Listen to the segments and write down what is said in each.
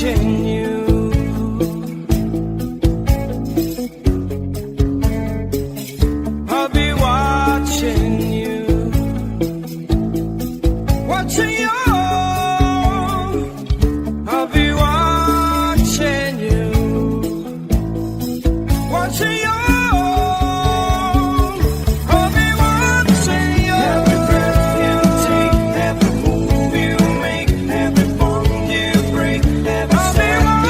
watching you. I'll be watching you, watching you. I'll be watching you, watching you. I'll be watching you. Every breath you take, every move you make, every bond you break, every step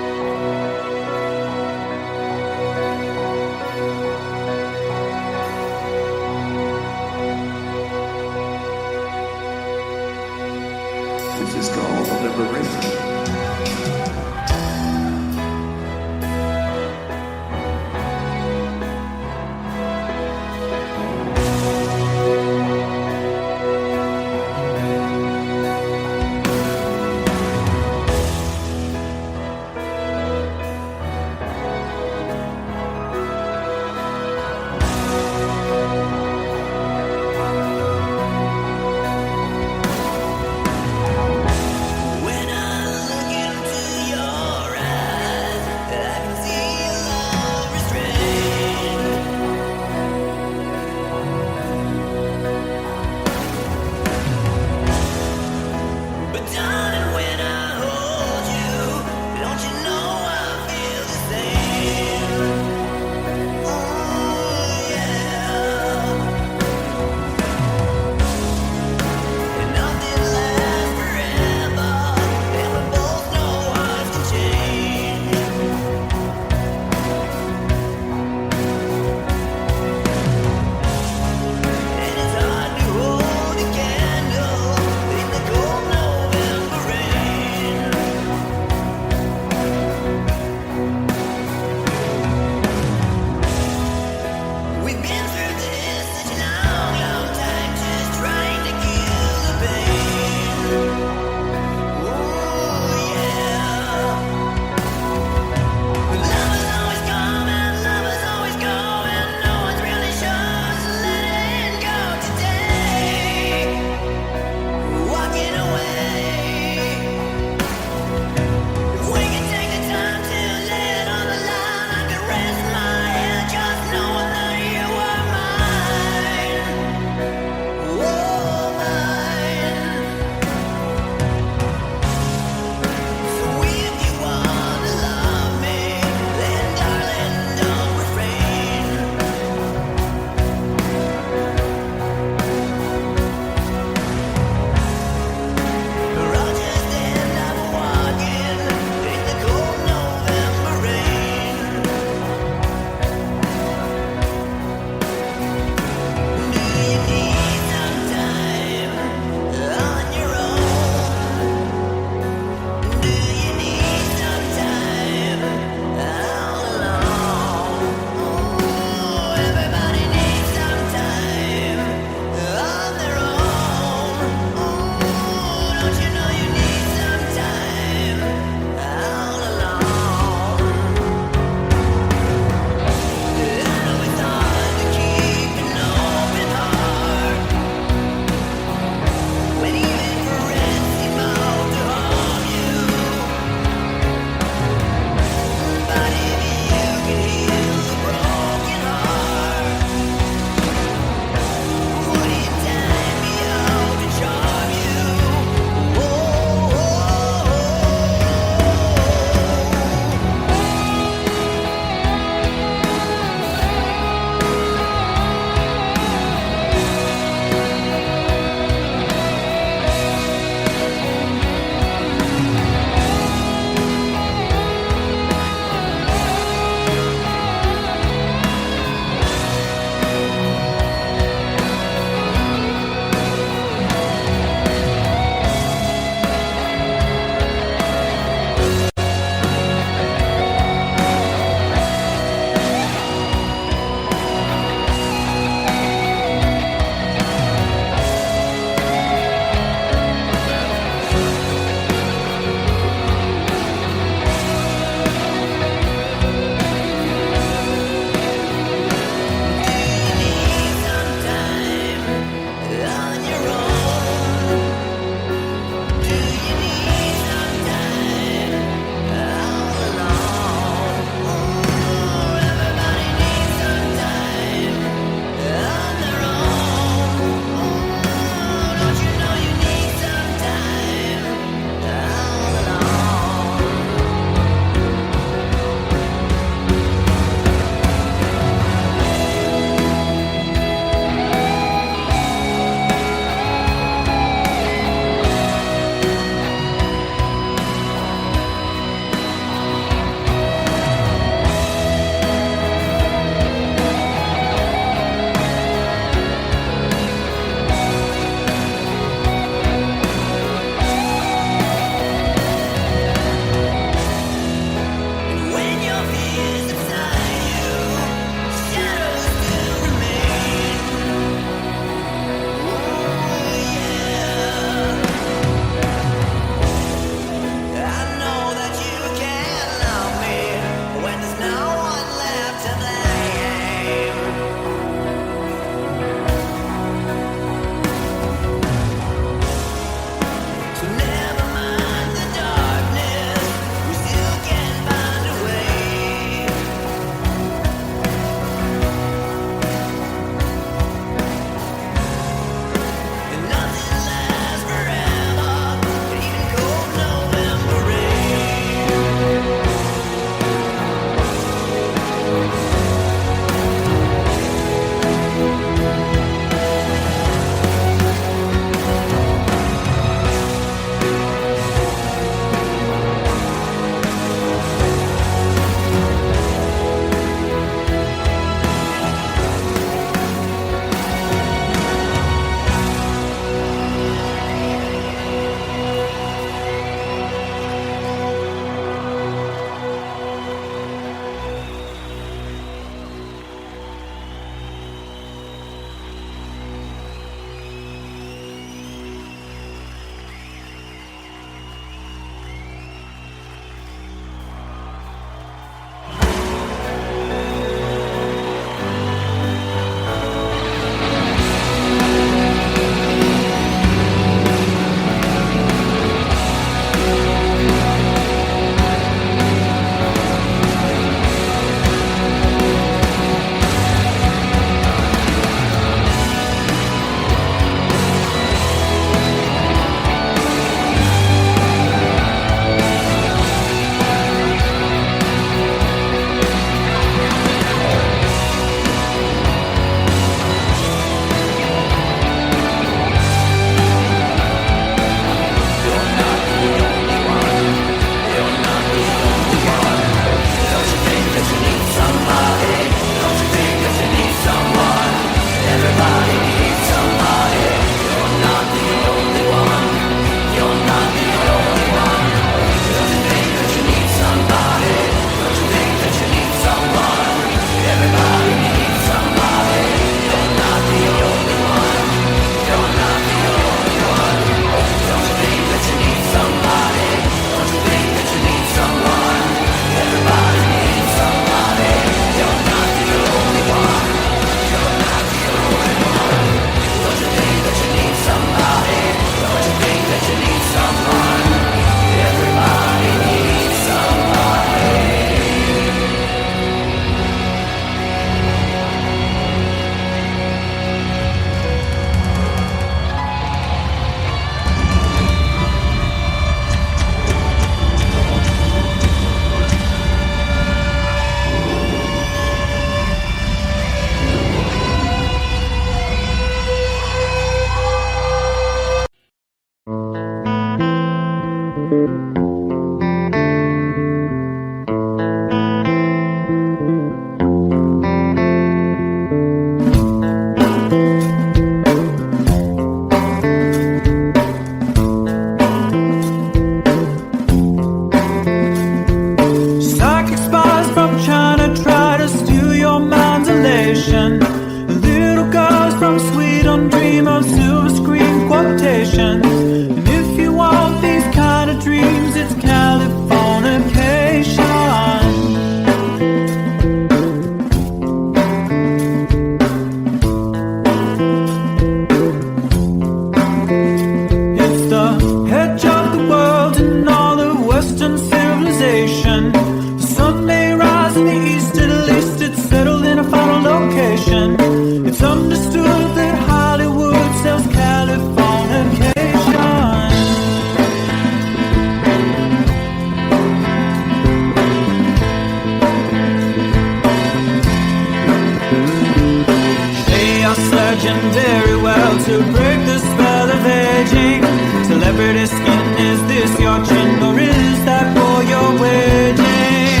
They are surgeon very well to break the spell of aging. Celebrity skin, is this your chin or is that for your wedding?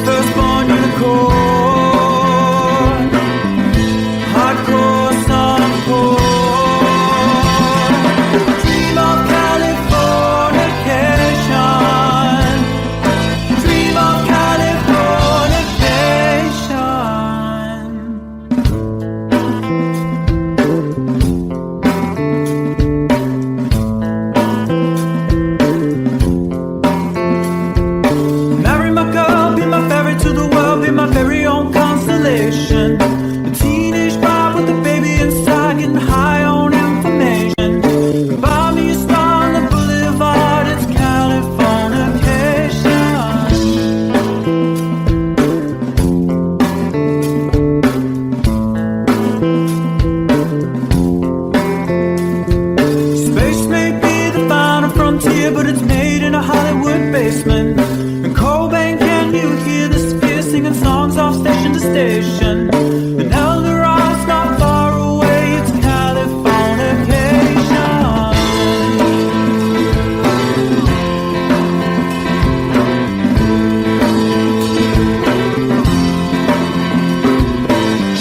Firstborn unicorn, hardcore softcore. Dream of Californication. Dream of Californication. Marry my girl, be my ferry to the world, be my very own constellation. A teenage bride with a baby inside, getting high on information. Buy me a star on the boulevard, it's Californication. Space may be the final frontier, but it's made in a Hollywood basement. And Cobain, can you hear the sphere singing songs off station to station? And Eldorad's not far away, it's Californication.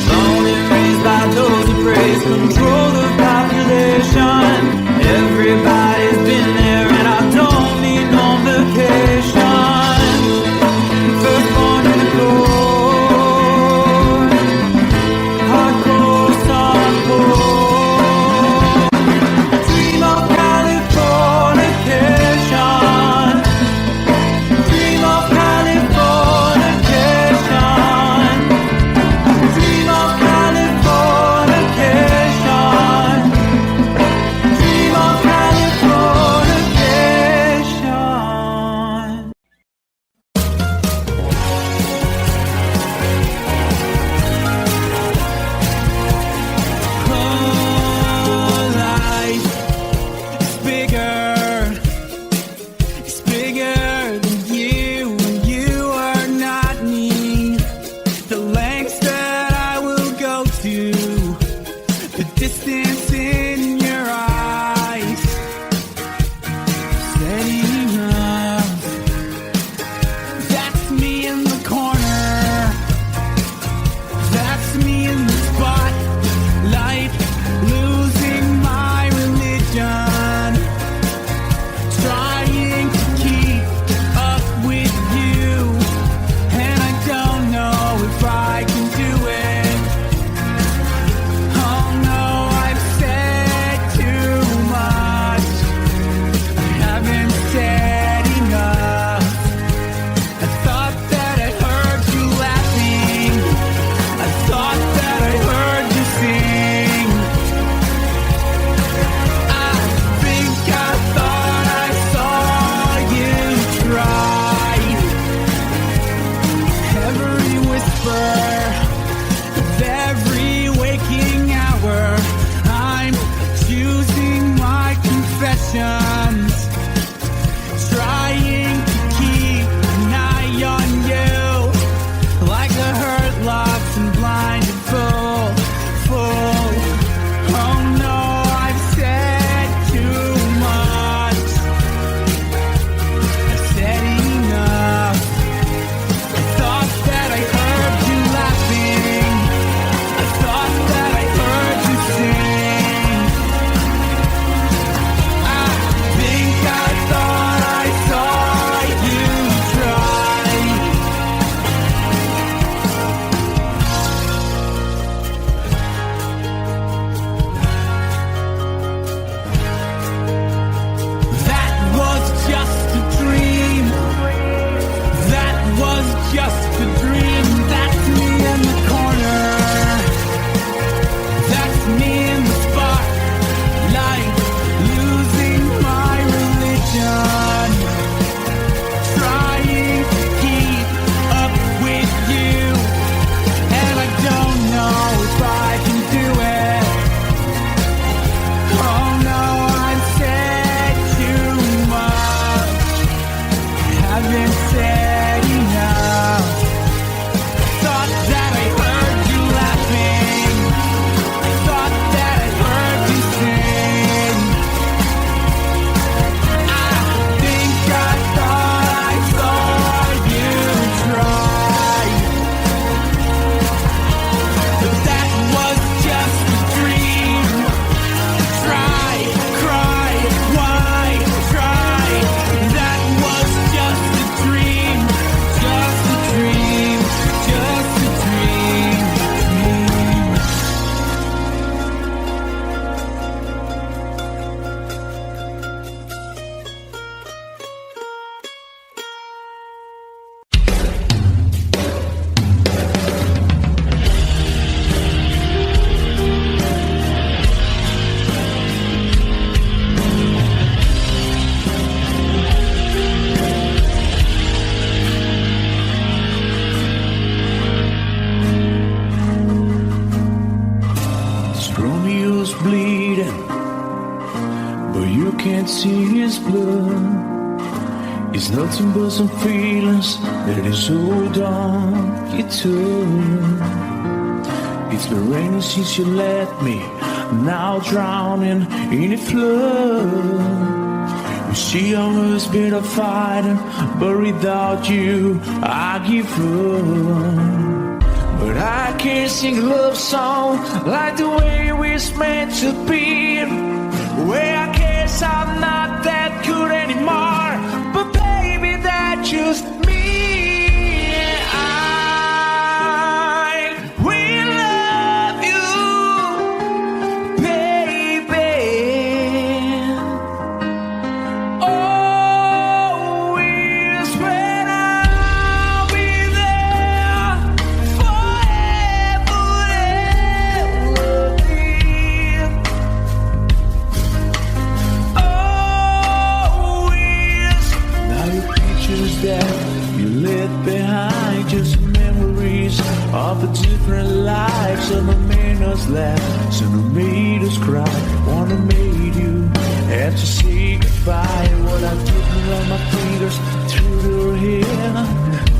Born and raised by those who praise control the population. Everybody's been there and I don't need no vacation. Firstborn unicorn, hardcore softcore. Dream of Californication. Dream of Californication. Dream of Californication. Dream of Californication. Oh, life is bigger. It's bigger than you, and you are not me. The lengths that I will go to, the distance in your eyes. Steady enough. That's me in the corner. That's me in the spotlight, losing my religion. Trying to keep up with you, and I don't know if I can do it. Oh no, I've said bleeding, but you can't see his blood. It's nothing but some feelings that is hold on you to. It's been raining since you left me, now drowning in a flood. You see, I was been a fighter, but without you, I give up. But I can't sing a love song like the way we're meant to be. Where I guess I'm not that good anymore, but baby, that's just me. I will love you, baby. Always when I'll be there forever and ever. Always. Now your pictures that you left behind, just memories of the different lives. Some have made us laugh, some have made us cry. One have made you have to say goodbye. What I took around my fingers through your hair,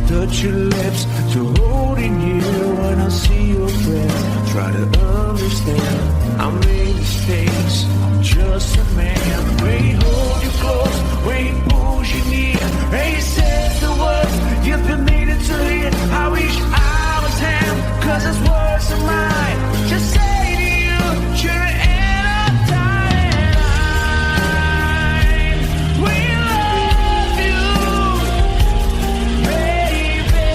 touch your lips to holding you. When I see your face, try to understand. I made mistakes, I'm just a man. When he hold you close, when he pulls you near, and he says the words you've been needing to hear. I wish I was him, 'cause his words are mine. Just say to you, you're an time. We love you, baby.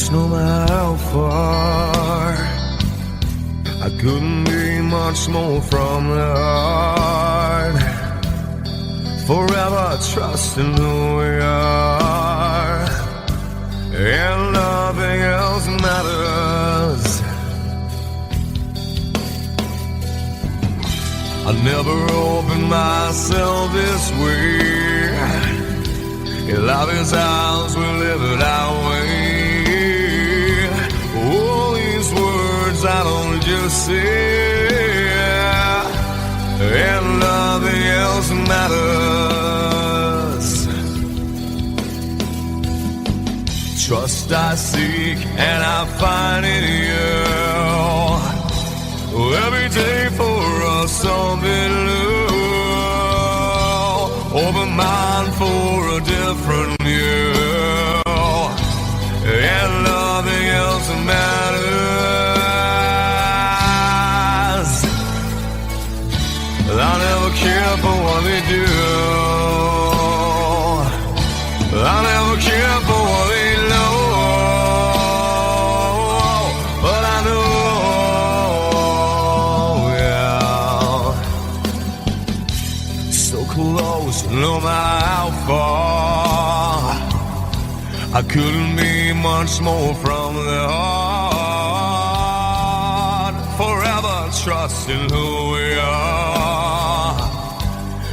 close no matter how far. I couldn't be much more from the heart. Forever trusting who we are, and nothing else matters. I never opened myself this way. In love is ours, we live it our way. All these words I don't just say, and nothing else matters. Trust I seek and I find in you. Every day for us something new. Open mind for a different view, and nothing else matters. I never care for what they do. I never care for what they know. But I know, yeah, so close, no matter how far. I couldn't be much more from the heart. Forever trusting who we are,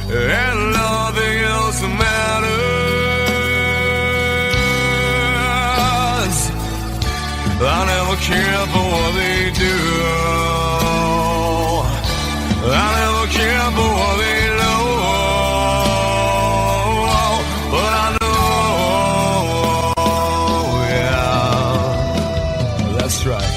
and nothing else matters. I never care for what they do. I never care for what they know. But I know, yeah, that's right.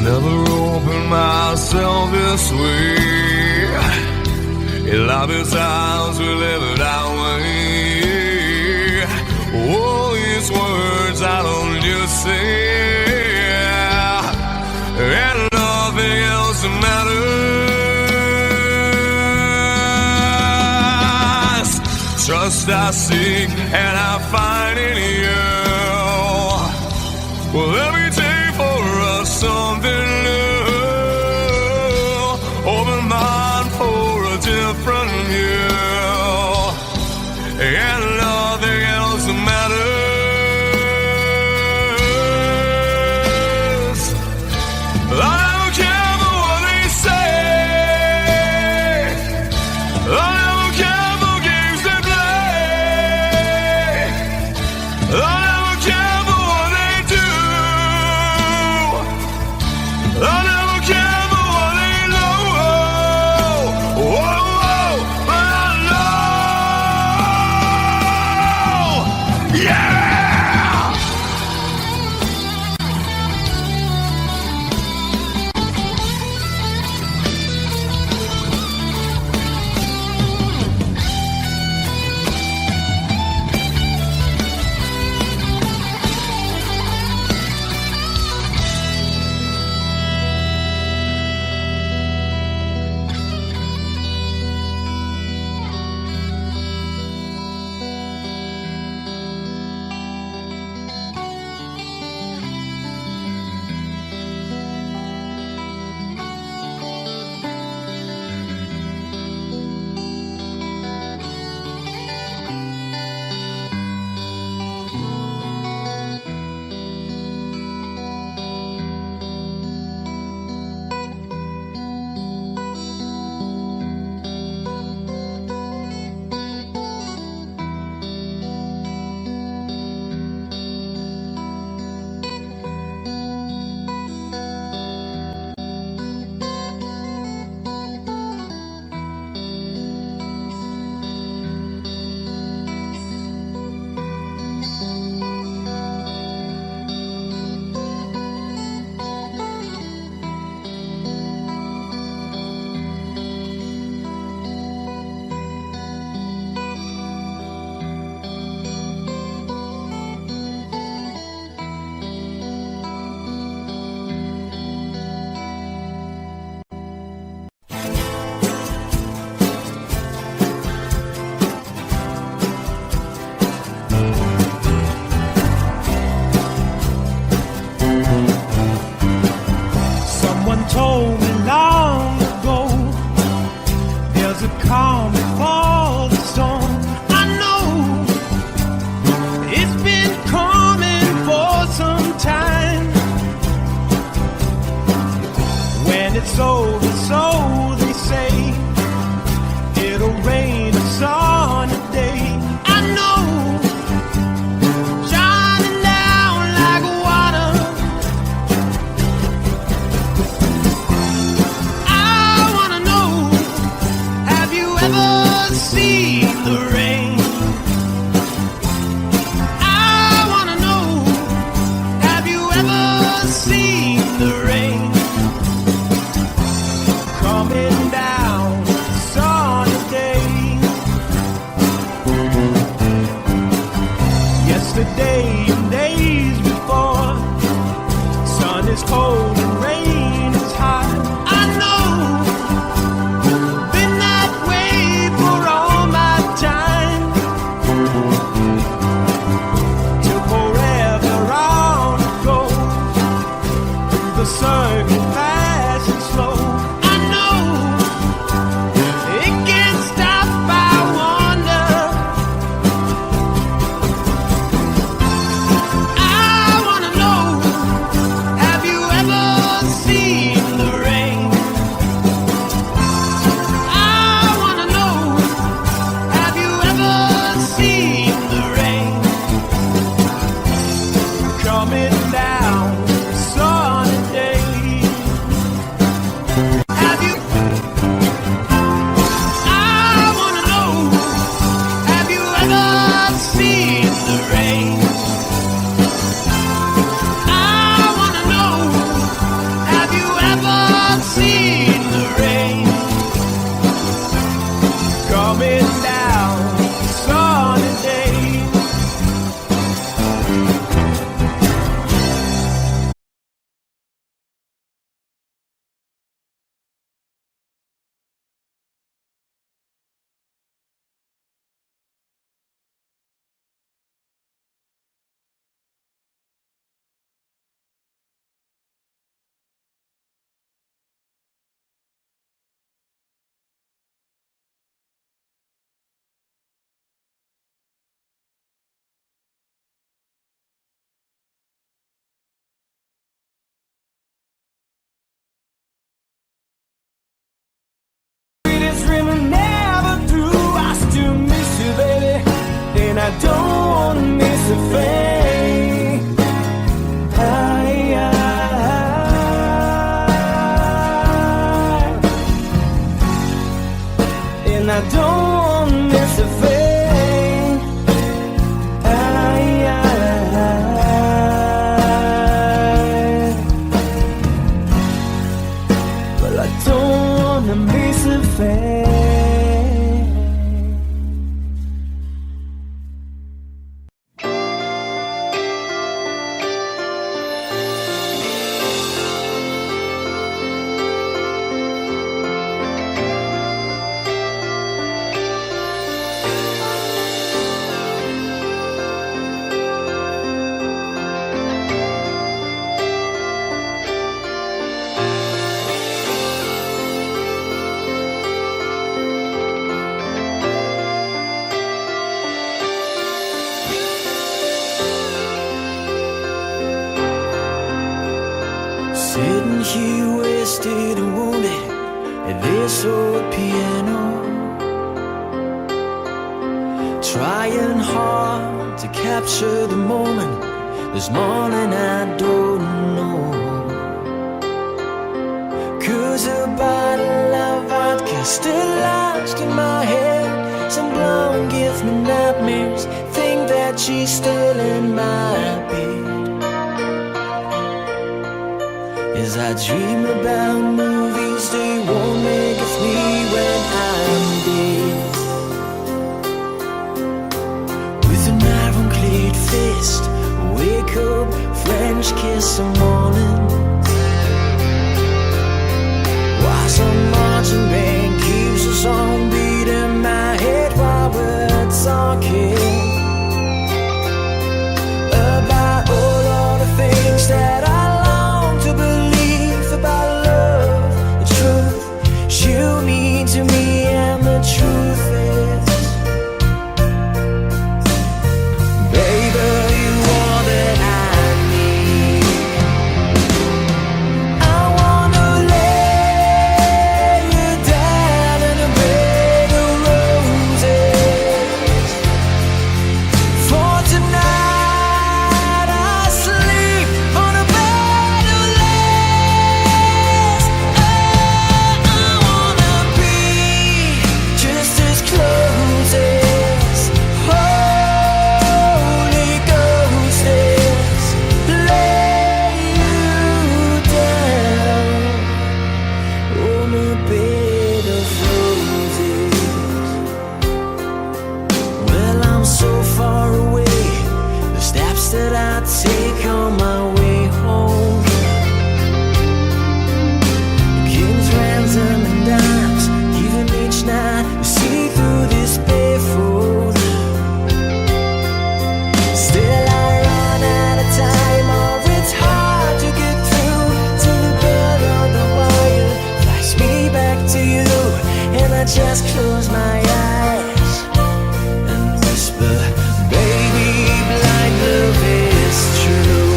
Never opened myself this way. In love is ours, we live it our way. All these words I don't just say, and nothing else matters. Trust I seek and I find in you. Well, every day for us something new. Open mind for a different view, and nothing else matters. I don't care for what they say. I don't care for games they play. I don't care for what they do. I wanna know, have you ever seen the rain coming down sunny day? Yesterday and days before, sun is cold and rain is hot. I know, been that way for all my time. Till forever on it goes, through the circuit fast and slow. I know, it can't stop, I wonder. I wanna know, have you ever seen the rain? I wanna know, have you ever seen the rain coming down sunny day? Have you? I wanna know, have you ever seen the rain? I wanna know, have you ever seen the rain coming down sunny day? Sweetest dream I never do. I still miss you, baby, and I don't wanna miss a thing. And I don't wanna miss a thing. Well, I don't wanna miss a thing. Sitting here wasted and wounded at this old piano, trying hard to capture the moment. This morning I don't know, 'cause a bottle of vodka still lodged in my head. Some blonde gives me nightmares, think that she's still in my bed. As I dream about movies they won't make of me when I'm dead. With an iron-clad fist, wake up, French kiss some morning. While some marching band keeps a song beating my head while we're talking about all of the things that I long to believe about love, the truth you mean to me, and the truth is, baby, you are that I need. I wanna lay you down. take on my way home. Kings, ransom, and dimes given each night. You see through this barefoot. Still I run out of time, or it's hard to get through till the bell on the wire flies me back to you, and I just close my eyes and whisper, baby, blind love is true.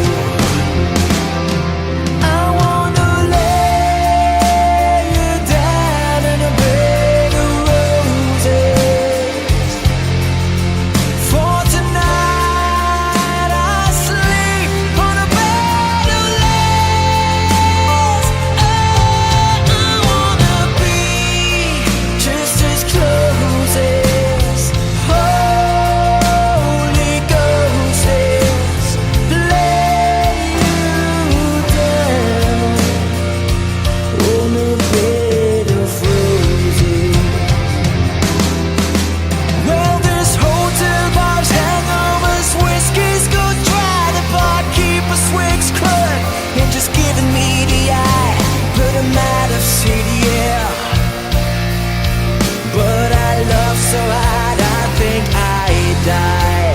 I wanna lay you down in a bed of roses. For tonight I sleep on a bed of lace. Oh, I wanna be just as close as Holy Ghost is. Lay you down on a bed of roses. Well, there's hotel bars, hangovers, whiskeys go dry. The barkeeper swigs crud and just giving me the eye. Put him out of city, yeah. But I love so hard, I think I die.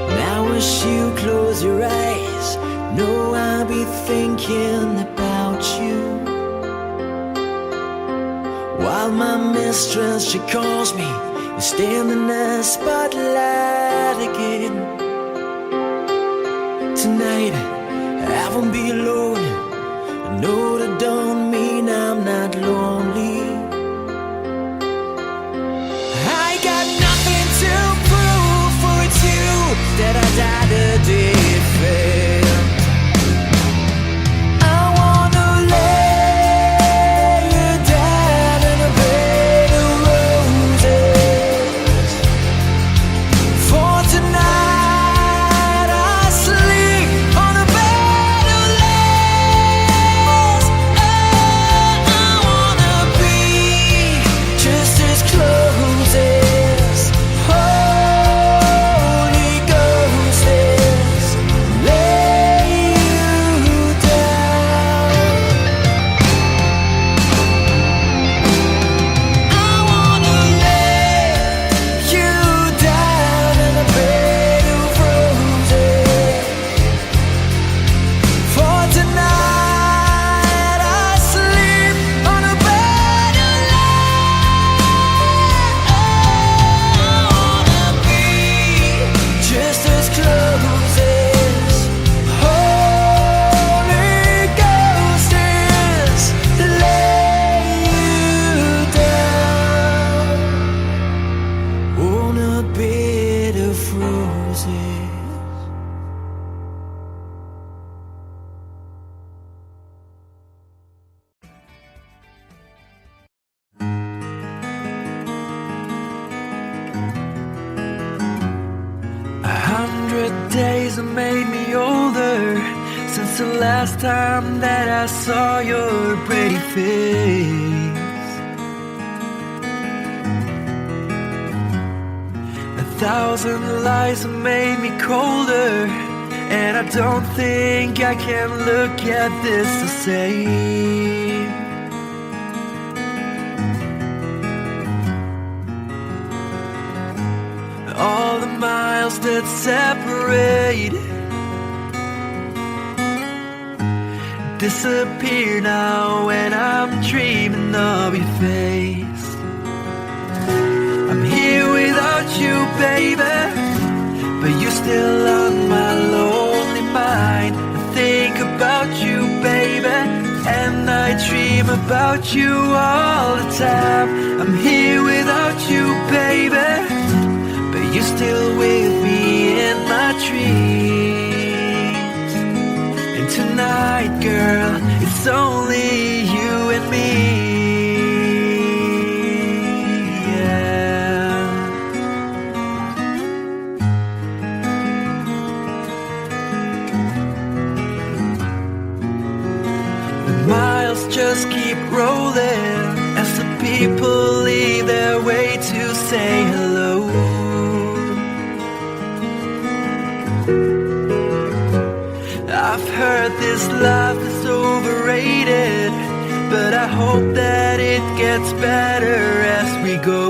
Now as you close your eyes, know I'll be thinking about you. While my mistress, she calls me, you stand in the spotlight again. Tonight, I won't be alone. I know that don't mean I'm not lonely. I got nothing to prove, for it's you that I died a defend. I wanna lay you down in a bed of roses. For tonight I sleep on a bed of lace. Oh, I wanna be just as close as Holy Ghost is. Lay you down. I wanna lay you down in a bed of roses. For tonight I sleep on a bed of lace. I wanna be just as close as Holy Ghost is. Lay you down on a bed of roses. A 100 days have made me older since the last time that I saw your pretty face. 1,000 lies have made me colder, and I don't think I can look at this the same. All the miles that separate disappear now when I'm dreaming of your face. I'm here without you, baby, but you're still on my lonely mind. I think about you, baby, and I dream dream about you all the time. I'm here without you, baby, but you're still with me in my dreams. And tonight, girl, it's only you and me. Miles just keep rolling as the people leave their way to say hello. I've heard this life is overrated, but I hope that it gets better as we go.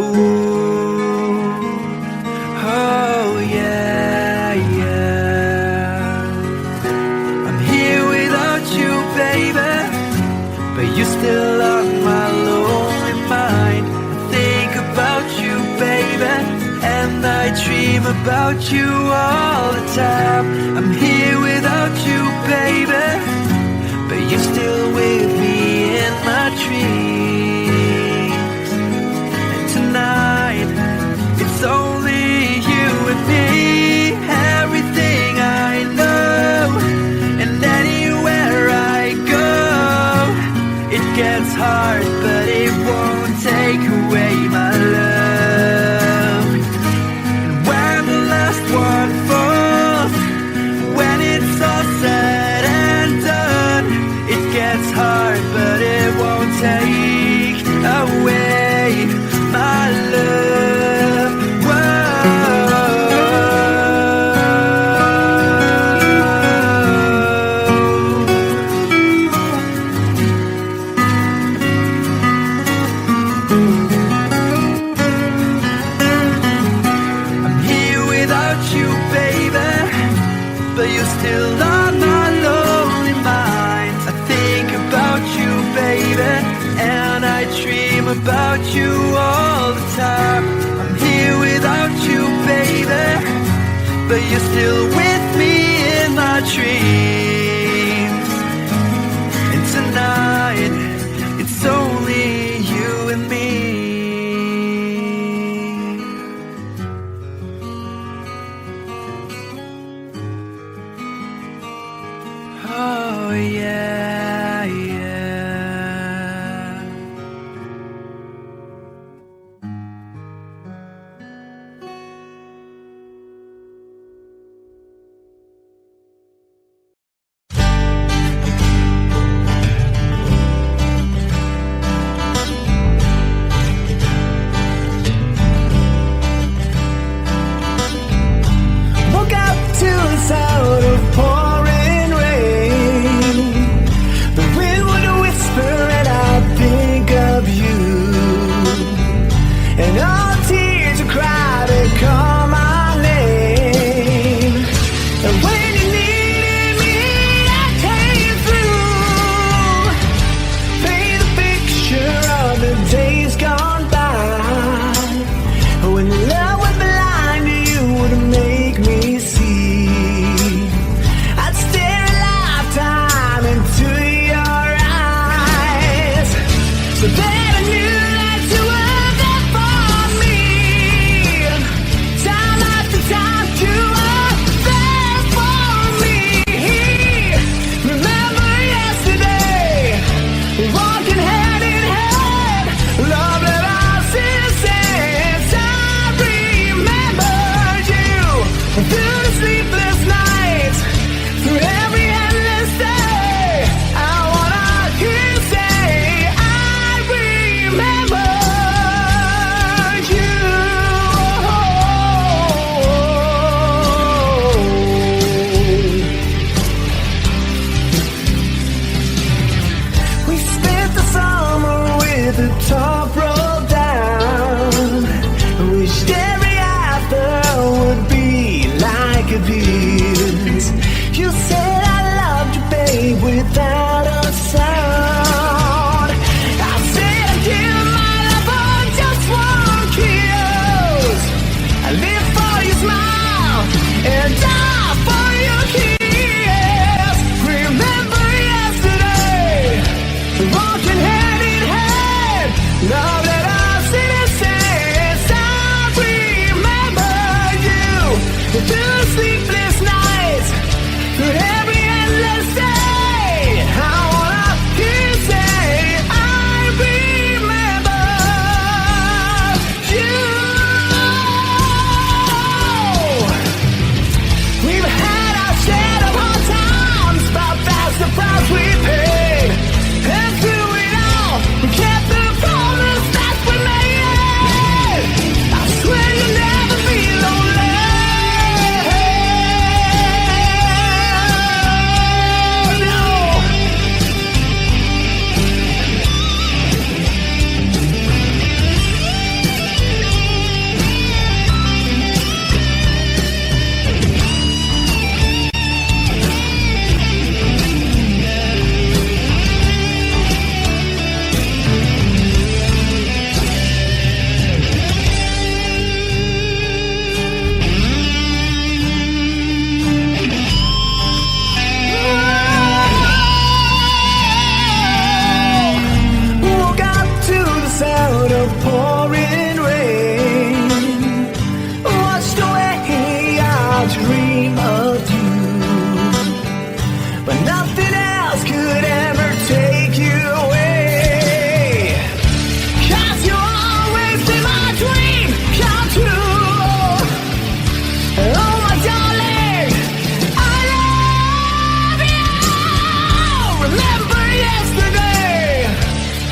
Oh yeah, yeah. I'm here without you, baby, but you're still on my lonely mind. I think about you, baby, and I dream about you all the time. I'm here without you, baby, but you're still with me in my dreams. And tonight, it's only you and me. Everything I know, and anywhere I go, it gets hard, but it won't take away my love. And when the last one falls, when it's all said and done, it gets hard, but it won't take away my love. But you're still on my lonely mind. I think about you, baby, and I dream about you all the time. I'm here without you, baby, but you're still with me in my dreams. And tonight, it's only you and me. Oh yeah, yeah.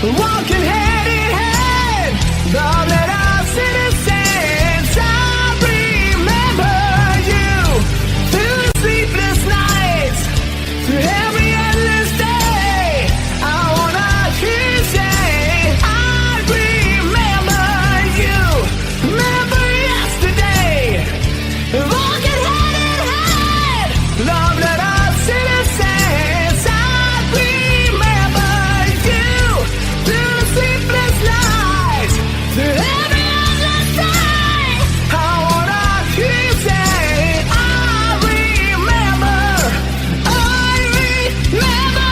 walking hand in hand. Love that our citizens. I remember you through the sleepless nights, through every endless day. I wanna hear you say, I remember you. Remember yesterday, walking hand in hand. Love that our citizens. I remember you through the sleepless nights, through every endless day. I wanna hear you say, I remember. I remember.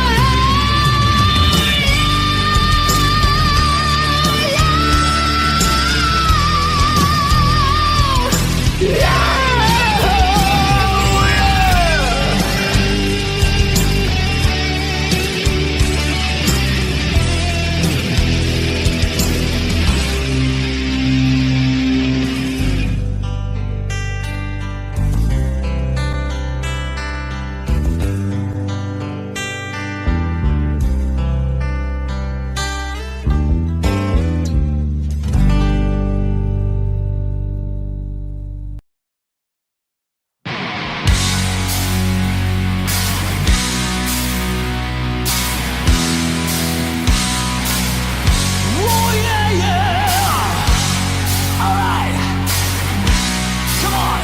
Oh yeah, yeah. All right, come on.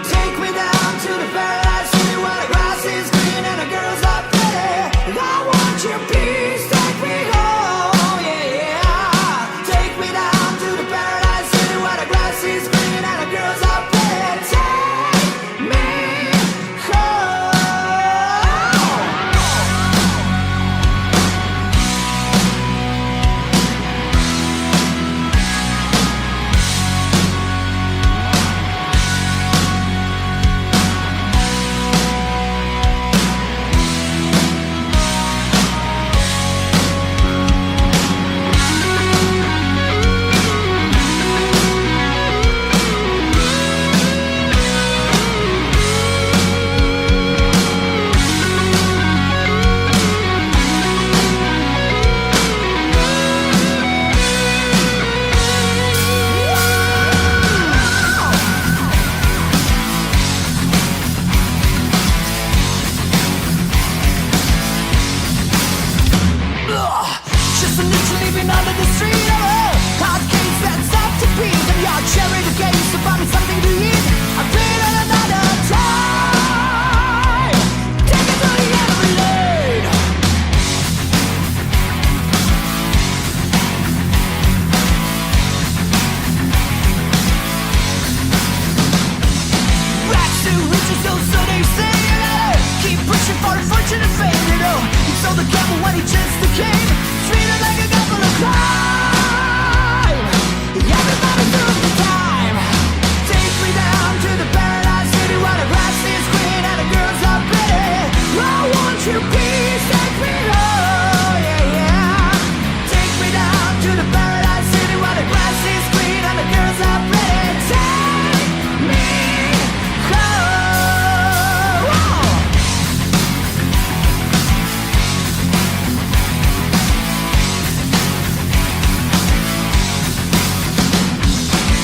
Take me down to the paradise city where the grass is green and the girls are pretty. I want your peace, take me home, yeah, yeah. Take me down to the paradise city where the grass is green and the girls are pretty. Take me home. Just literally been under the street of a hard case that's up to beat. And your cherry the gates to find me something to eat. I've been on another time. Take it to the end of the lane. Rags to riches, so they say, you know. Keep pushing for fortune and fame, you know. He sold the gamble when he just became treated like a couple of crime. Everybody took the time. Take me down to the paradise city where the grass is green and the girls are pretty. I want your peace, take me home, yeah, yeah. Take me down to the paradise city where the grass is green and the girls are pretty. Take me home. Whoa.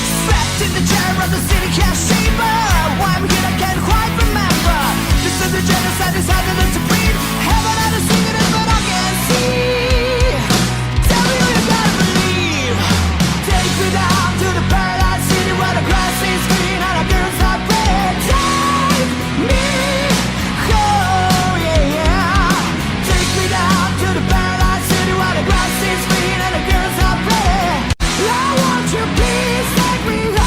Strapped in the chair of the city cash chamber. Why I'm here I can't quite remember. This is the genocide decided to breed. Heaven had a secret but I can't see. Tell me who you gotta believe. Take me down to the paradise city where the grass is green and the girls are pretty. Take me home, yeah, yeah. Take me down to the paradise city where the grass is green and the girls are pretty. I want your peace, take me home.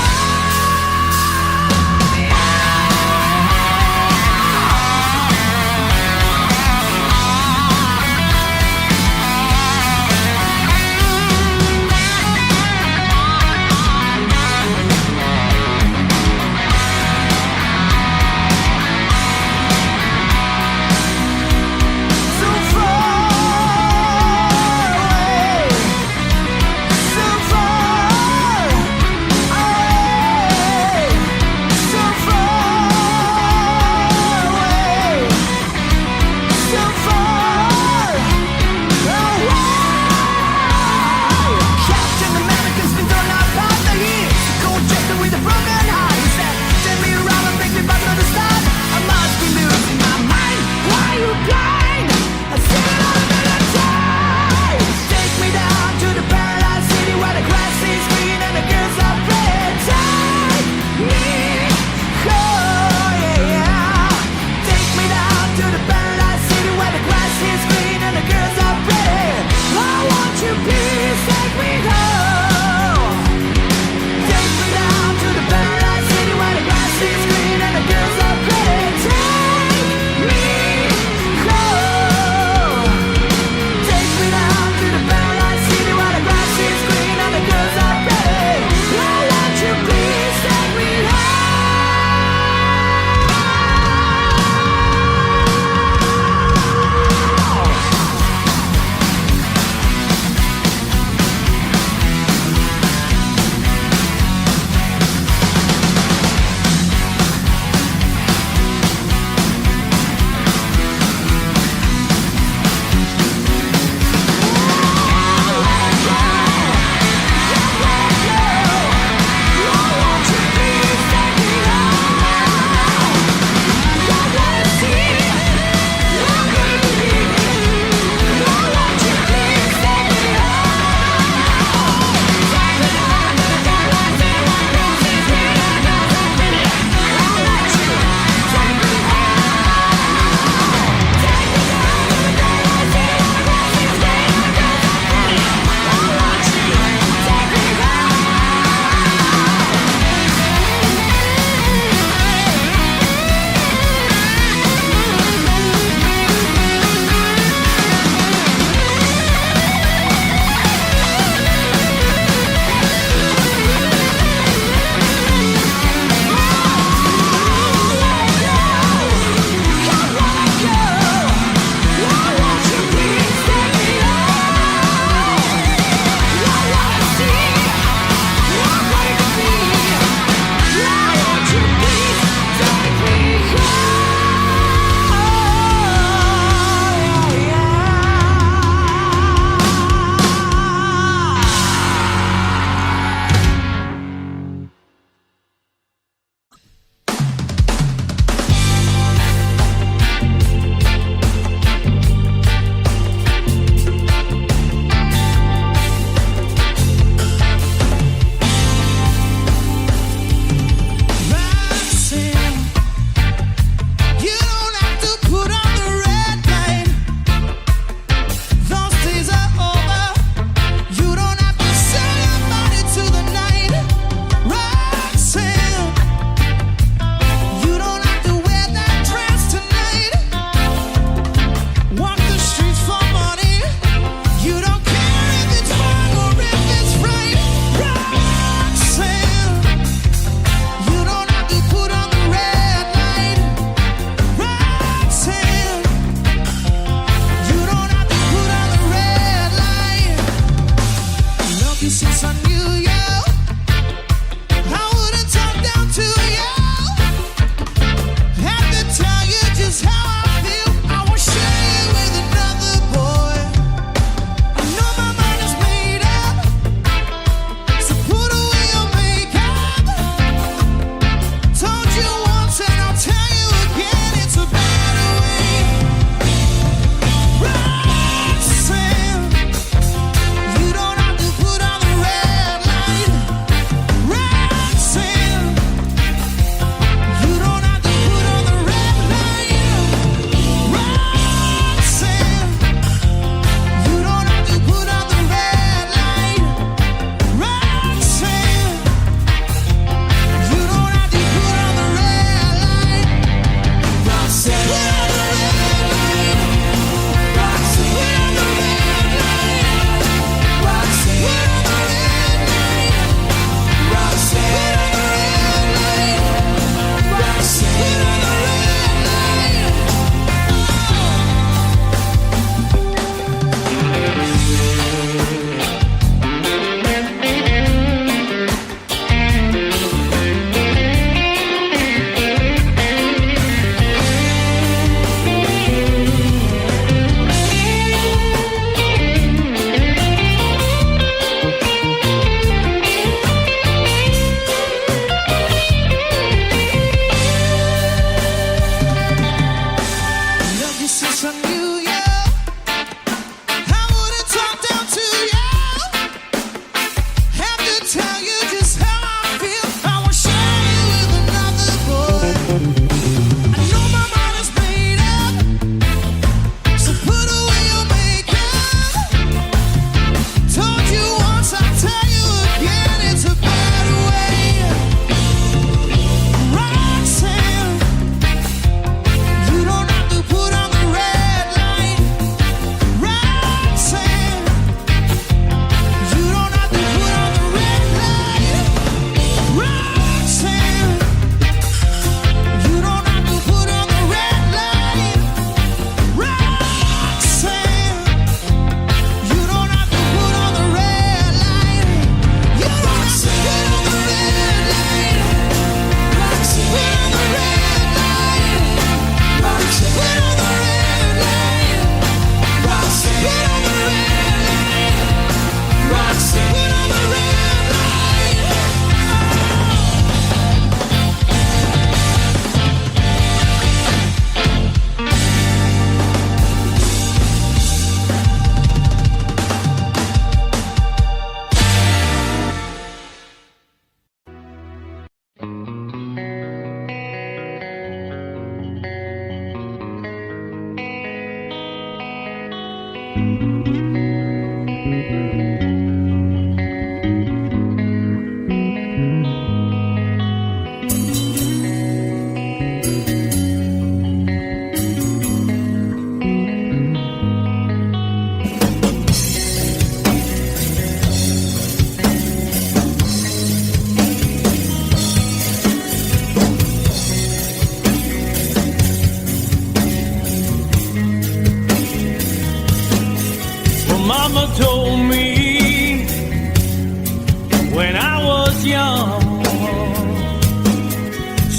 song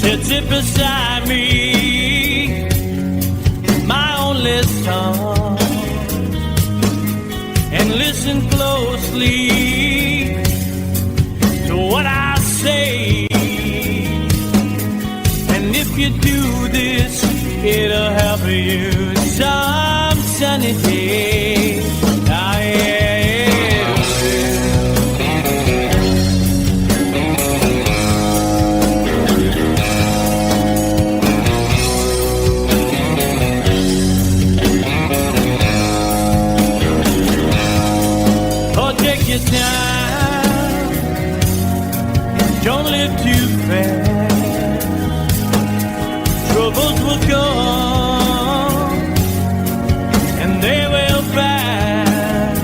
sits it beside me, my only song, and listen closely to what I say. And if you do this, it'll help you some sunny day. Ah, yeah. Your time, don't live too fast. Troubles will come and they will pass.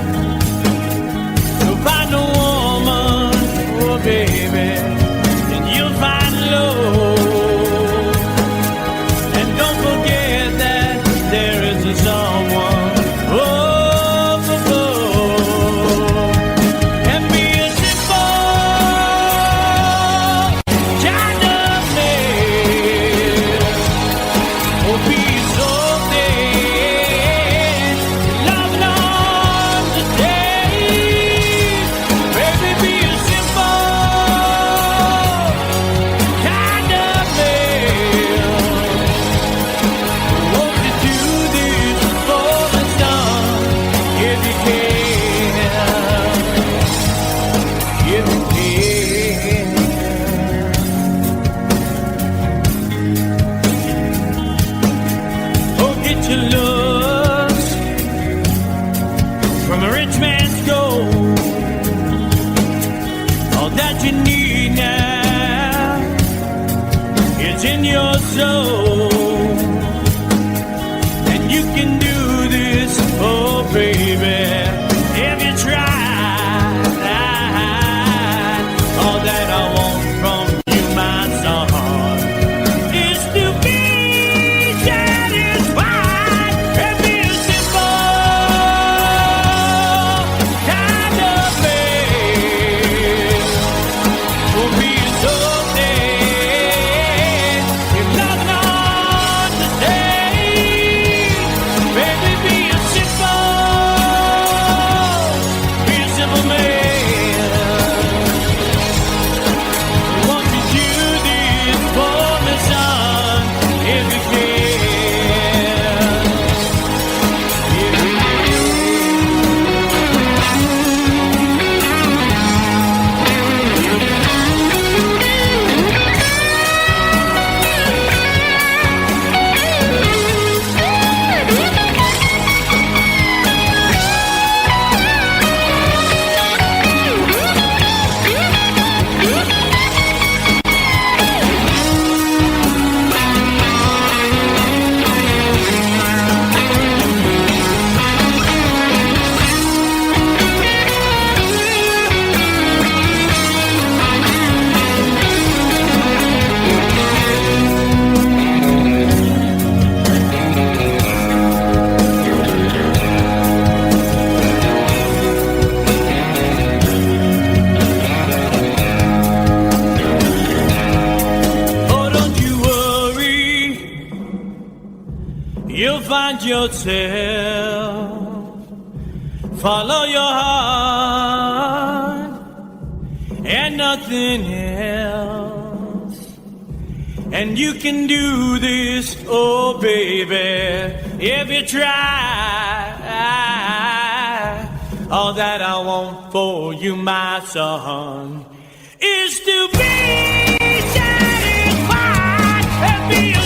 So find a woman, oh baby, and you'll find love. And don't forget that there is a someone. Oh, in your soul, and you can do this, oh baby, if you try. All that I want from you, my son, is to be satisfied and be a simple kind of man. For me, so you'll find yourself. Follow your heart and nothing else. And you can do this, oh baby, if you try. All that I want for you, my son, is to be satisfied and be a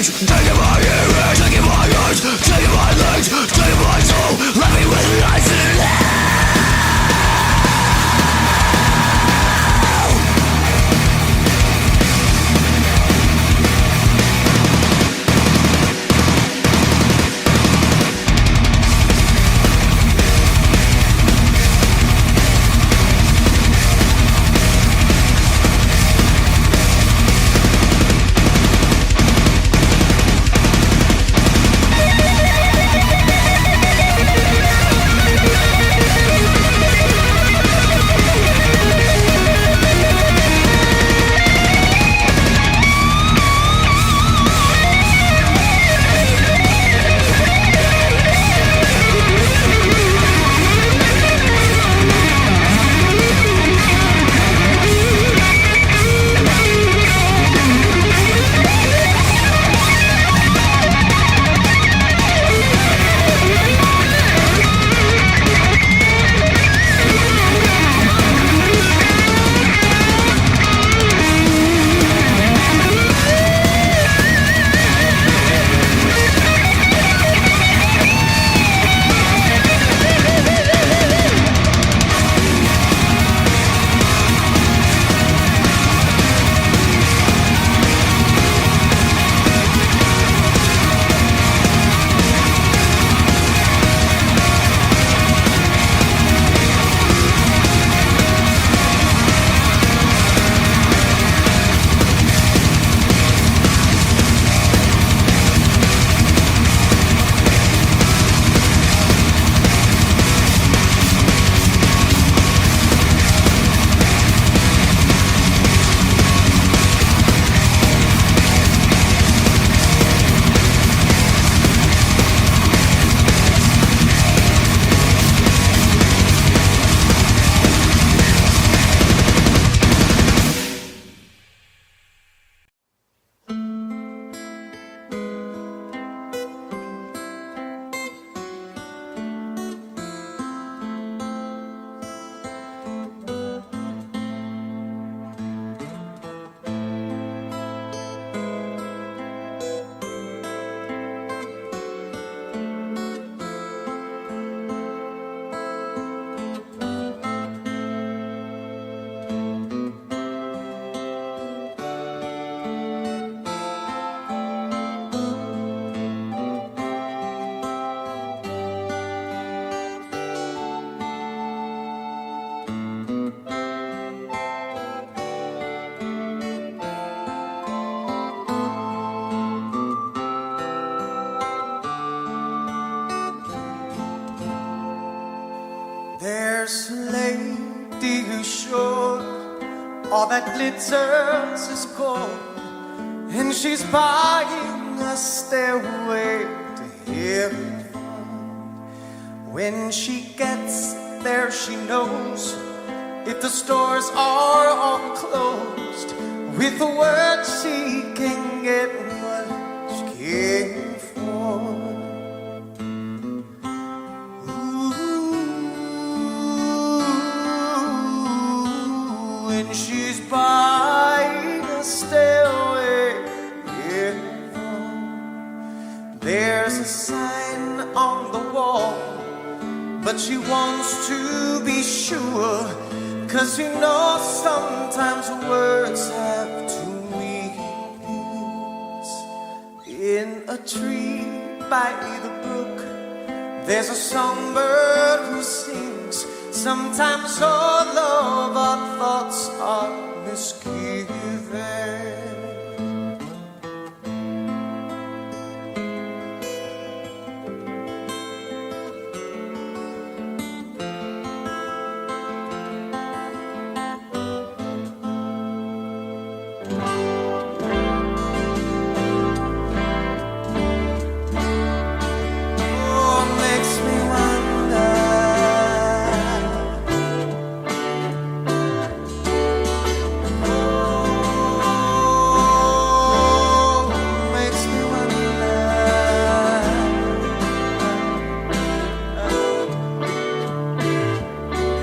feet, taking my ears, taking my eyes, taking my legs, taking my soul, let me with lies in hell. There's a lady who's sure all that glitters is gold, and she's buying a stairway to heaven. When she gets there, she knows if the stores are all closed, with the word she can get what she came for. When she's buying a stairway, yeah. There's a sign on the wall, but she wants to be sure, 'cause you know sometimes words have two meanings. In a tree by the brook, there's a songbird who sings. Sometimes all of our thoughts are misgiven.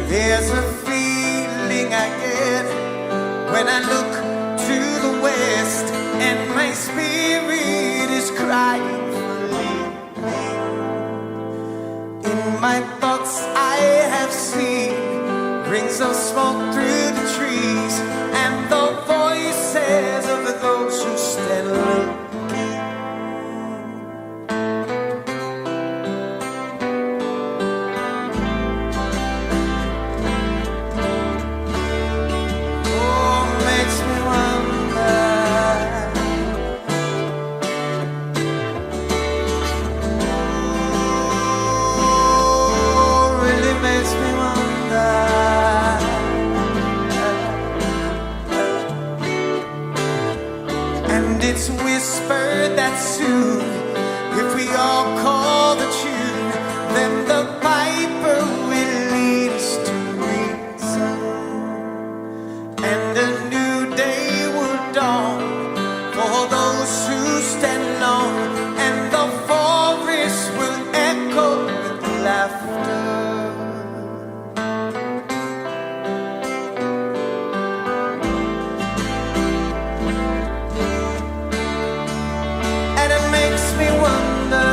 There's a feeling I get when I look to the west, and my spirit my thoughts I have seen rings of smoke through the trees, and the voices of those who stand looking. Oh, makes me wonder. Oh, really makes me wonder. And it's whispered that soon, if we all call the tune, then the piper will lead us to reason, and a new day will dawn for those who stand alone, and the forest will echo with laughter. And it makes me wonder.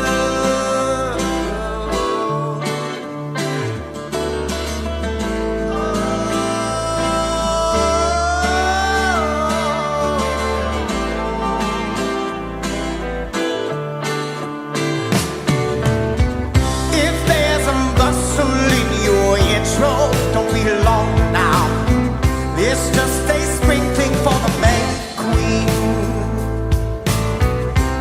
If there's a bustle in your intro, don't be long now. It's just a sprinkling for the May Queen.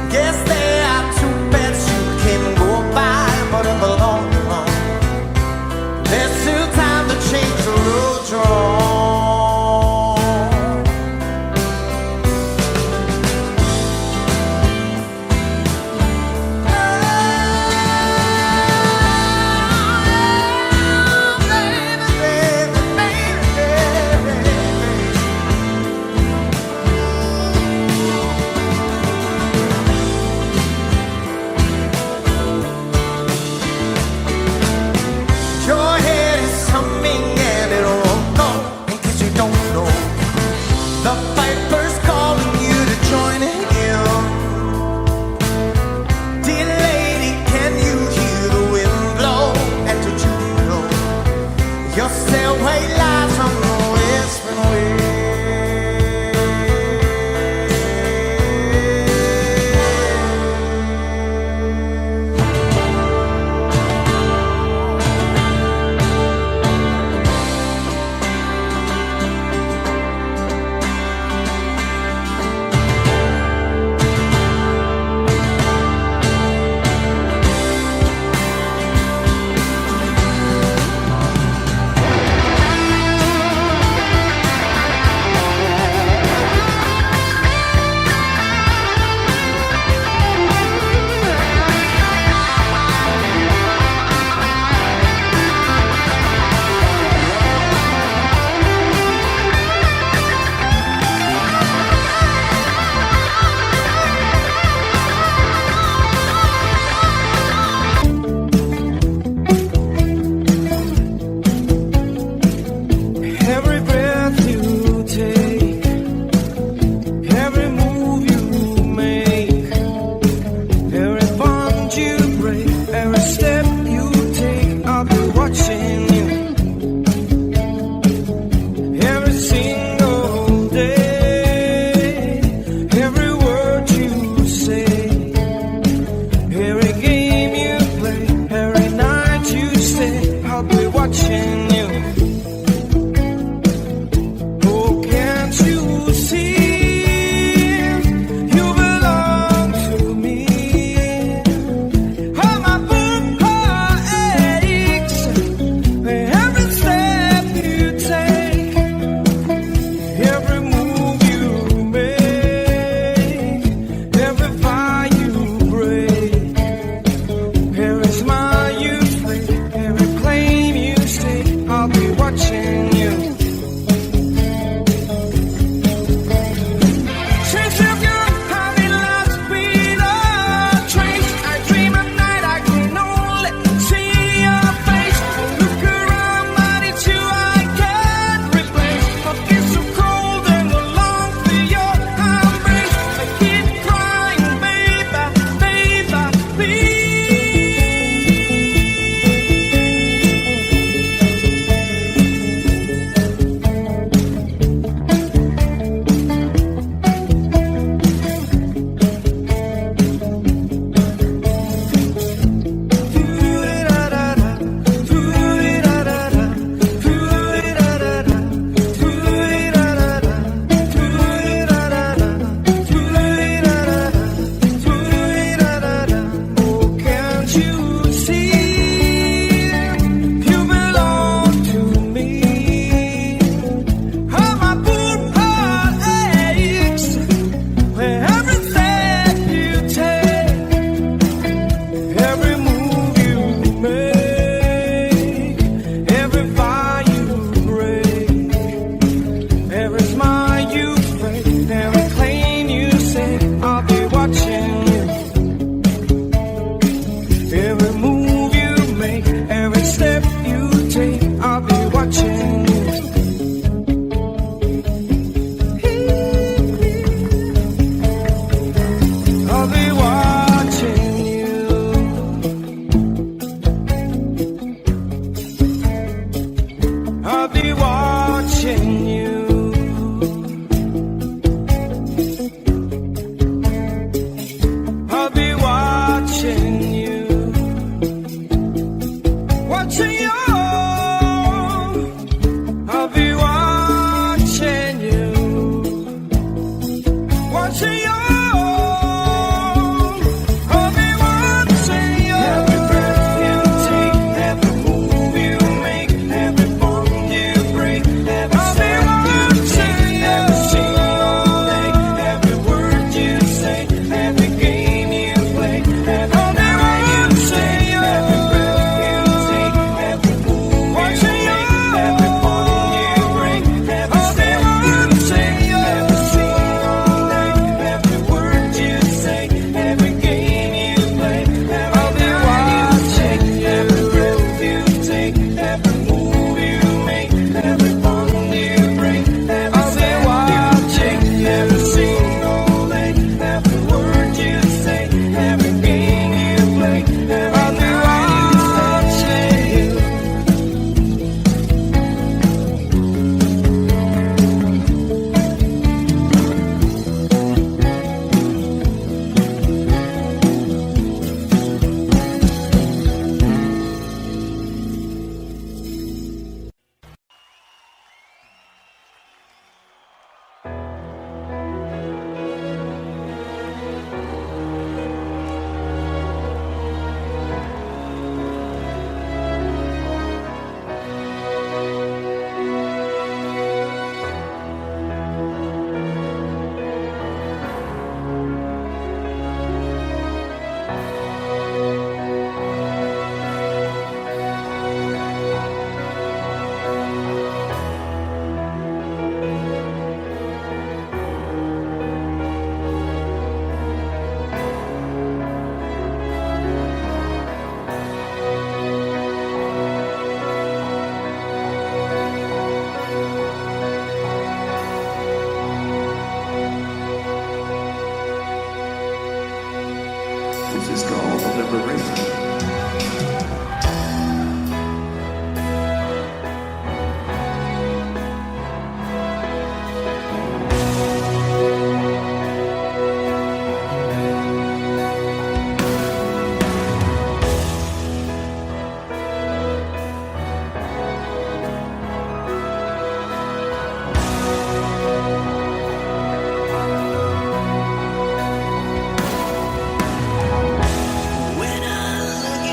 Guess there are two beds you can go by, but in the long run, there's still time to change the road draw. Your head is humming and it won't go, in case you don't know. The piper's calling you to join him. Dear lady, can you hear the wind blow? And did you know your stairway lies on the whispering way? watching you. I'll be watching you. Every breath you take, every move you make, every bond you break, every step you take, every single day, every word you say, every game you play, every night you say, every breath you take, every move you make, every bond you break, every step you take, every single day, every word you say, every game you play, every night you take, every breath you take, every move you make, every bond you break, every step you take, every single day, every word you say, every game you play, every night you take. This is called liberation. When I look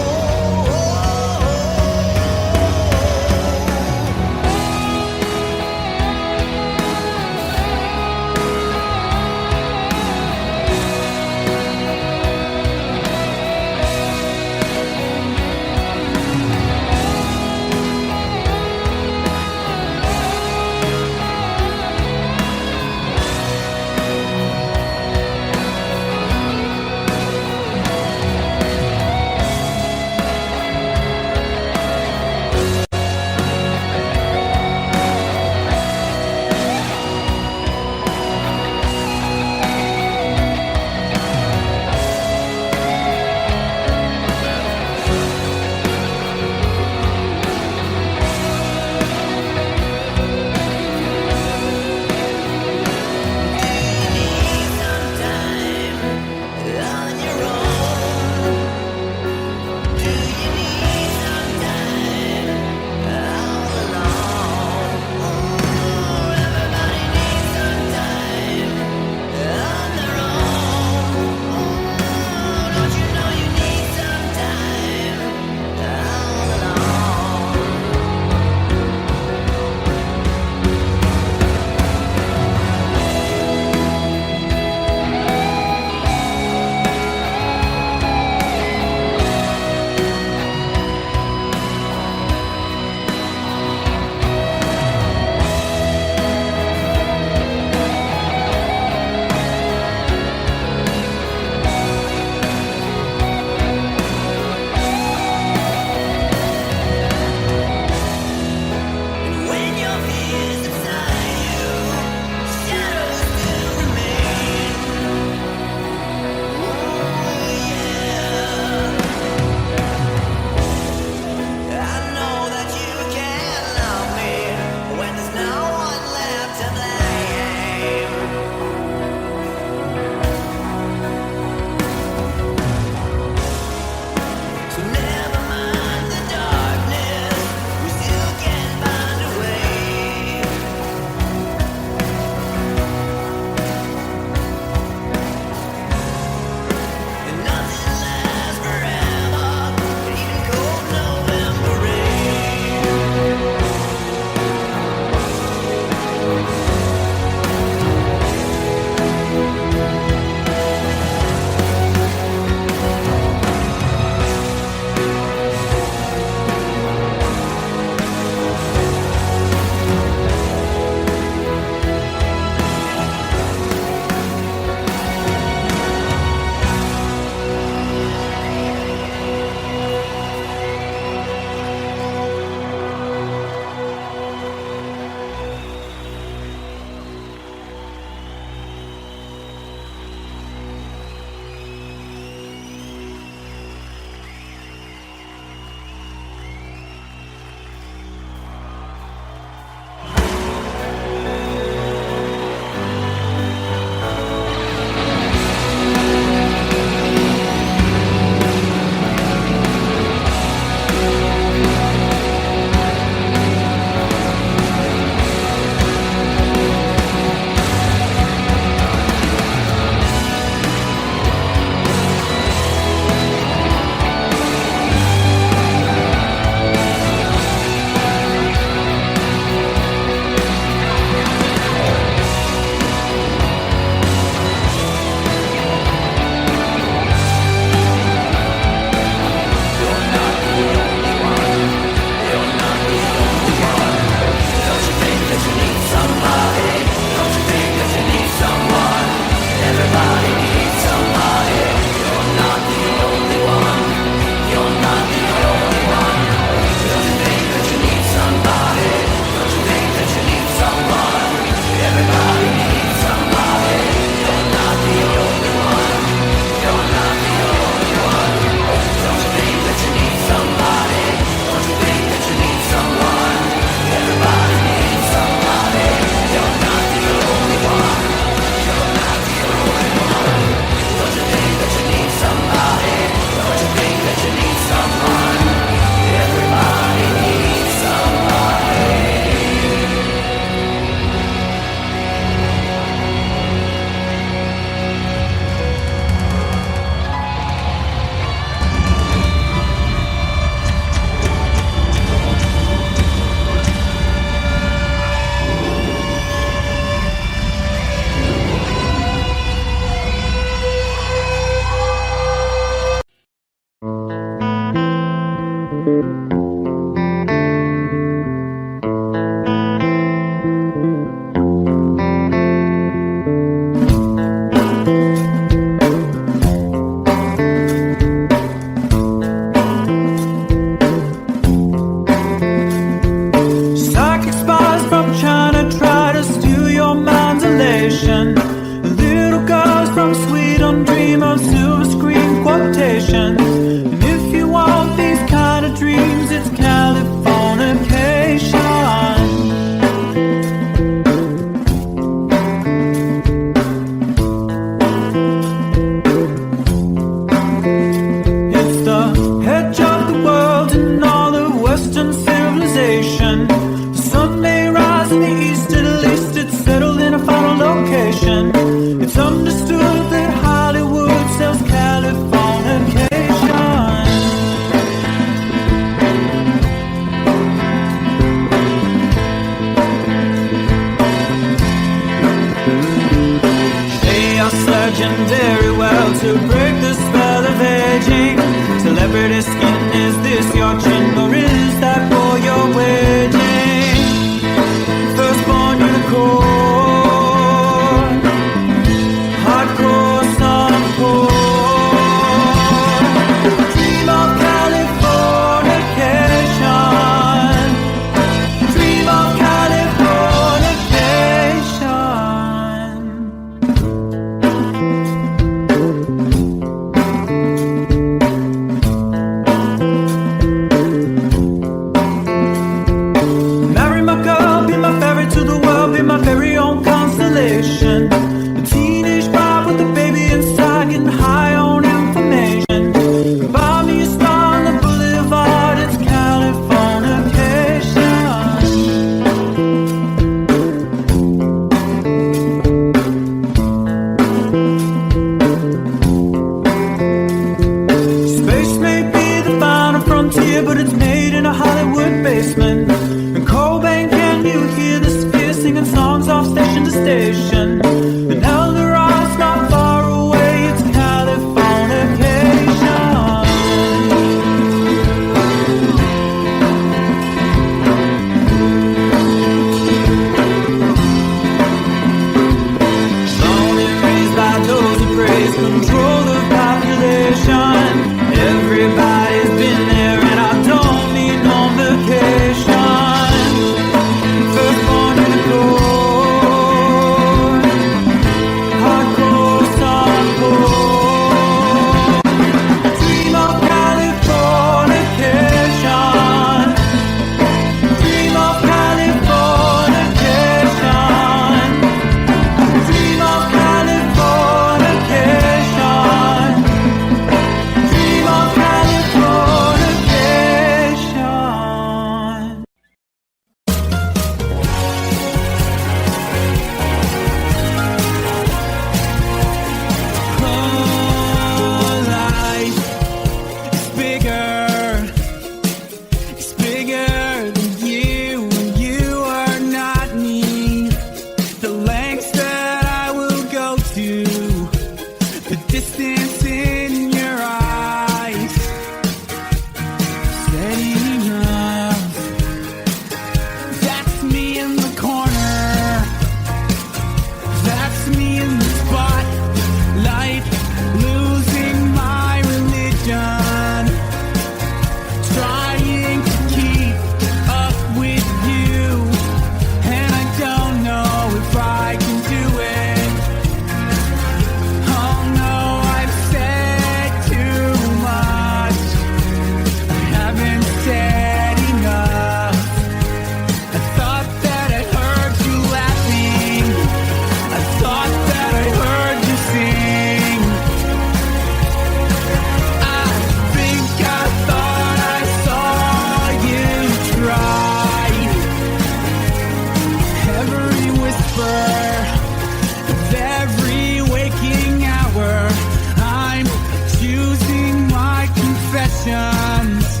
reflections,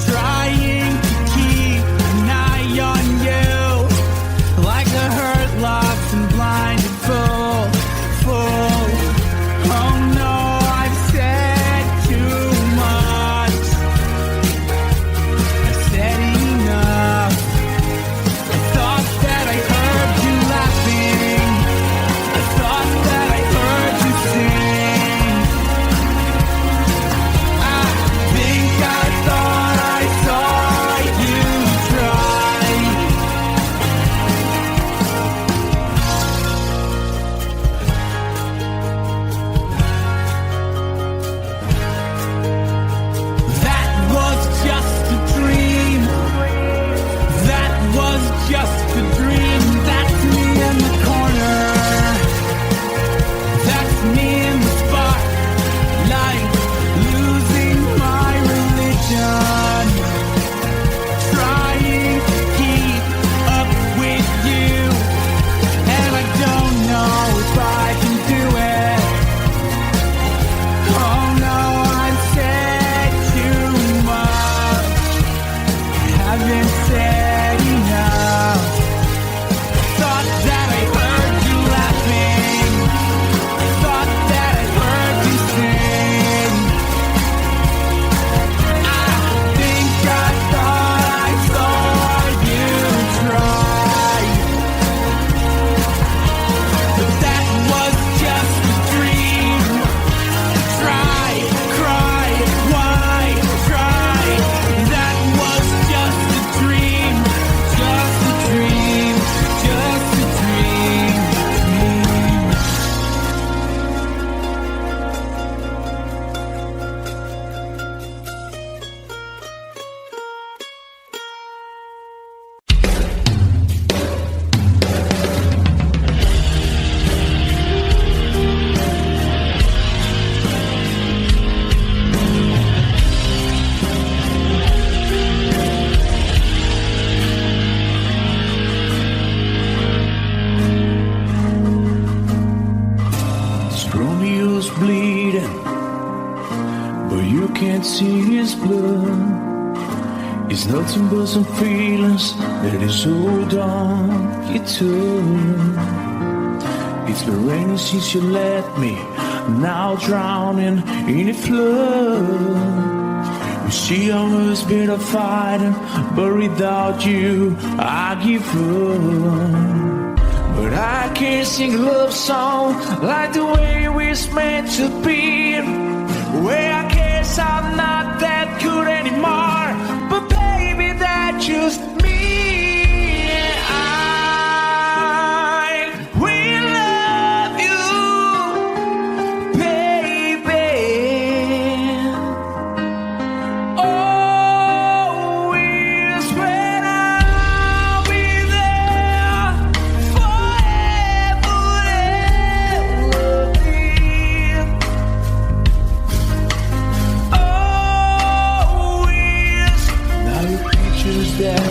trying to keep an eye on you, like a hurt, lost and blinded fool. Oh no, I've said too much. I said enough. I thought that I heard you laughing. I thought that I heard you sing. I think I thought I saw you try. That was just a dream. That was just a dream. That's me in the corner. That's me in the spotlight, losing my religion, trying to keep up with you, and I don't know if I can do it. Oh no, I've said too much. I haven't said enough. Thought that I heard you laughing. I thought that I heard you sing. I think I thought I saw you try. But that was just a dream. Try, cry, why, try. That was just a dream. Just a dream. Just a dream. Romeo's bleeding, but you can't see his blood. It's nothing but some feelings that is hold on you to. It's been raining since you left me, now drowning in a flood. You see, I was been a fighter, but without you, I give up. But I can't sing a love song like the way we're meant to be. Where I guess I'm not that good anymore, but baby, that's just me. I will love you, baby. Always when I'll be there forever and ever. Always. Now your pictures that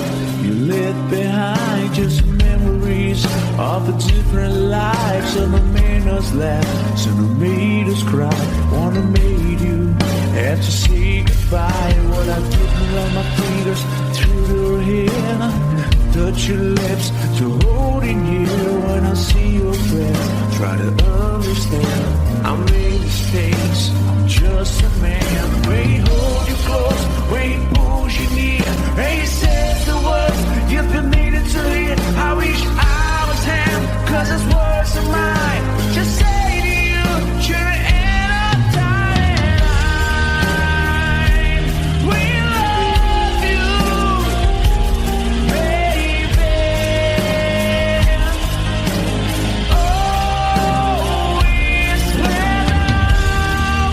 you left behind, just memories of the different lives. Some have made us laugh, some have made us cry. One have made you have to say goodbye. What I did run my fingers through your hair, touch your lips to holding you. When I see your face, try to understand. I made mistakes, I'm just a man. When he hold you close, when he pulls you near, and he says the words you've been needing to hear. I wish I was him, 'cause his words are mine. Just say to you, you're in a time. We love you, baby. Always when I'll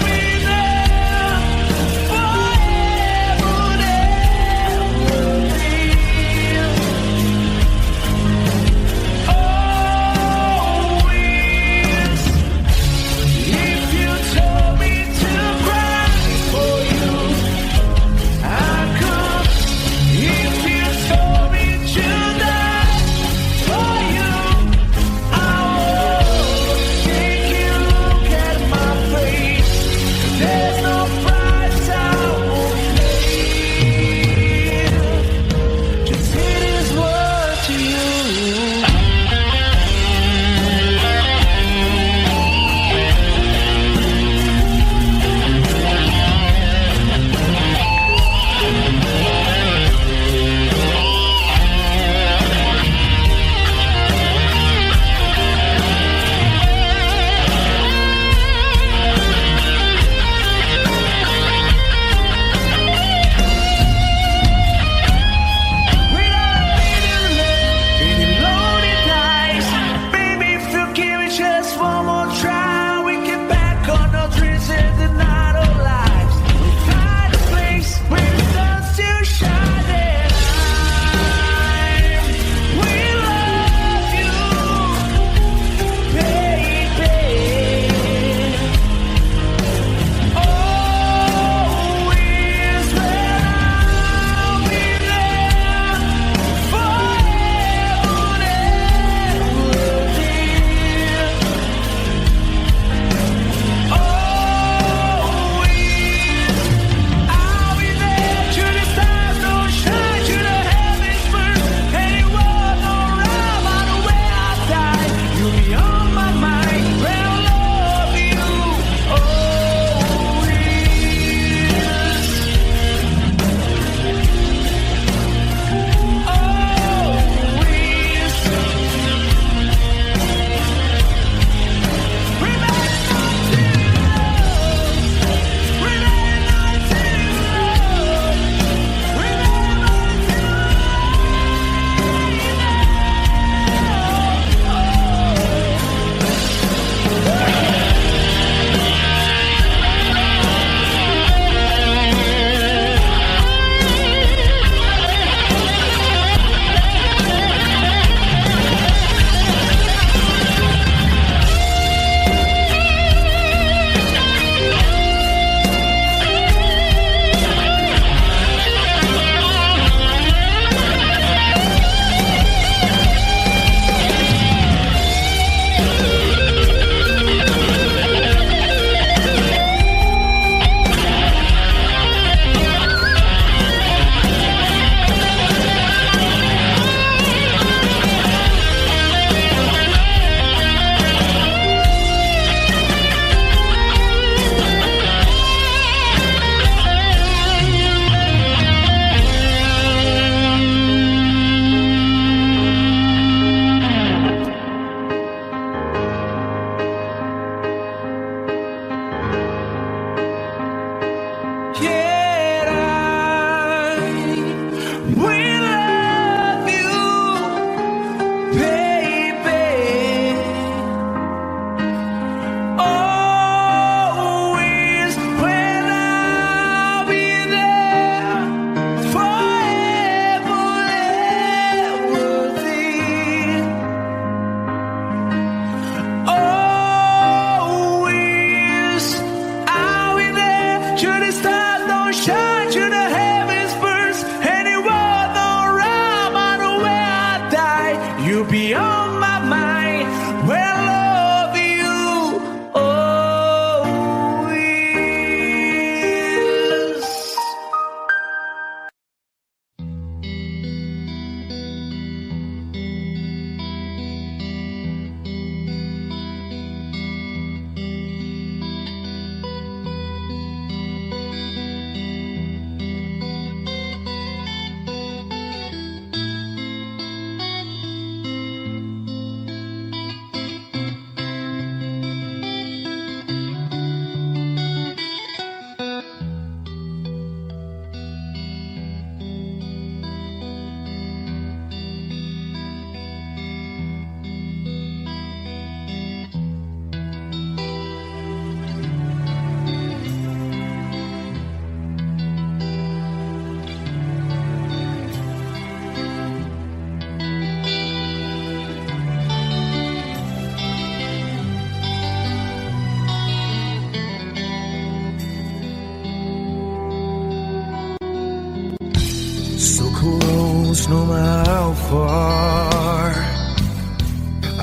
So close, no matter how far.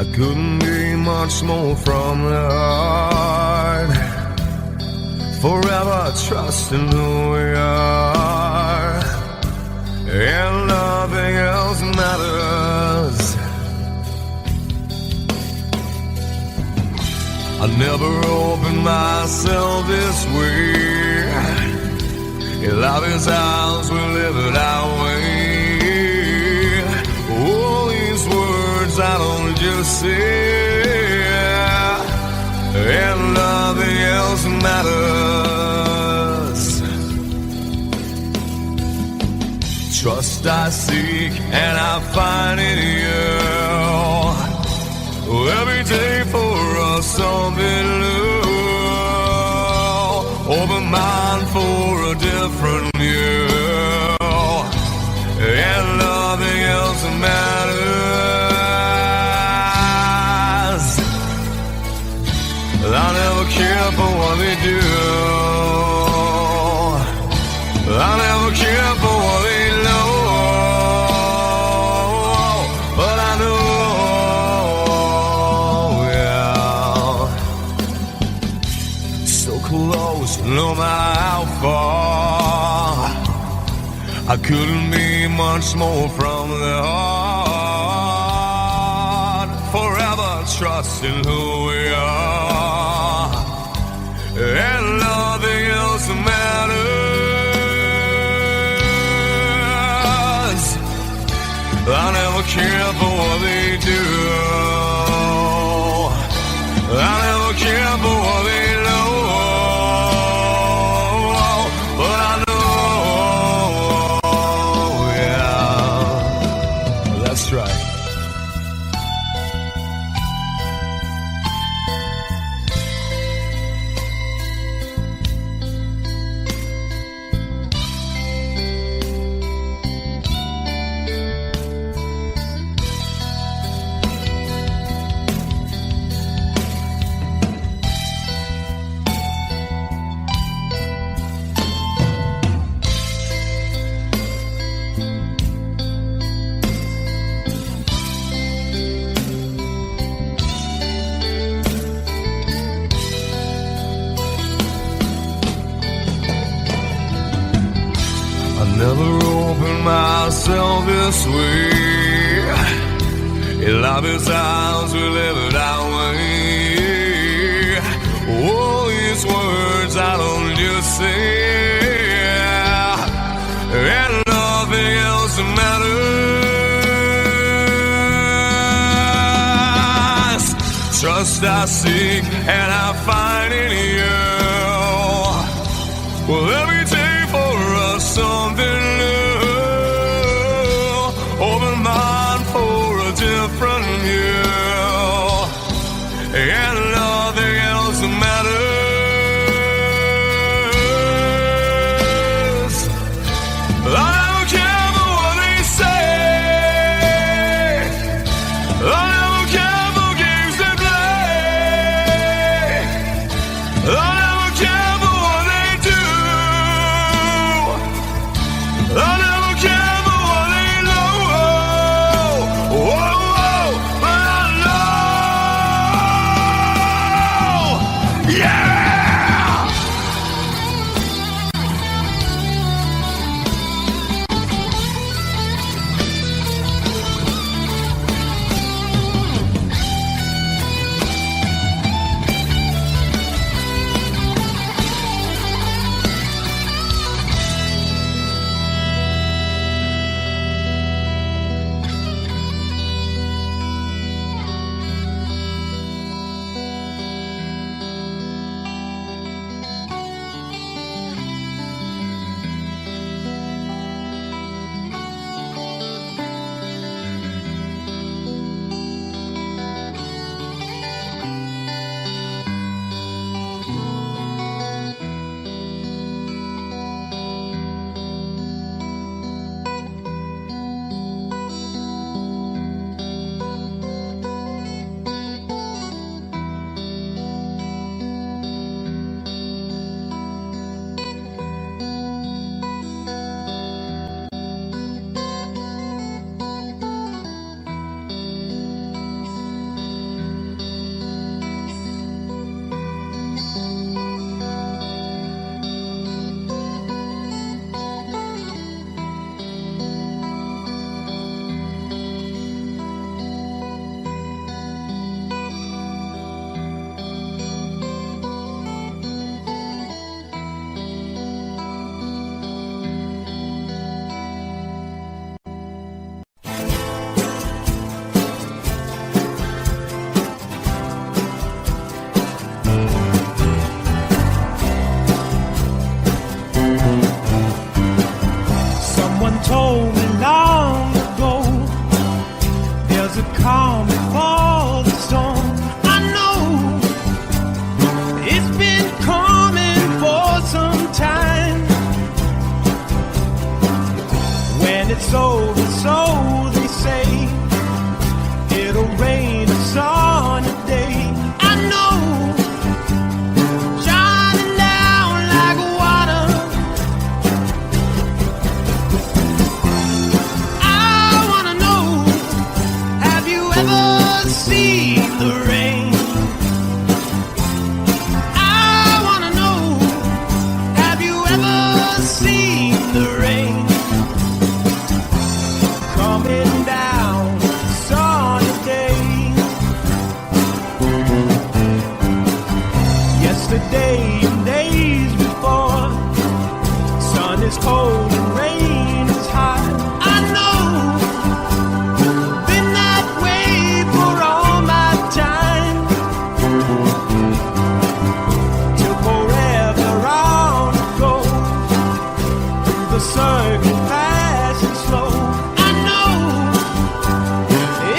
I couldn't be much more from the heart. Forever trusting who we are, and nothing else matters. I never opened myself this way. Life is ours, we live it our way. All these words I don't just say, and nothing else matters. Trust I seek and I find in you. Every day for us something new. Open mind for a different view, and nothing else matters. I never care for what they do. I never care for what they know. But I know, yeah, so close, no matter how far. I couldn't be much more from the heart. Forever trusting who we are, and nothing else matters. I never care for what they do. I never care for what they know. But I know, yeah, that's right. Never opened myself this way. Life is ours, we live it our way. All these words I don't just say, and nothing else matters. Trust I seek and I find in you. Well, every day for us something new. Open mind for a different view, and nothing else matters. I don't care for what they say. I don't care for games they play. I don't care for what they do. told me long ago, there's a calm before the storm. I know it's been coming for some time. When it's over, so they say, it'll rain a sunny day. I know, shining down like water. I wanna know, have you ever seen the rain? I wanna know, have you ever seen the rain? Coming down sunny day. Yesterday and days before, sun is cold and rain is hot. I know, been that way for all my time. Took forever on to go through the circuit fast and slow. I know,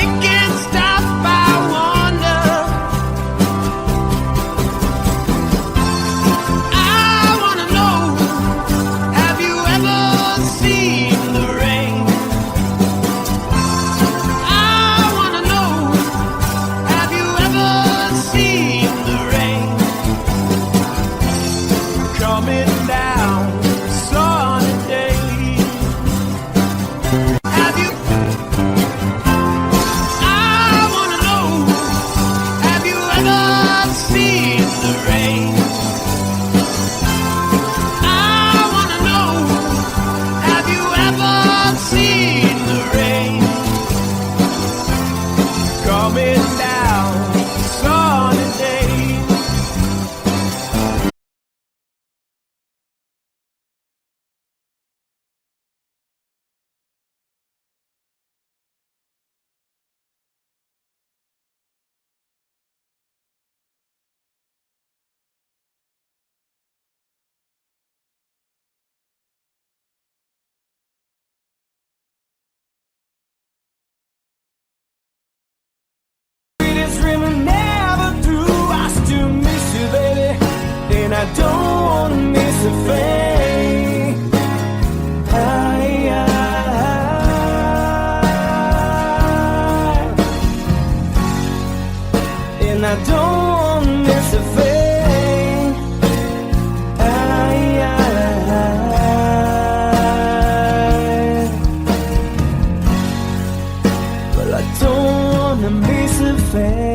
it can't stop, I wonder. I wanna know, have you ever seen the rain? I wanna know, have you ever seen the rain? Coming down sunny day. Have you? I wanna know, have you ever seen the rain? I wanna know, have you ever seen the rain? Coming down sunny day. Sweetest dream I never through. I still miss you, baby, and I don't wanna miss a thing. And I don't wanna miss a thing. Well, I don't wanna miss a thing.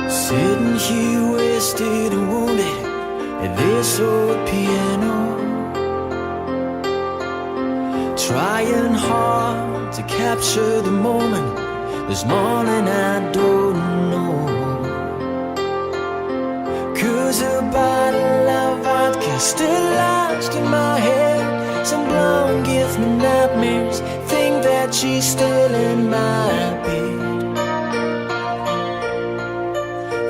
Sitting here wasted and wounded at this old piano, trying hard to capture the moment. This morning I don't know, 'cause a bottle of vodka still lodged in my head. Some blonde gives me nightmares, think that she's still in my bed.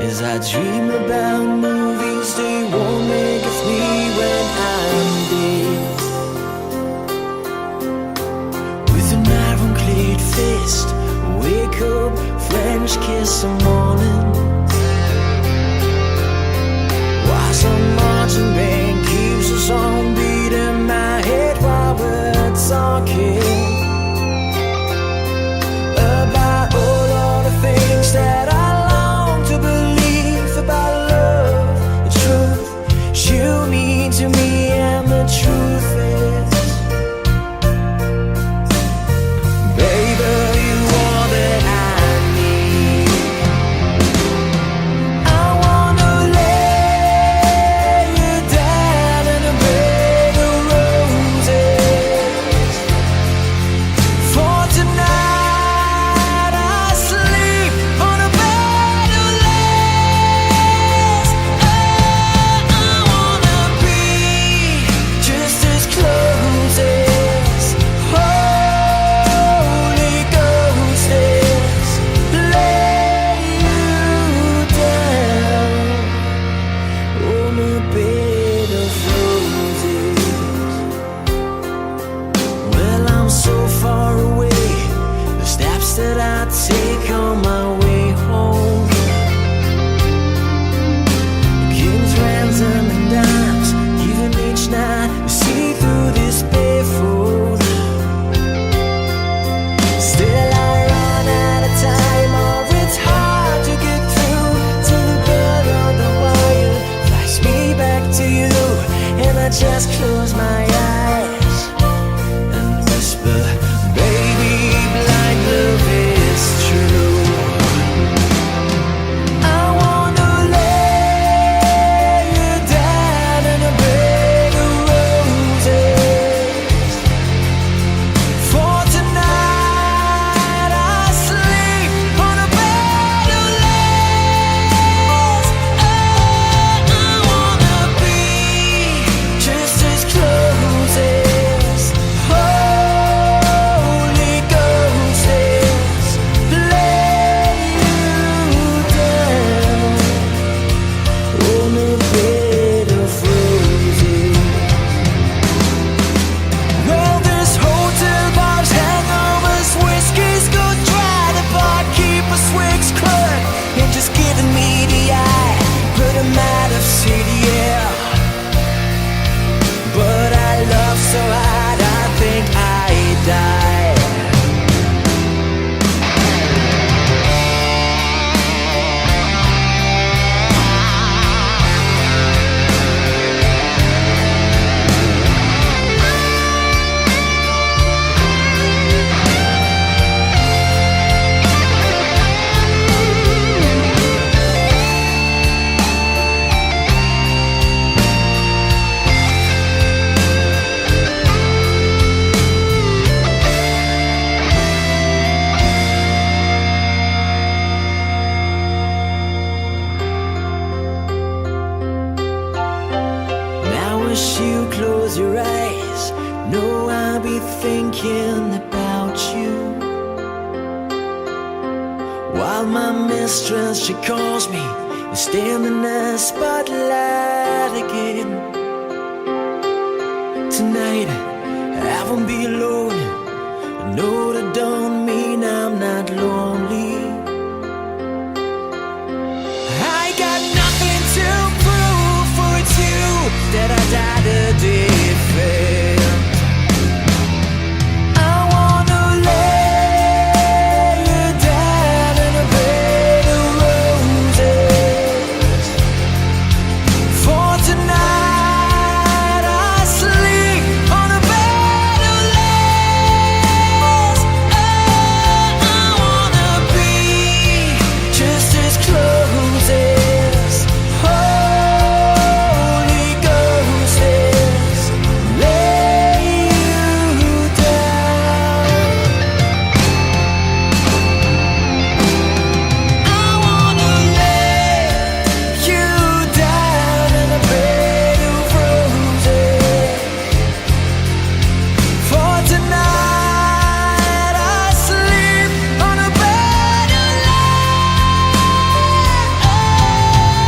As I dream about movies they won't make of me when I'm dead. With an ironclad fist, wake up, French kiss some morning. While some marching band keeps a song beat in my head while we're talking about all of the things that I long to believe about love, the truth you mean to me, and the truth is, baby, you are that I need. just close my eyes and whisper, baby, blind love is true. I wanna lay you down in a bed of roses. For tonight I sleep on a bed of lace. Oh, I wanna be just as close as Holy Ghost is. Lay you down on a bed of roses. Well, there's hotel bars, hangovers, whiskeys go dry. The barkeeper swigs crud and just giving me the eye. Put him out of city, yeah. But I love so hard, I think I die. Now as you close your eyes, know I'll be thinking about you. While my mistress, she calls me and stand in the spotlight again. Tonight I won't be alone. I know that don't mean I'm not lonely. I got nothing to prove, for it's you that I died to defend. I wanna lay you down in a bed of roses. For tonight I sleep on a bed of lace. Oh, I wanna be just as close as Holy Ghost is. Lay you down. I wanna lay you down in a bed of roses. For tonight I sleep on a bed of lace.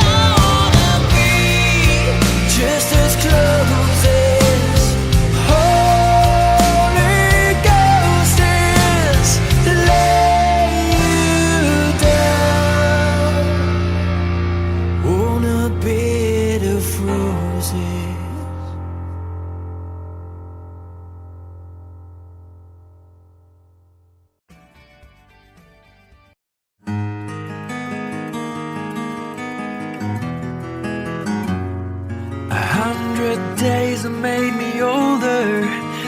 I wanna be just as close as Holy Ghost is. Lay you down on a bed of roses. A 100 days have made me older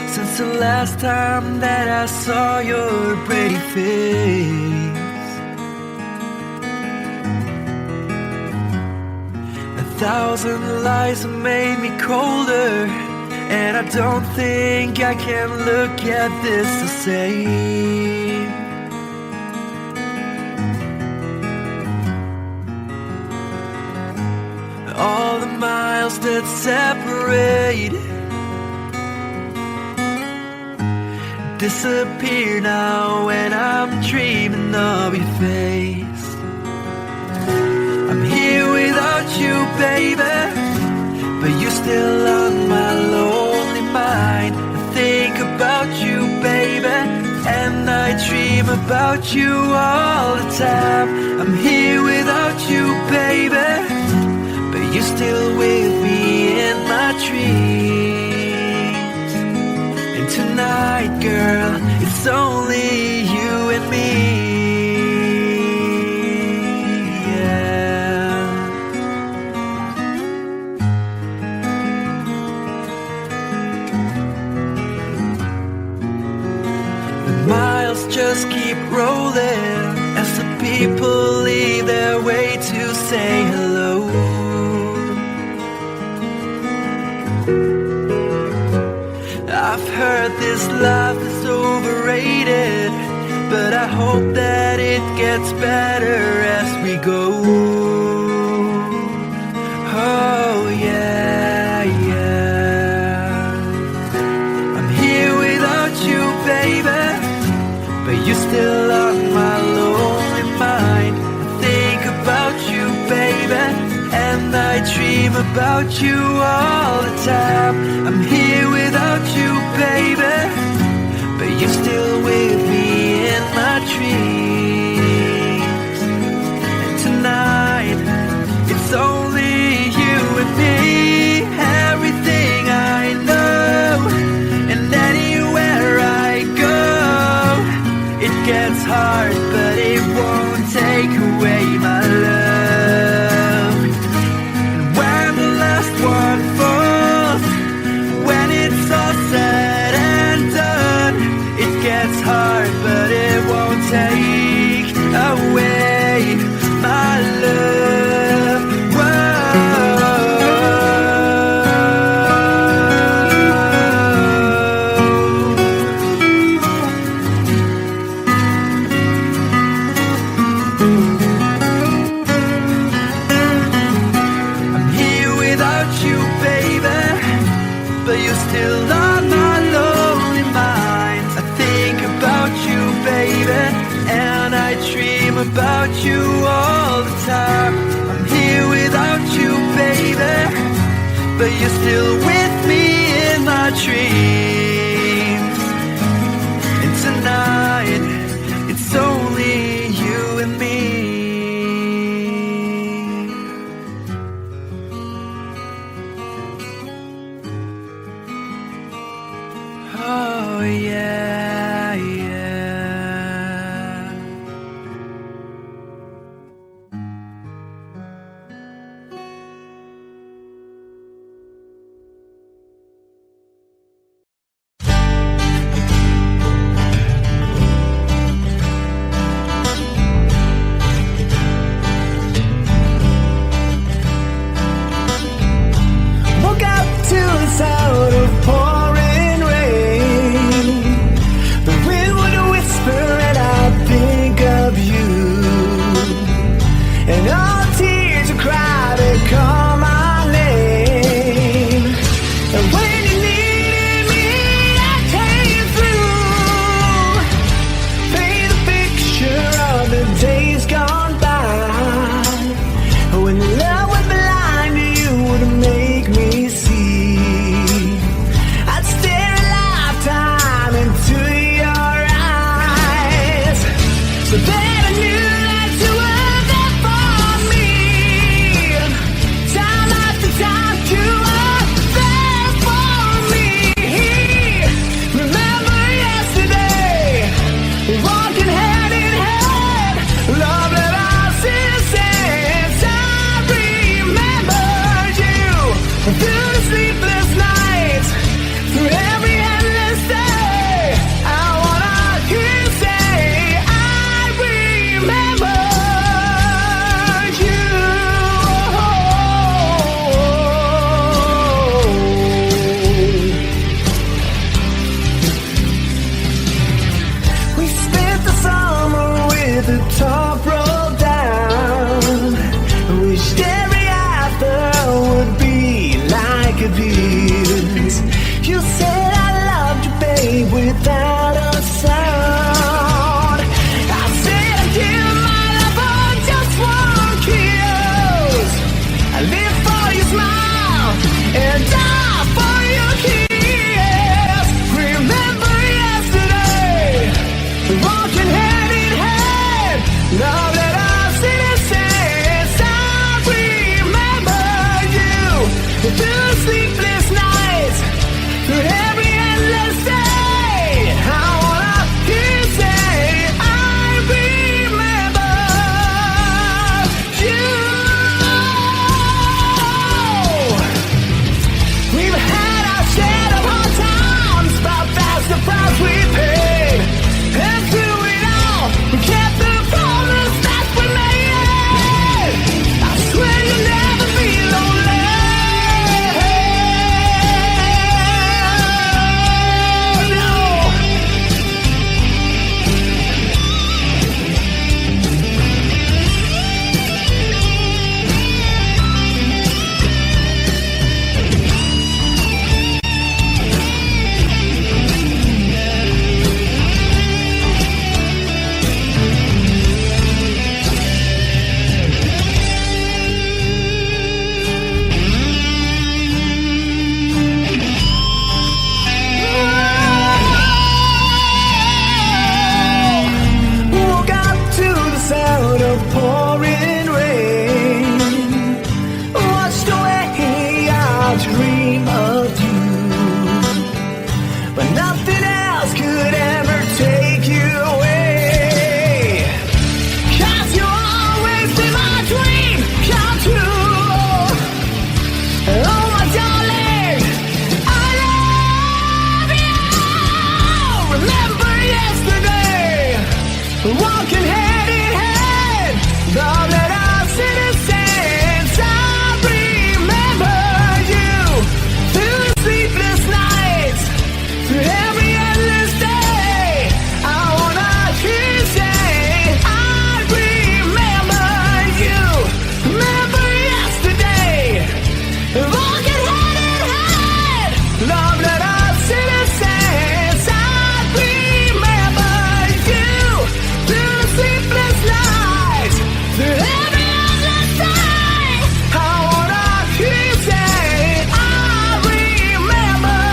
since the last time that I saw your pretty face. 1,000 lies have made me colder, and I don't think I can look at this the same. All the miles that separate disappear now when I'm dreaming of your face. I'm here without you, baby, but you're still on my lonely mind. I think about you, baby, and I dream about you all the time. I'm here without you, baby, but you're still with me in my dreams. And tonight, girl, it's only you and me. Yeah. just keep rolling as the people leave their way to say hello. I've heard this life is overrated, but I hope that it gets better as we go. Oh yeah, yeah. I'm here without you, baby, but you're still on my lonely mind. I think about you, baby, and I dream about you all the time. I'm here without you, baby, but you're still with me in my dreams. And tonight, it's only you and me. Everything I know, and anywhere I go, it gets hard, but it won't take away my love. And when the last one falls, when it's all said and done, it gets hard, but it won't take away my love. I'm here without you, baby, but you're still on my lonely mind. I think about you, baby, and I dream about you all the time. I'm here without you, baby, but you're still with me in my dreams. And tonight, it's only you and me. Oh yeah, yeah. Woke up to the sound of pouring rain. The wind would whisper and I'd think of you. And all the tears would cry to call my name. And when you needed me, I came through. Paint a picture of the days gone by, when the love was blind, you would make me see. I'd stare a lifetime into your eyes, so that I knew that you were there for me. Time after time, you were there for me. Remember yesterday, walking hand in hand, love that I still sense. I remembered you through the sleepless nights, through every endless day. I wanna hear you say, I remember you. We spent the summer with the top rolled down. Wished every after would be like a beat. You said I loved you, babe, without a sound. I said I'd give my love for just one kiss. I live for your smile and die for your kiss. Remember yesterday, walking hand in hand, walking hand in hand. Love that us innocence. I remember you through the sleepless nights, through every endless day. I wanna hear you say, I remember you. Remember yesterday, walking hand in hand. Love that us innocence. I remember you through the sleepless nights, through every endless day. I wanna hear you say, I remember.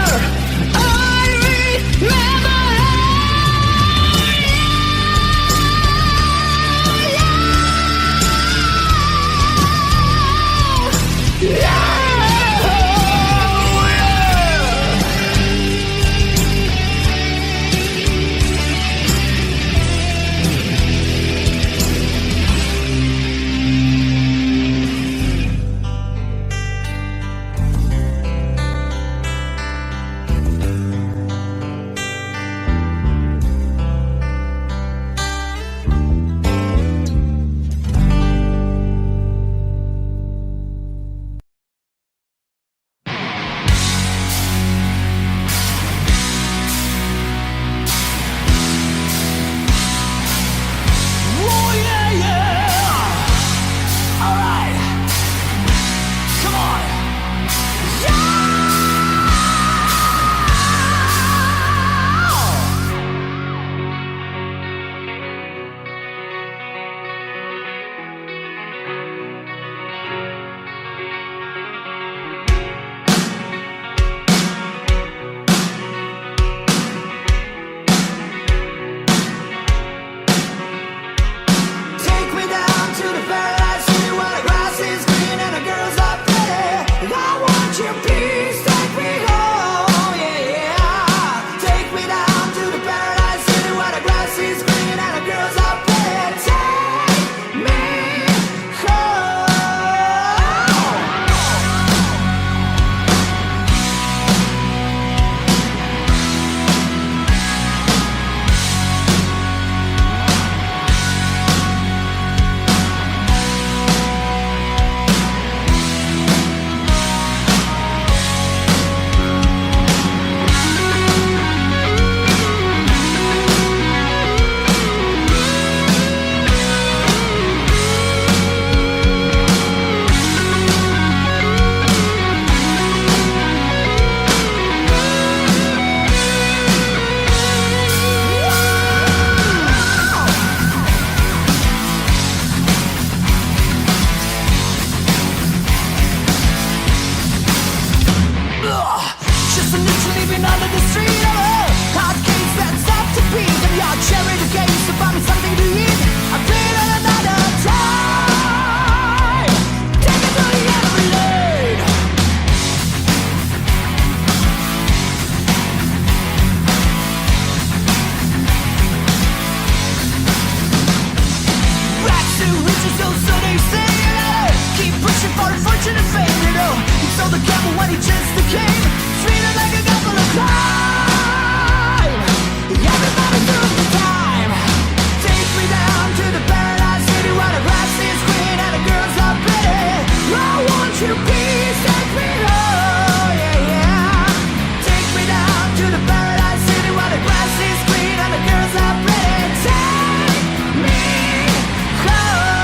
I remember. Oh yeah, yeah. All right, come on. Take me down to the paradise city where the grass is green and the girls are pretty. I want you, please take me home, yeah, yeah. Take me down to the paradise city where the grass is green and the girls are pretty. Take me home. Just literally been under the street of a hot case that's up to beat. And your cherry the case to find me something to eat. I played on another time. Take it to the end of the lane. Back to riches, so they say, you know. Keep pushing for fortune and fame, you know. He sold the gamble when he just became sweeter like a couple of crime. Everybody knows the time. Take me down to the paradise city where the grass is green and the girls are pretty. I want you, please take me home, yeah, yeah. Take me down to the paradise city where the grass is green and the girls are pretty. Take me home.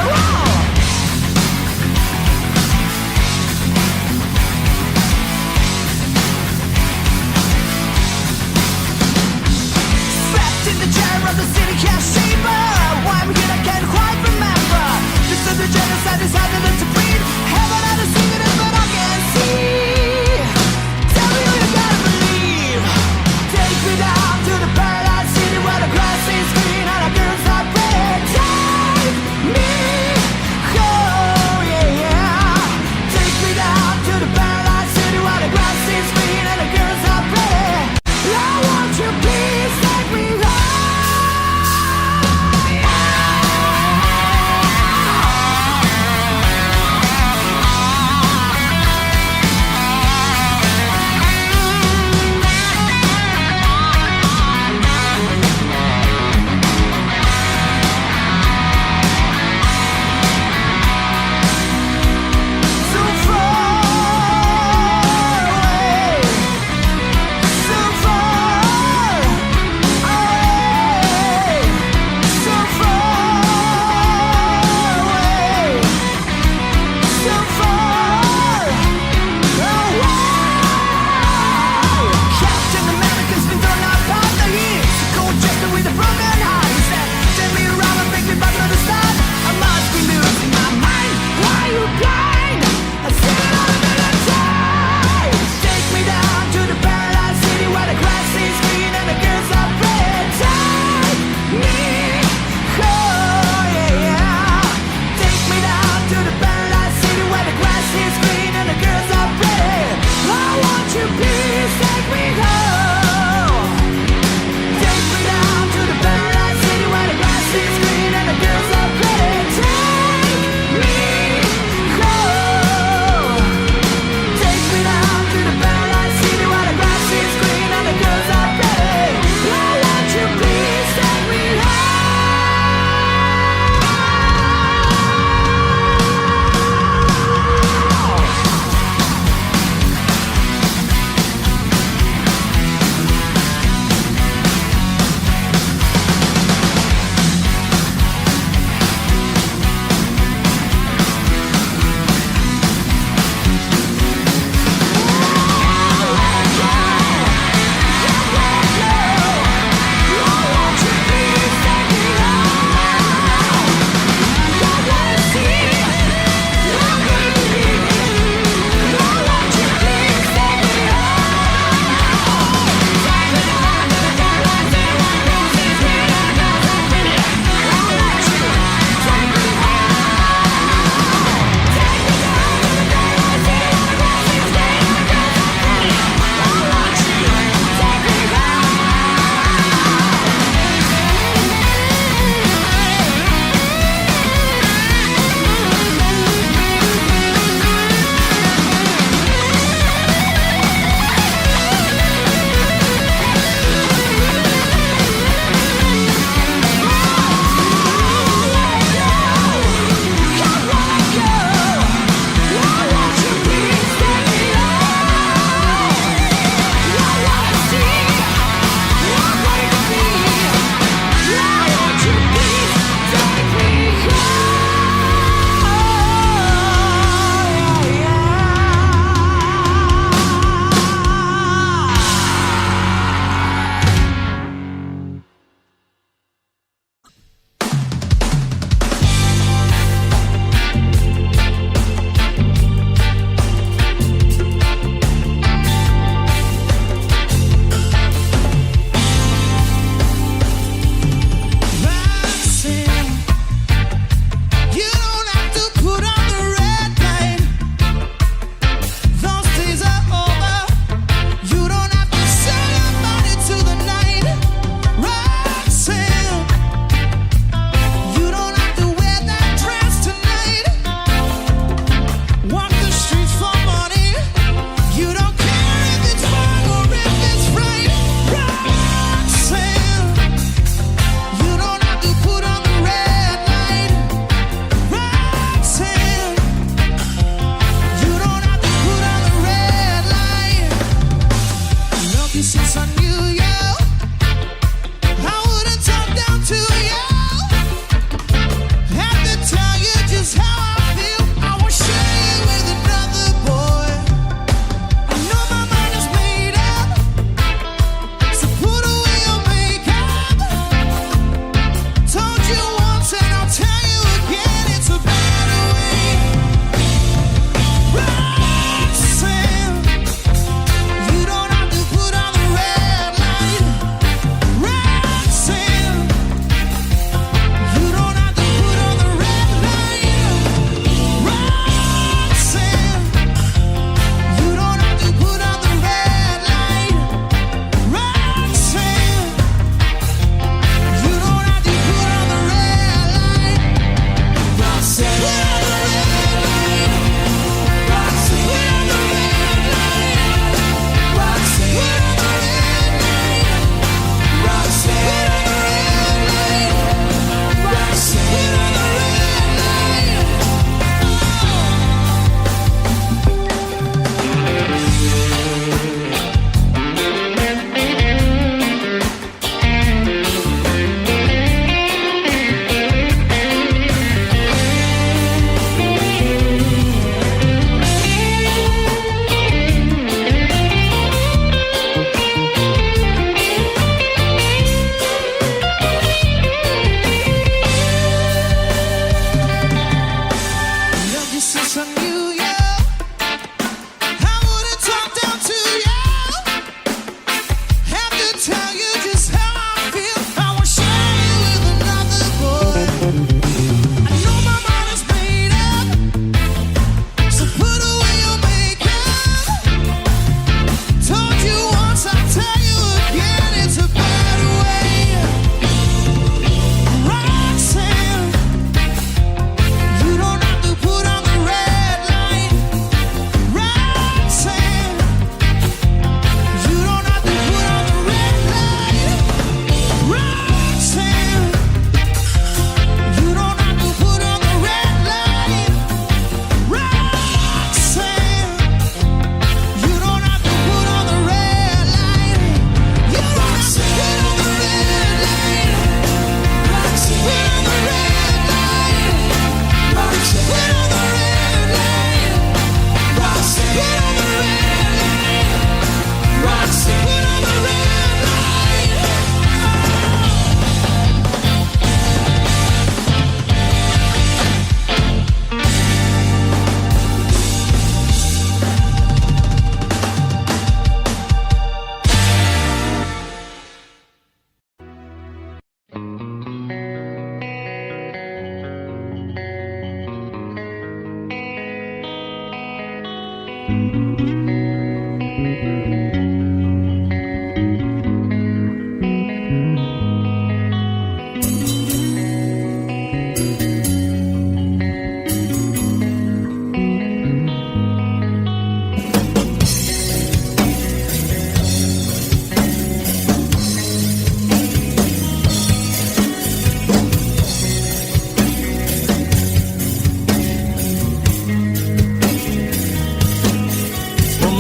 Whoa. Trapped in the chair of the city cash chamber. Why I'm here I can't quite remember. This is the genocide decided to breed. Heaven had a secret but I can't see. Tell me who you gotta believe. Take me down to the paradise city where the grass is green and the girls are pretty. Take me home, yeah, yeah. Take me down to the paradise city where the grass is green and the girls are pretty. I want you, please take me home.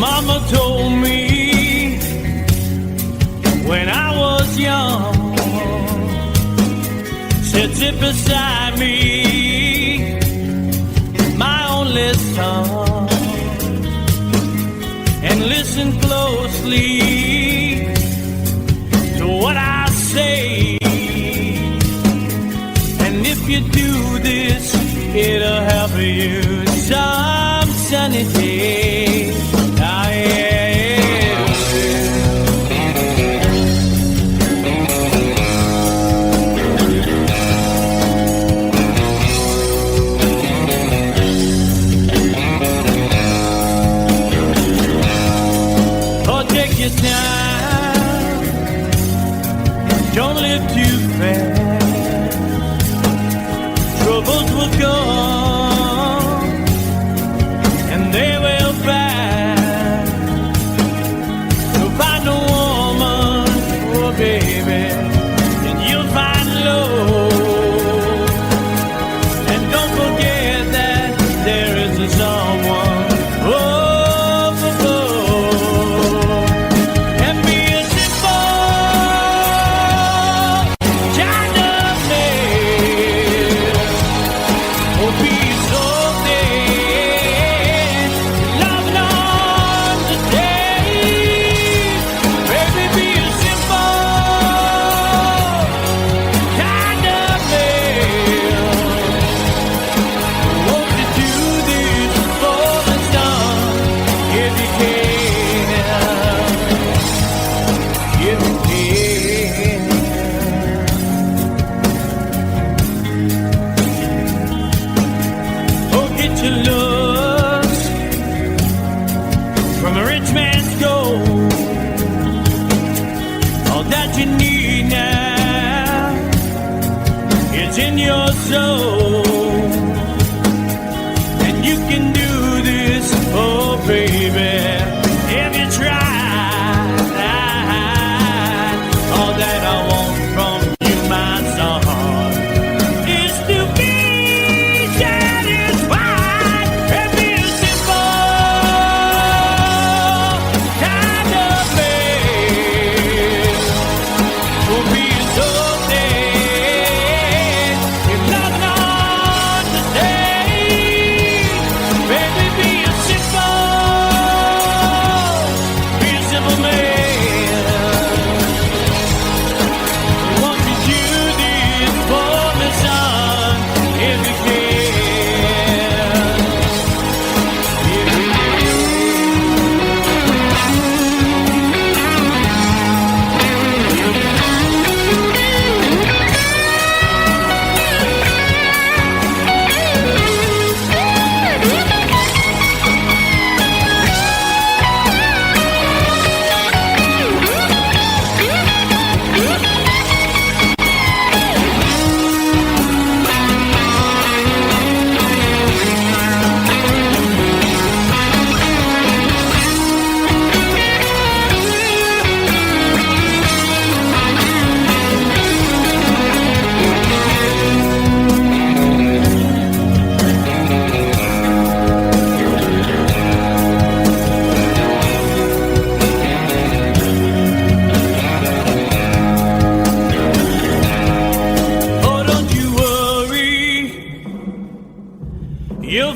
Mama told me when I was young, said sit beside me, my only son, and listen closely to what I say. And if you do this, it'll help you some sunny day. Your time, don't live too fast. Troubles will come and they will pass. So find a woman, oh baby, and you'll find love. And don't forget that there is a someone. Oh, in your soul, and you can do this, oh baby, if you try. All that I want from you, my son, is to be satisfied and be a simple kind of man. Will be so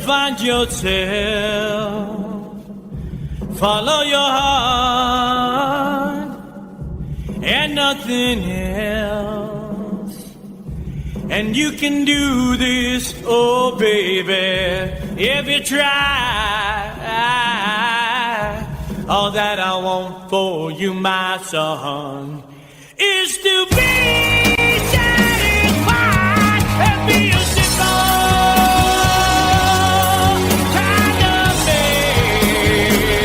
find yourself, follow your heart and nothing else. And you can do this, oh baby, if you try. All that I want for you, my son, is to be satisfied and be a simple kind of man.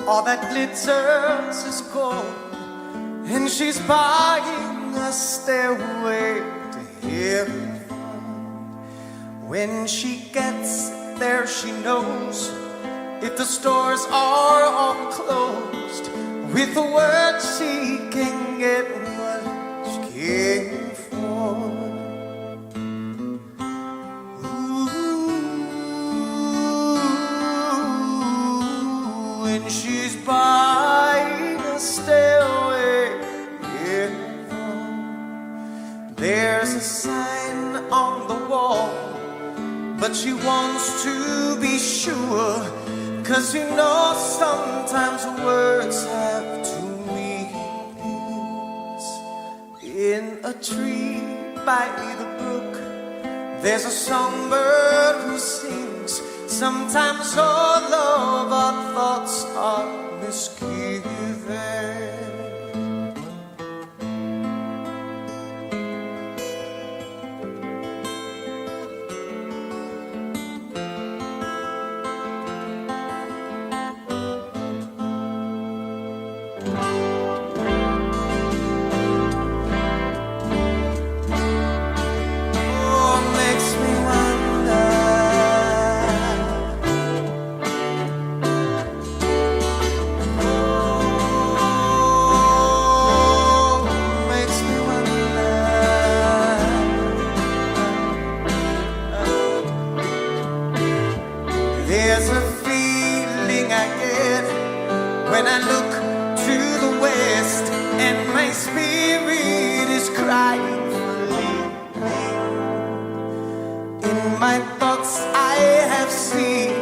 All that glitters is gold, and she's buying a stairway to heaven. When she gets there, she knows if the stores are all closed, with the word she can get what she came for. Ooh, when she's buying a stairway, yeah. There's a sign on the wall, but she wants to be sure, 'cause you know sometimes words have two meanings. In a tree by the brook, there's a songbird who sings. Sometimes all of our thoughts are misgiven. There's a feeling I get when I look to the west, and my spirit is crying for leaving. In my thoughts I have seen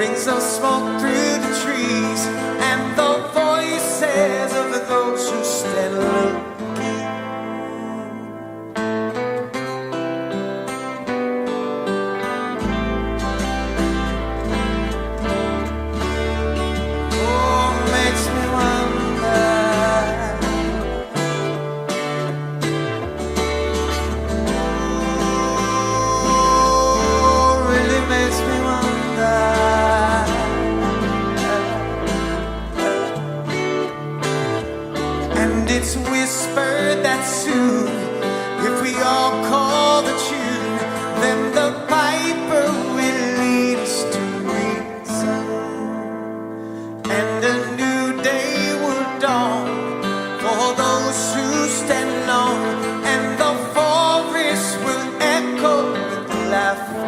rings of smoke through the trees, and the voices of those who stand looking. It's whispered that soon, if we all call the tune, then the piper will lead us to reason, and a new day will dawn for those who stand alone, and the forest will echo with laughter.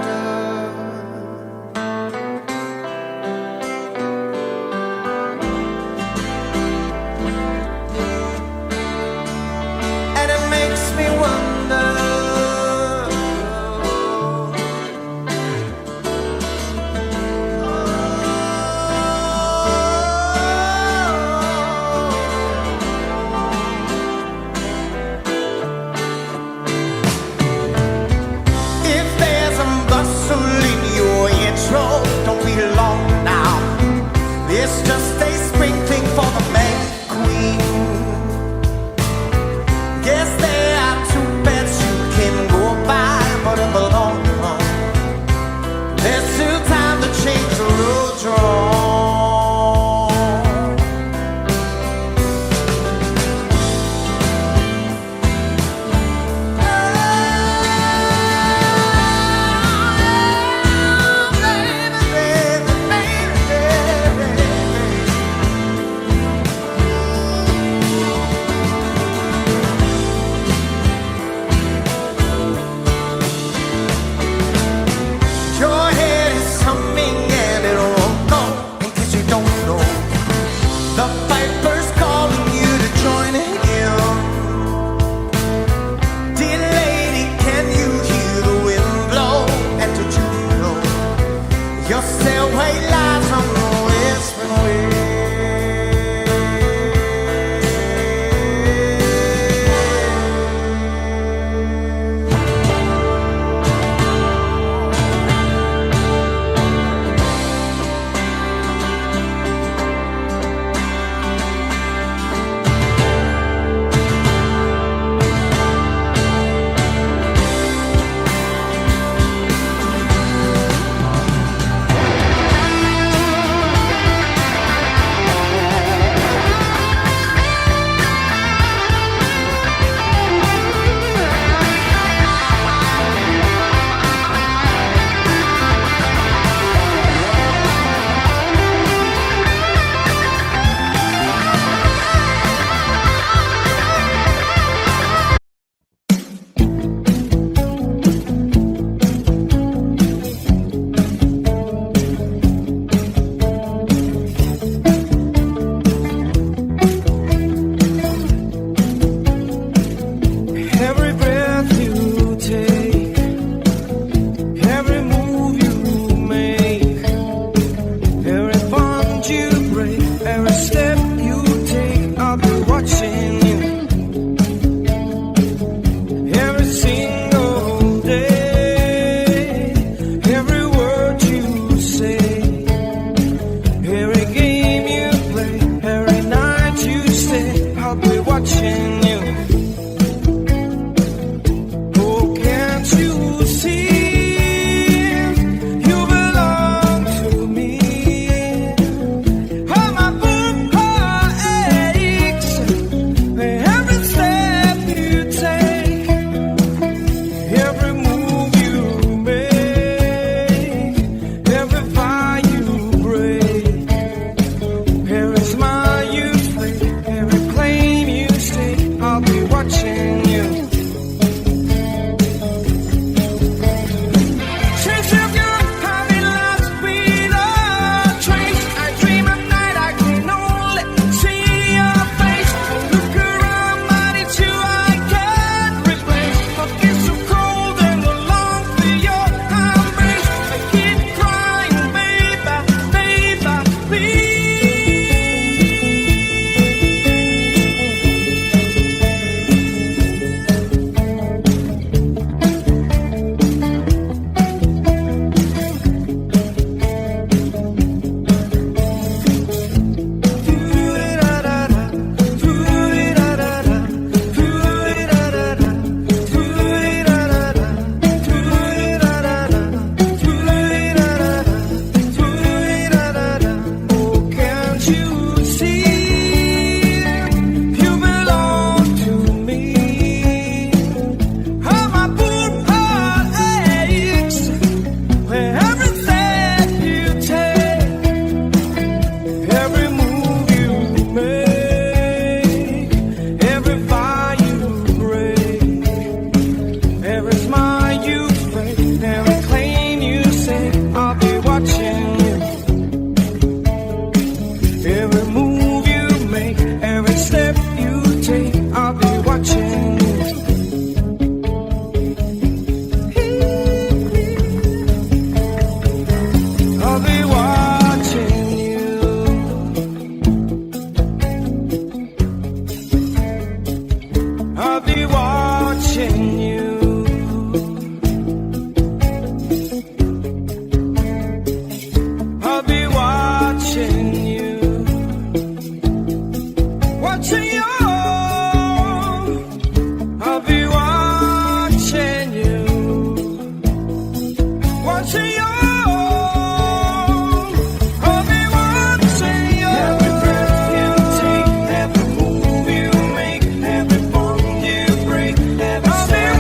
watching you. Oh, can't you see you belong to me? How my boom heart aches every step you take, every move you make, every vow you break. Every smile you fake, every claim you stake, I'll be watching you. Since you're gone, I've been lost without trace. I dream at night, I can only see your face. Look around, but it's you I can't replace. I get so cold and I long for your embrace. I keep crying, baby, baby, please. Oh, can't you see you belong to me? How my poor heart aches every step you take, every move you make, every vow you break, every smile you fake, every claim you say, I'll be watching you. Every move you make, every step you take, I'll be watching you. I'll be watching you. I'll be watching you. I'll be watching you. Watching you. I'll be watching you. Watching you. I'll be watching you. Every breath you take, every move you make, every bond you break, every step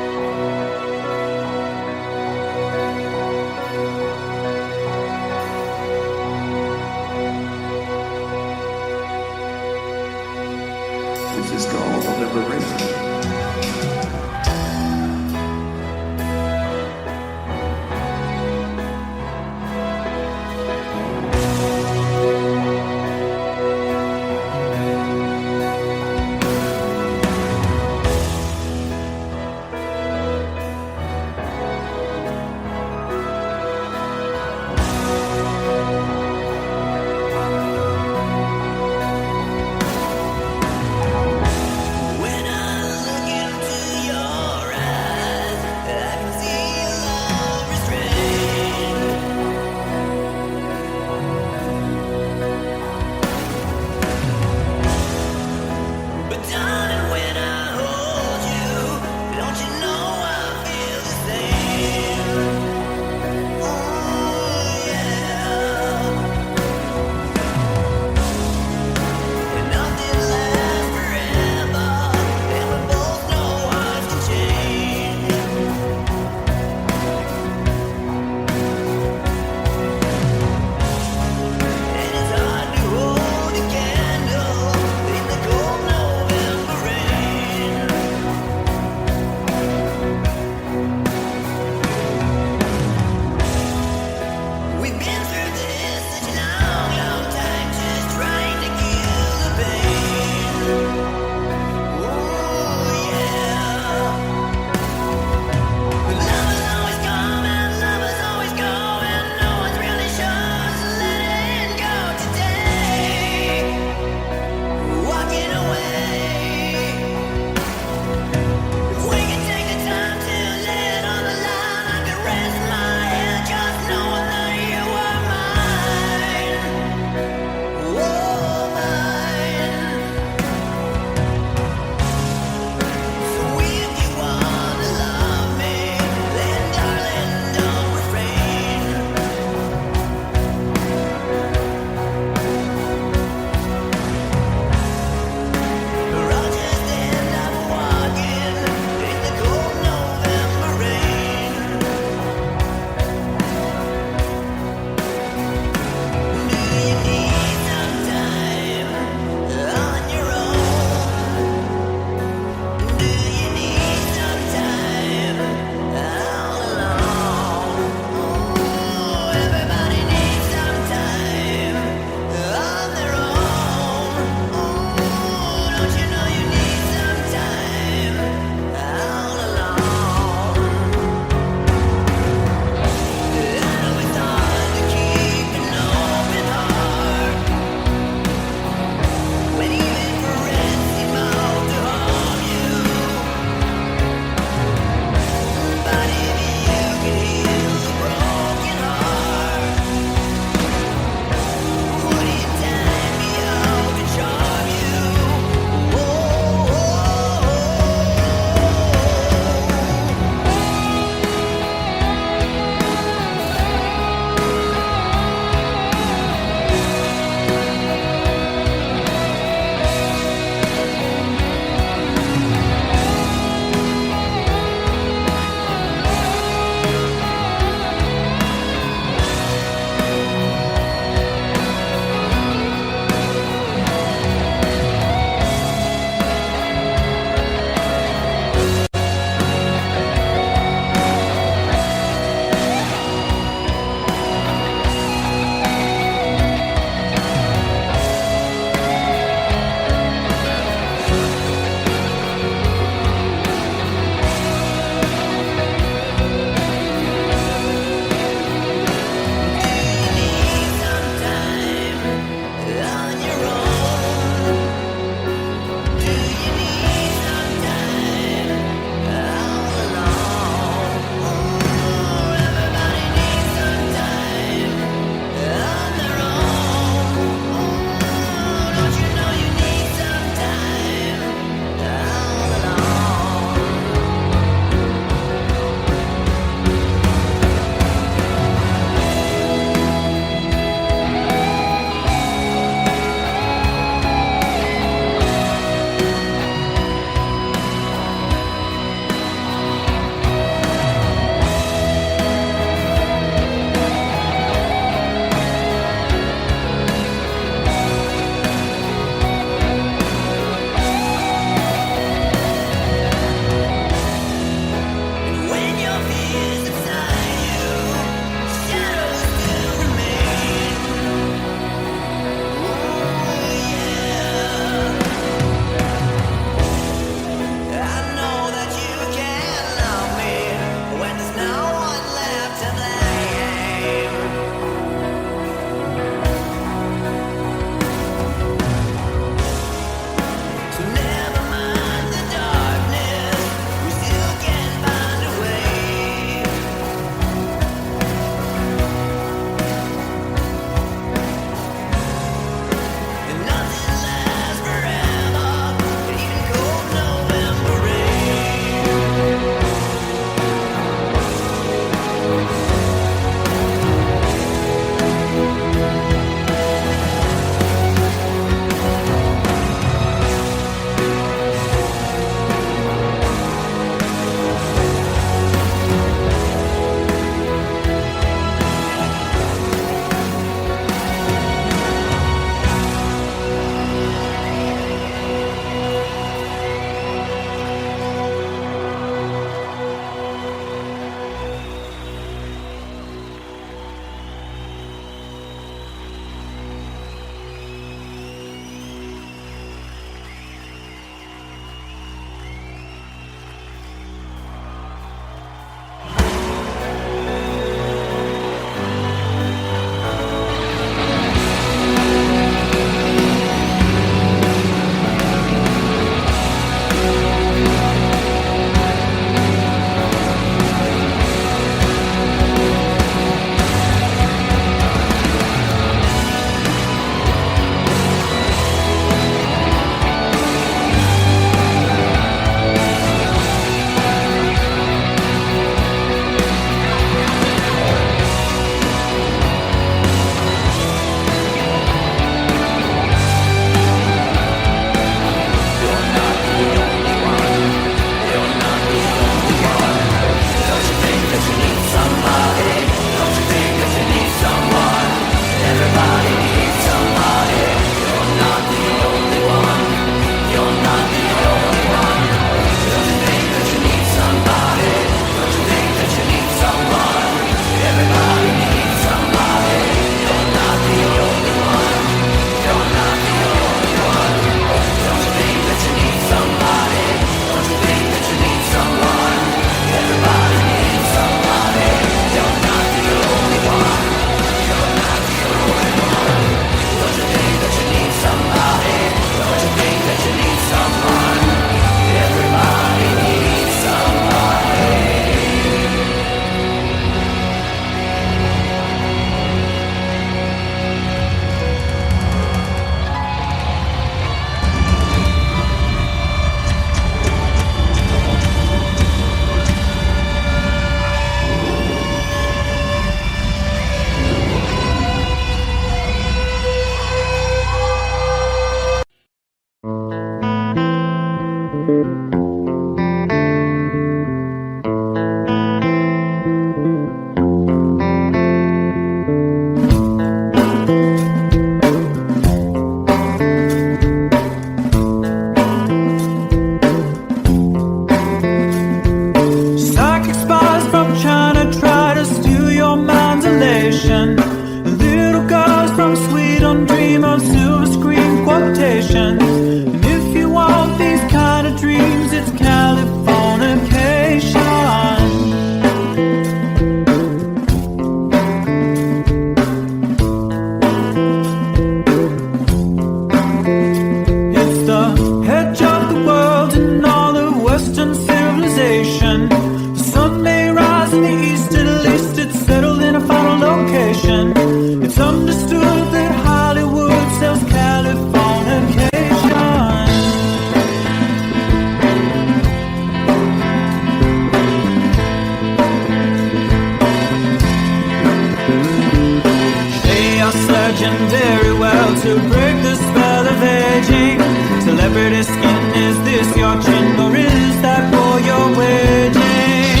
position very well to break the spell of aging. Celebrity skin, is this your chin or is that for your waging?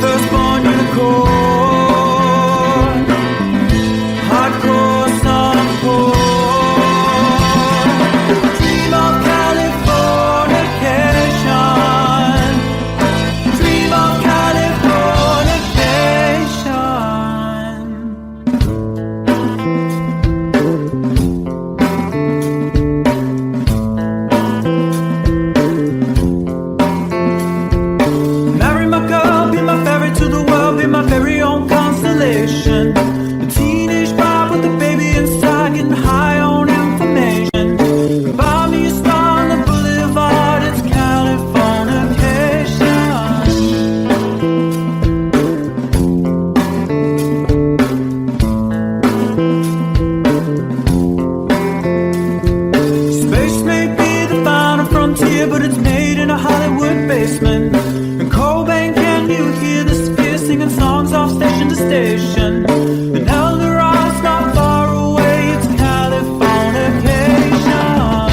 Firstborn unicorn, hardcore softcore. Dream of Californication, dream of Californication. Marry my girl, be my ferry to the world, be my very own constellation. A teenage bride with a baby inside, getting high on information. Buy me a star on the boulevard, it's Californication. Space may be the final frontier, but it's made in a Hollywood basement. In Cobain, can you hear the sphere singing songs off station to station? And Eldorad's not far away, it's Californication.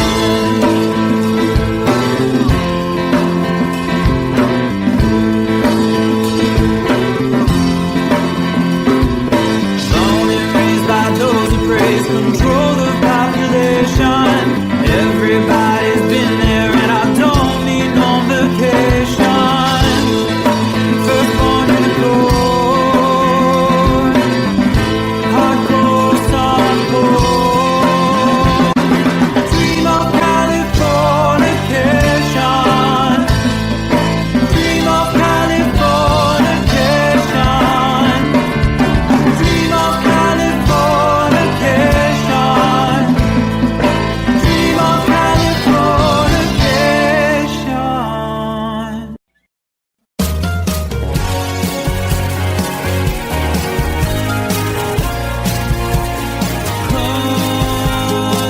Born and raised by those who praise control the population. Everybody's been there and I don't need no vacation. Firstborn unicorn, hardcore softcore. Dream of Californication, dream of Californication, dream of Californication, dream of Californication.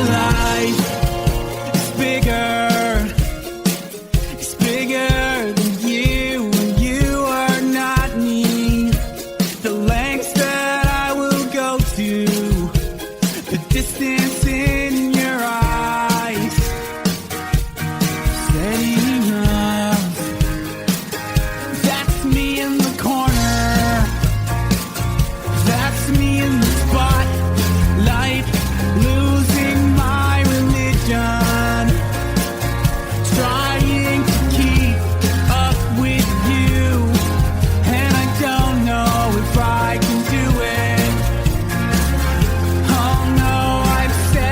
Life is bigger. It's bigger than you, and you are not me. The lengths that I will go to, the distance in your eyes, steady enough. That's me in the corner. That's me in the spotlight, losing my religion, trying to keep up with you, and I don't know if I can do it. Oh no, I've said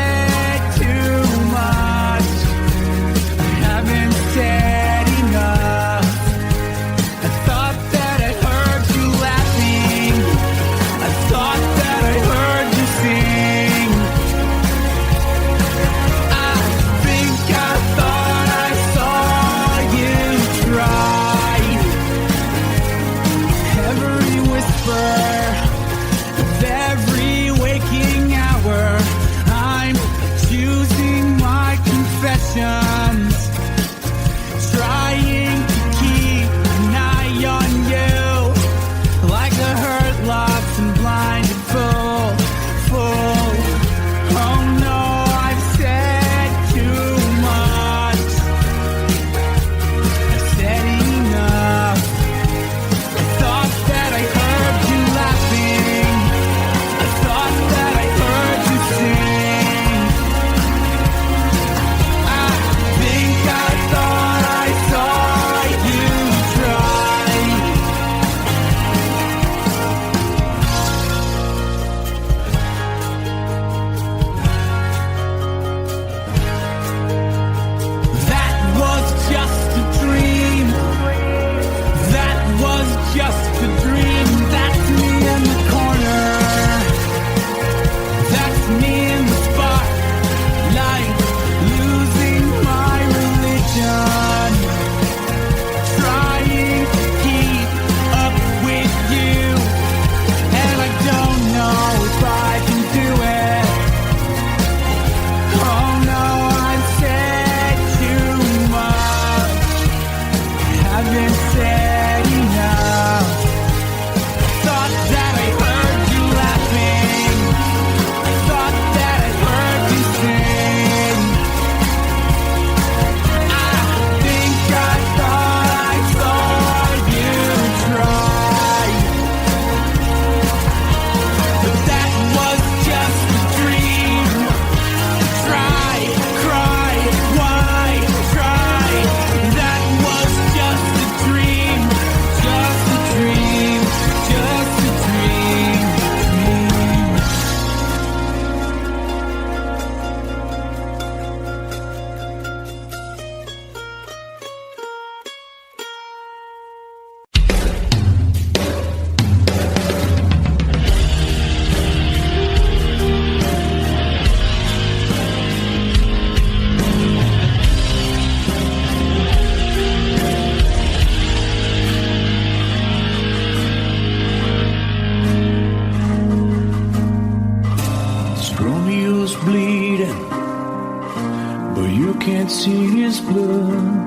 you can't see his blood.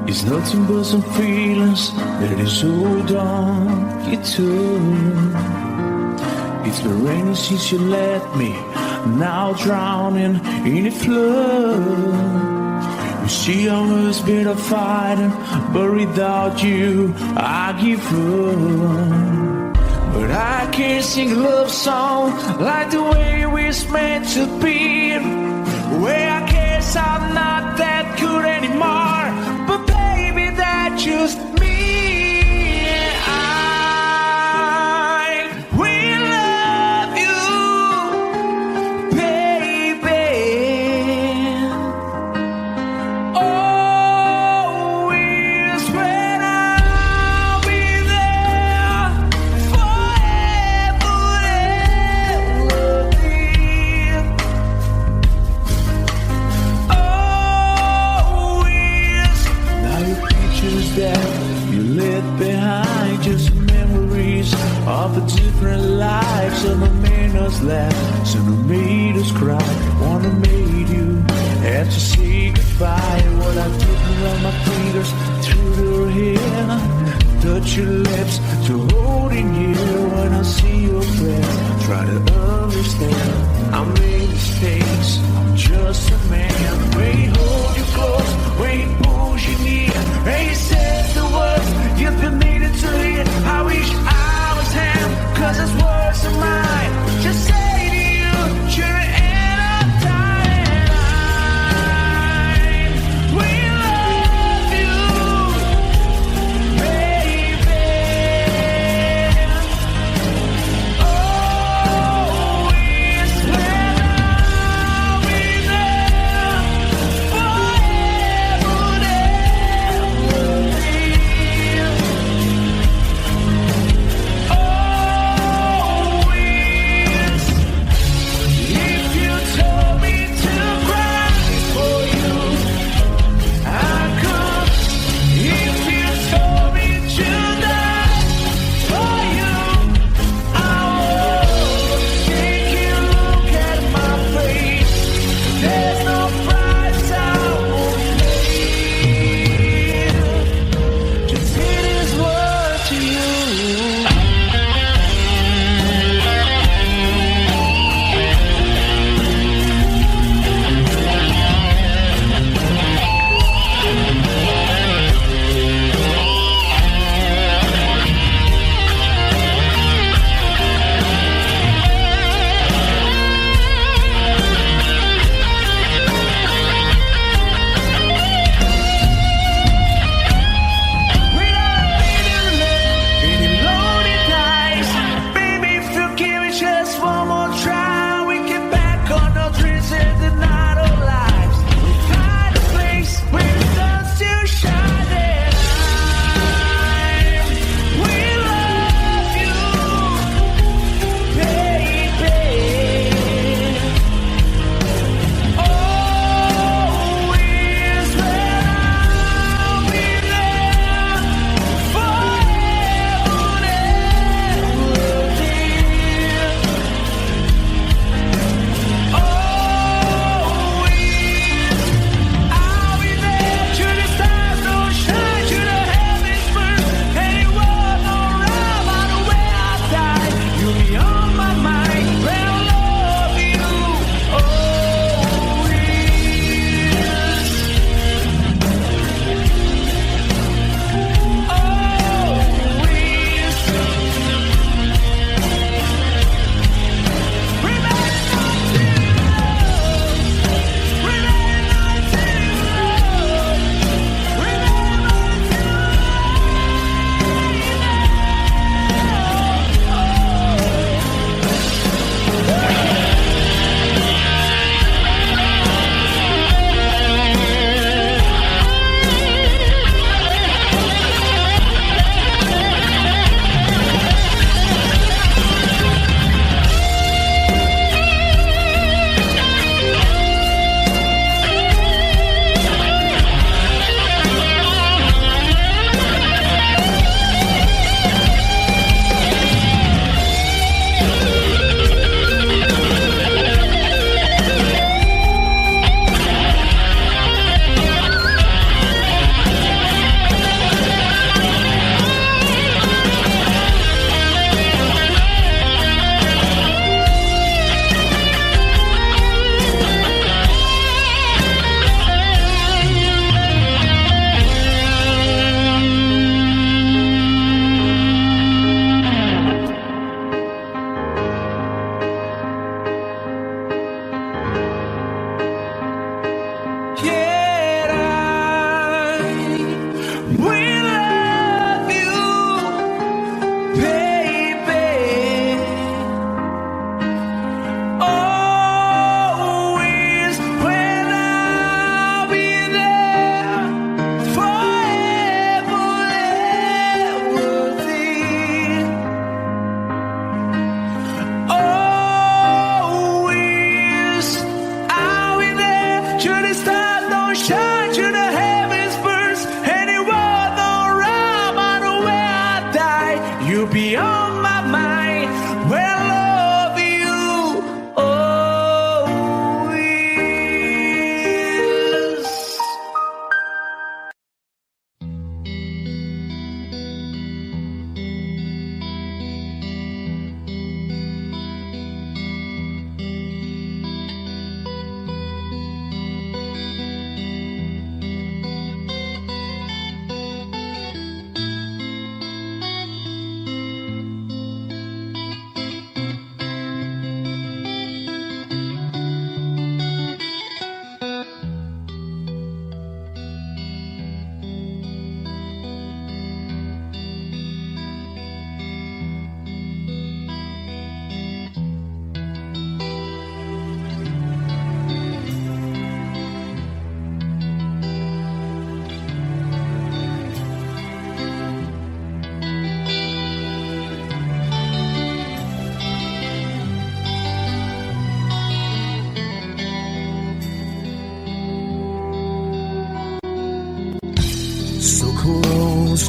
It's nothing but some feelings that is so dark you turn. It's been raining since you left me, now drowning in a flood. You see I was better fighting, but without you I give up. But I can't sing a love song like the way we're meant to be. Where I guess I'm not that good anymore, but baby that's just me. I will love you, baby. Always when I'll be there forever and ever. Always. Now your pictures that you left behind, just memories of a different life. Some have made us laugh, some have made us cry. One have made you have to say goodbye. What I took around my fingers through your hair, touch your lips to holding you. When I see your face, try to understand. I made mistakes, I'm just a man. When he hold you close, when he pulls you near, and he says the words you've been needing to hear. I wish I was him, 'cause his words are mine. Just say to you, you're in a time. We love you, baby.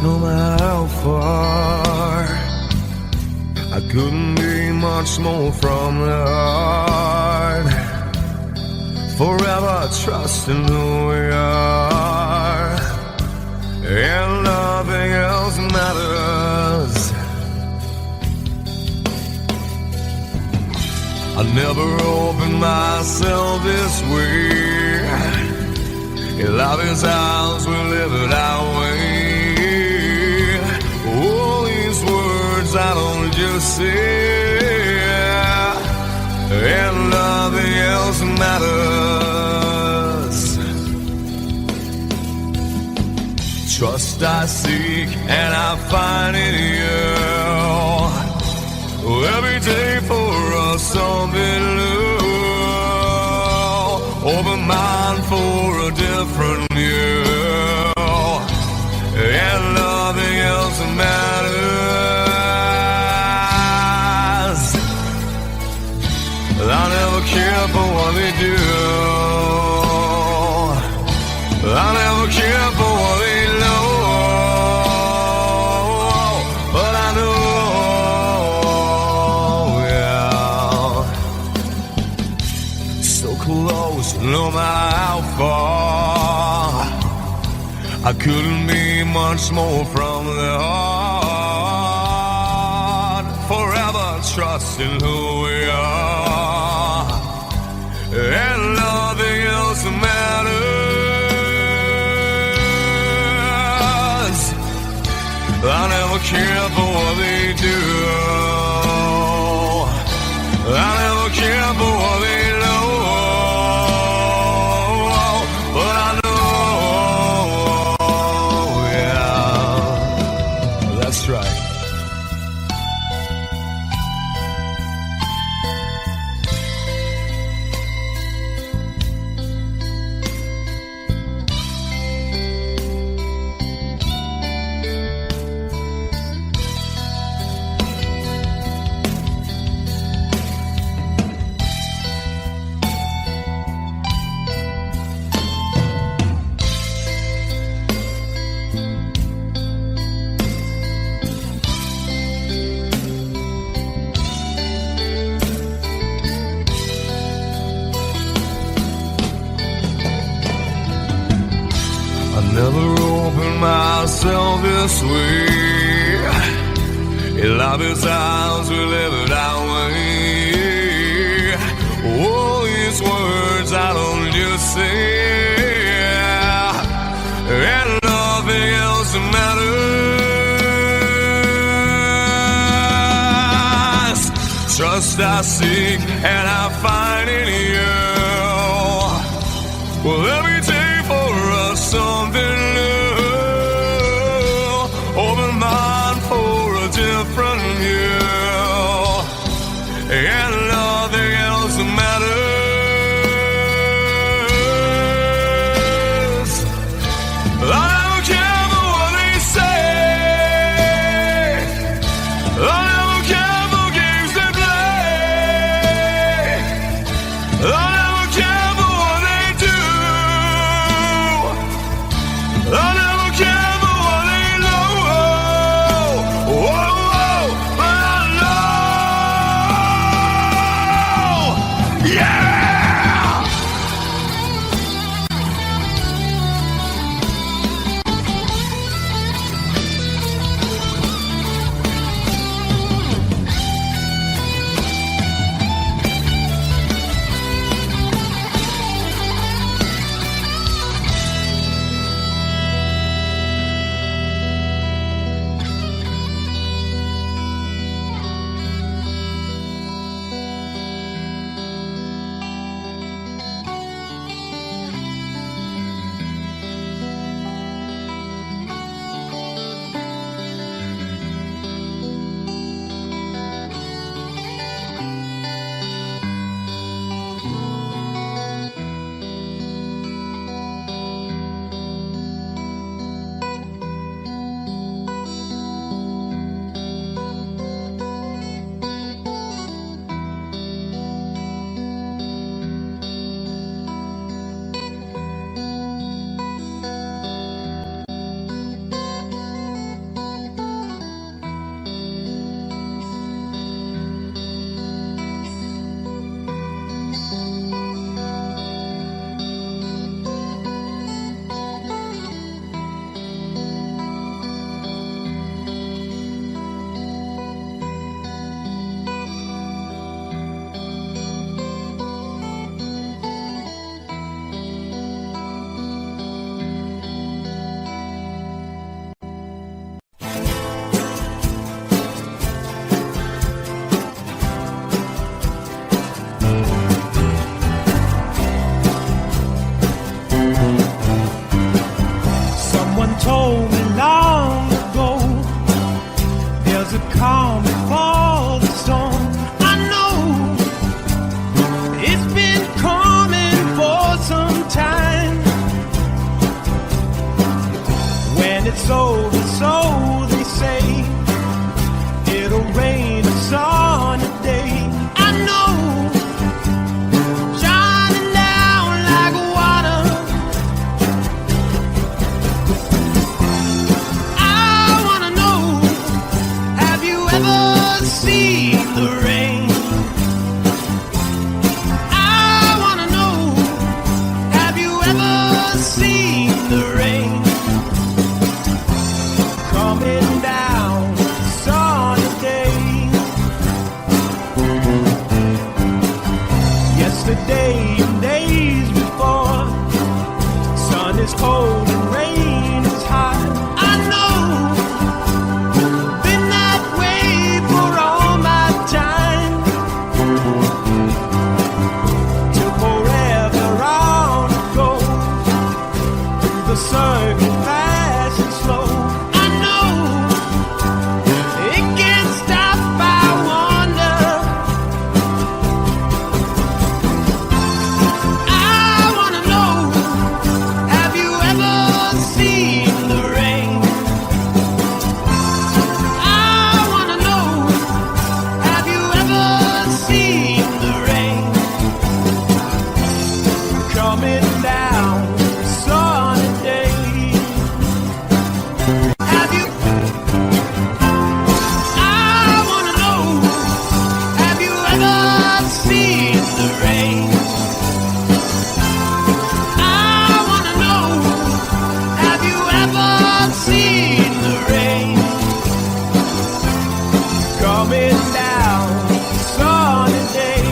no matter how far. I couldn't be much more from the heart. Forever trusting who we are, and nothing else matters. I never opened myself this way. Love is ours, we live it our way. All these words I don't just say, and nothing else matters. Trust I seek and I find in you. Every day for us something new. Open mind for a different view, and nothing else matters. I never care for what they do. I never care for what they know. But I know, yeah, so close, no matter how far. I couldn't be much more from the heart. Forever trusting who we are, and nothing else matters. I never care for what they do. I never care for what they know. But I know, yeah, that's right. Never opened myself this way. Love is ours, we live it our way. All these words I don't just say, and nothing else matters. Trust I seek and I find in you. Well, every day for us something new. Open mind for a different view, and nothing else matters. I don't care for what they say. I don't care for games they play. I don't care for what they do. day and days before. Sun is cold and rain is hot. I know, been that way for all my time. Till forever on it goes, through the circuit fast and slow. I know, it can't stop, I wonder. I wanna know, have you ever seen the rain? I wanna know, have you ever seen the rain? Coming down sunny day. Have you? I wanna know, have you ever seen the rain? I wanna know, have you ever seen the rain? Coming down sunny day.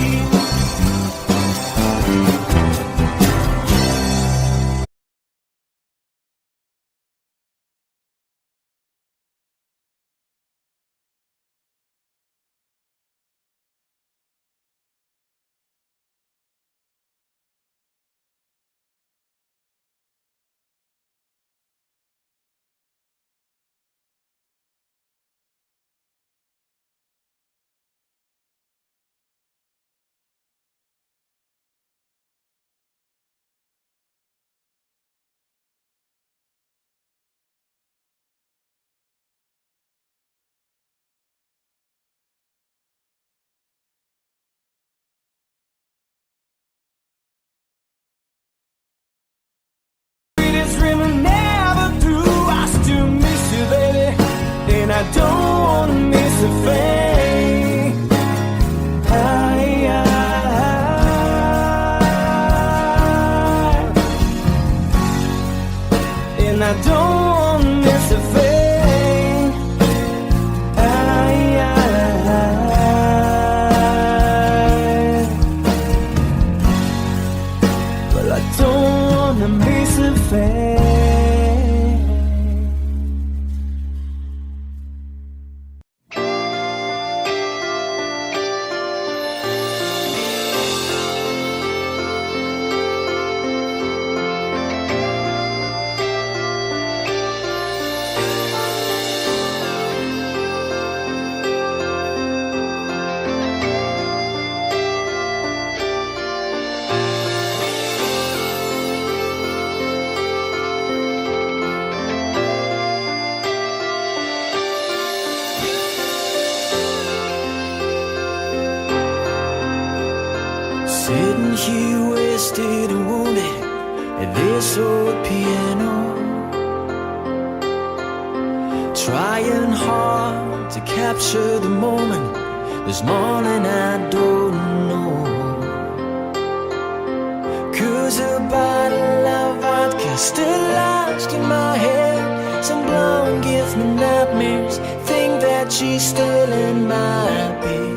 Sweetest dream I never through. I still miss you, baby, and I don't wanna miss a thing. And I don't wanna miss a thing. Well, I don't wanna miss a thing. Sitting here wasted and wounded at this old piano, trying hard to capture the moment. This morning I don't know, 'cause a bottle of vodka still lodged in my head. Some blonde gives me nightmares, think that she's still in my bed.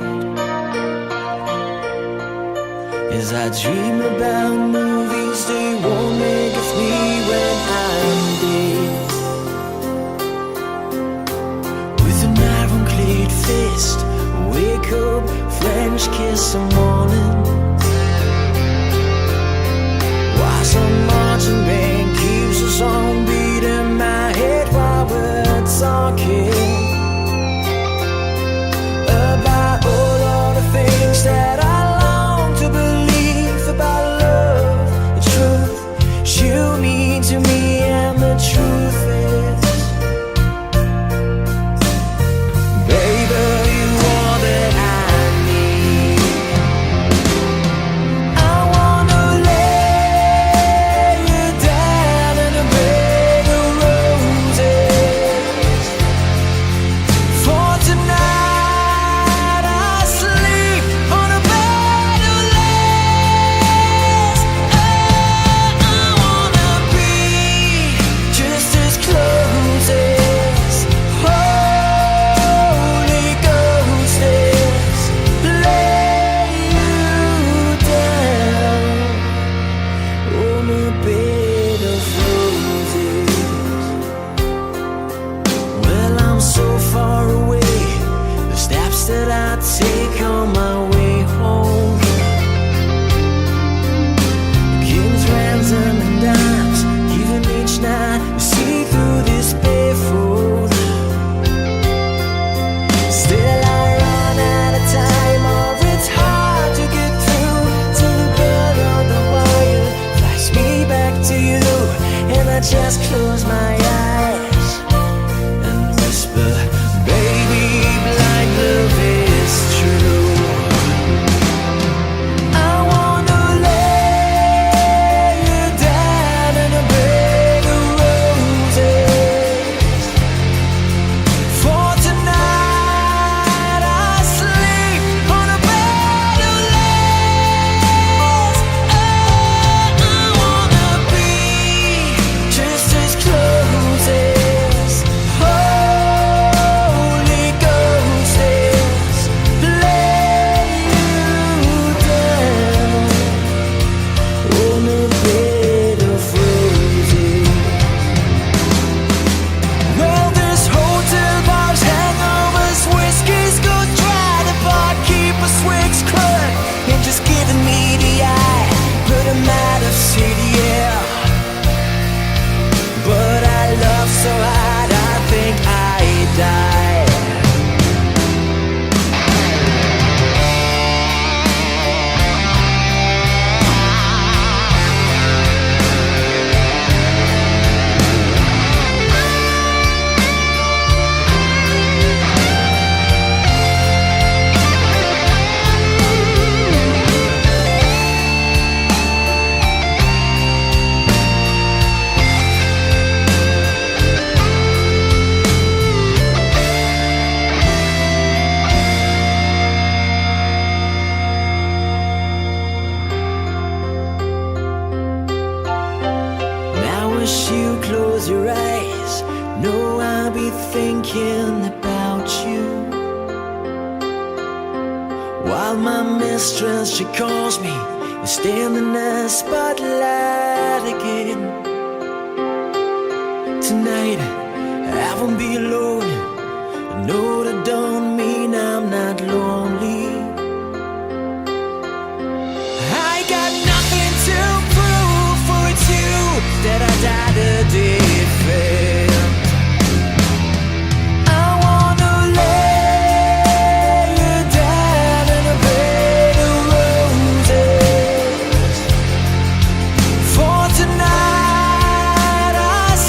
As I dream about movies they won't make of me when I'm dead. With an ironclad fist, wake up, French kiss some morning. While some marching band keeps us on beat in my head while we're talking about all of the things that I long to believe about love, the truth you mean to me, and the truth is, baby, you are that I need. I wanna lay you down in a bed take on my way home. Kings, ransom, and dimes, even each night you see through this barefoot. Still I run out of time, or it's hard to get through till the bell on the wire flies me back to you, and I just close my eyes and whisper, baby, blind love is true. I wanna lay you down in a bed of roses. For tonight I sleep on a bed of lace. Oh, I wanna be just as close as Holy Ghost is. Lay you down on a bed of roses. Well, there's hotel bars, hangovers, whiskey's go dry. The barkeeper swigs crud and just giving me the eye. But I'm out of city, yeah. But I love so hard, I think I die. Now as you close your eyes, know I'll be thinking about you. While my mistress, she calls me, you stand in the spotlight again. Tonight, I won't be alone. I know that don't mean I'm not lonely. I got nothing to prove, for it's you that I died a defend. I wanna lay you down in a bed of roses. For tonight I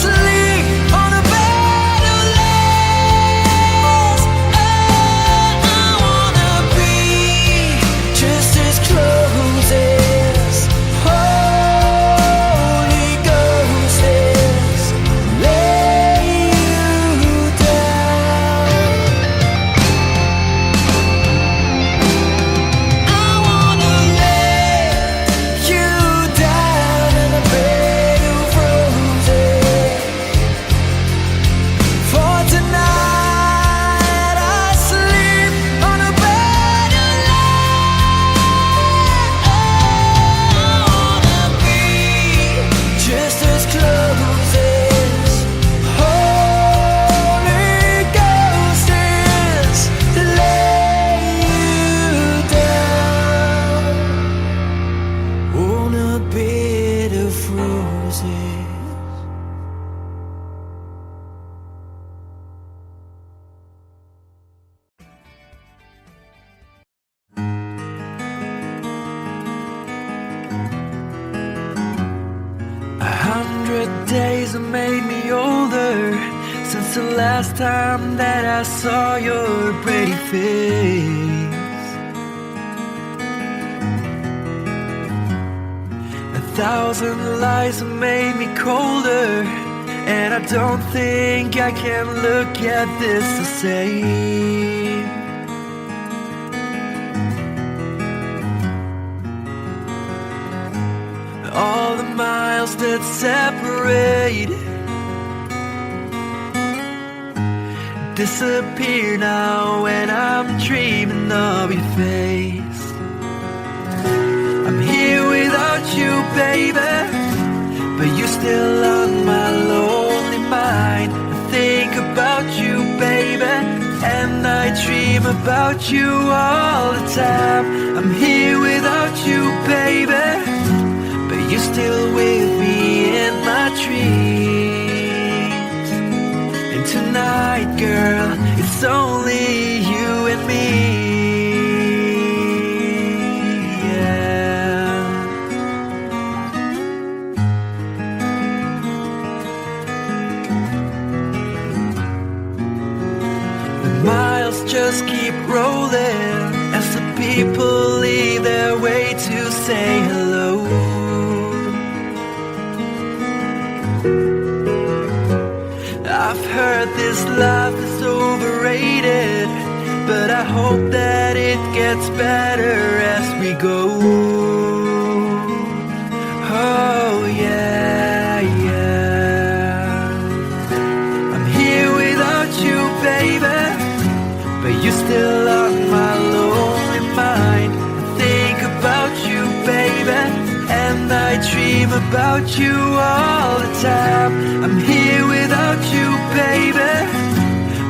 sleep on a bed of lace. Oh, I wanna be just as close as Holy Ghost is. Lay you down. I wanna lay you down in a bed of roses. For tonight I sleep on a bed of lace. I wanna be just as close as Holy Ghost is. Lay you down on a bed of roses. Days have made me older since the last time that I saw your pretty face. 1,000 lies have made me colder, and I don't think I can look at this the same. All the miles that separate disappear now when I'm dreaming of your face. I'm here without you, baby, but you're still on my lonely mind. I think about you, baby, and I dream about you all the time. I'm here without you, baby, but you're still with me in my dreams. And tonight, girl, it's only you and me. Miles just keep rolling as the people leave their way to say hello. I've heard this life is overrated, but I hope that it gets better as we go. Oh yeah, yeah. I'm here without you, baby, but you're still on my lonely mind. I think about you, baby, and I dream about you all the time. I'm here without you, baby,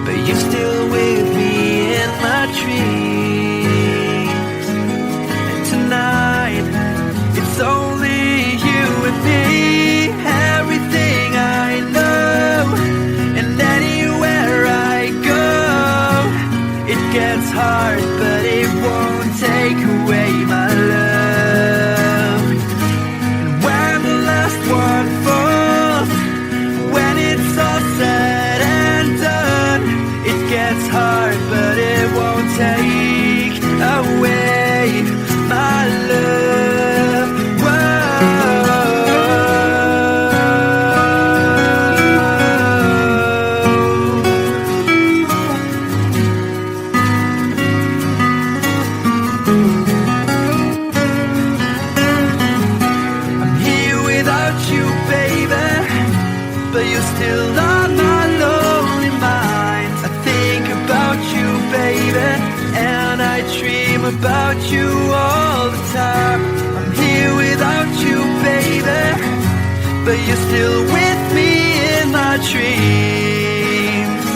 but you're still with me in my dreams. And tonight, it's only you and me. Everything I know, and anywhere I go, it gets hard, but it won't take away my love. And when the last one falls, when it's all said and done, it gets hard, but it won't take away my love. But you're still on my lonely mind. I think about you, baby, and I dream about you all the time. I'm here without you, baby, but you're still with me in my dreams.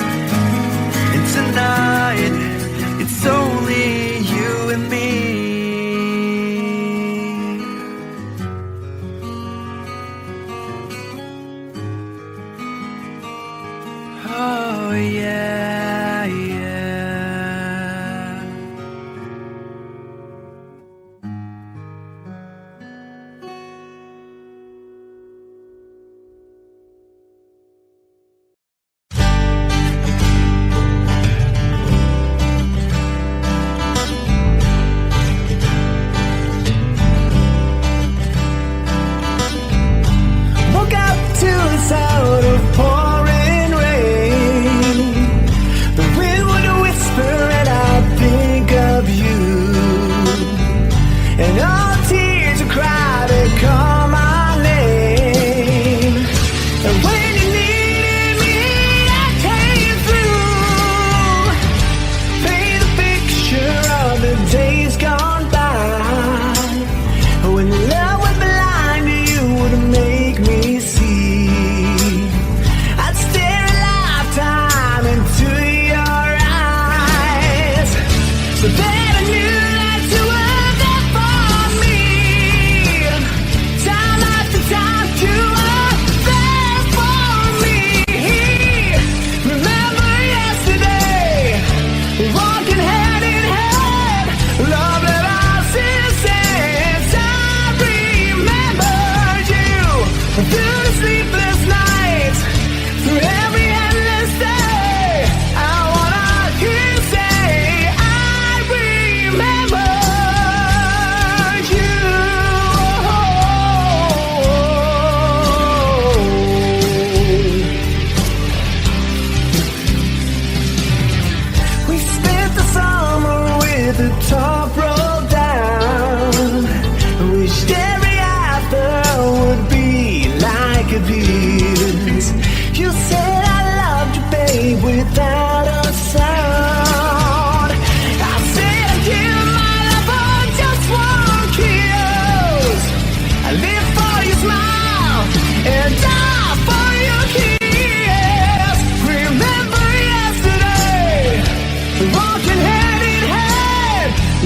And tonight, it's only you and me. Oh yeah, yeah.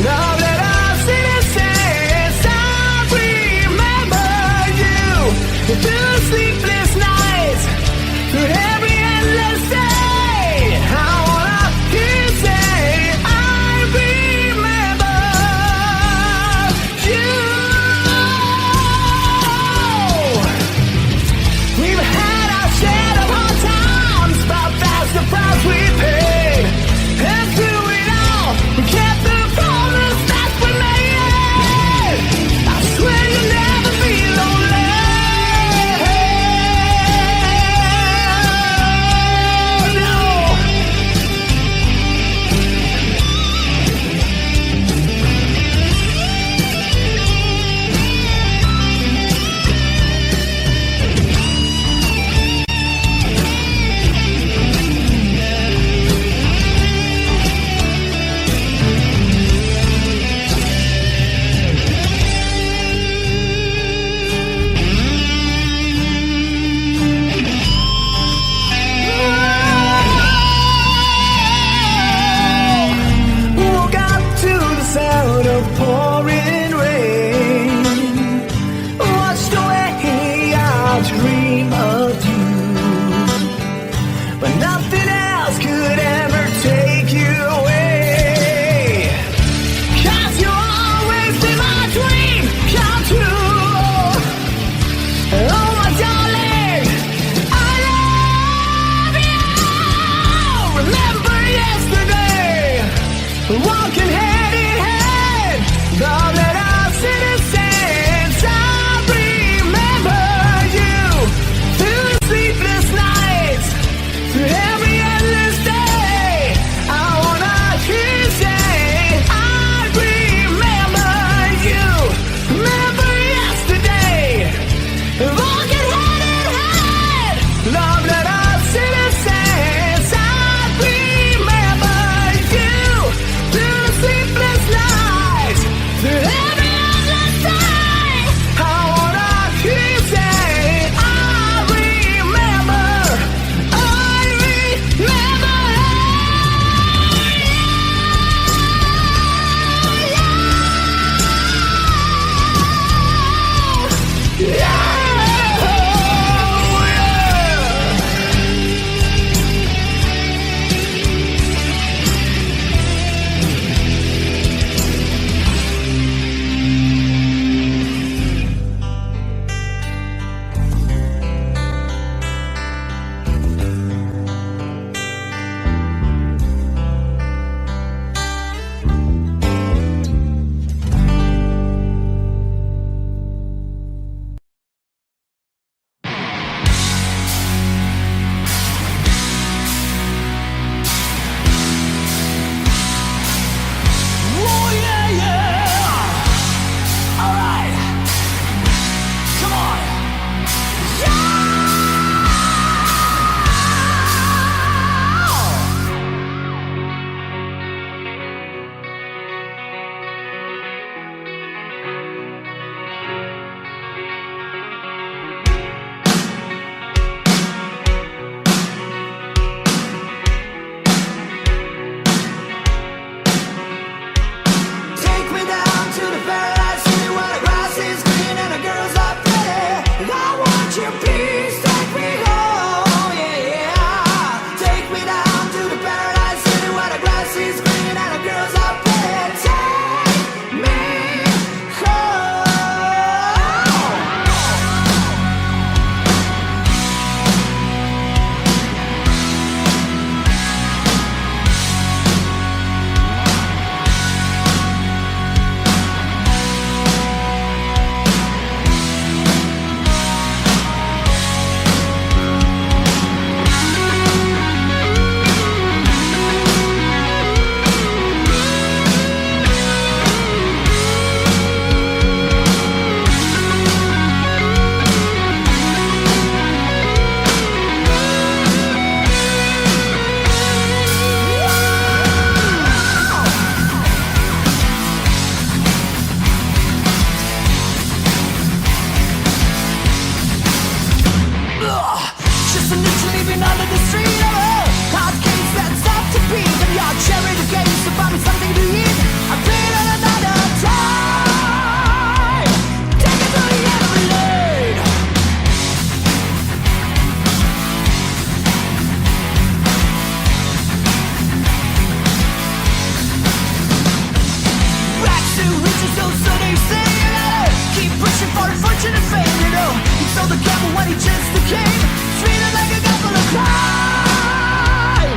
Love that I've seen it since I remember you. Through sleepless nights, through every endless day, I wanna hear you say I remember you. We've had our share of hard times, but that's the price we paid. And through it all, we kept the promise that future, so they say. You gotta keep pushing for fortune and fame, you know. He sold the devil when he just became treated like a couple of crime.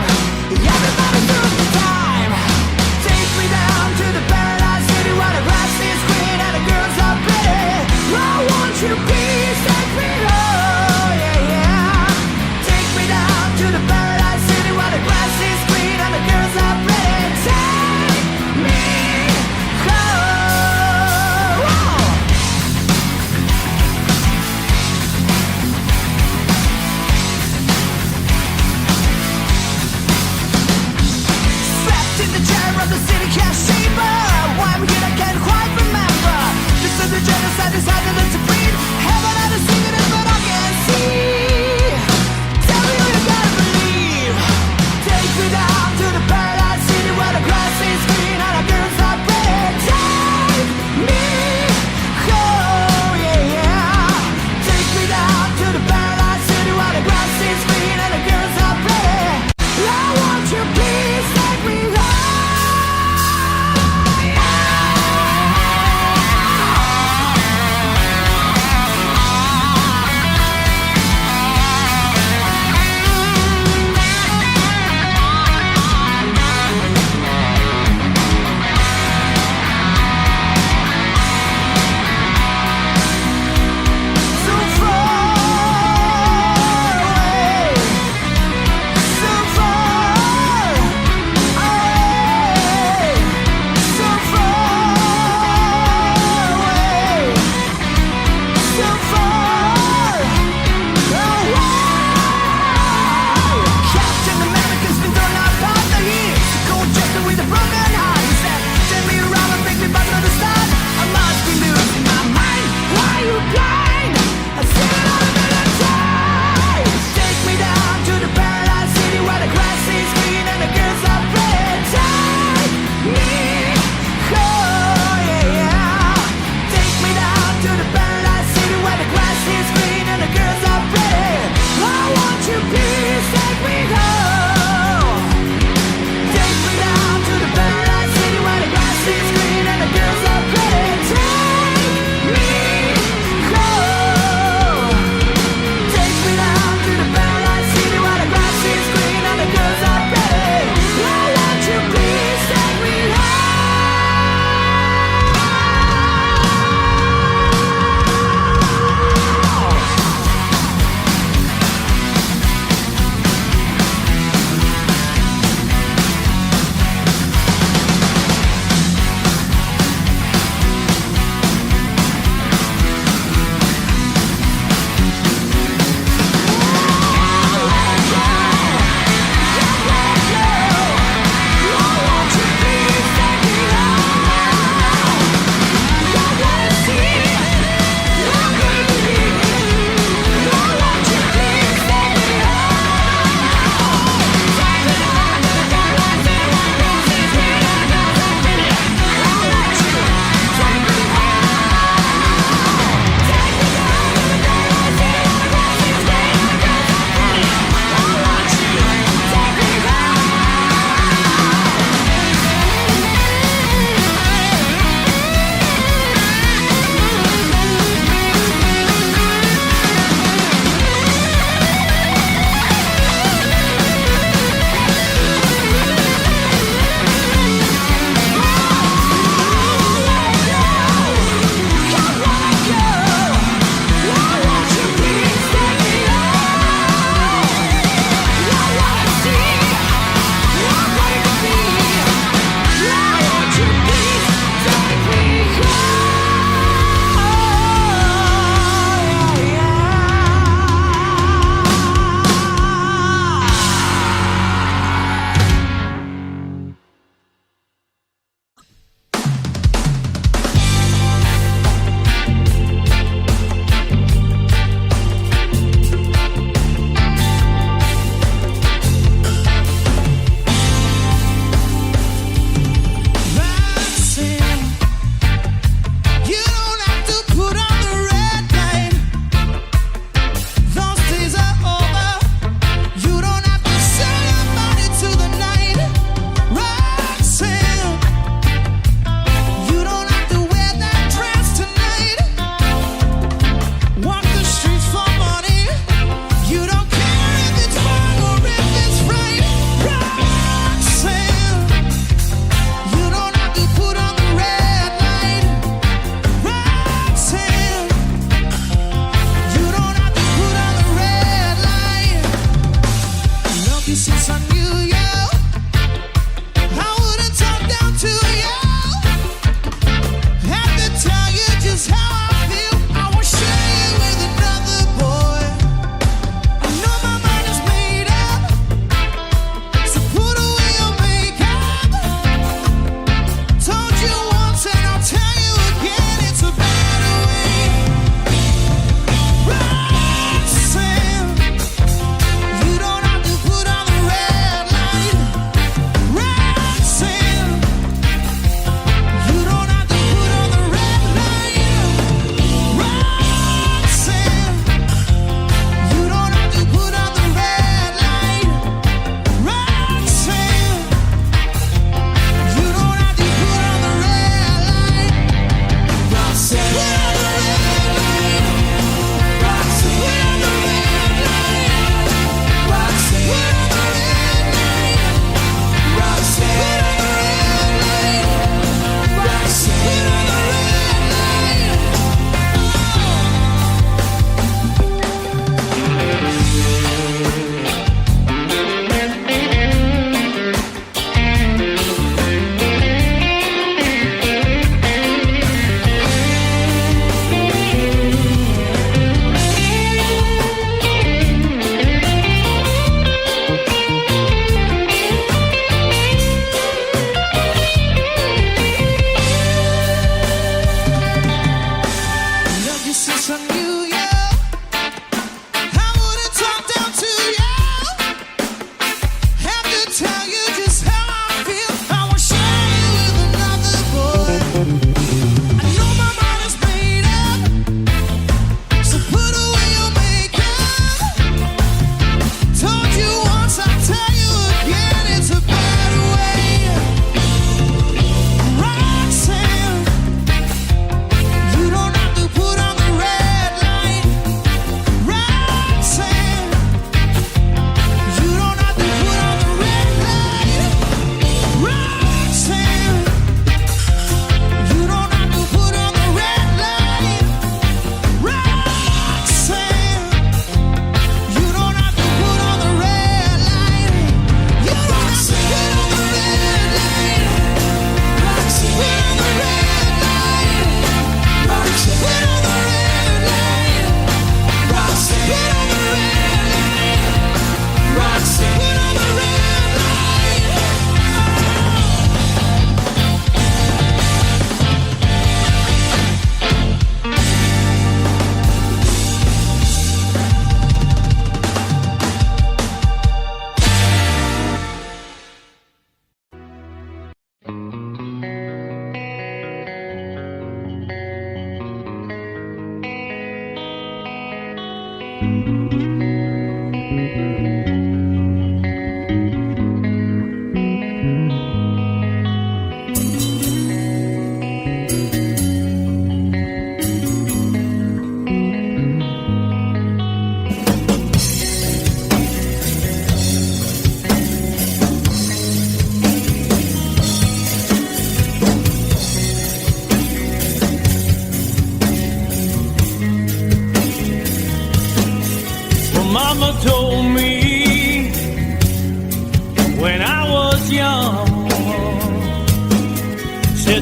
Everybody took the time. Take me down to the paradise city where the grass is green and the girls are pretty. I want you to be set free, oh yeah, yeah. Take me down to the paradise city where the grass is green and the girls are pretty. Take me home.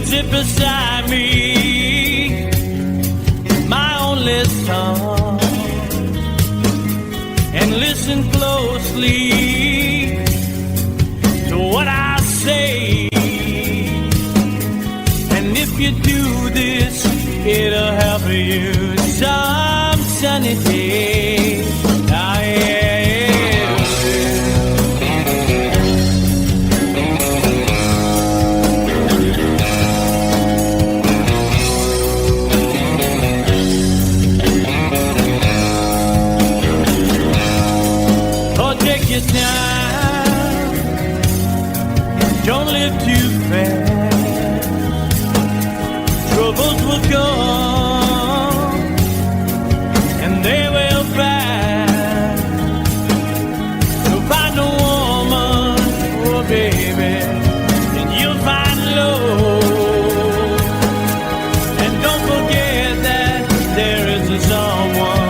sit beside me, my only son, and listen closely to what I say. And if you do this, it'll help you some sunny day. Ah, yeah. Time. Don't live too fast. Troubles will come and they will pass. So find a woman, oh baby, and you'll find love. And don't forget that there is a someone.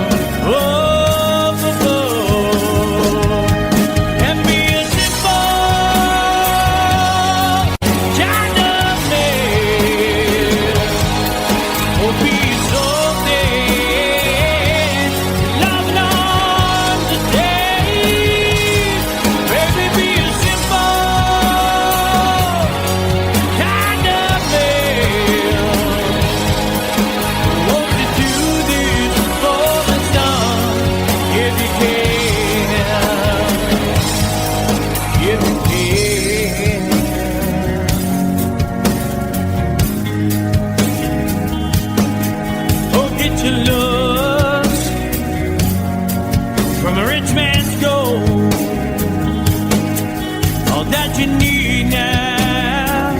You need now,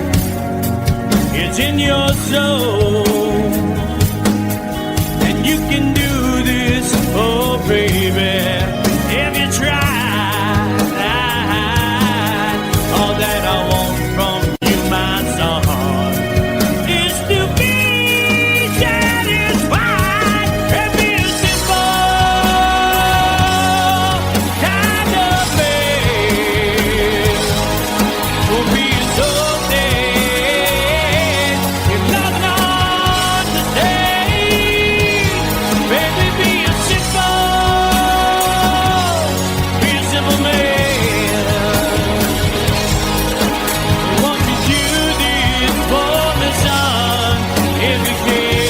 it's in your soul, and you can do this, oh baby, if you try. All that I want from you, my son, is to be satisfied and be a simple kind of man. Will be so dead if nothing on the day. Baby, be a simple man. Won't you do this for me, son, if you can?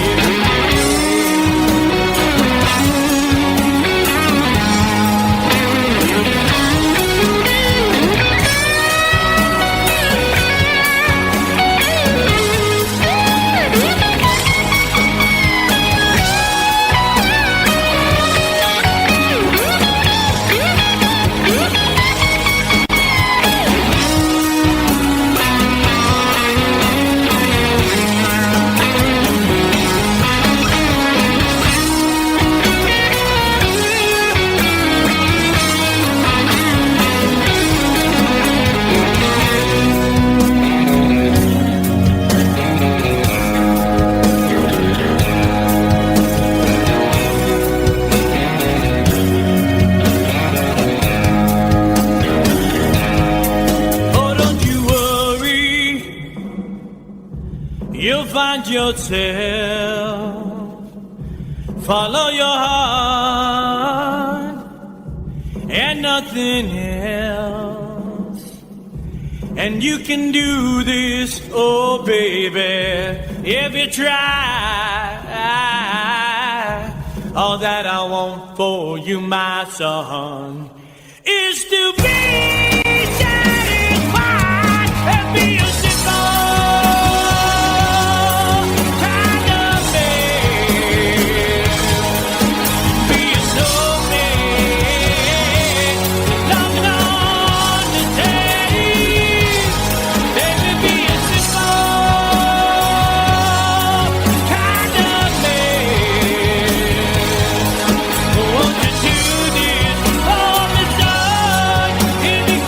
If you You'll find yourself, follow your heart and nothing else. And you can do this, oh baby, if you try. All that I want for you, my son, is to be satisfied and be a simple kind of man. Be a soul man, nothing on the day. Baby, be a simple kind of man. Won't you do this for me, son, if you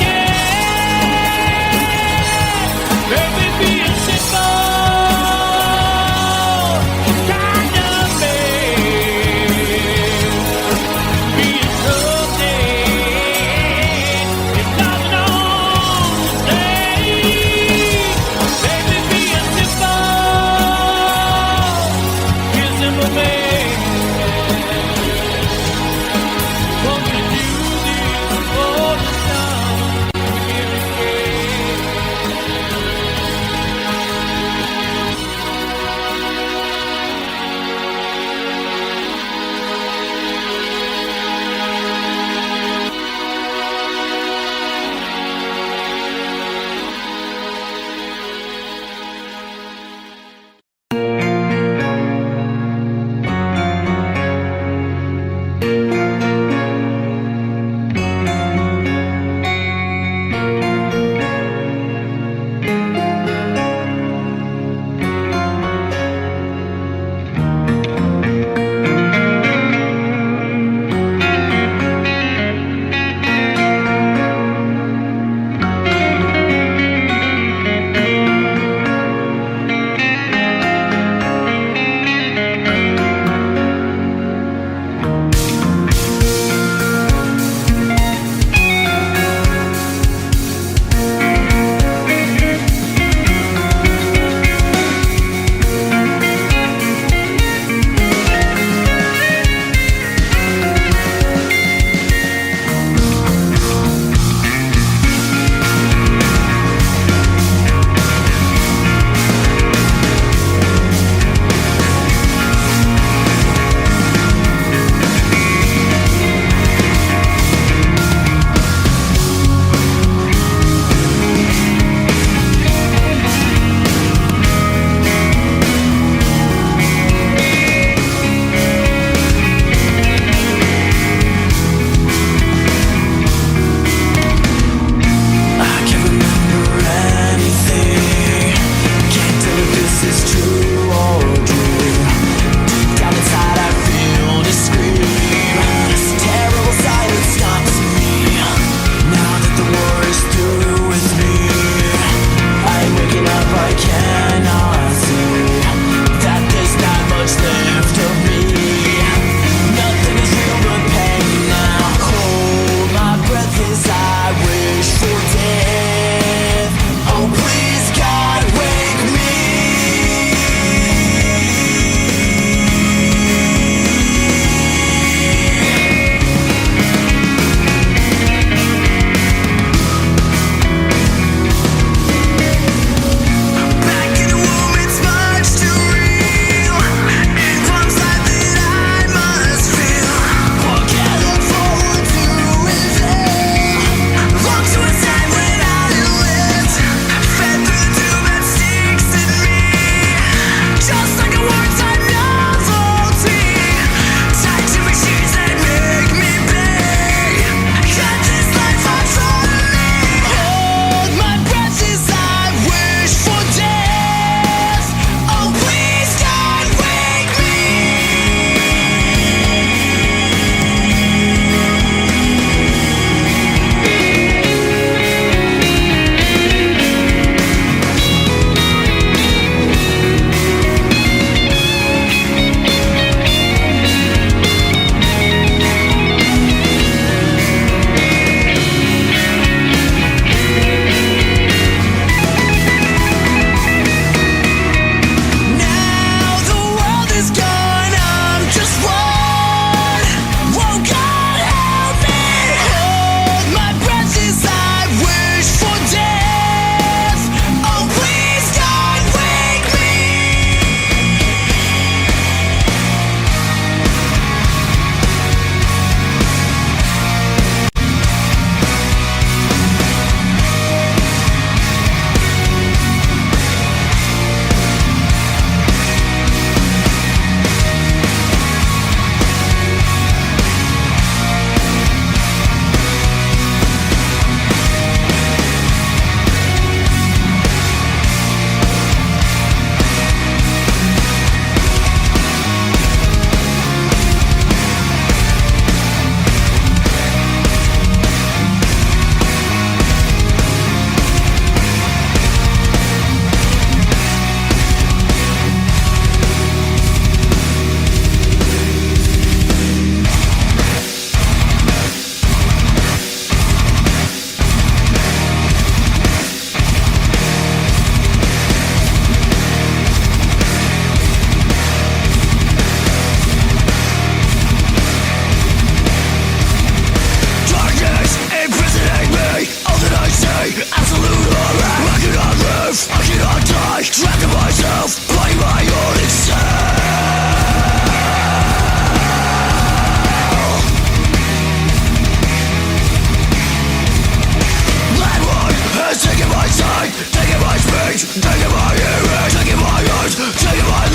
Taking my speech, taking my ears, taking my eyes, taking my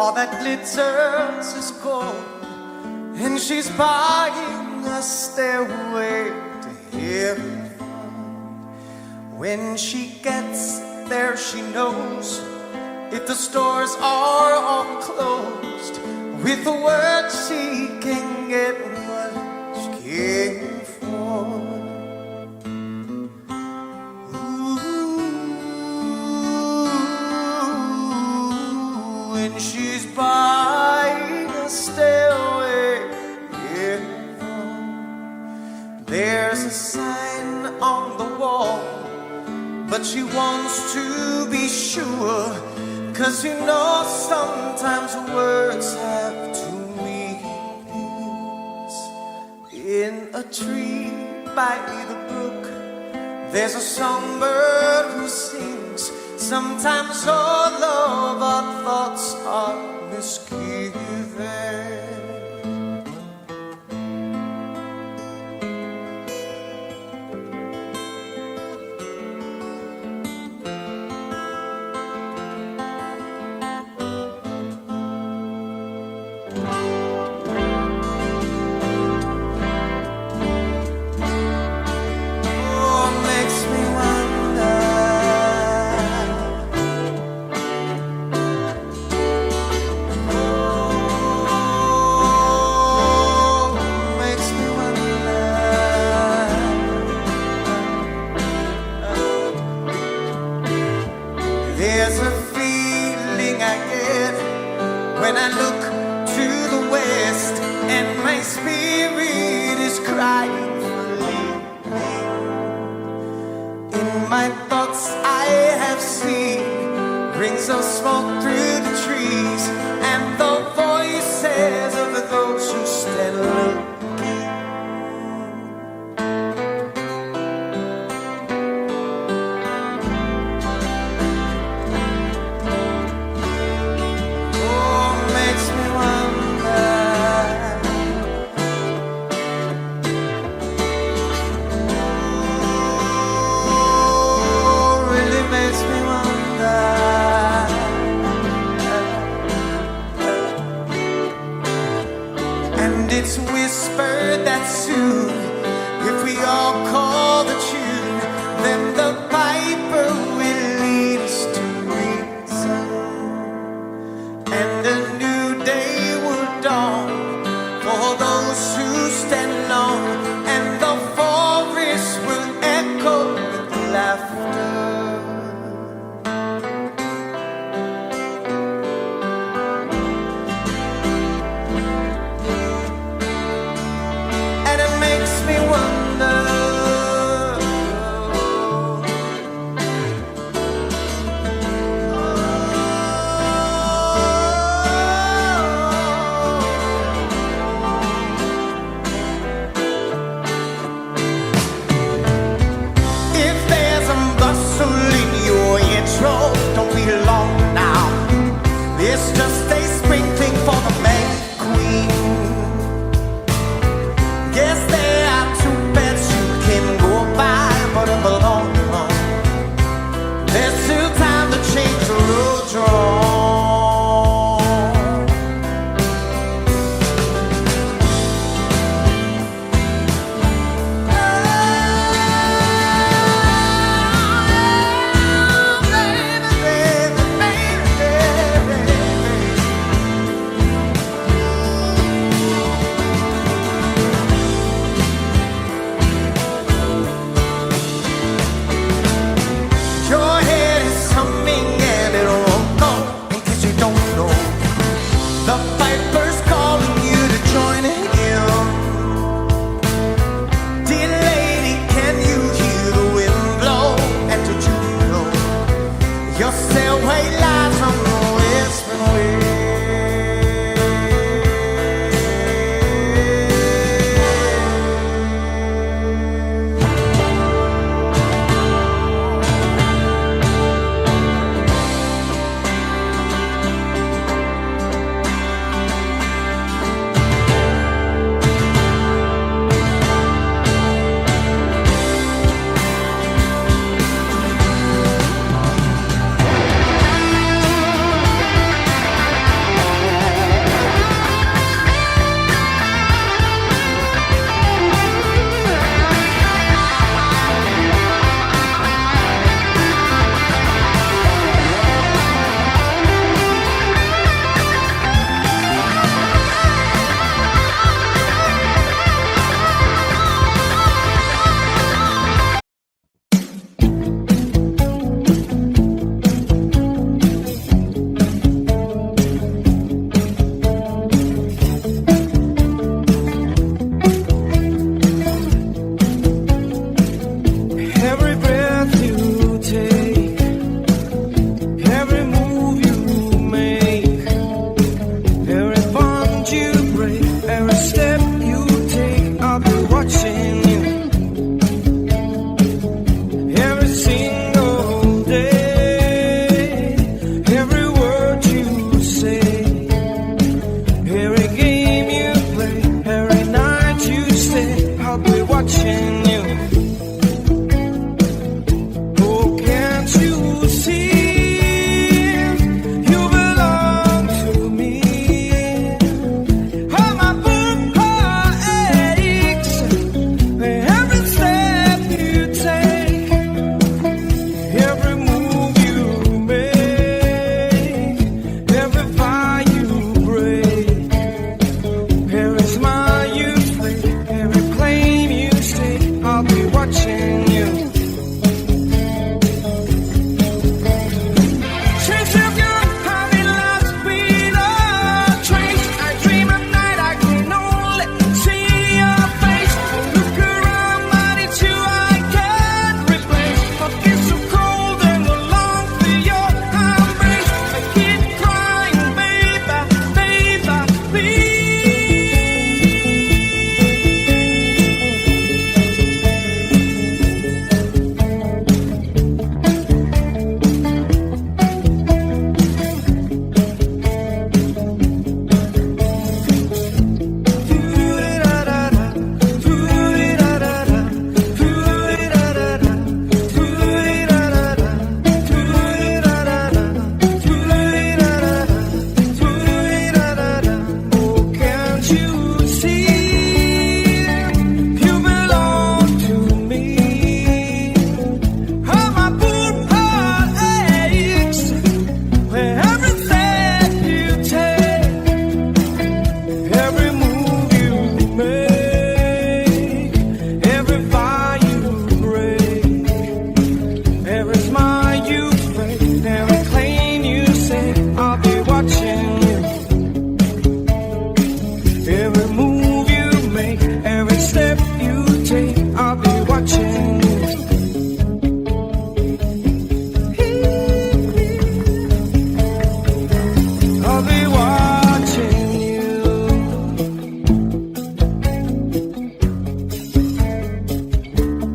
all that glitters is gold, and she's buying a stairway to heaven. When she gets there, she knows if the stores are all closed, with a word she can get what she came for. Ooh, and she's buying a stairway in front. There's a sign on the wall, but she wants to be sure, 'cause you know sometimes words have two meanings. In a tree by the brook, there's a songbird who sings. Sometimes all of our thoughts are misgiven. There's a feeling I get when I look to the west, and my spirit is crying for leaving. In my thoughts I have seen rings of smoke through the trees, and the voices of those who stand looking. It's whispered that soon, if we all call the tune, then the piper will lead us to reason, and a new day will dawn for those who stand alone, and the forest will echo with laughter. Makes watching you. Oh, can't you see? You belong to me. How my heart aches every step you take, every move you make, every fire you break. There is my youth, every claim you stake. I'll be watching you. Since you're gone, I've been lost without trace. I dream at night, I can only see your face. Look around, but it's you I can't replace. I feel so cold and I long for your embrace. I keep crying, baby, baby, please. Oh, can't you see? You belong to me. How my poor heart aches where every step you take, every move you make, every fire you break, every smile you fake, every claim you say. I'll be watching you. Every move you make, every step you take, I'll be watching you. I'll be watching you.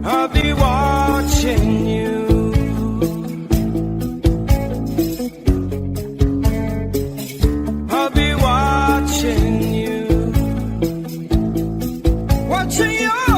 I'll be watching you. I'll be watching you. Watching you.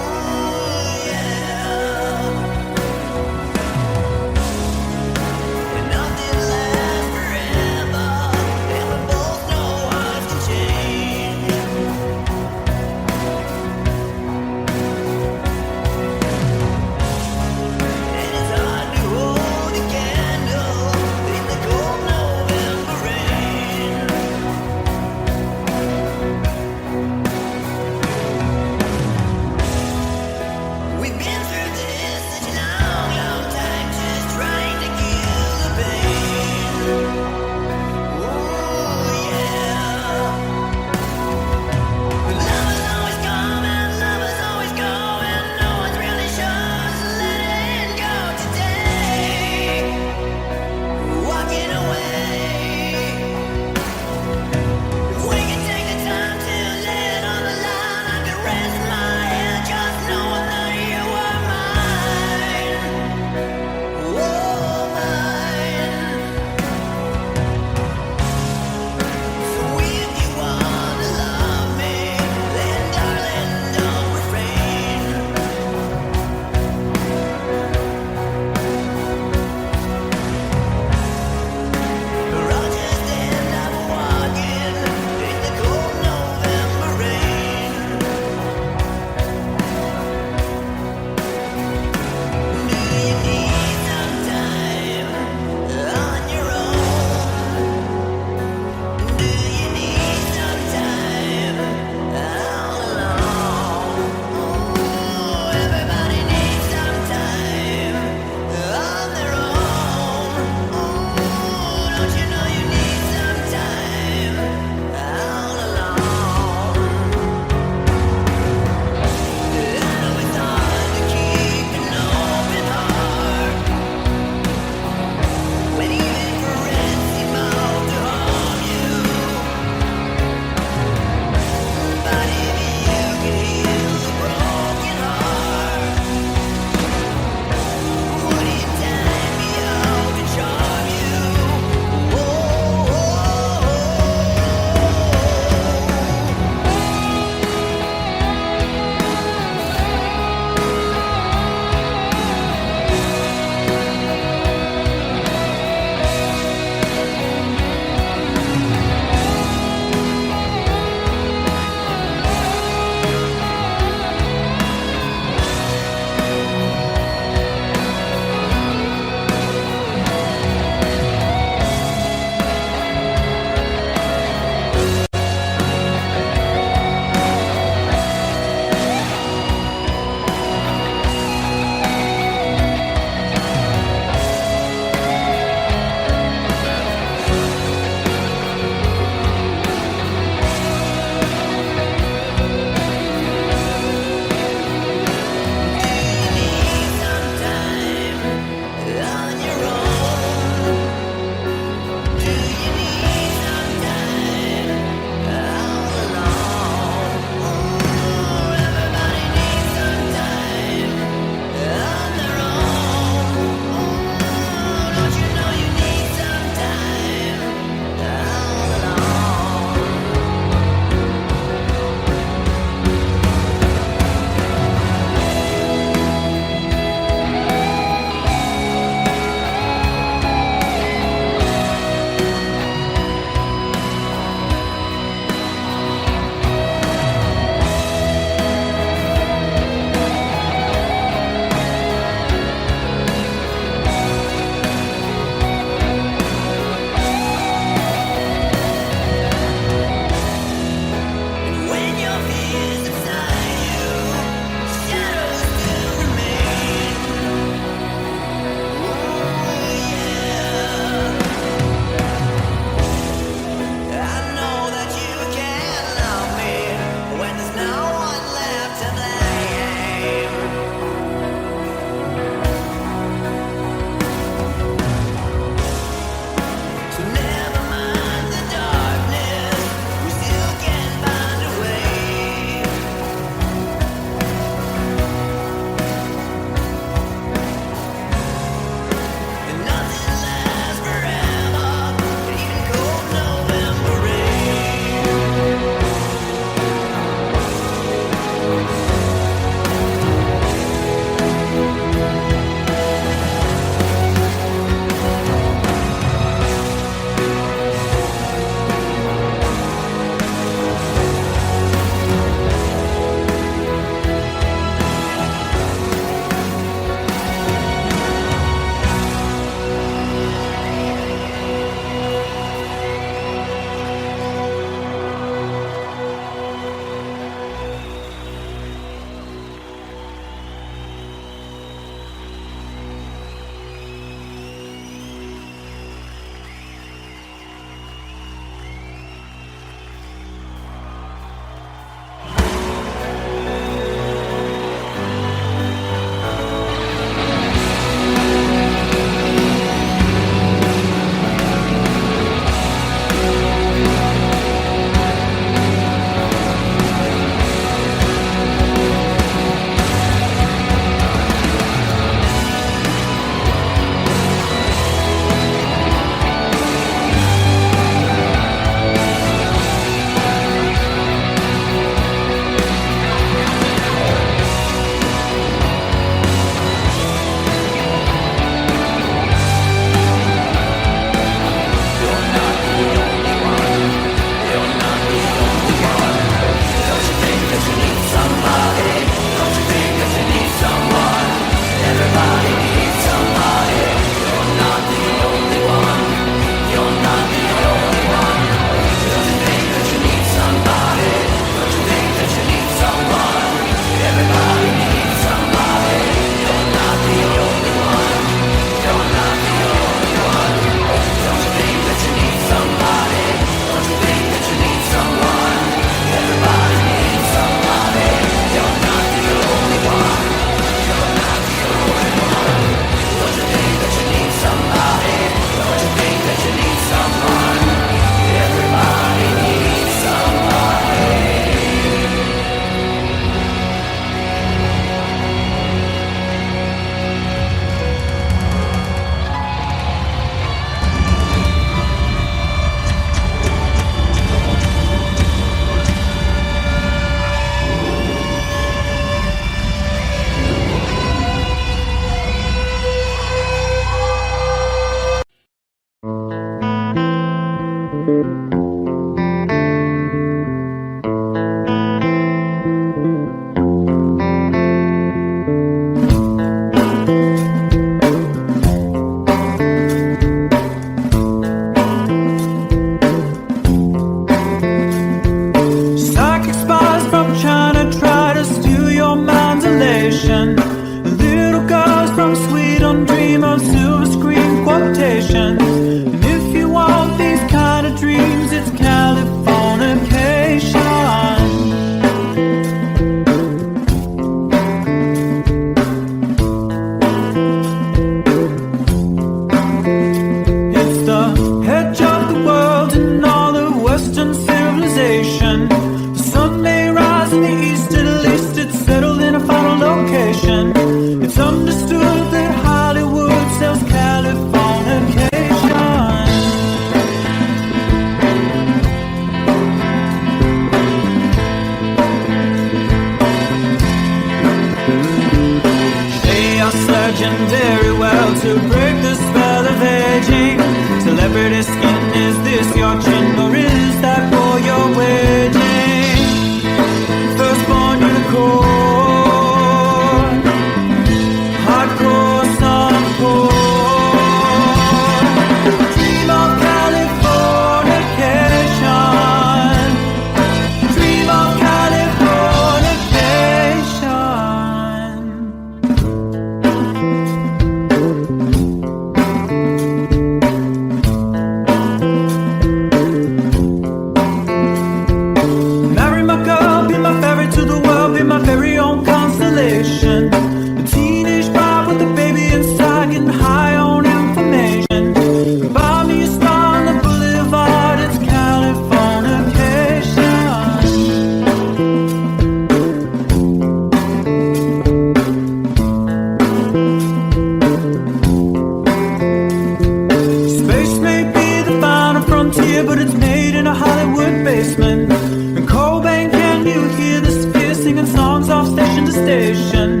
station.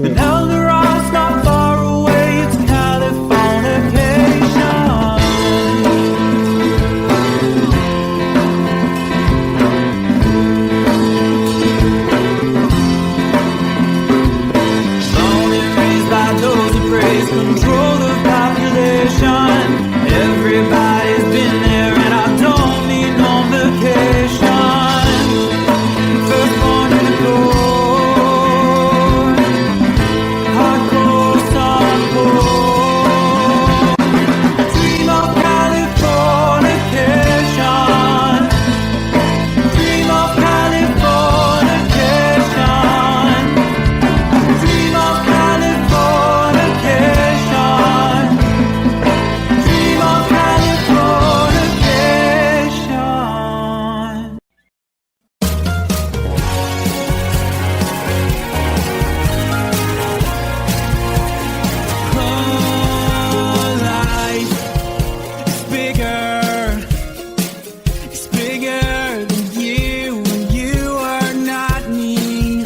And Elder Ross not far away, it's Californication. Born and raised by those who praise control the population. Everybody's been there and I don't need no vacation. Firstborn in the court, hardcore softcore. Dream of Californication. Dream of Californication. Dream of Californication. Dream of Californication. Life is bigger. It's bigger than you. You are not me.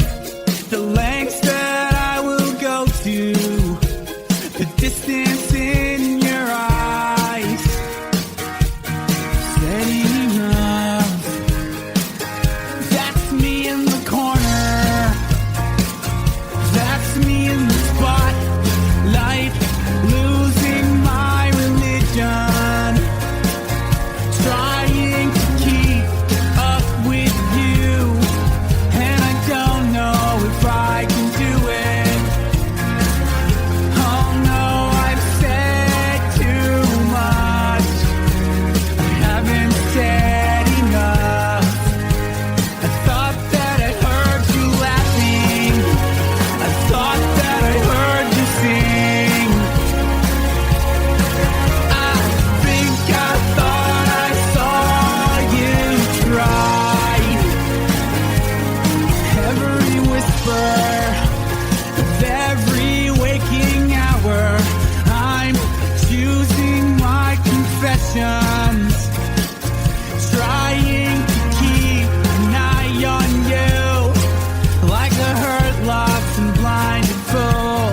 The lengths that I will go to, the distance in your eyes. Steady enough. That's me in the corner. That's me in the spotlight, losing my religion, trying to keep up with you, and I don't know if I can do it. Oh no, I've said too much. I haven't said enough. I thought that I heard you laughing. I thought that I heard you sing. I think I thought I saw you try. Every whisper of every waking hour, I'm choosing my confessions, trying to keep an eye on you, like a hurt, lost, and blinded fool.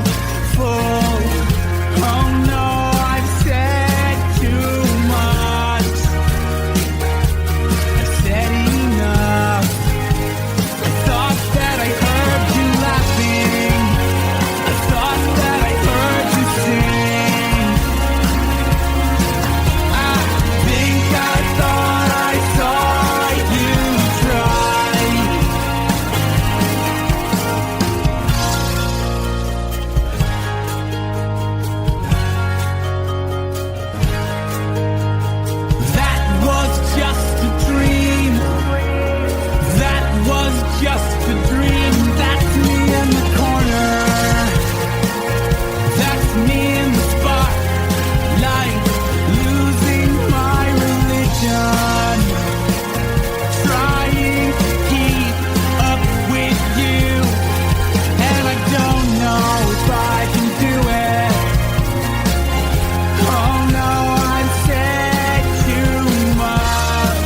Oh no, I've said too much. I've said enough. I thought that I heard you laughing. I thought that I heard you sing. I think I thought I saw you try. That was just a dream. That was just a dream. That's me in the corner. That's me in the spotlight, losing my religion, trying to keep up with you, and I don't know if I can do it. Oh no, I've said too much.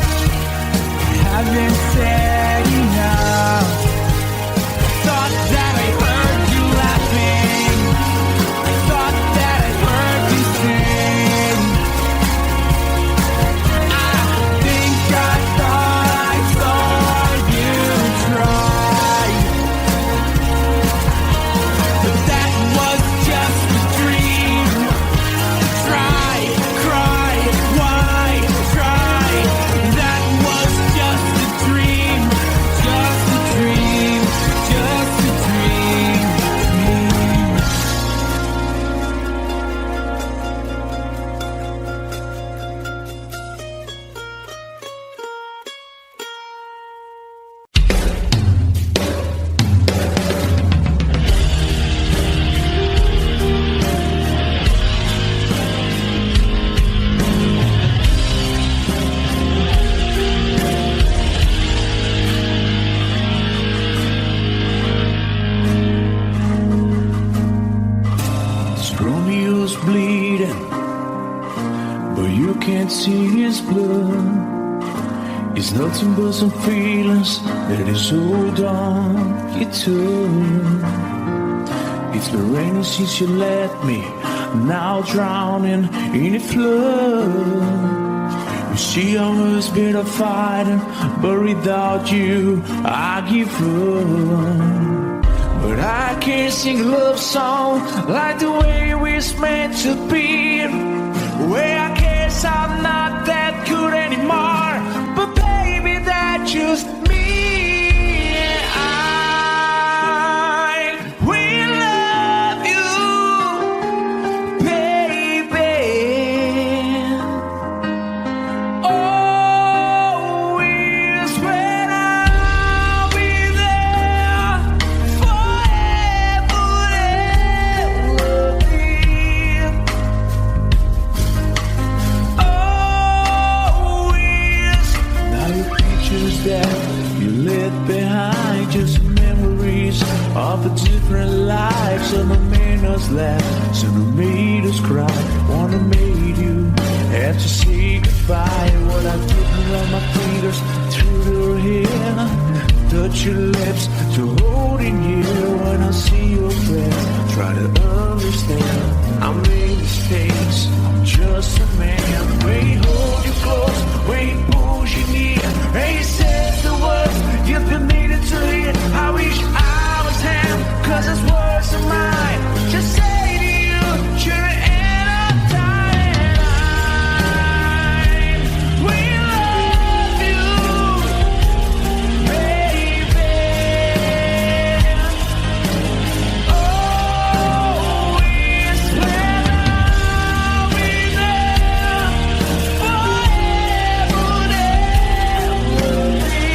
Haven't said enough. Thought that I heard you laughing. I thought that I heard you sing. I think I thought I saw you try. But that was just a dream. Try, cry, why try? That was just a dream, just a dream, just a dream. Romeo's bleeding, but you can't see his blood. It's nothing but some feelings that is hold on you to. It's been raining since you left me, now drowning in a flood. You see, I was been a fighter, but without you, I give up. But I can't sing a love song like the way we're meant to be. Where I guess I'm not that good anymore, but baby, that's just me. Of a different life, some have made us laugh, some have made us cry. One have made you have to say goodbye. What I did around my fingers through your hair, touch your lips to holding you. When I see your face, try to understand. I made mistakes, I'm just a man. When he holds you close, when he pulls you near, and he says the words you've been needed to hear. I wish I was him, 'cause his words are mine. Just say to you, you're the end of time. We love you, baby. Always when I'll be there, forever there will be.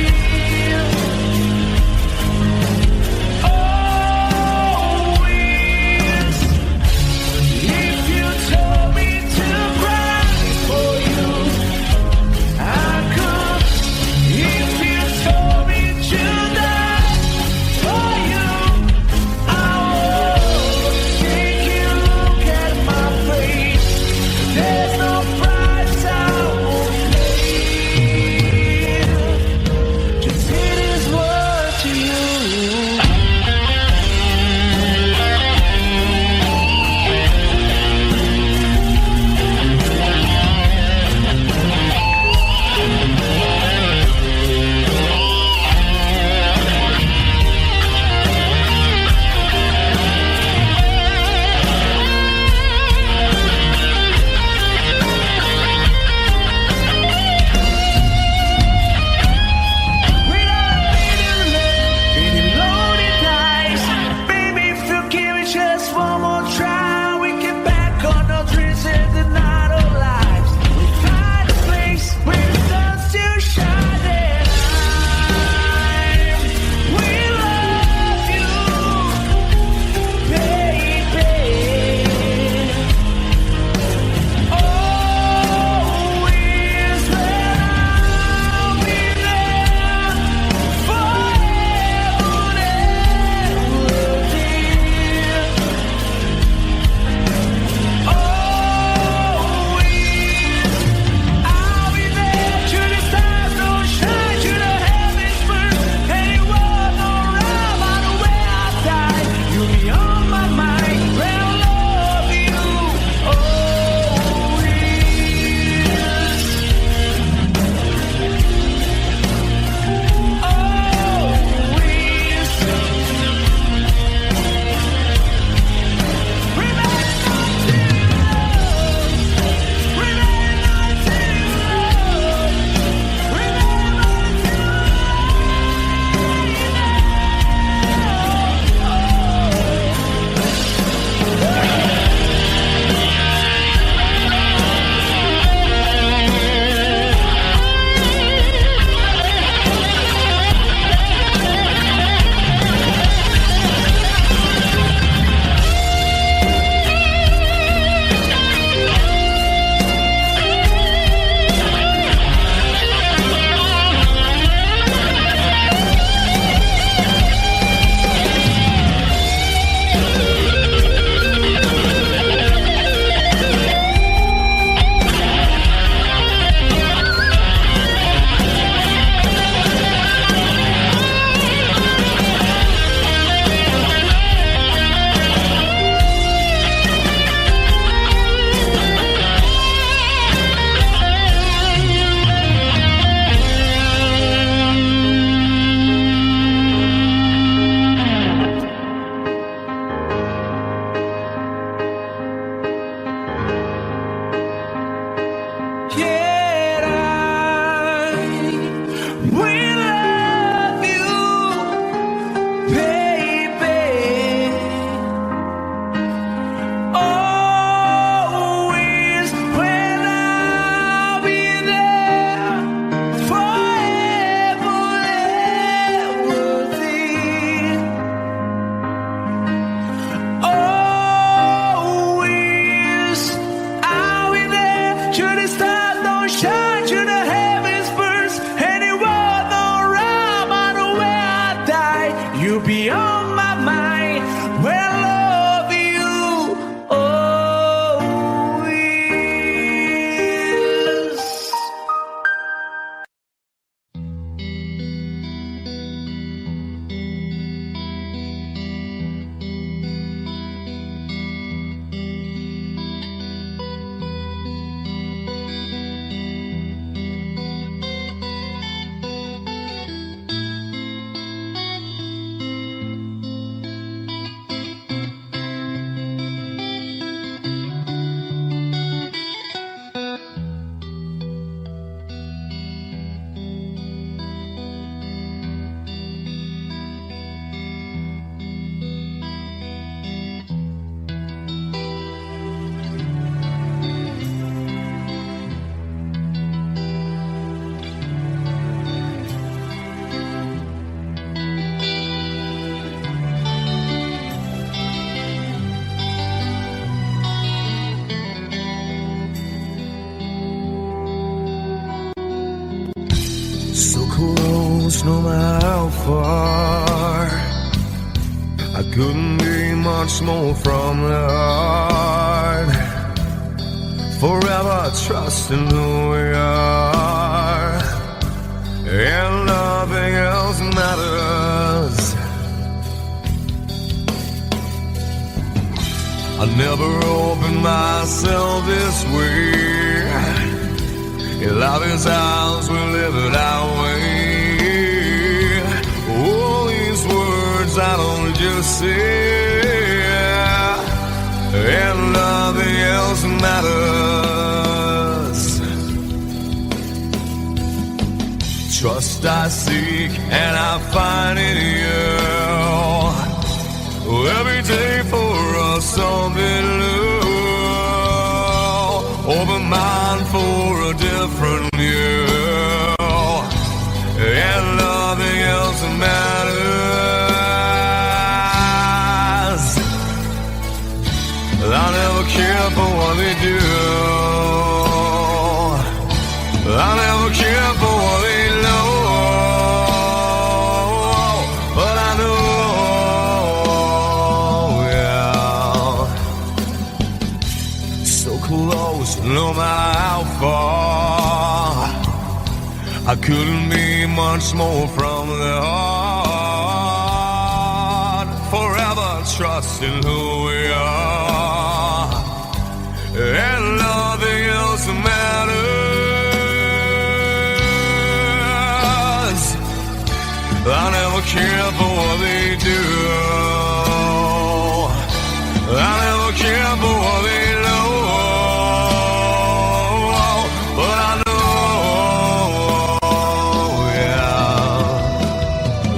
you'll be on my mind. Well, love you always. So close, no matter how far. I couldn't be much more from the heart. Forever trusting who we are, and nothing else matters. I never opened myself this way. Love is ours, we live it our way. All these words I don't just say, and nothing else matters. Trust I seek and I find in you. Every day for us something new. Open mind for a different view, and nothing else matters. I never care for what they do. I never care for what they know. But I know, yeah, so close, no matter how far. I couldn't be much more from the heart. Forever trusting who we are, and nothing else matters. I never care for what they do. I never care for what they know. But I know, yeah,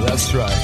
that's right.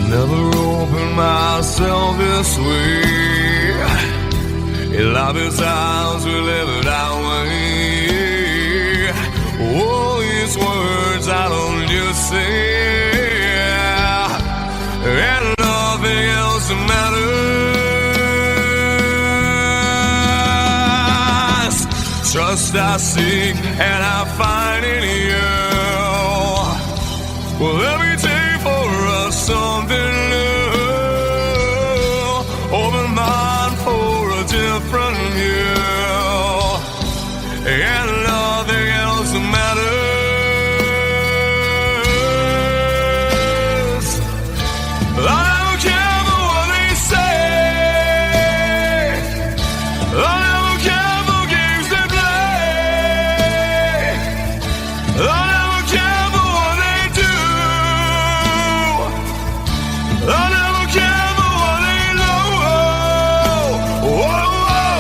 Never opened myself this way. Love is ours, we live it our way. All these words I don't just say, and nothing else matters. Trust I seek and I find in you. Well, every day for us something new. Open mind for a different view, and nothing else matters. I don't care for what they say. I don't care for games they play. I never care for what they do. I never care for what they know. Whoa, whoa.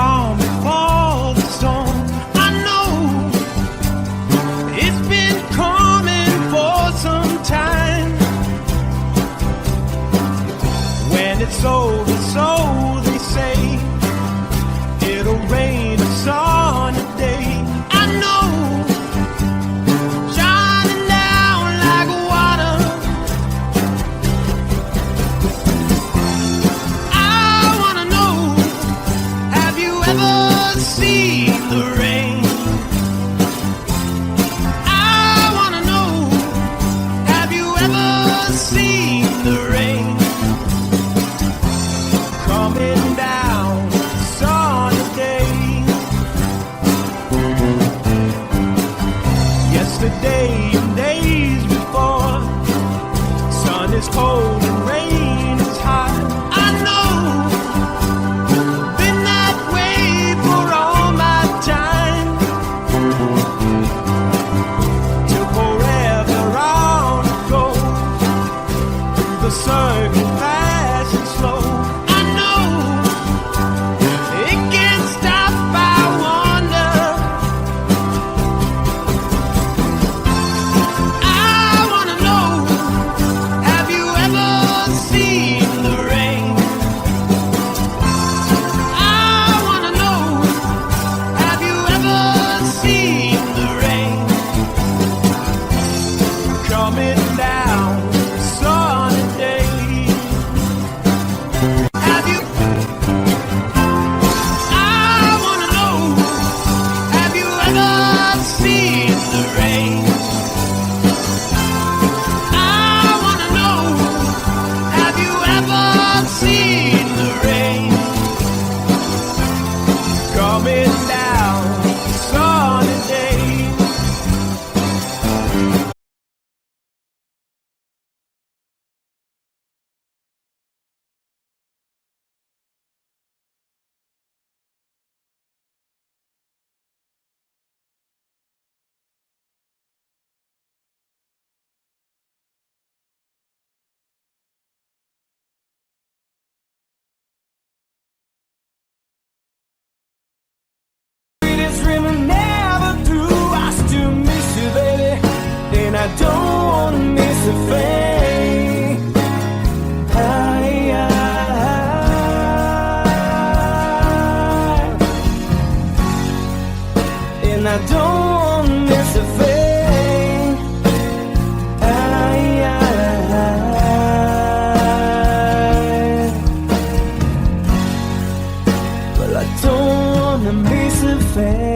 calm before the storm. I know it's been coming for some time. When it's over, so they say, it'll rain a sunny day. I know, shining down like water. I wanna know, have you ever seen the rain? I wanna know, have you ever seen the rain? Coming down sunny day. Yesterday and days before, sun is cold and rain is hot. I know, been that way for all my time. Till forever on it goes, through the circle fast and slow. I know, it can't stop, I wonder. I wanna know, have you ever seen the rain? I wanna know, have you ever seen the rain? Coming down sunny day. Have you? I wanna know, have you ever seen the rain? I wanna know, have you ever seen the rain? Coming down sunny day. Sweetest dream I never through. I still miss you, baby, and I don't wanna miss a thing. And I don't wanna miss a thing. Well, I don't wanna miss a thing.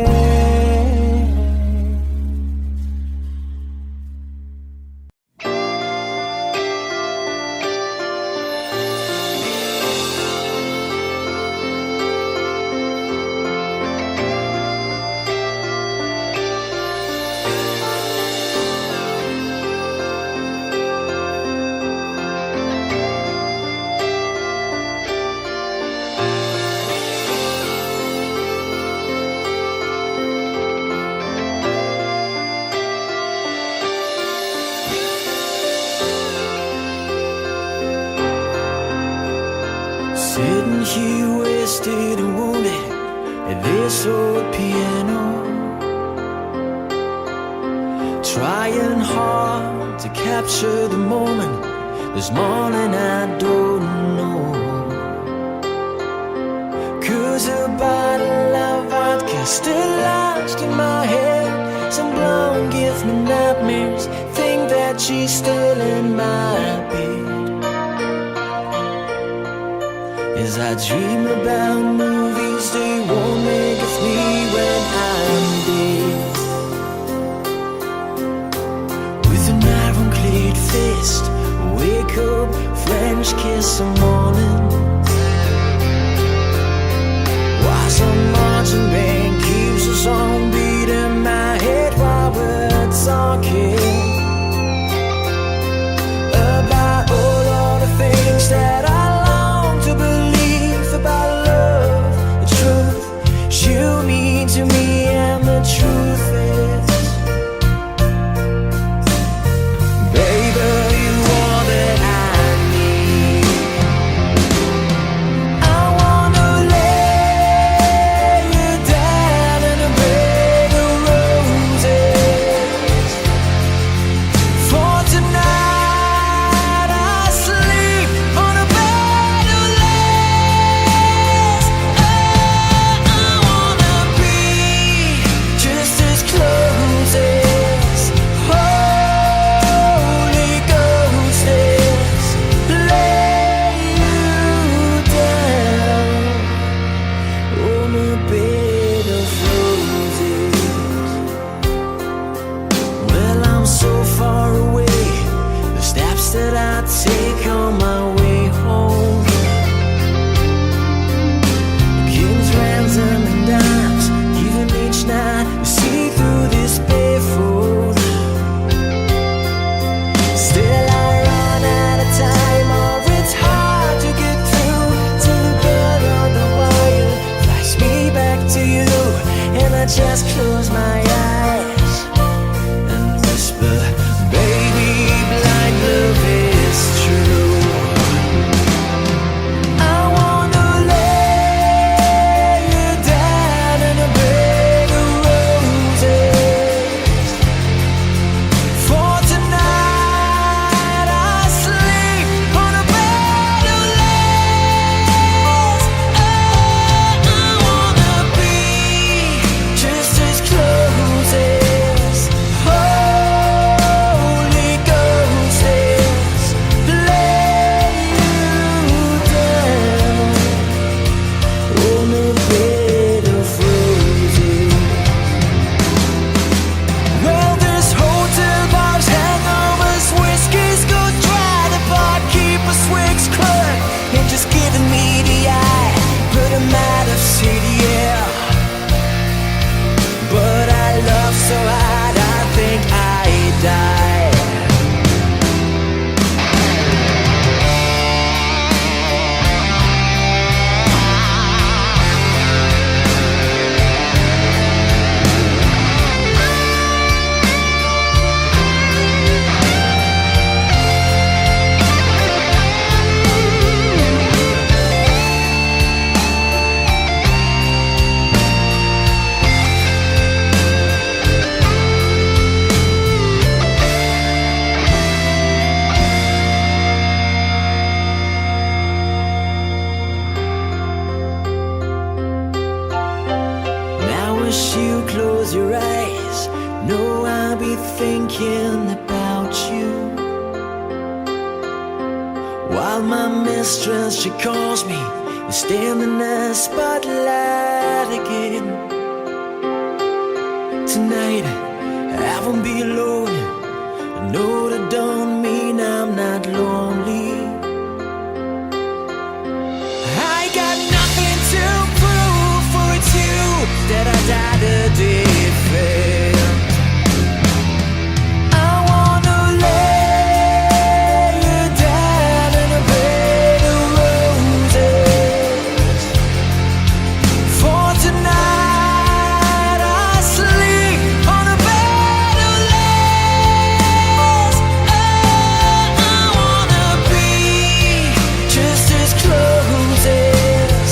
Sitting here wasted and wounded at this old piano, trying hard to capture the moment. This morning I don't know, 'cause a bottle of vodka still lodged in my head. Some blonde gives me nightmares, think that she's still in my bed. As I dream about movies they won't make of me when I'm dead. With an ironclad fist, wake up, French kiss some morning. While some marching band keeps a song beat in my head while we're talking about all of the things that I long to believe about love, the truth you mean to me, and the truth is, baby, you are that I need. on a bed of roses. Well, I'm so far away, the steps that I take on my way home. Kings, ransom, and dimes, even each night we see through this barefoot. Still I run out of time, or it's hard to get through till the bell on the wire flies me back to you, and I just close my eyes and whisper, baby, blind love is true. I wanna lay you down in a bed of roses. For tonight I sleep on a bed of lace. Oh, I wanna be just as close as Holy Ghost is. Lay you down on a bed of roses. Well, there's hotel bars, hangovers, whiskeys go dry. The barkeeper swigs clerk and just giving me the eye. Put him out of city, yeah. But I love so hard, I think I die. Now as you close your eyes, know I'll be thinking about you. While my mistress, she calls me to stand in the spotlight again. Tonight, I won't be alone. I know that don't mean I'm not lonely. I got nothing to prove, for it's you that I died a defend. I wanna lay you down in a bed of roses. For tonight I sleep on a bed of lace. Oh, I wanna be just as close as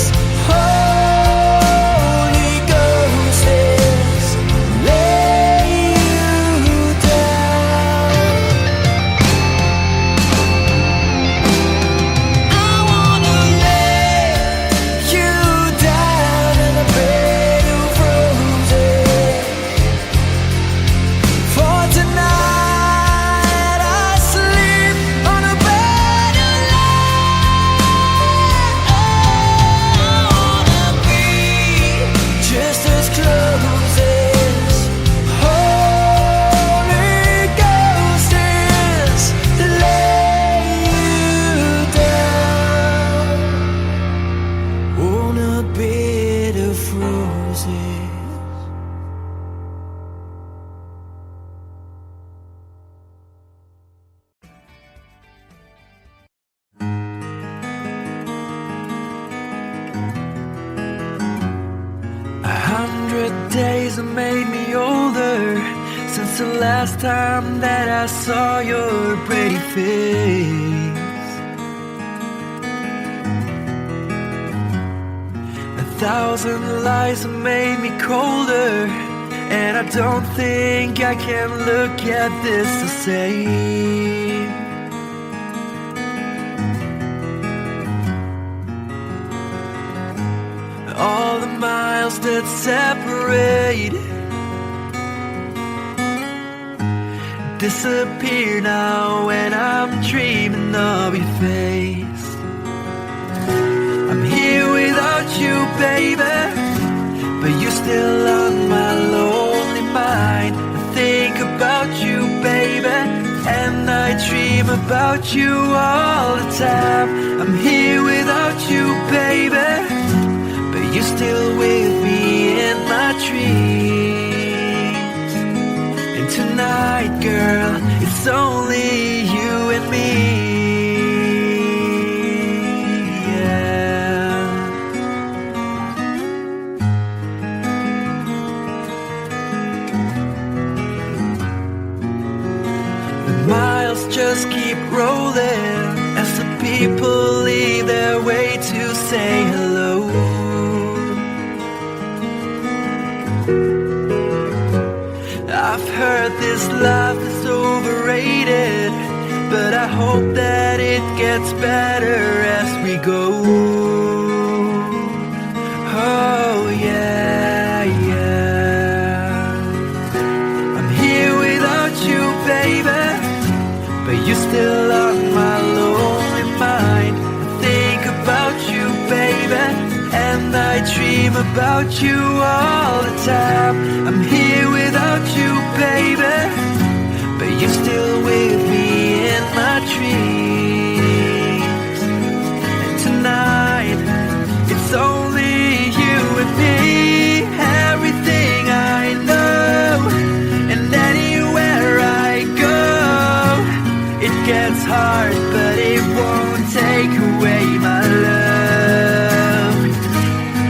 Holy Ghost is. Lay you down. I wanna lay you down in a bed of roses. For tonight I sleep on a bed of lace. I wanna be just as close as Holy Ghost is. Lay you down on a bed of roses. A 100 days have made me older since the last time that I saw your pretty face. 1,000 lies have made me colder, and I don't think I can look at this the same. All the miles that separate disappear now when I'm dreaming of your face. I'm here without you, baby. dream about you all the time. I'm here without you, baby, but you're still with me in my dreams. And tonight, girl, it's only you and me. Miles just keep rolling as the people leave their way to say hello. I've heard this life is overrated, but I hope that it gets better as we go. Oh yeah, yeah. I'm here without you, baby, but you're still on my lonely mind. I think about you, baby, and I dream about you all the time. I'm here without you, baby, but you're still with me in my dreams. And tonight, it's only you and me. Everything I know, and anywhere I go, it gets hard, but it won't take away my love.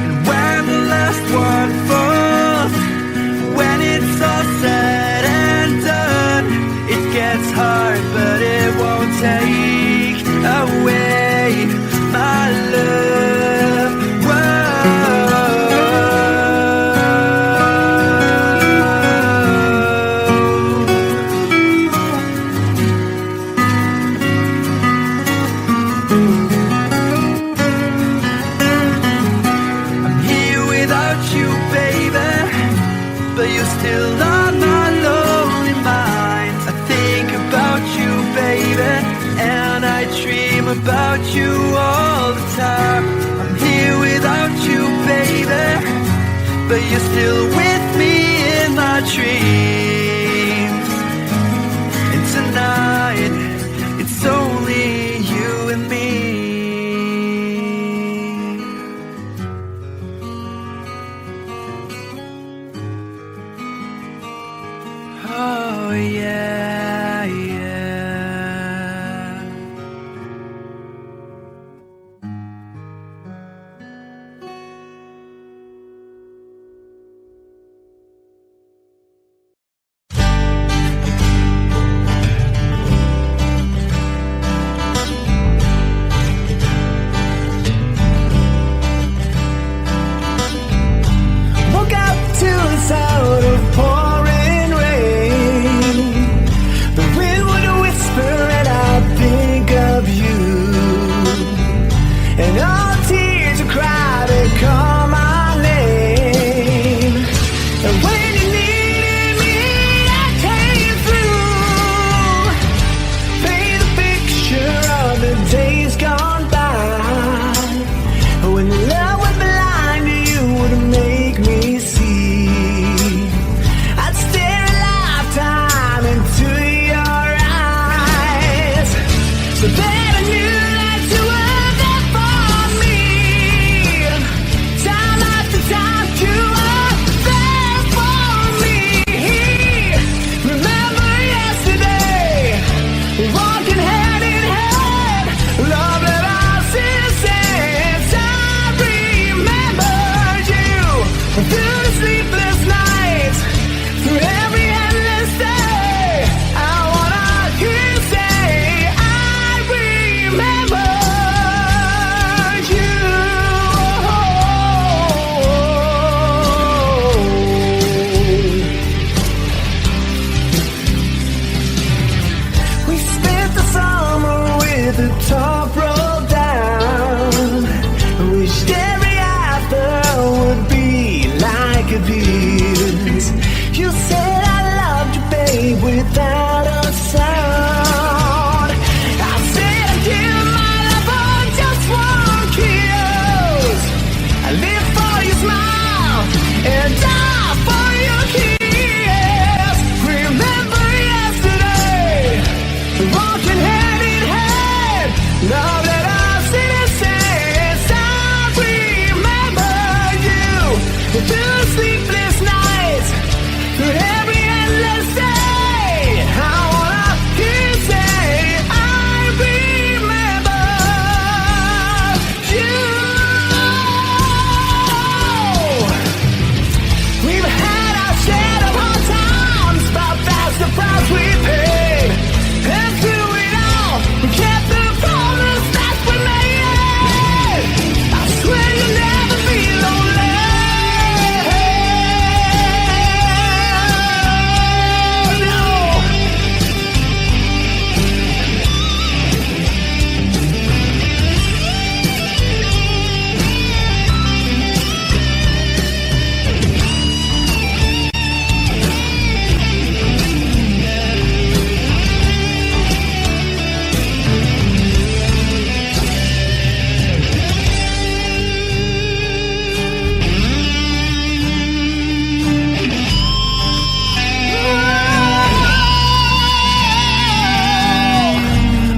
And when the last one falls, when it's all said and done, it gets hard, but it won't take away my love. But you're still on my lonely mind. I think about you, baby, and I dream about you all the time. I'm here without you, baby, but you're still with me in my dreams. And tonight, it's only you and me. Oh yeah, yeah. Woke up to the sound of pouring rain. The wind would whisper and I'd think of you. And all the tears would cry to call my name. And when you needed me, I came through. Paint a picture of the days gone by, when love was blind, you would make me see. I'd stare a lifetime into your eyes, so that I knew that you were there for me. Time after time, you were there for me. Remember yesterday, walking hand in hand, love that I since. I remembered you through the sleepless nights, through every endless day. I wanna hear you say, I remembered you. We spent the summer with the top rolled down. Wished every after would be like sleepless nights, through every endless day. I wanna hear you say, I remember you. We've had our share of hard times, but that's the price we paid. And through it all, we kept the promise that we made. I swear you'll never be lonely. No.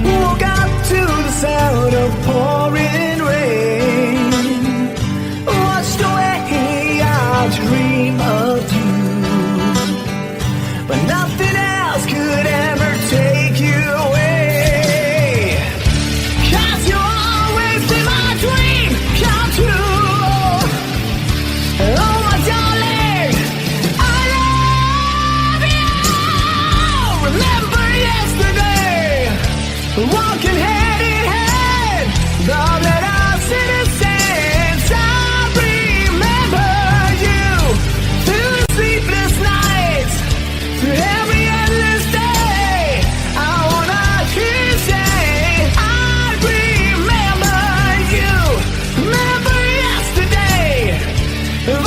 Woke up to the sound of pouring rain. Washed away our dream of you, but nothing else could ever take you away. 'Cause you always be my dream come true. Oh my darling, I love you. Remember yesterday, walking hand in hand, love let us innocence. I remember you through the sleepless nights, through every endless day. I wanna hear you say, I remember you. Remember yesterday,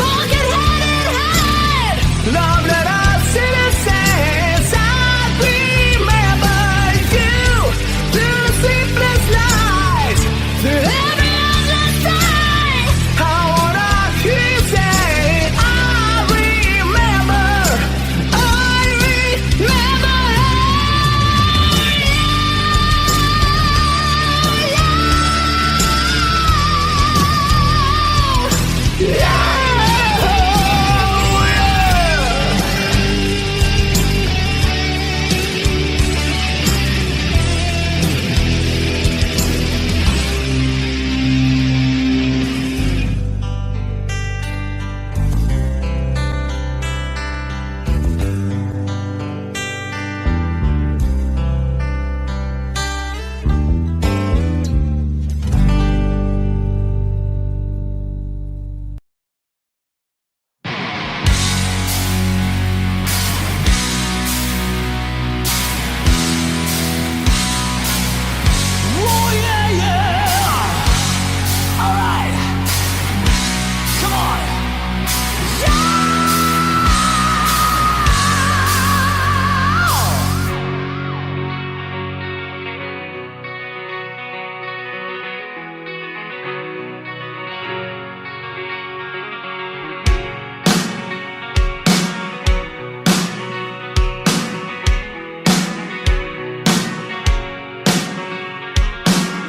walking hand in hand, love let us innocence. I remember you through the sleepless nights, through every endless day. I wanna hear you say, I remember, I remember. Oh yeah, yeah. All right, come on.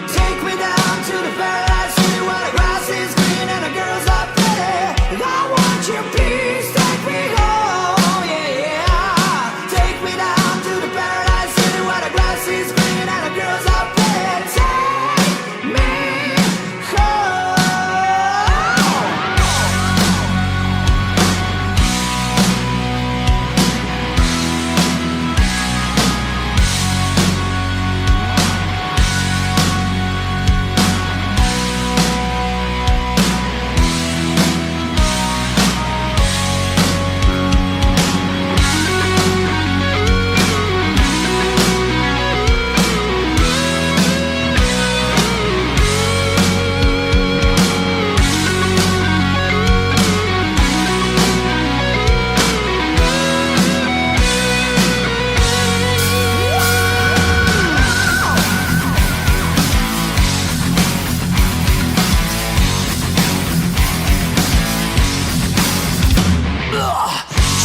Take me down to the paradise city where the grass is green and the girls are pretty. I want you, please take me home, yeah, yeah. Take me down to the paradise city where the grass is green and the girls are pretty. Take me home.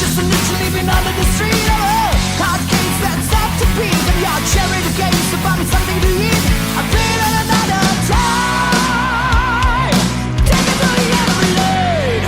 Just literally been under the street of hard case that's up to beat. And your cherry the game, so find me something to eat. I played on another time. Take it to the end of the lane.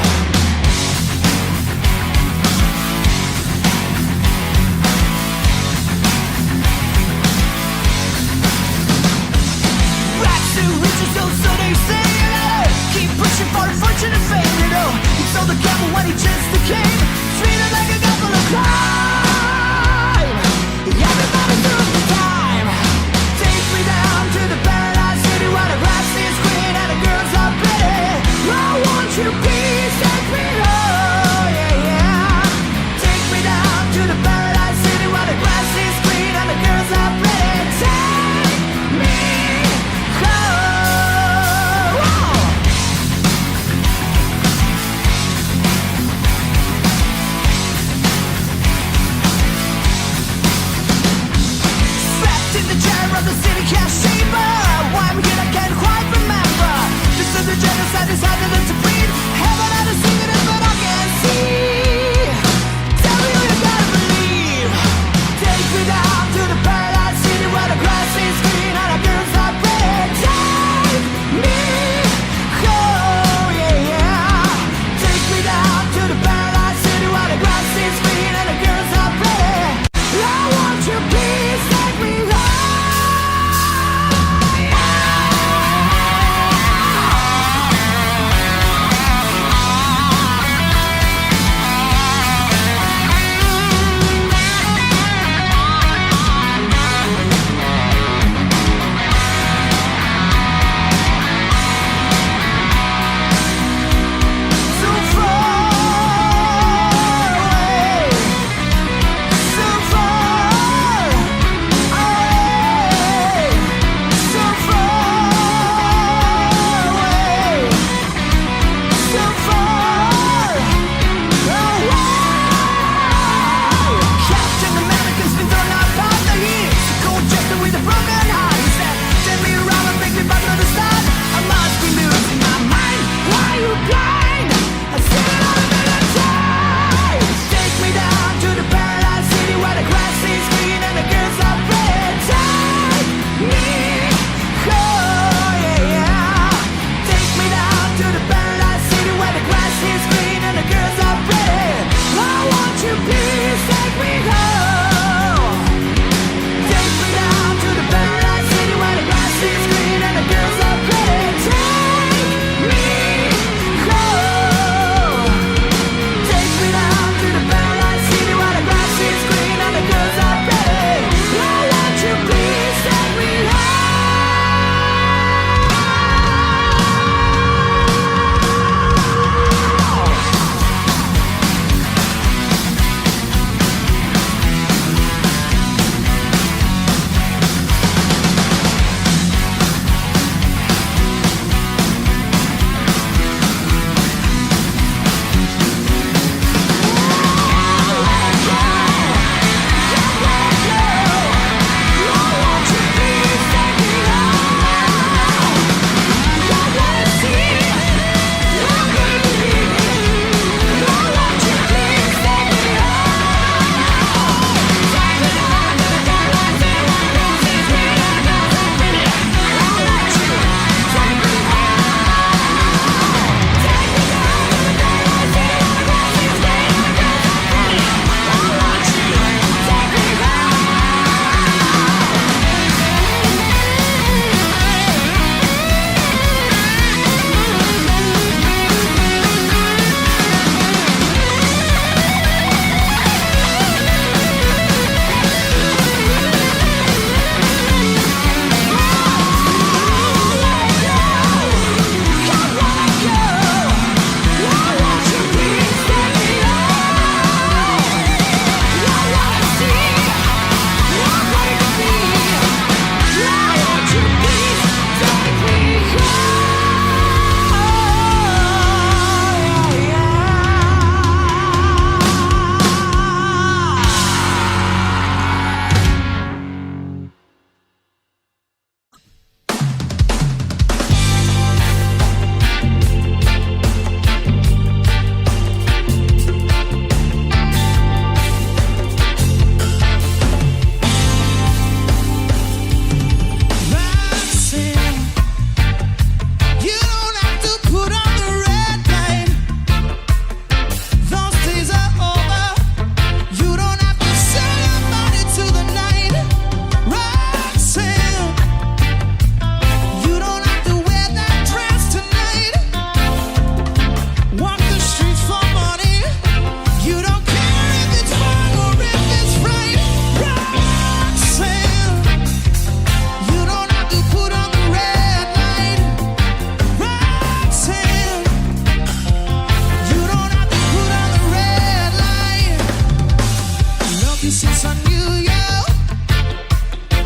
since I knew you,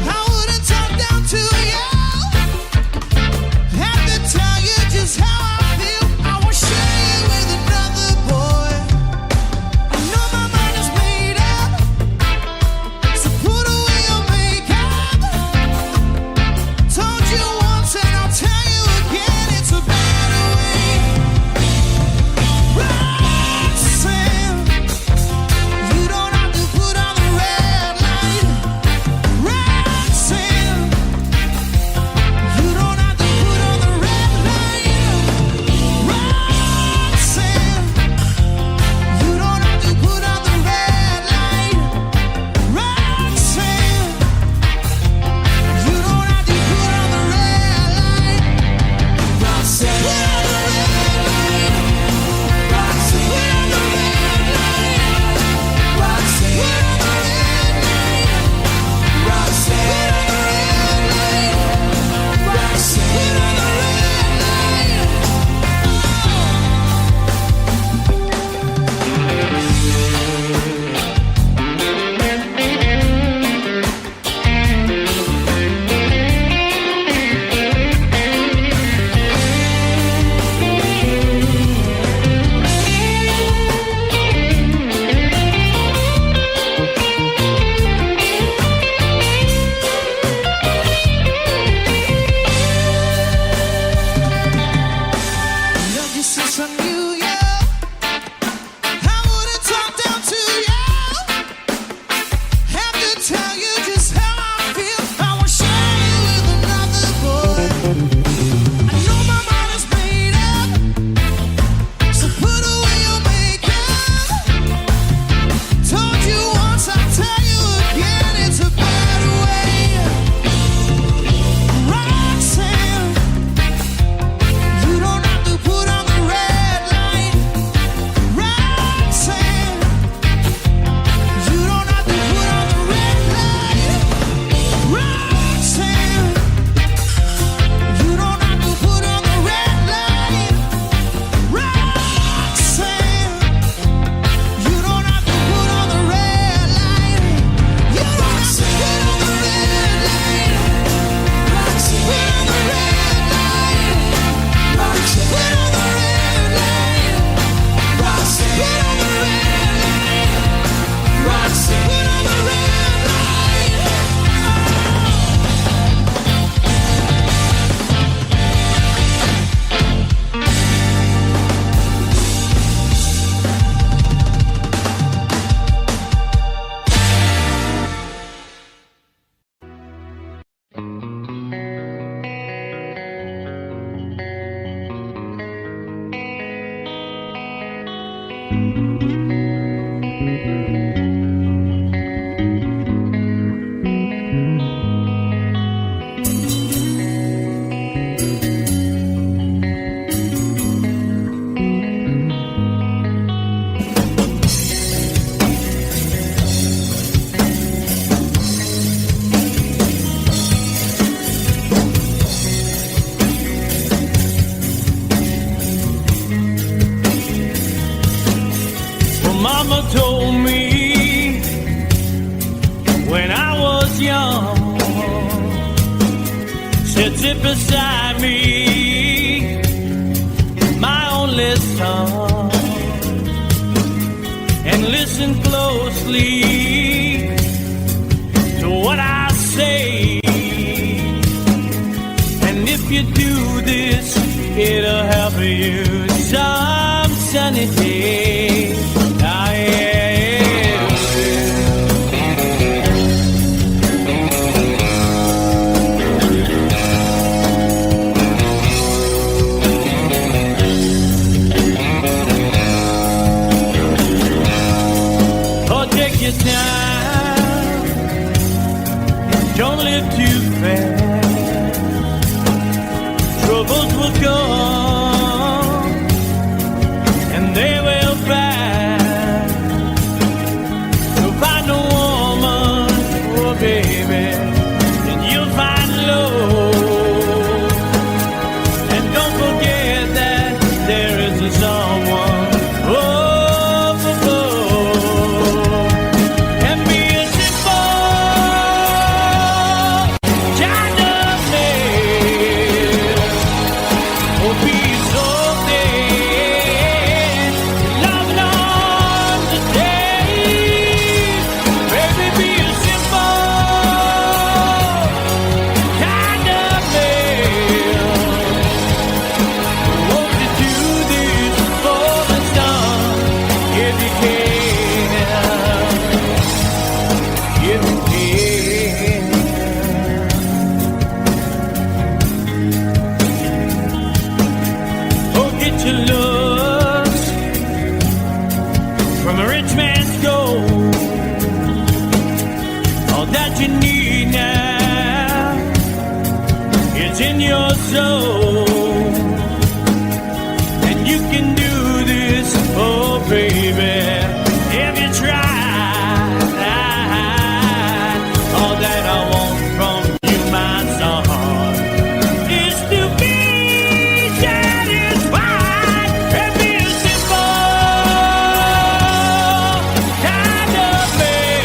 I wouldn't talk down to you. Have to tell you just how I feel. I won't share you with another boy. I know my mind is made up, so put away your makeup. Told you once and I'll tell you again, it's a better way. Roxanne, you don't have to put on the red light. Roxanne, you don't have to put on the red light. Roxanne, you don't have to put on the red light. Roxanne, you don't have to put on the red light. Roxanne, put on the red light. Roxanne, put on the red light. Roxanne, put on the red light. Roxanne, put on the red light. Roxanne, put on the red Loved you since I knew you. I wouldn't talk down to you. Have to tell you just how I feel. I won't share you with another boy. I know my mind is made up, so put away your makeup. Told you once, I'll tell you again, it's a better way. Roxanne, you don't have to put on the red light. Roxanne, you don't have to put on the red light. Roxanne, you don't have to put on the red light. Roxanne, you don't have to put on the red light. You don't have to put on the red light. Roxanne, put on the red light. Roxanne, put on the red light. Roxanne, put on the red light. Roxanne, put on the red light. Well, Mama told me when I was young, said sit beside me, my only son, and listen closely to what I say. And if you do this, it'll help you some sunny day. Ah, yeah, it will. Oh, take your time, don't live too fast. Troubles will come, and they will you can, if you can. Oh, get your looks from a rich man's gold. All that you need now is in your soul. And you can do this, oh baby, if you try. All that I want from you, my son, is to be satisfied and be a simple kind of man.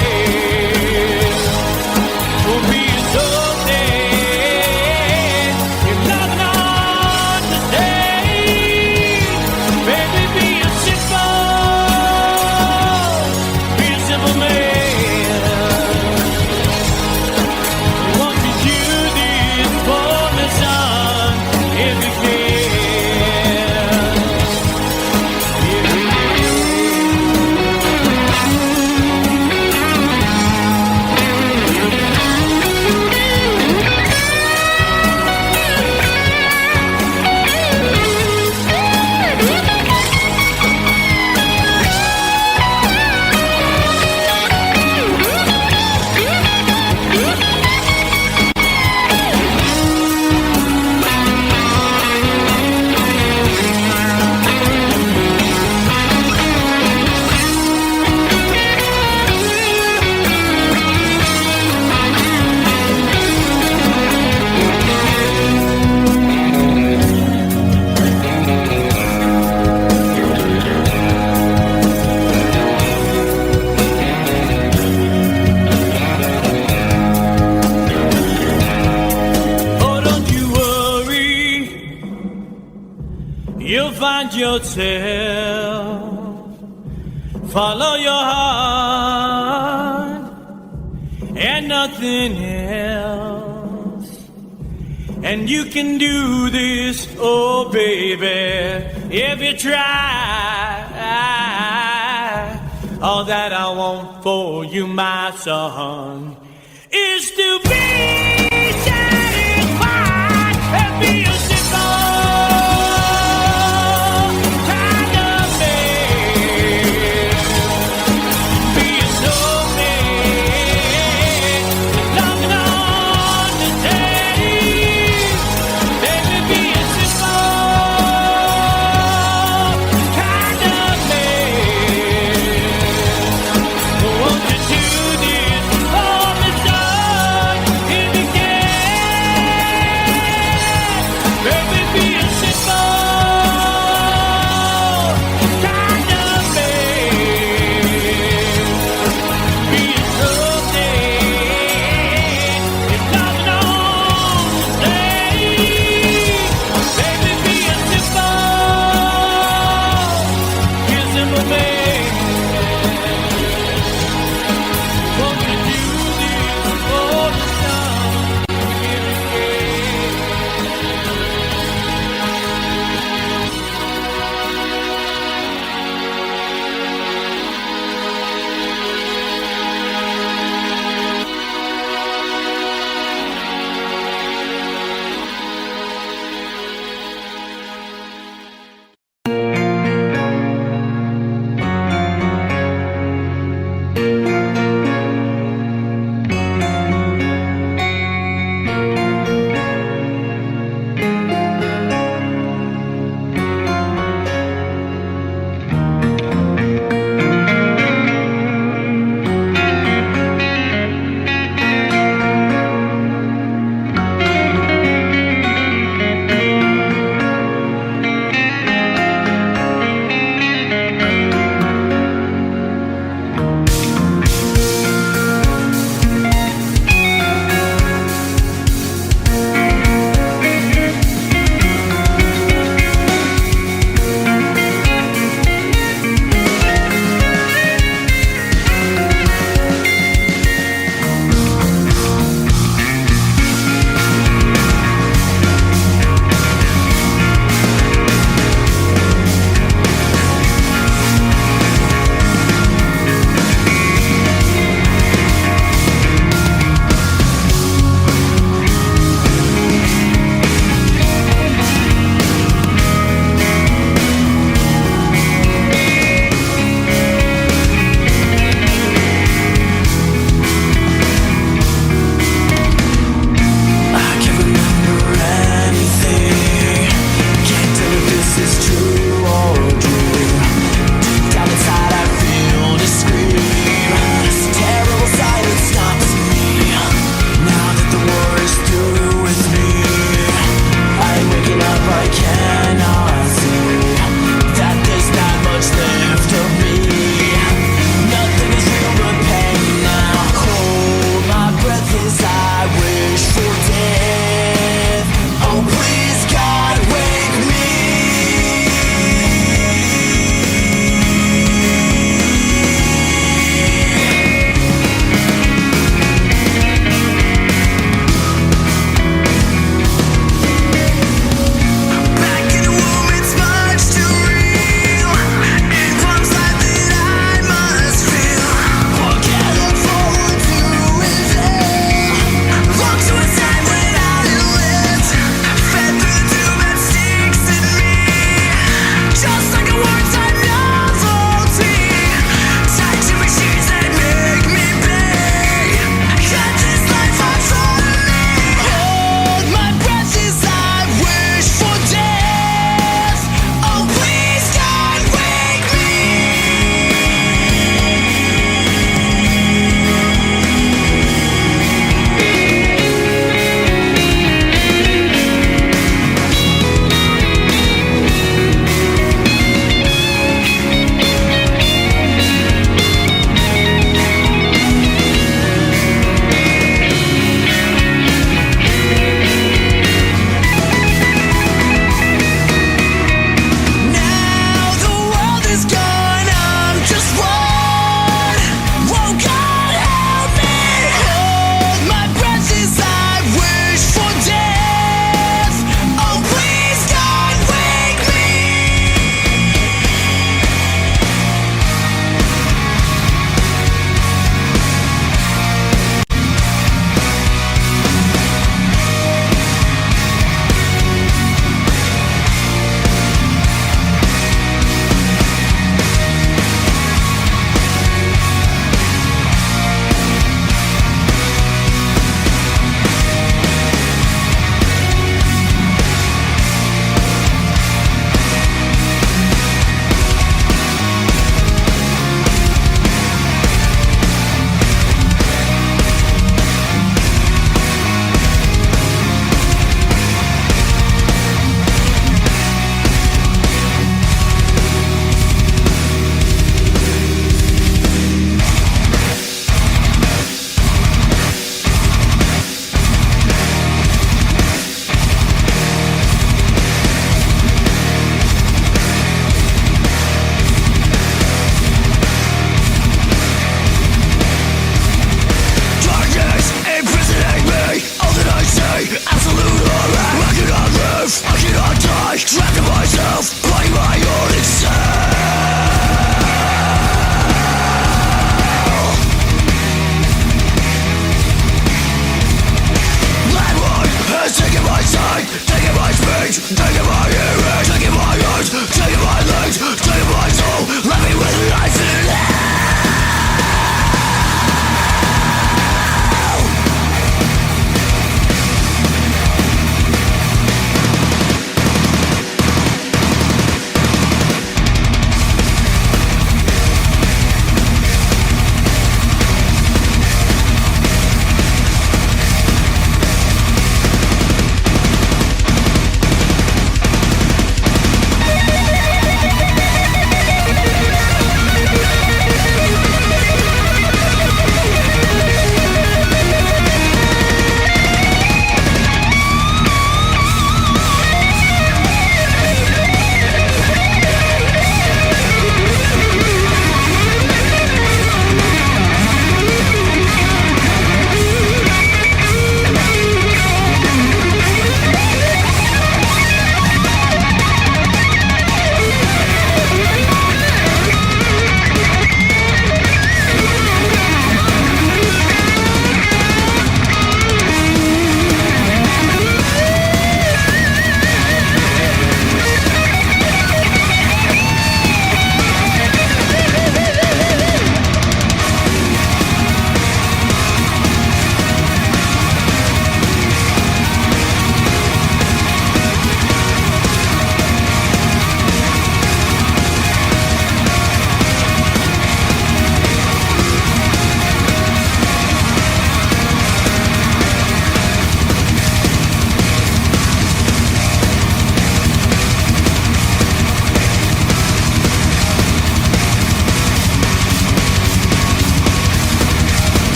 For me, it's okay if nothing understands. Baby, be a simple man. Won't you do this for me, son, if you can? If you You'll find yourself, follow your heart and nothing else. And you can do this, oh baby, if you try. All that I want for you, my son, is to be satisfied and be a if you can.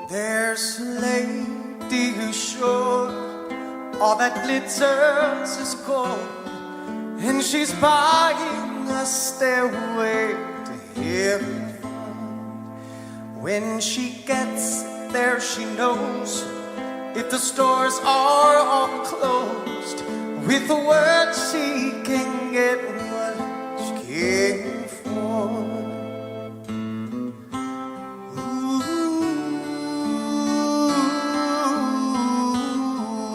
There's a lady who's sure all that glitters is gold, and she's buying a stairway to heaven. When she gets there, she knows if the stores are all closed, with the word she can get what she came for.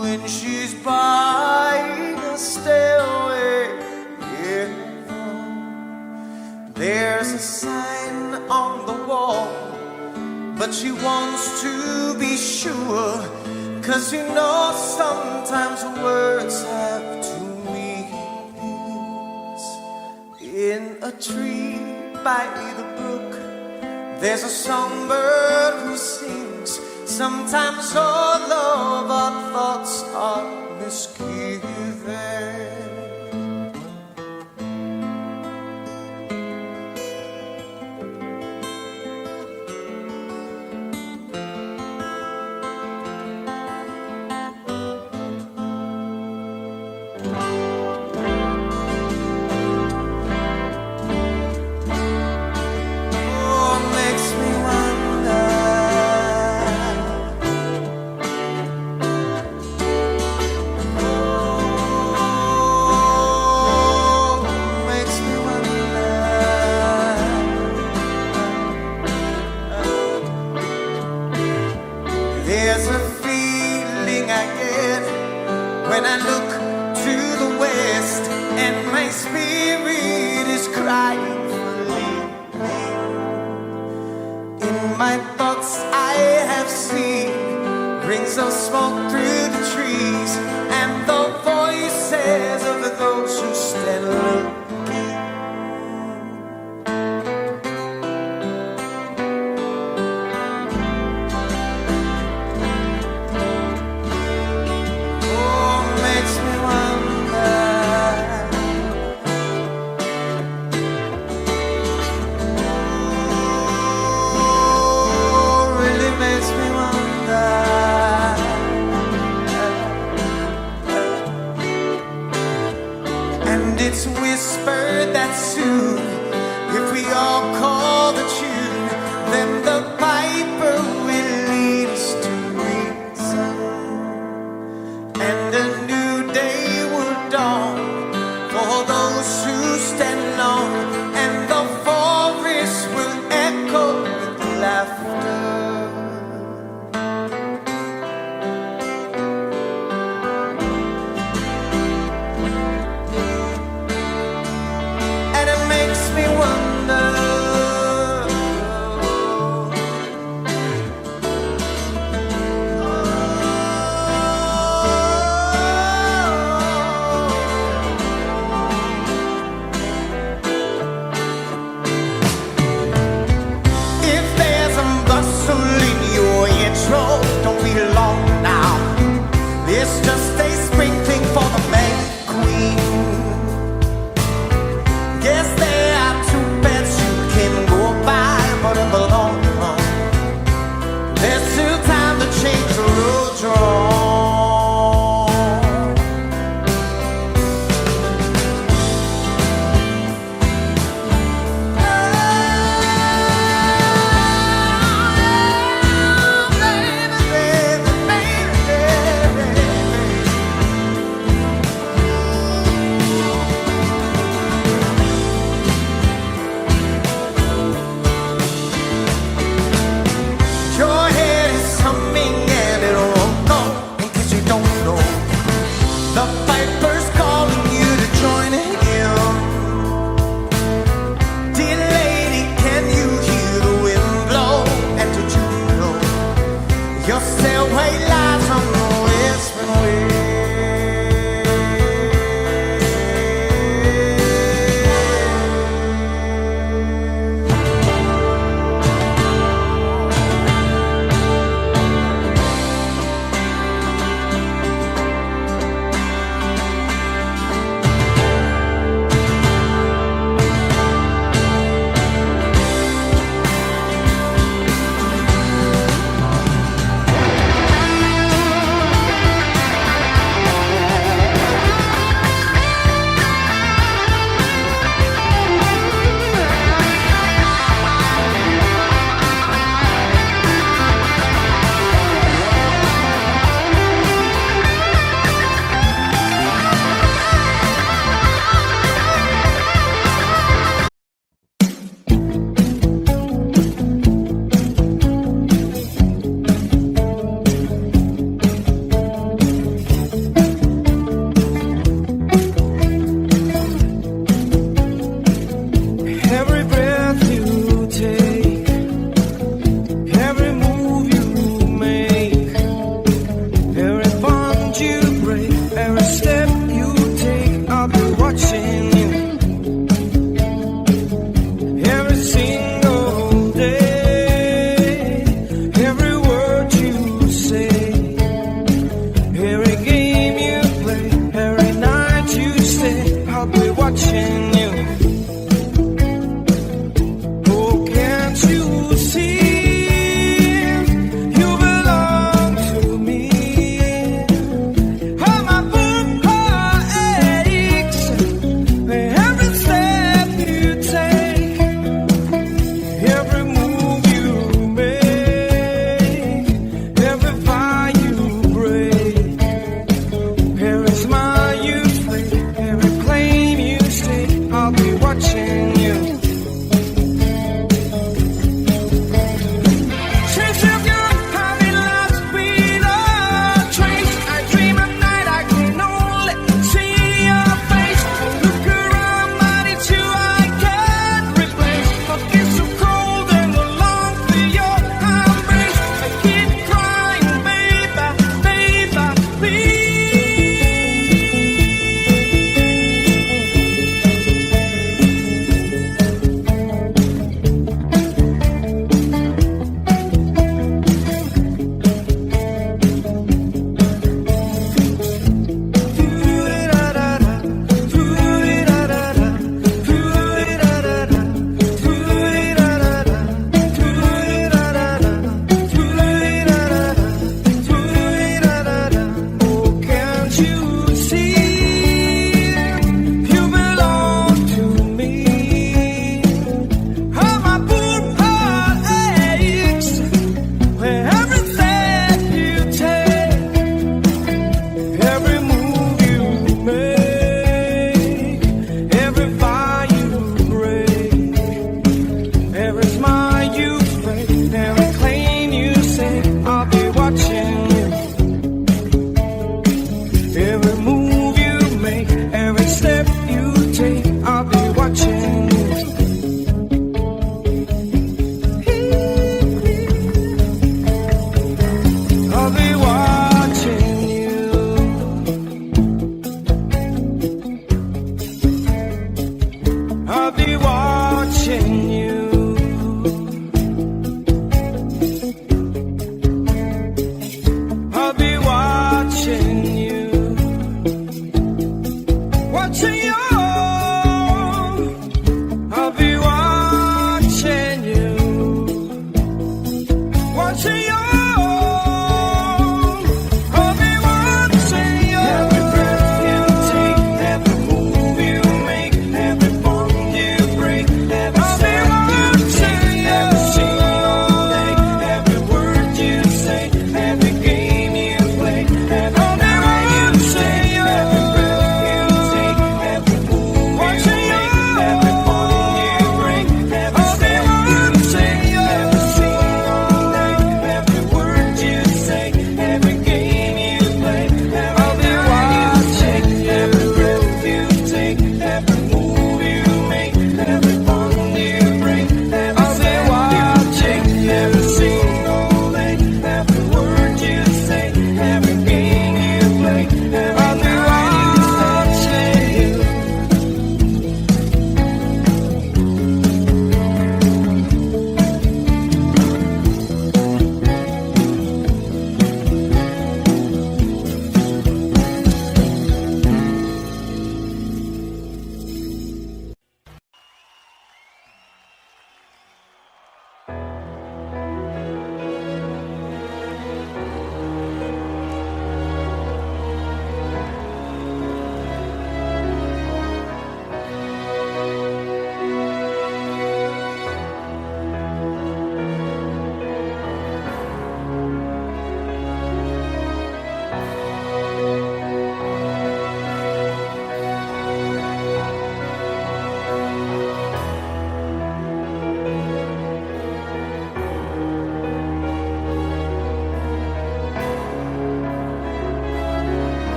When she's buying a stairway, yeah. There's a sign on the wall, but she wants to be sure, 'cause you know sometimes words have two meanings. In a tree by the brook, there's a songbird who sings. Sometimes all of our thoughts are misgiven. There's a feeling I get when I look to the west, and my spirit is crying for leaving. In my thoughts I have seen rings of smoke through the trees, and the voices of those who stand looking. It's whispered that soon, if we all call the tune, then the piper will lead us to reason, and a new day will dawn for those who stand alone, and the forest will echo with laughter. Don't be long now. It's just a spring thing for the May Queen. Guess there are two beds you can go by, but in the long run, there's still time to change the road you're on.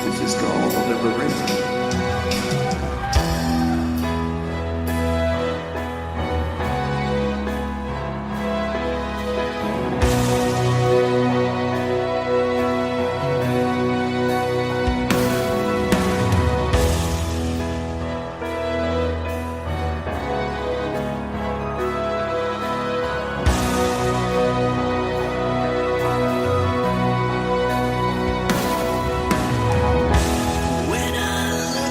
This is called liberation. When I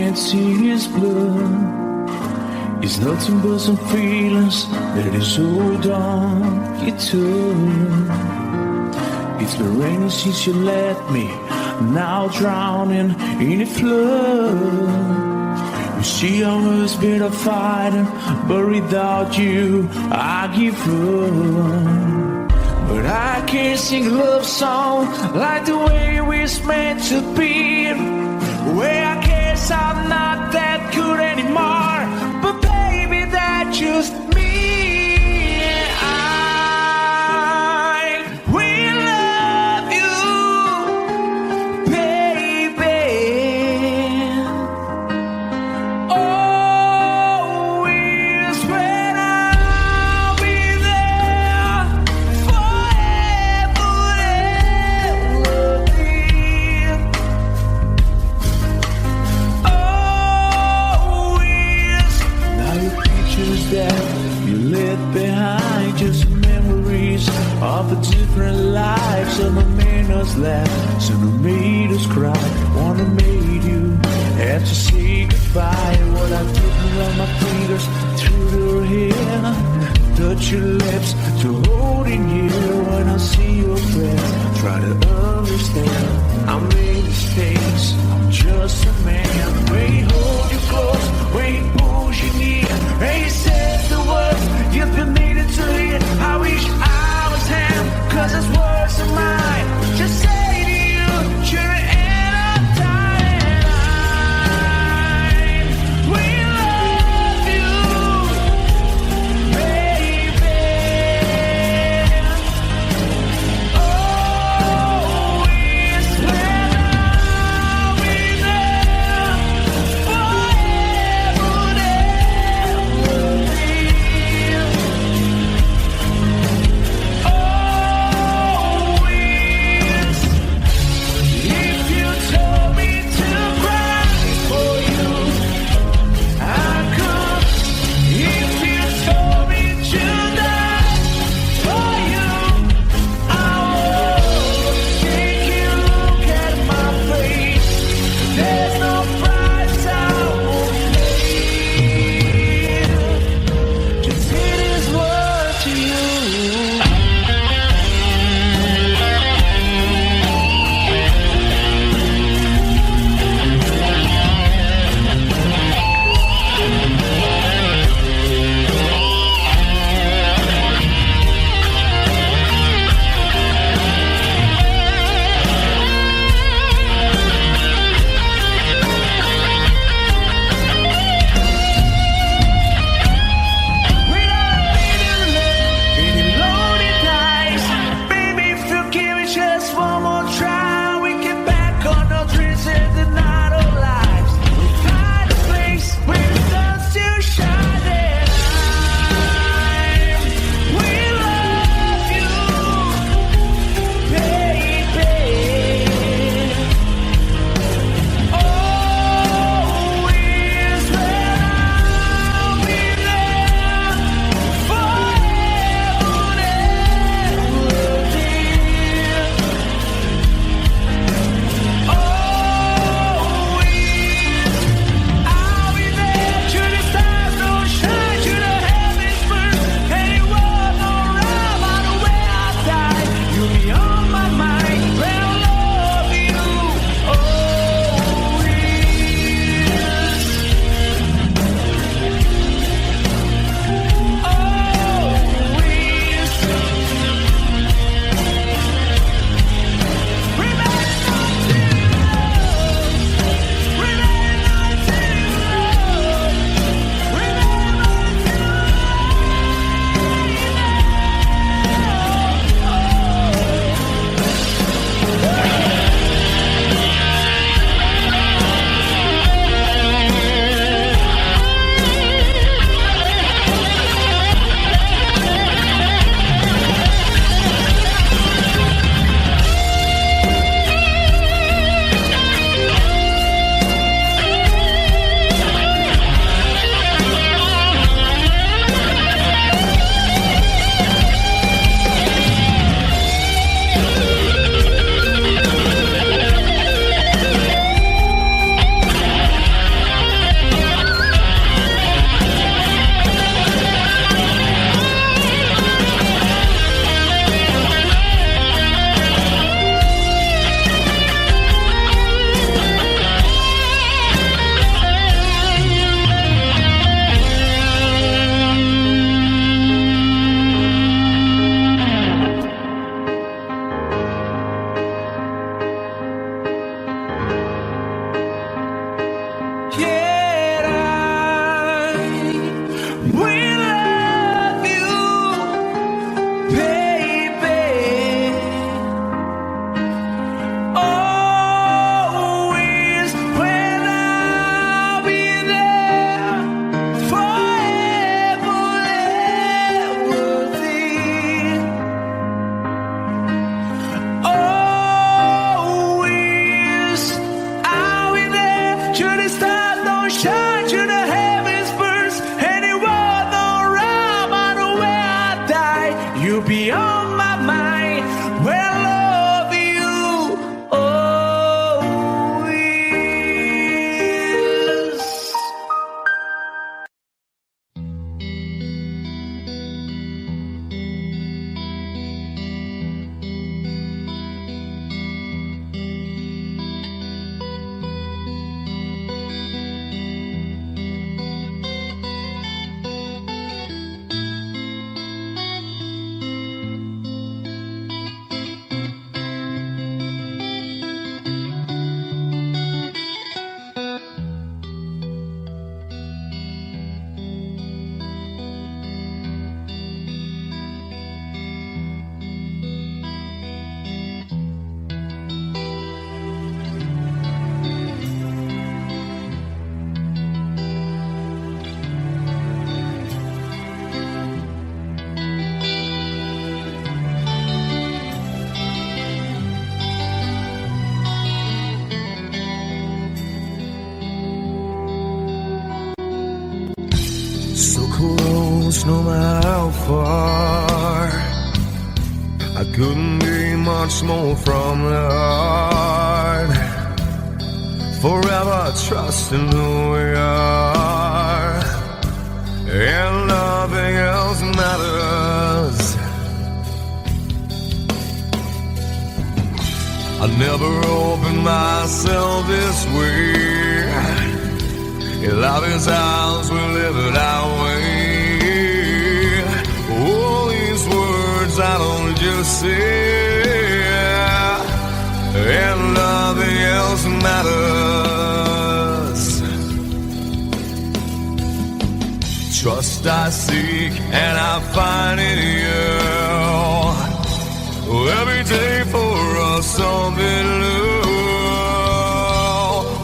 can't see his blood. It's nothing but some feelings that is so dark you took. It's been raining since you left me, now drowning in a flood. You see I was better fighting, but without you I give up. But I can't sing a love song like the way we're meant to be. Where I guess I'm not that good anymore, but baby that's just me. I will love you, baby. Always when I'll be there forever and ever. can I will love you, baby. Always when I'll be there forever and worthy. Always I'll be there. Should the stars don't shine, should the heavens burst, and it won't around, matter where I die, you'll be on my mind. When I love you, always. So close, no matter how far. I couldn't be much more from the heart. Forever trusting who we are, and nothing else matters. I never opened myself this way. Love is ours, we live it our way. All these words I don't just say, and nothing else matters. Trust I seek and I find in you. Every day for us something new.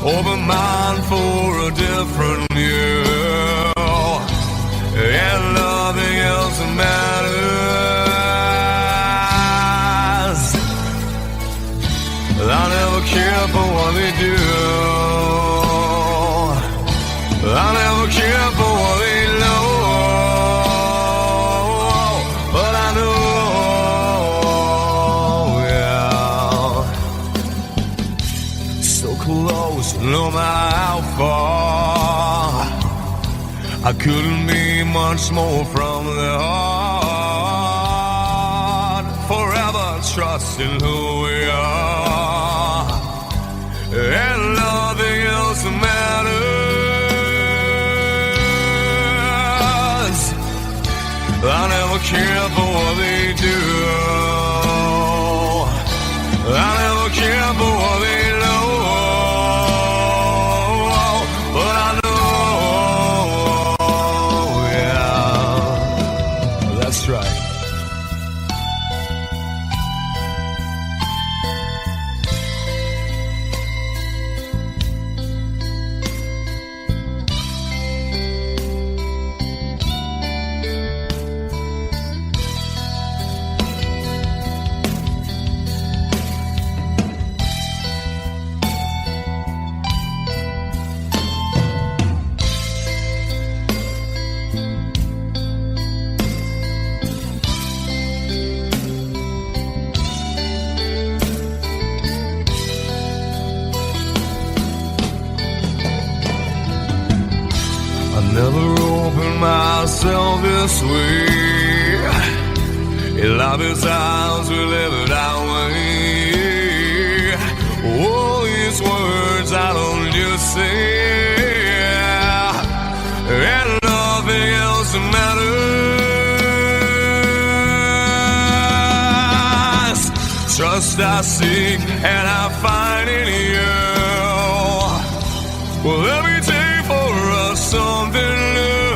Open mind for a different view, and nothing else matters. I never care for what they do. I never care for what they know, but I know, yeah. So close, no matter how far. I couldn't be much more from the heart. Forever trusting who we are, and nothing else matters. I never care for what they do. I never care for what they know, but I know, yeah, that's right. Never opened myself this way. Love is ours, we live it our way. All these words I don't just say, and nothing else matters. Trust I seek and I find in you. Well, every time say for us something new.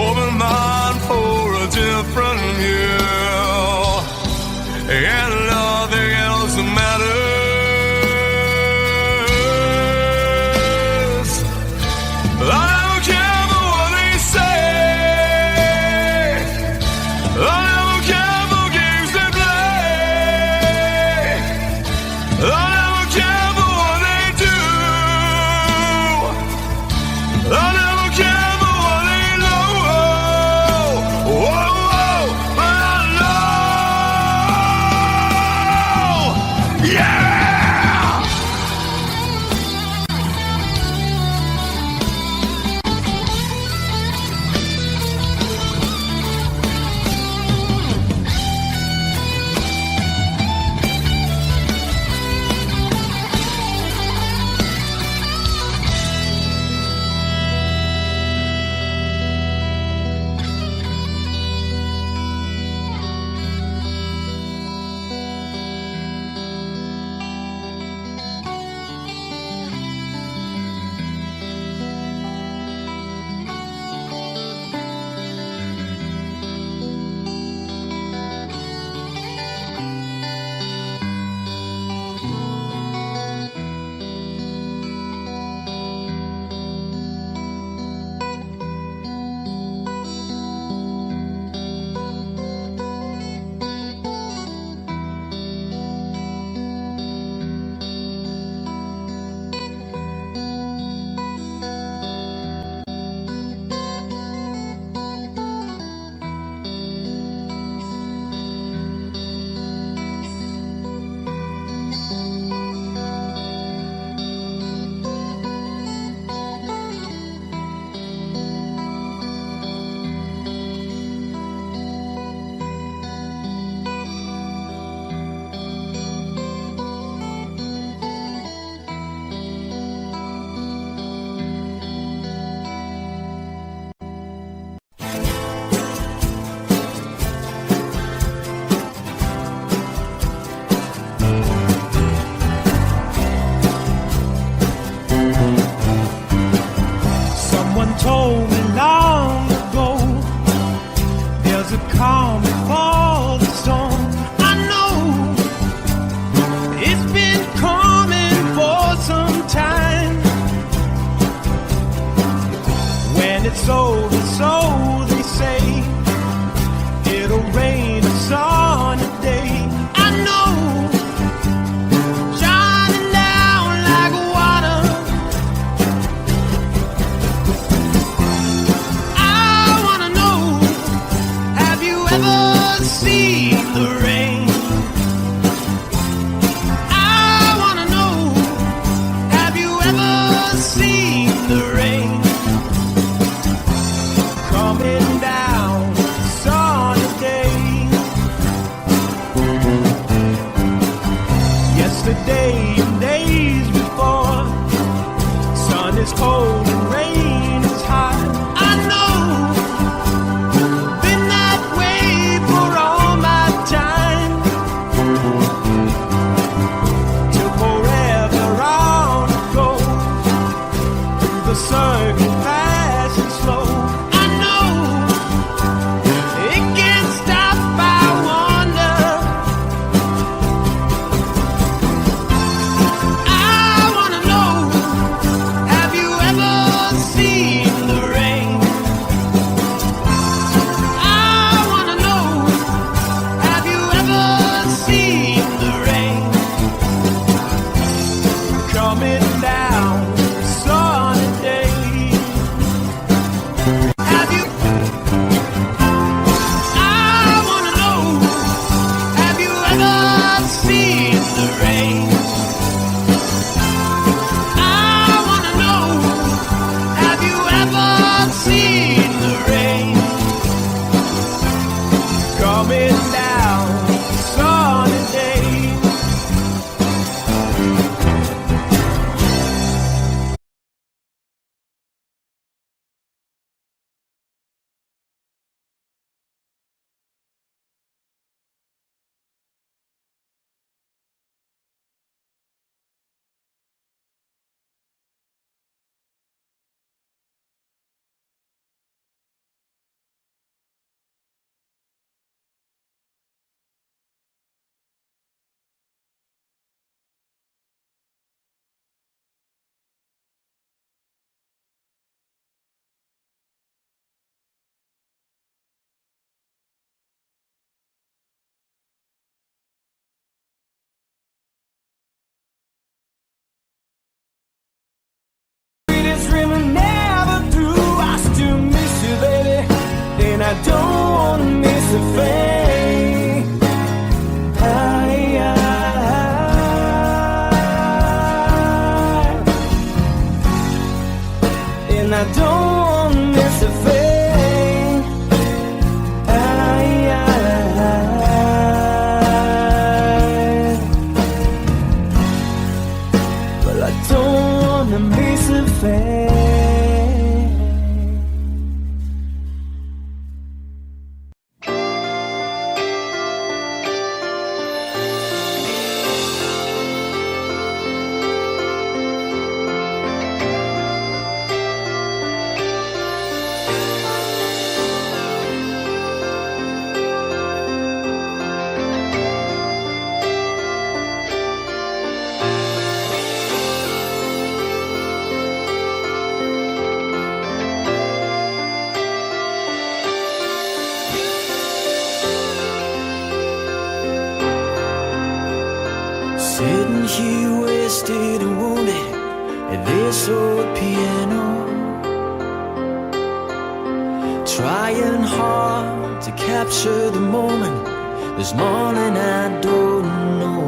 Open mind for a different view, and nothing else matters. I don't care for what they say. I don't care for games they play. I never care for what they do. I never care for what they know. Whoa, but I know. Yeah! Someone told me long ago, there's a calm before the storm. I know it's been coming for some time. When it's over, so they say, it'll rain a sunny day. I know, shining down like water. I wanna know, have you ever seen the rain? I wanna know, have you ever seen the rain? Coming down sunny day. Yesterday and days before, sun is cold and rain is hot. I know, been that way for all my time. Till forever on it goes, through the circle fast and slow. I know, it can't stop, I wonder. I wanna know, have you ever seen the rain? I wanna know, have you ever seen the rain? Coming down sunny day. and I don't want to miss a thing. Well, I don't want to miss a thing. Sitting here wasted and wounded at this old piano, trying hard to capture the moment. This morning I don't know,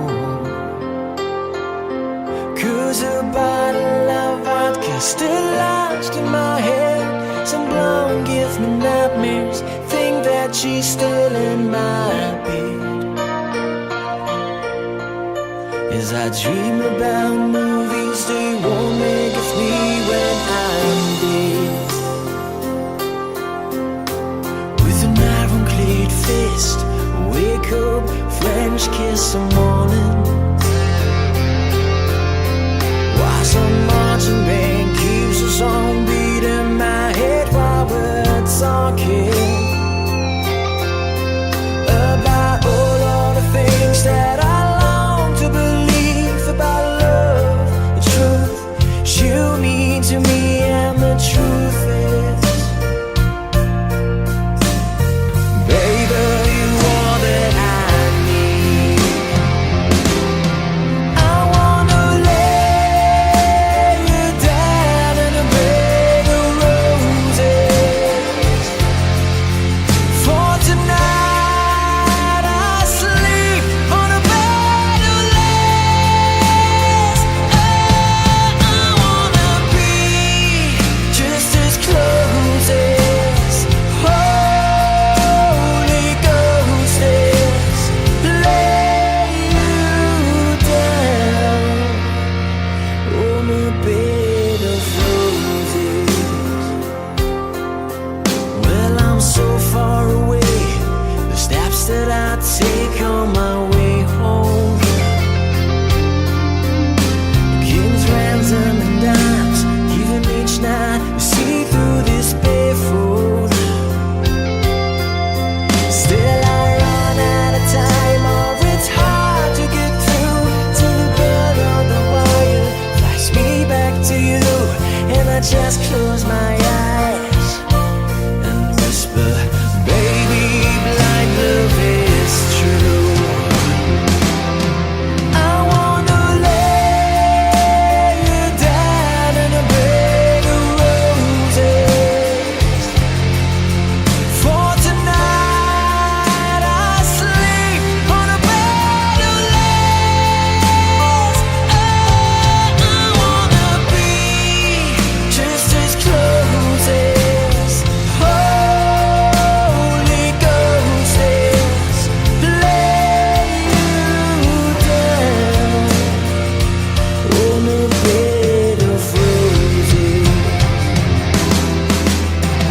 'cause a bottle of vodka still lodged in my head. Some blonde gives me nightmares, think that she's still in my bed. As I dream about movies they won't make of me when I'm dead. With an iron-clad fist, wake up, French kiss some morning. Why some marching band keeps us on beat in my head while we're talking about all of the things that I long to believe about love, the truth you mean to me, and the truth is, baby, you are that I need. I wanna lay you down in a bed of roses. For tonight I sleep on a bed of lace. Oh, I wanna be just as close as Holy Ghost is. Lay you down on a bed of roses. Well, I'm so far away, the steps that I take on my way home, kings, ransom, and dimes, even each night we see through this barefoot. Still I run out of time, or it's hard to get through to the bed of the wire. Flash me back to you, and I just close my eyes and whisper, baby, blind love is true. I wanna lay you down in a bed of roses. For tonight I sleep on a bed of lace. Oh, I wanna be just as close as Holy Ghost is. Lay you down on a bed of roses.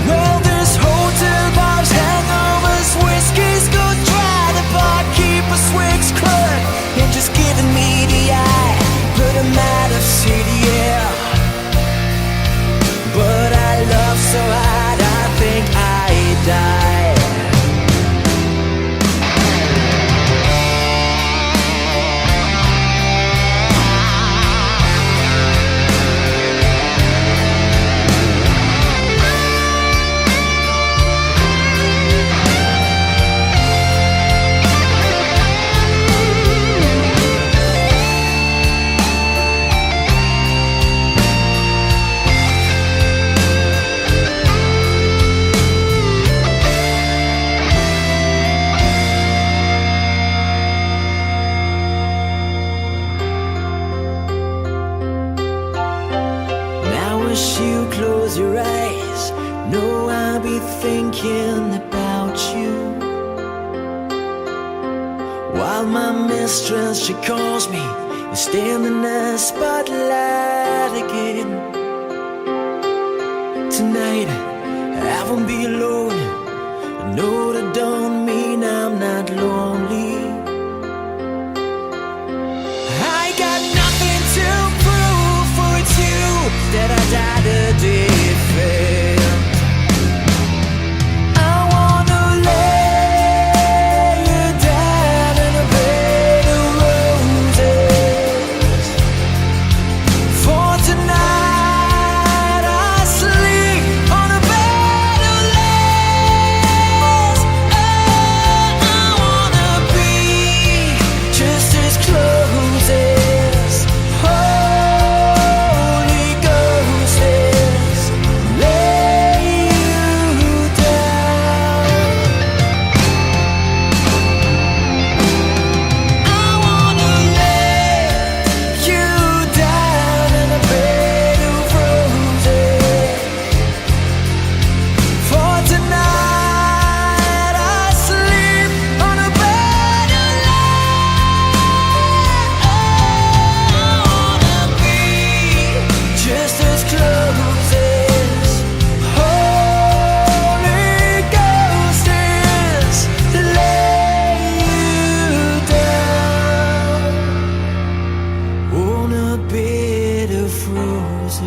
Well, this hotel bar's hangovers, whiskey's go dry. The barkeeper swigs clerk and just giving me the eye. Put him out of city, yeah. But I love so hard, I think I die. Now I wish you close your eyes, know I'll be thinking about you. While my mistress, she calls me, you stand in the spotlight again. Tonight, I won't be alone. I know that don't mean I'm not lonely. I got nothing to prove, for it's you that I died a defend. I wanna lay you down in a bed of roses. For tonight I sleep on a bed of lace. Oh, I wanna be just as close as Holy Ghost is. Lay you down. I wanna lay you down in a bed of roses. For tonight I sleep on a bed of lace. I wanna be just as close as Holy Ghost is. Lay you down on a bed of roses.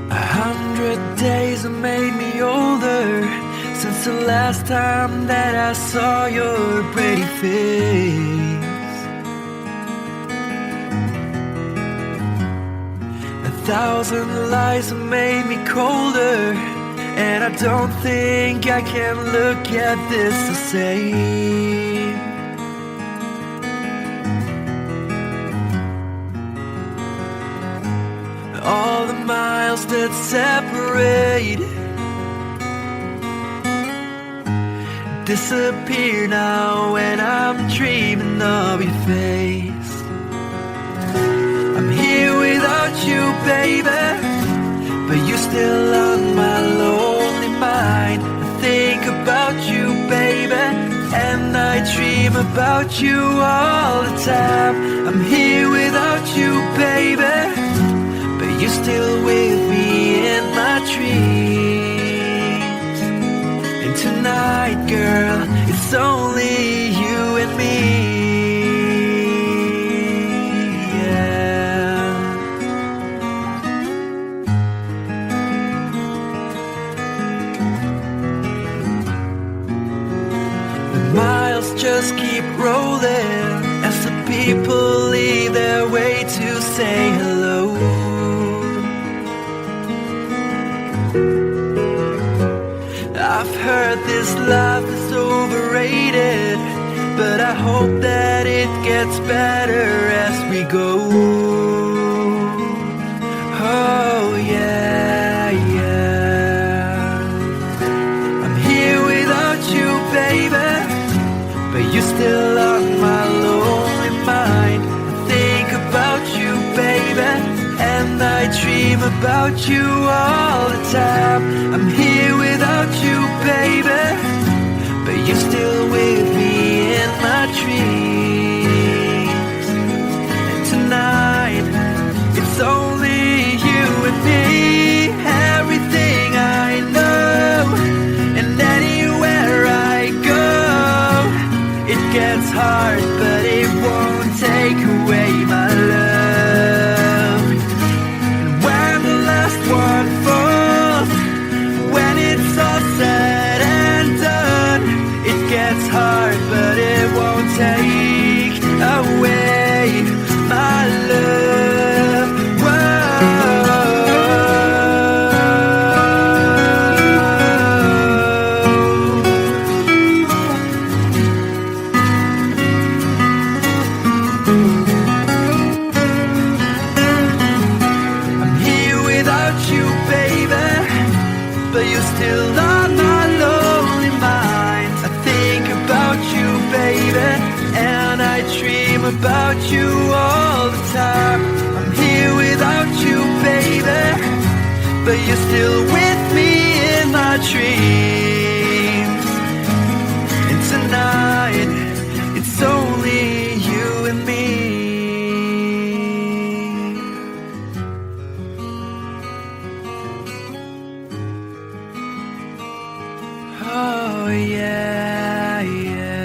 A 100 days have made me older since the last time that I saw your pretty face. 1,000 lies have made me colder, and I don't think I can look at this the same. All the miles that separate disappear now when I'm dreaming of your face. I'm here without you, baby, but you're still on my lonely mind. I think about you, baby, and I dream about you all the time. I'm here without you, baby, but you're still with me in my dreams. And tonight, girl, it's only you and me. Yeah. The miles just keep rolling as the people leave their way to say hello. I've heard this life is overrated, but I hope that it gets better as we go. Oh yeah, yeah. I'm here without you, baby, but you're still on my lonely mind. I think about you, baby, and I dream about you all the time. I'm here without you, baby, but you're still with me in my dreams. And tonight, it's only you and me. Everything I know, and anywhere I go, it gets hard, but it won't take away my love. And when the last one falls, when but you're still on my lonely mind. I think about you, baby, and I dream about you all the time. I'm here without you, baby, but you're still with me in my dreams. And tonight, it's only you and me. Oh yeah, yeah.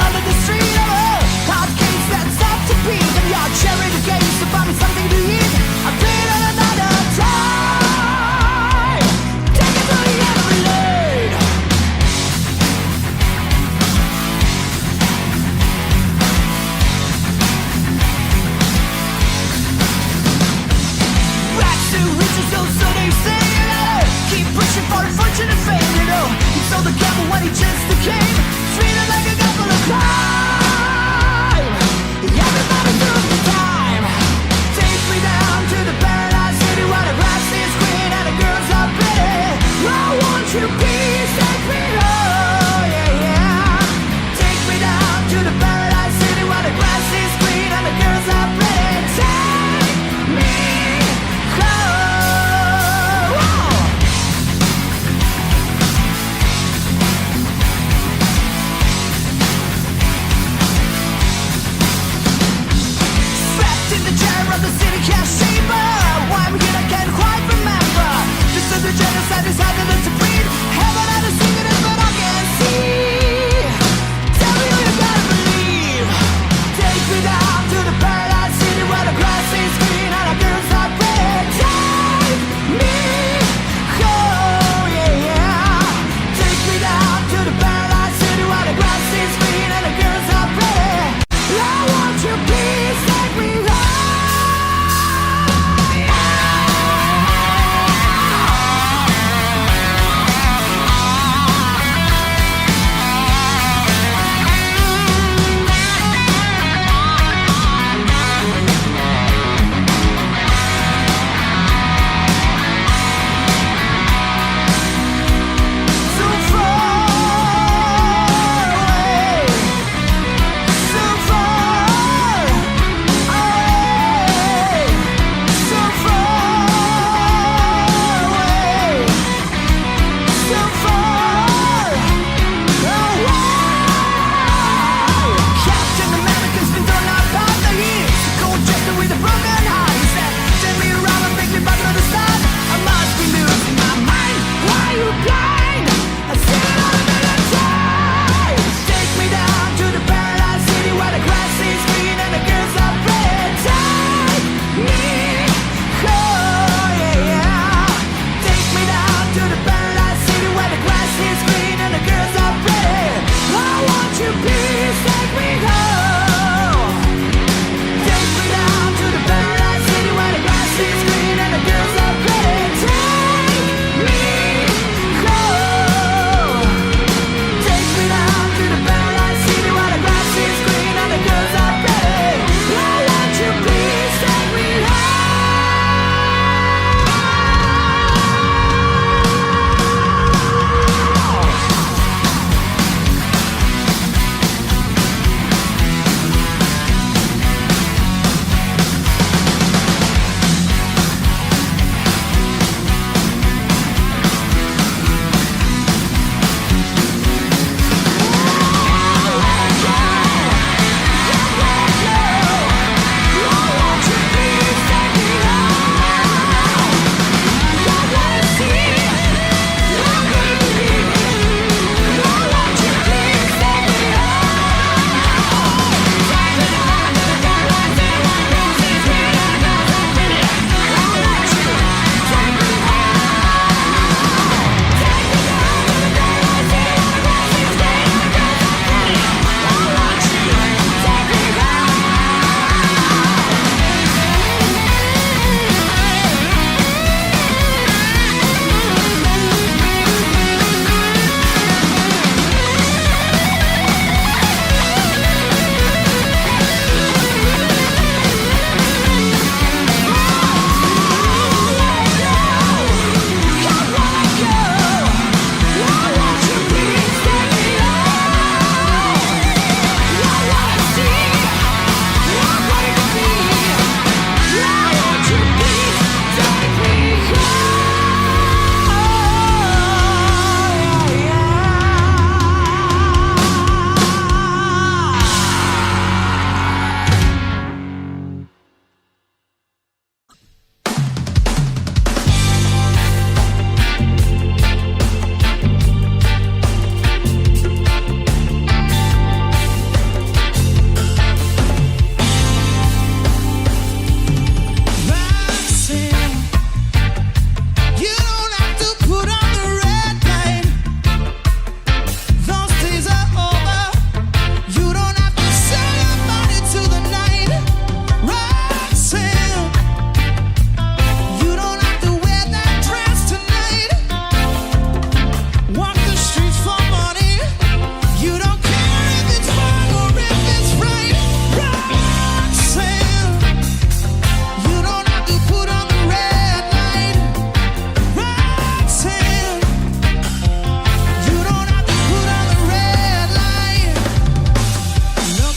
under the street of a hot case that's up to beat. And you're cherry the games to find me something to eat. I played it another time. Take it to the end of the lane. Back to riches, so they say, you know. Keep pushing for a fortune and fame, you know. He sold the gamble when he just came. Treated like a couple of crime. Everybody took the time. Take me down to the paradise city where the grass is green and the girls are pretty. I want you, please take me home, yeah, yeah. Take me down to the paradise city where the grass is green and the girls are pretty. Take me home. Whoa. Trapped in the chair of the city cash chamber. Why I'm here I can't quite remember. This is the genocide decided to breed. Heaven had a secret but I can't see. Tell me who you gotta believe. Take me down to the paradise city where the grass is green and the girls are pretty. Take me home, yeah, yeah. Take me down to the paradise city where the grass is green and the girls are pretty. I want you, please take me home. So far away, so far away, so far away, so far away. Captain America's been thrown out by the years. Cold jester with a broken heart. He said, "Turn me around and make me back to the start." I must be losing my mind. Why are you blind? I've seen it all a million times. Take me down to the paradise city where the grass is green and the girls are pretty. Take me home, yeah, yeah. Take me down to the paradise city where the grass is green and the girls are pretty. I want you, please take me home. Take me down to the paradise city where the grass is green and the girls are pretty. Take me home. Take me down to the paradise city where the grass is green and the girls are pretty. I want you, please take me home.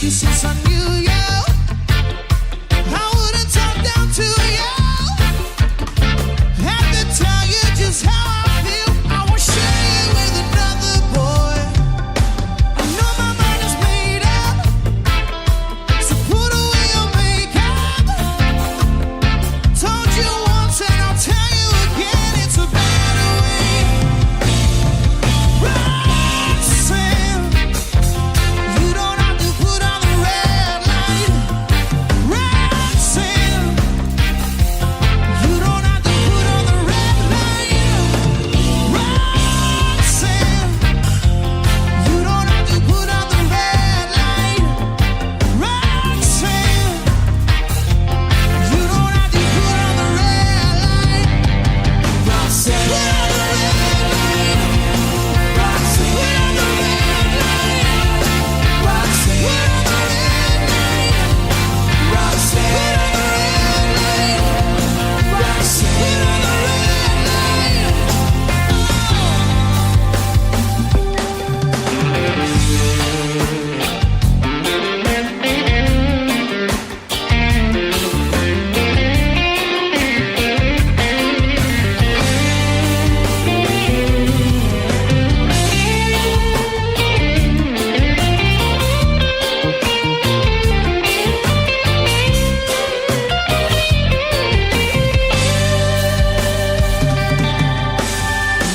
you since I knew you. I wouldn't talk down to you. Have to tell you just how I feel. I won't share you with another boy. I know my mind is made up, so put away your makeup. Told you once and I'll tell you again, it's a better way. Roxanne, you don't have to put on the red light. Roxanne, you don't have to put on the red light. Roxanne, you don't have to put on the red light. Roxanne, you don't have to put on the red light. Roxanne, put on the red light. Roxanne, put on the red light. Roxanne, put on the red light. Roxanne, put on the red light. Roxanne, put on the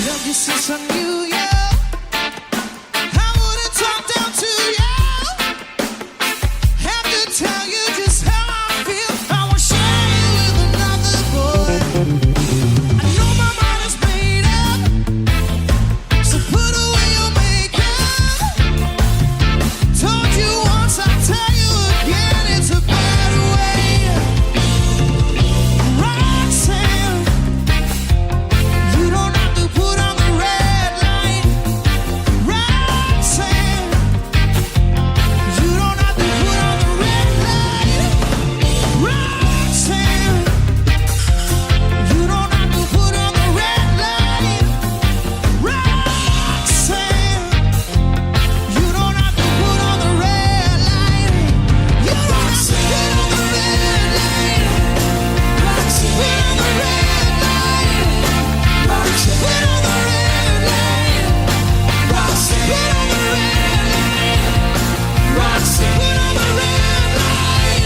Love you since I knew you. I wouldn't talk down to you. Have to tell you just how I feel. I won't share you with another boy. I know my mind is made up, so put away your makeup. Told you once, I'll tell you again, it's a better way. Roxanne, you don't have to put on the red light. Roxanne, you don't have to put on the red light. Roxanne, you don't have to put on the red light. Roxanne, you don't have to put on the red light. You don't have to put on the red light. Roxanne, put on the red light. Roxanne, put on the red light. Roxanne, put on the red light. Roxanne, put on the red light.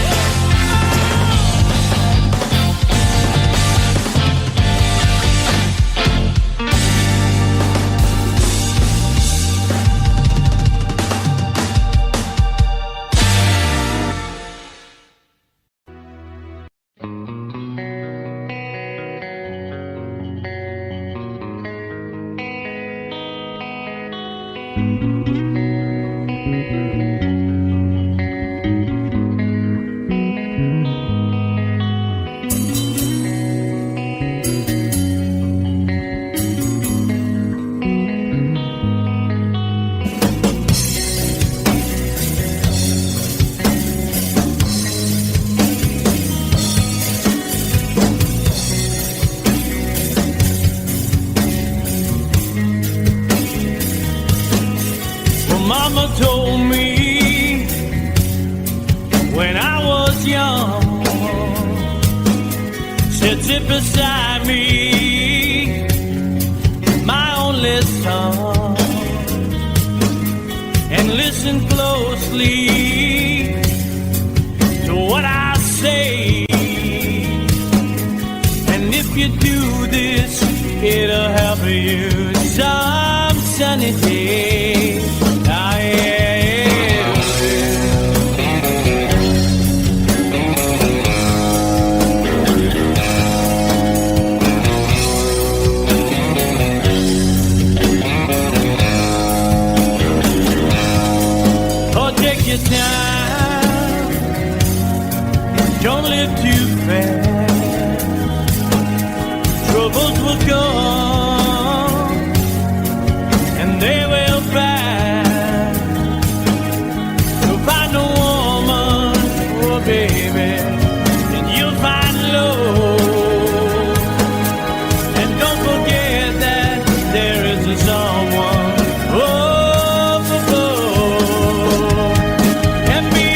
Well, Mama told me when I was young, said sit beside me, my only son, and listen closely to what I say. And if you do this, it'll help you some sunny day. Ah, yeah, oh, take your time, don't live too fast. Troubles will come and they will pass. You'll find a woman, oh baby, and you'll find love. And don't forget that there is a someone, oh, above. And be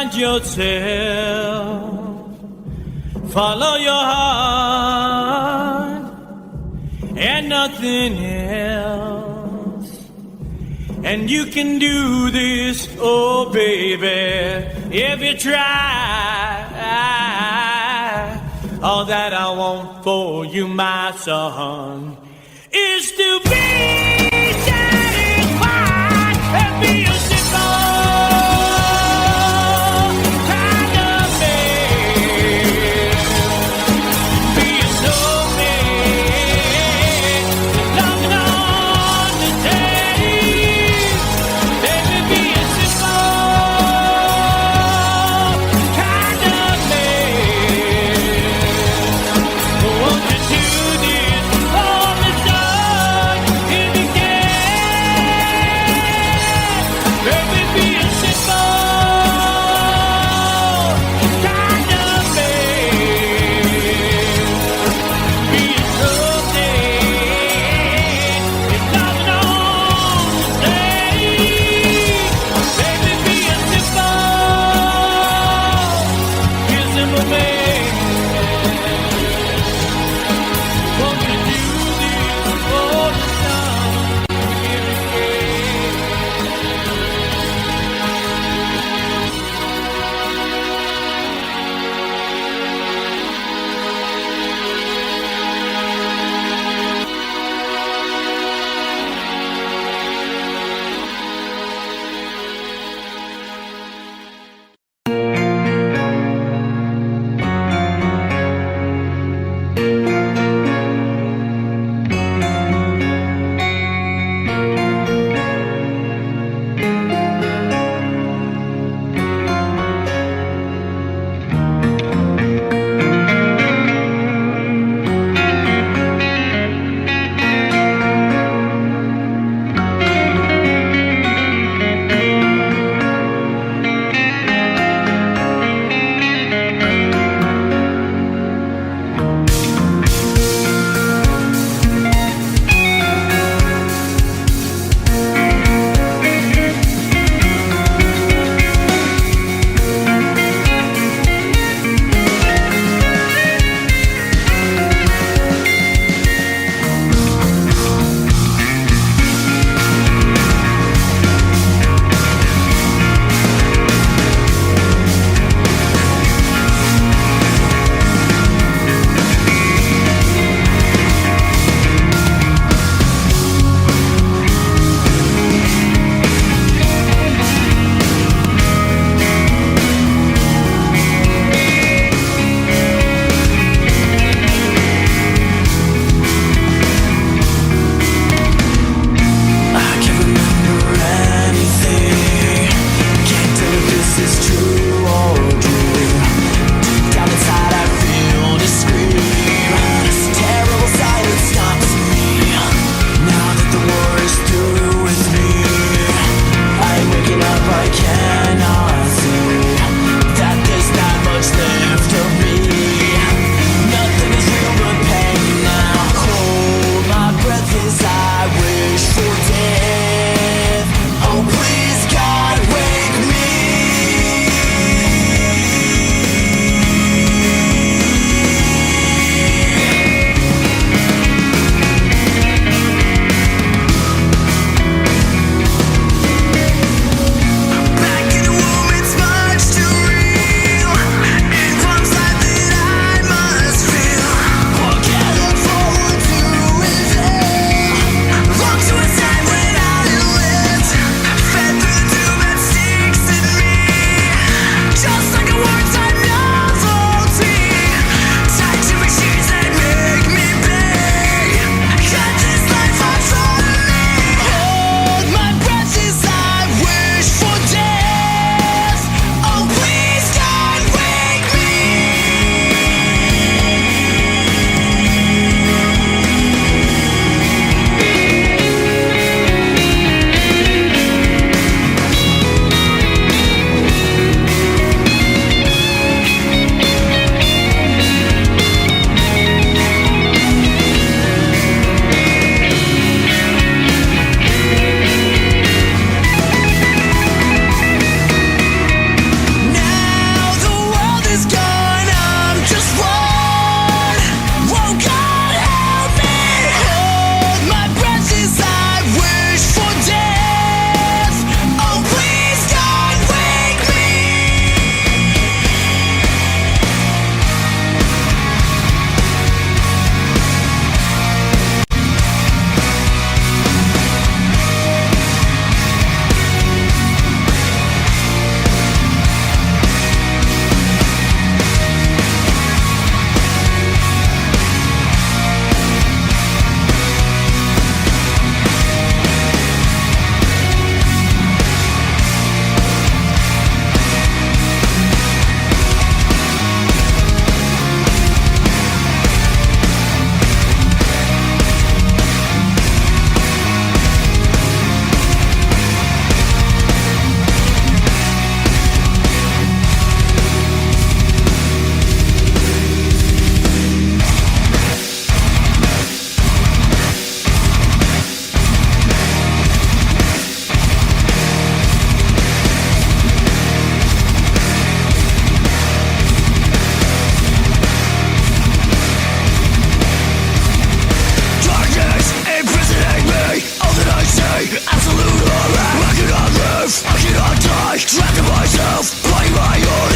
find yourself, follow your heart and nothing else. And you can do this, oh baby, if you try. All that I want for you, my son, is to be satisfied and be a simple kind of man. Be a snowman, loving on the day. Baby, be a simple kind of man. Won't you do this for me, son, if you can? Baby, be a simple kind of man. Be a something if loving on the day. Baby, be a simple man. Won't you do this for the sun if you trapped in myself, playing my own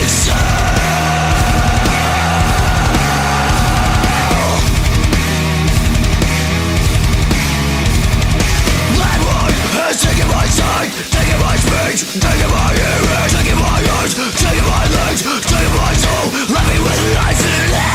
taking my time, taking my speech, taking my ears, taking my eyes, taking my legs, taking my soul, let me with life in hell.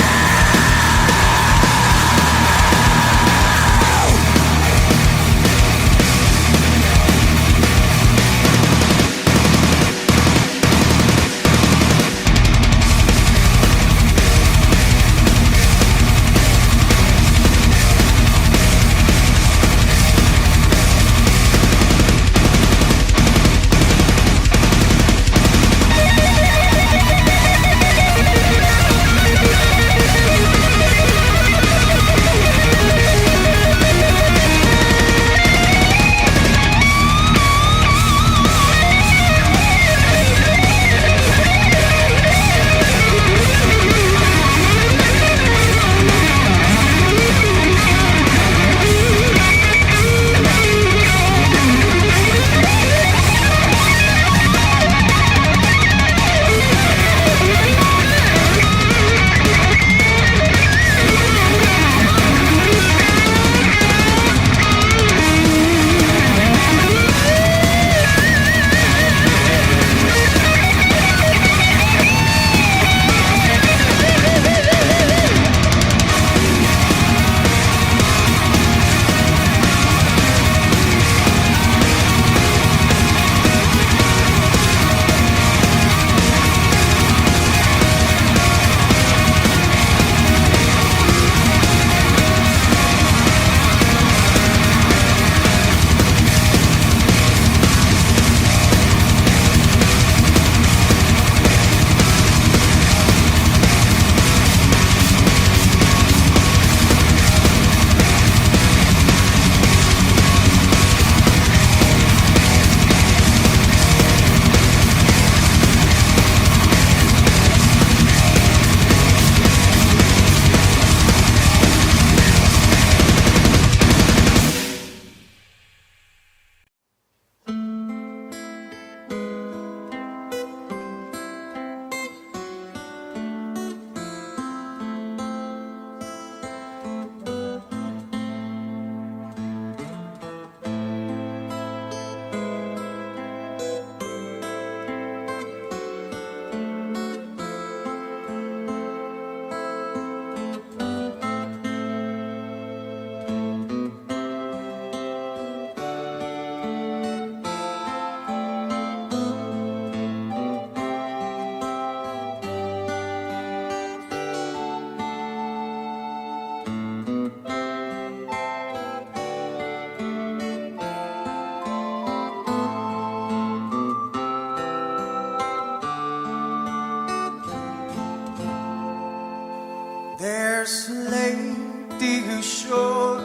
There's a lady who's sure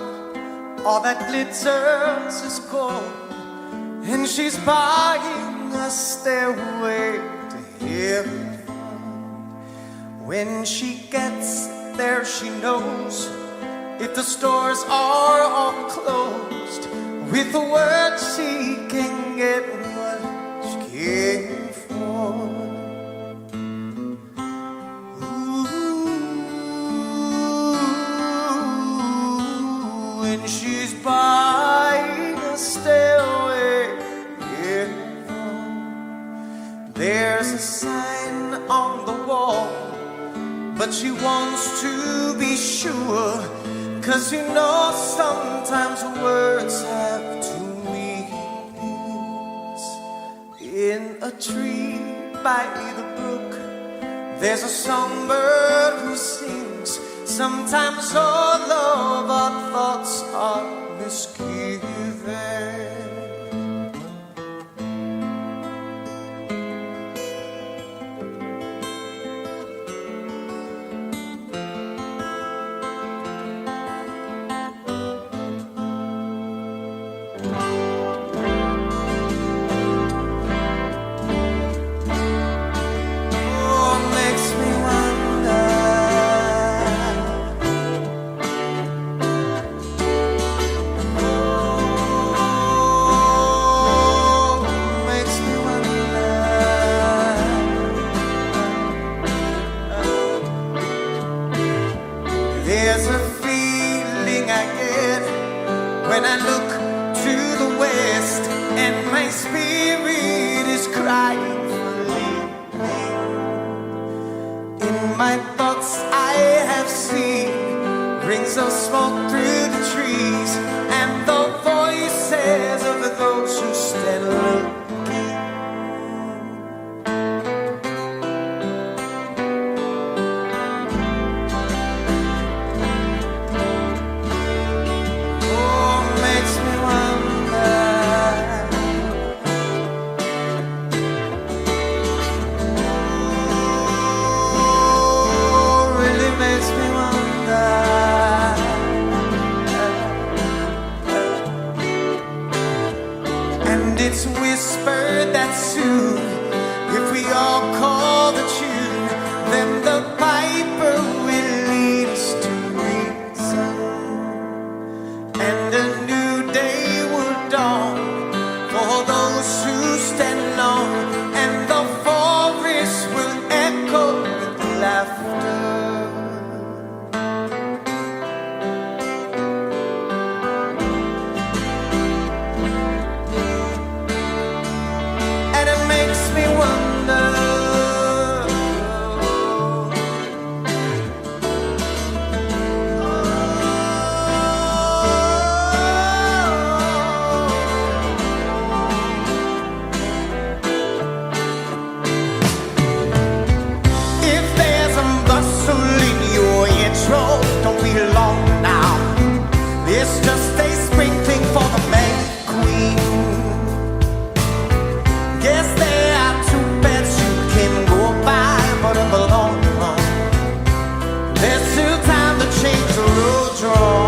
all that glitters is gold, and she's buying a stairway to heaven. When she gets there, she knows if the stores are all closed, with a word she can get what she came for. She's buying a stairway in heaven. There's a sign on the wall, but she wants to be sure, 'cause you know sometimes words have two meanings. In a tree by the brook, there's a songbird who sings. Sometimes all of our thoughts are misgiven. I get when I look to the west and my spirit is crying for leaving. In my thoughts I have seen rings of smoke through the trees and the voices of those who stand looking. It's whispered that soon, if we all call the tune, then the piper will lead us to reason, and a new day will dawn for those who stand alone, and the forest will echo with laughter. Don't be long now. It's just a sprinkling for the May Queen. Guess there are two beds you can go by, but in the long run, there's still time to change the road drawn.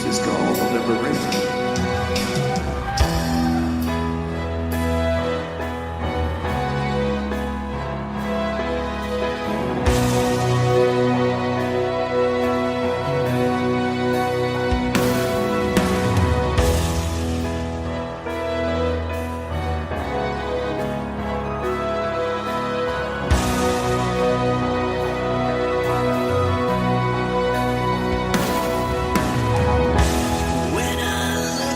is called the Liberator. When I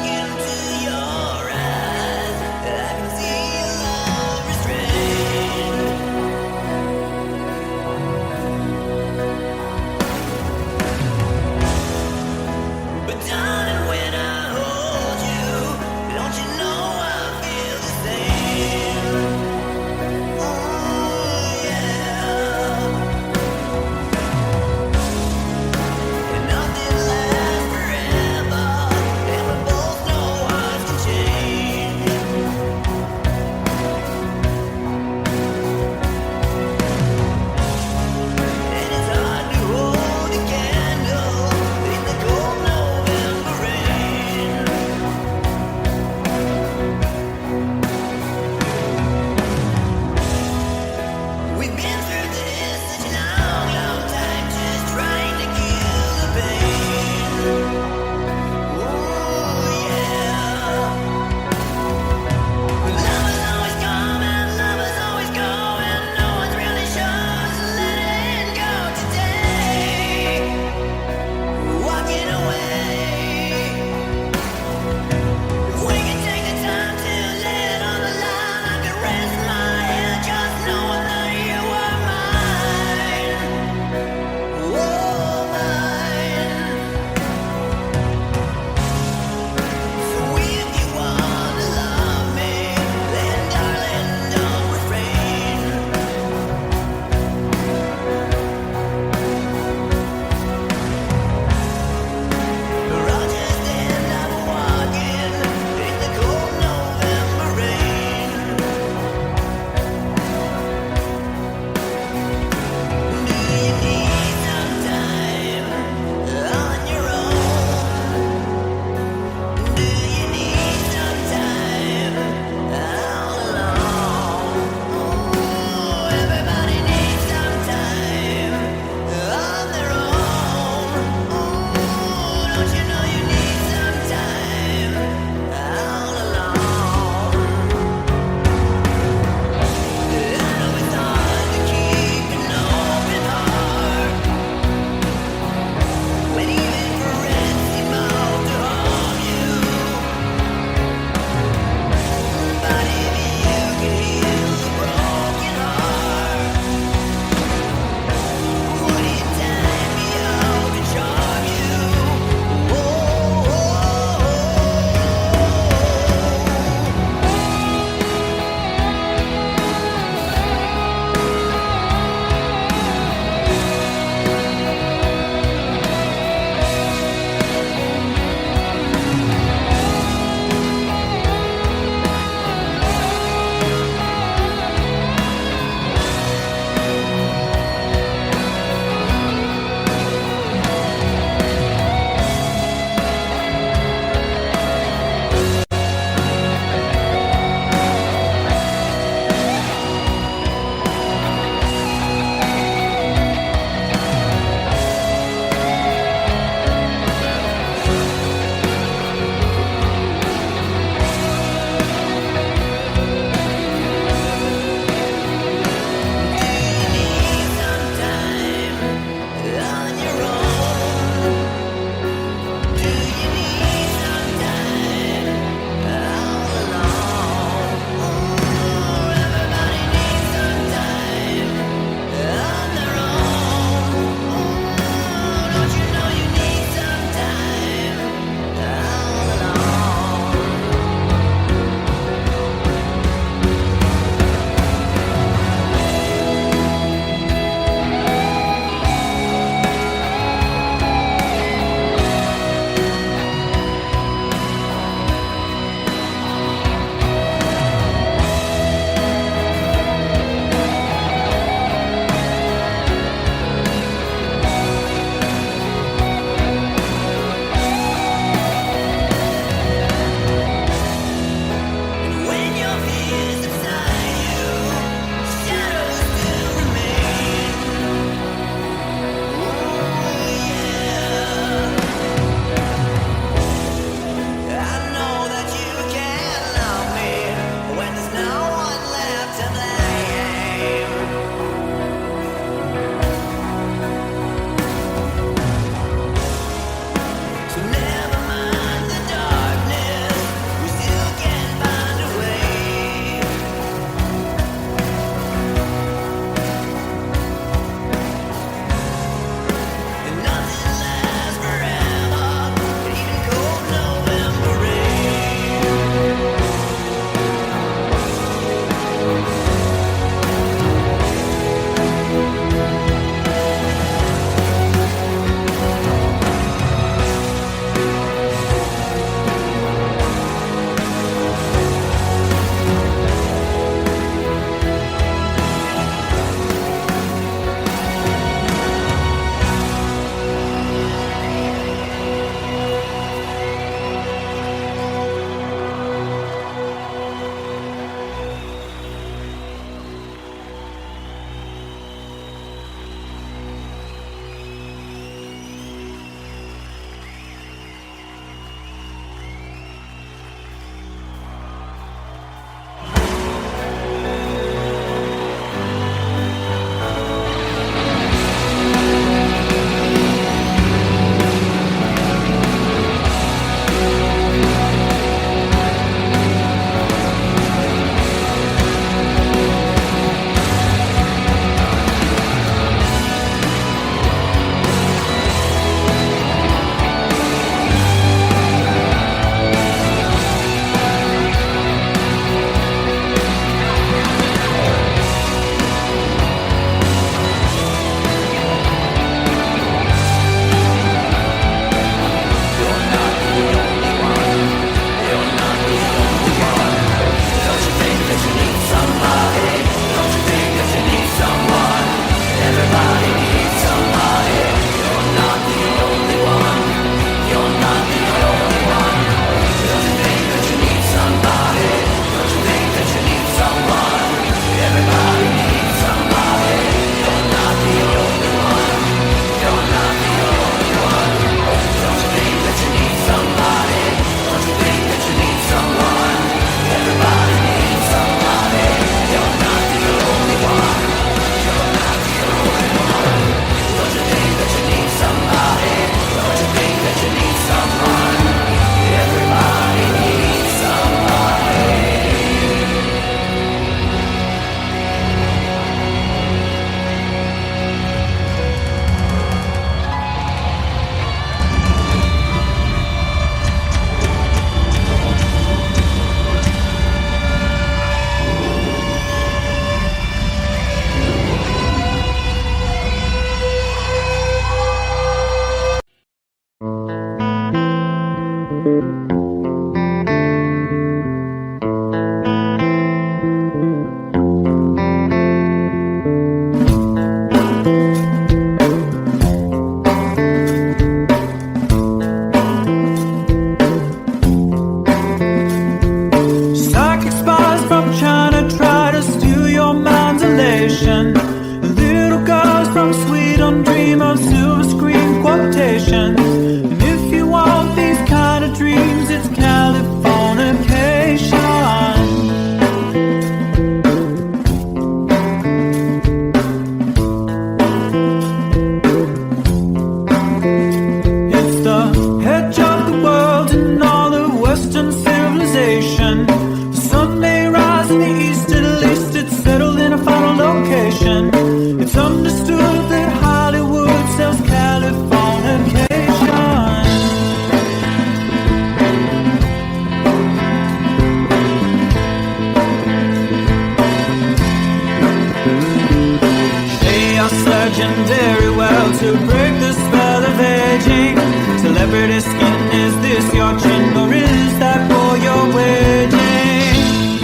virgin very well to break the spell of aging. Celebrity skin, is this your chin or is that for your wedding?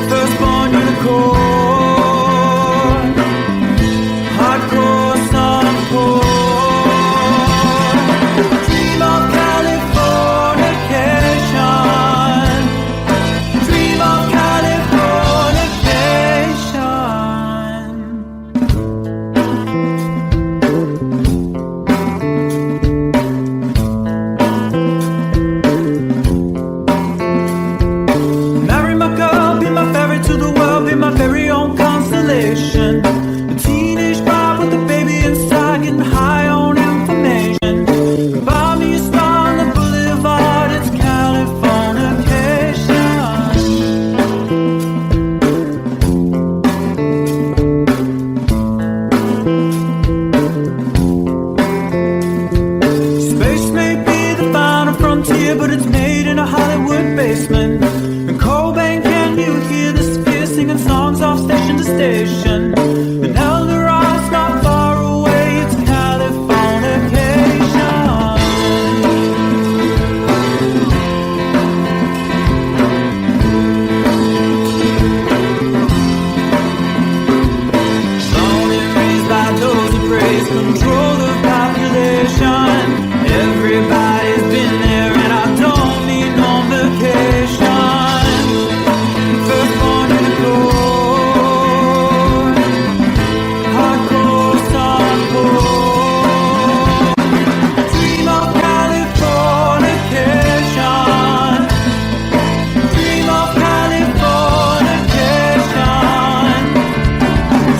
Firstborn unicorn, hardcore son of porn. Dream of Californication, dream of Californication. Marry my girl, be my ferry to the world, be my very own constellation. A teenage bride with a baby inside, getting high on information. Buy me a star on the boulevard, it's Californication. Space may be the final frontier, but it's made in a Hollywood basement. And Cobain, can you hear the sphere singing songs off station to station? And Eldorad's not far away, it's Californication. Born and raised by those who praise control the population. Everybody's been there and I don't need no vacation. Firstborn unicorn, hardcore son porn. Dream of Californication, dream of Californication,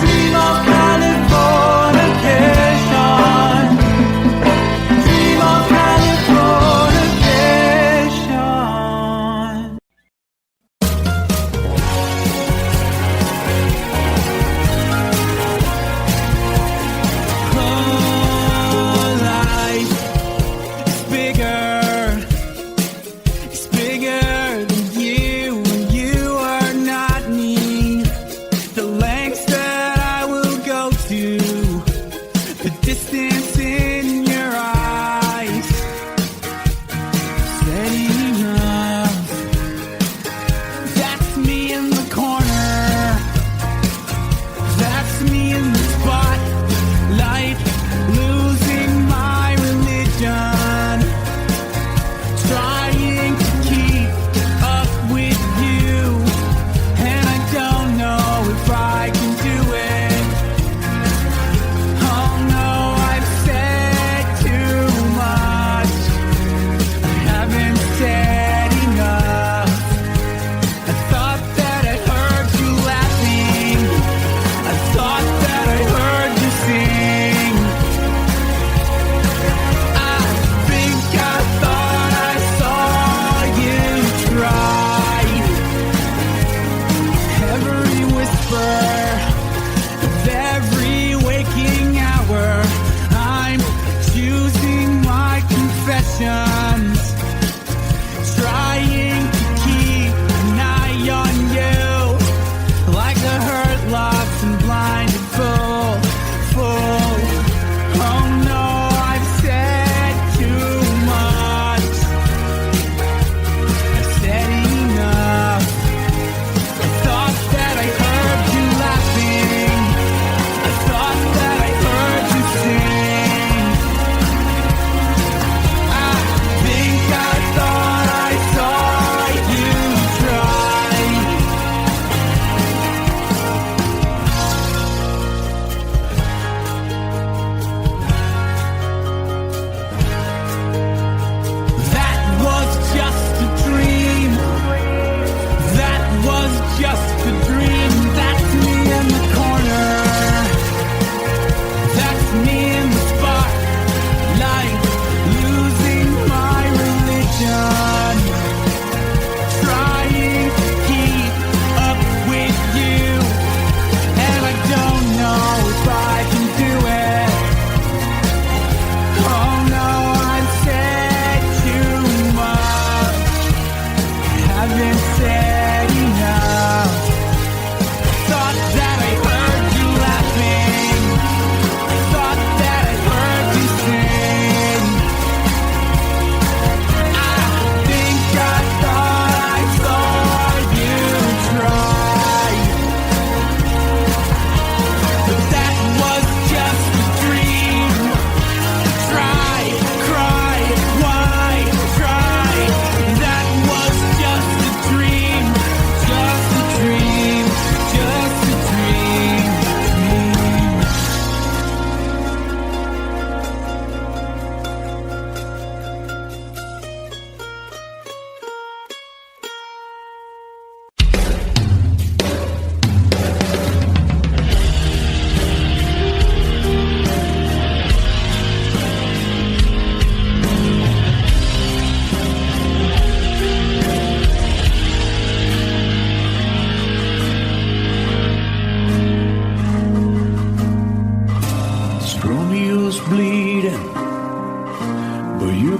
dream of Californication,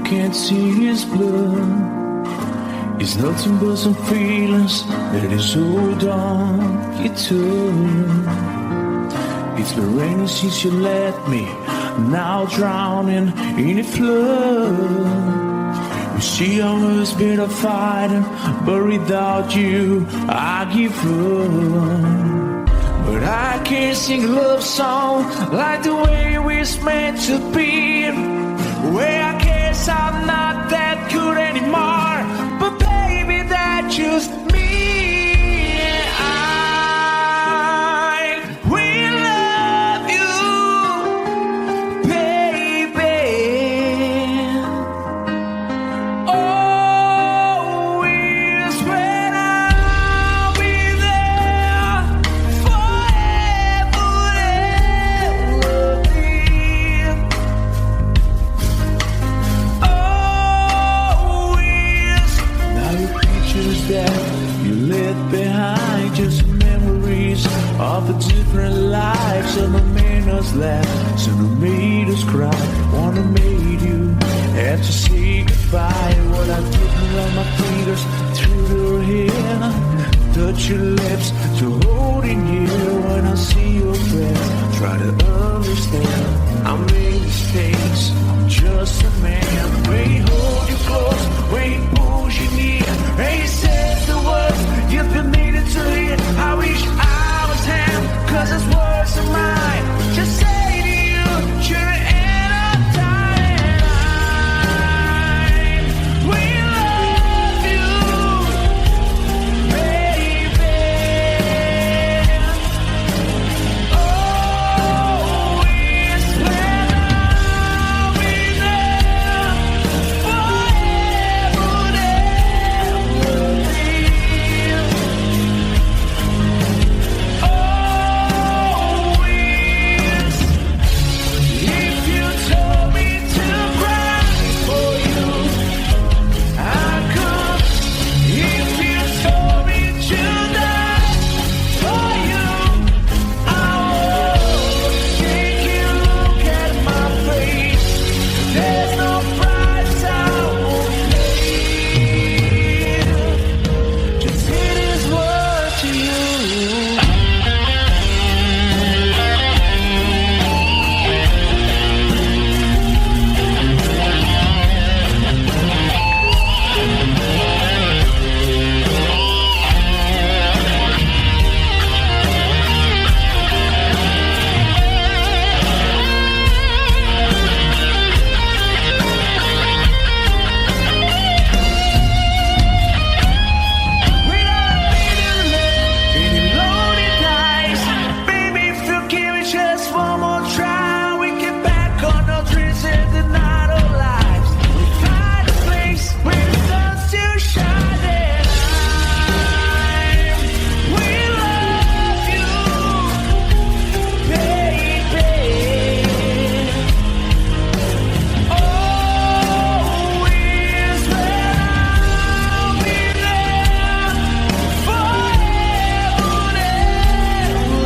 can't see his blood. It's nothing but some feelings that is hold on you turn. It's been raining since you left me, now drowning in a flood. You see, I was been a fighter, but without you, I give up. But I can't sing a love song like the way we're meant to be. Well, I guess I'm not that good anymore, but baby, that's just me. I will love you, baby. Always when I'll be there forever and ever. Always. Now your pictures that you left behind, just memories of the different lives. Some have made us laugh, some have made us cry. One have made you have to say goodbye. What I did run my fingers through your hair, touch your lips to holding you. When I see your face, try to understand. I made mistakes, I'm just a man. When he hold you close, when he pulls you near, and he says the words you've been needing to hear. I wish I was him, 'cause his words are mine. Just say to you, you're in a time. We love you, baby. Always when I'll be there forever and ever. Always. If you told me to cry for you, I could. If you told me to die for you, I would. Take a look at my face. There's no price I won't pay. Just say this word to you. We don't need to live any lonely nights. Baby, if you give me just one more try, we get back on our dreams and deny our lives. We find a place where the sun's still shining. We love you, baby. Always when I'll be there forever and ever.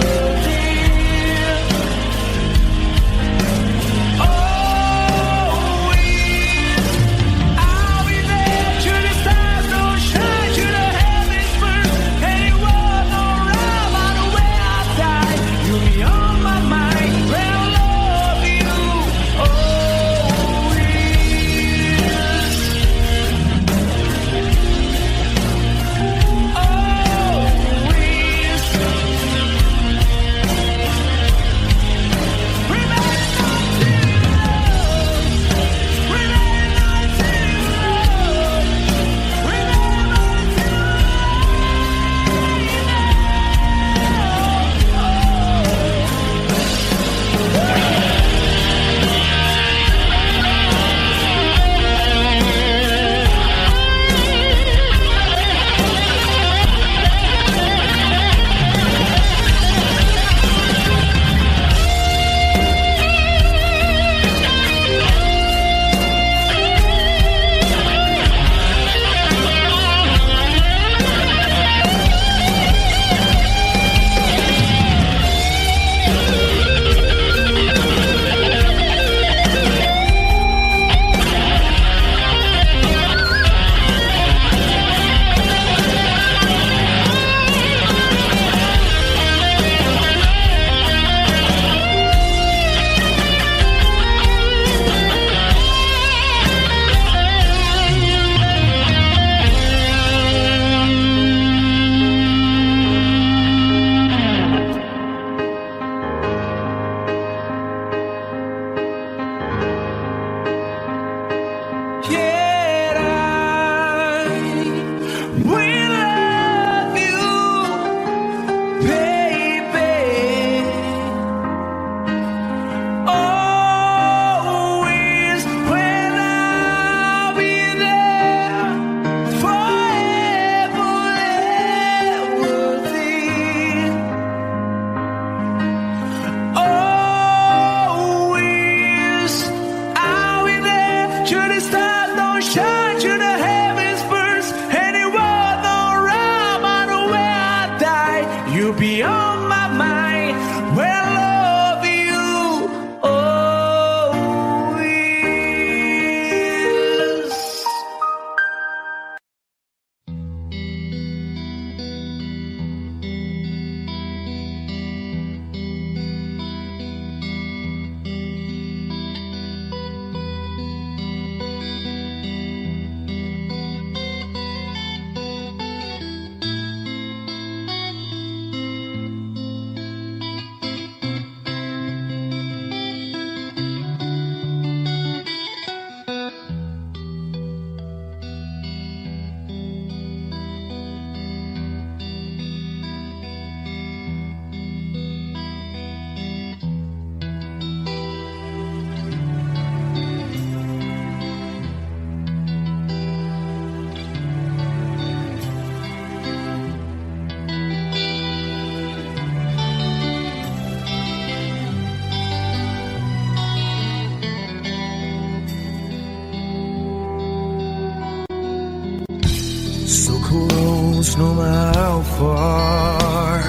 close, no matter how far.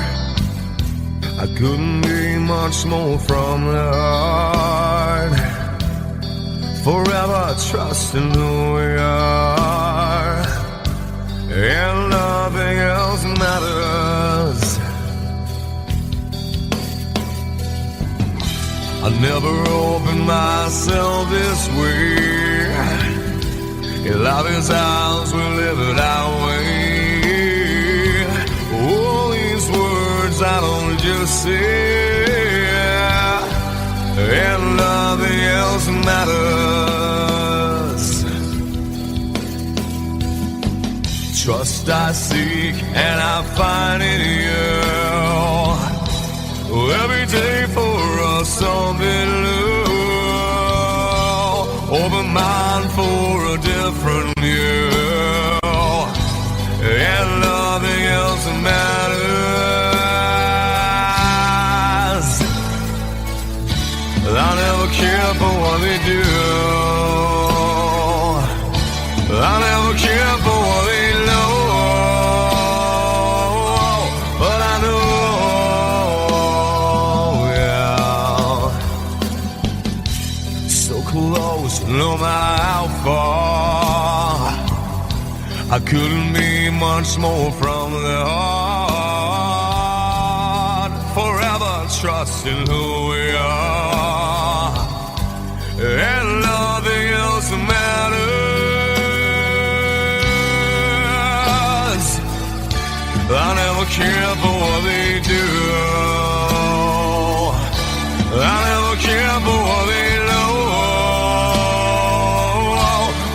I couldn't be much more from the heart. Forever trusting who we are, and nothing else matters. I never opened myself this way. Love is ours, we live it our way. All these words I don't just say, and nothing else matters. Trust I seek and I find in you. Every day for us something new. Open mind for a different view, and nothing else matters. I never care for what they do. I never care for what they know. But I know, yeah, so close, no matter how far. I couldn't be much more from the heart. Forever trusting who we are, and nothing else matters. I never care for what they do. I never care for what they know.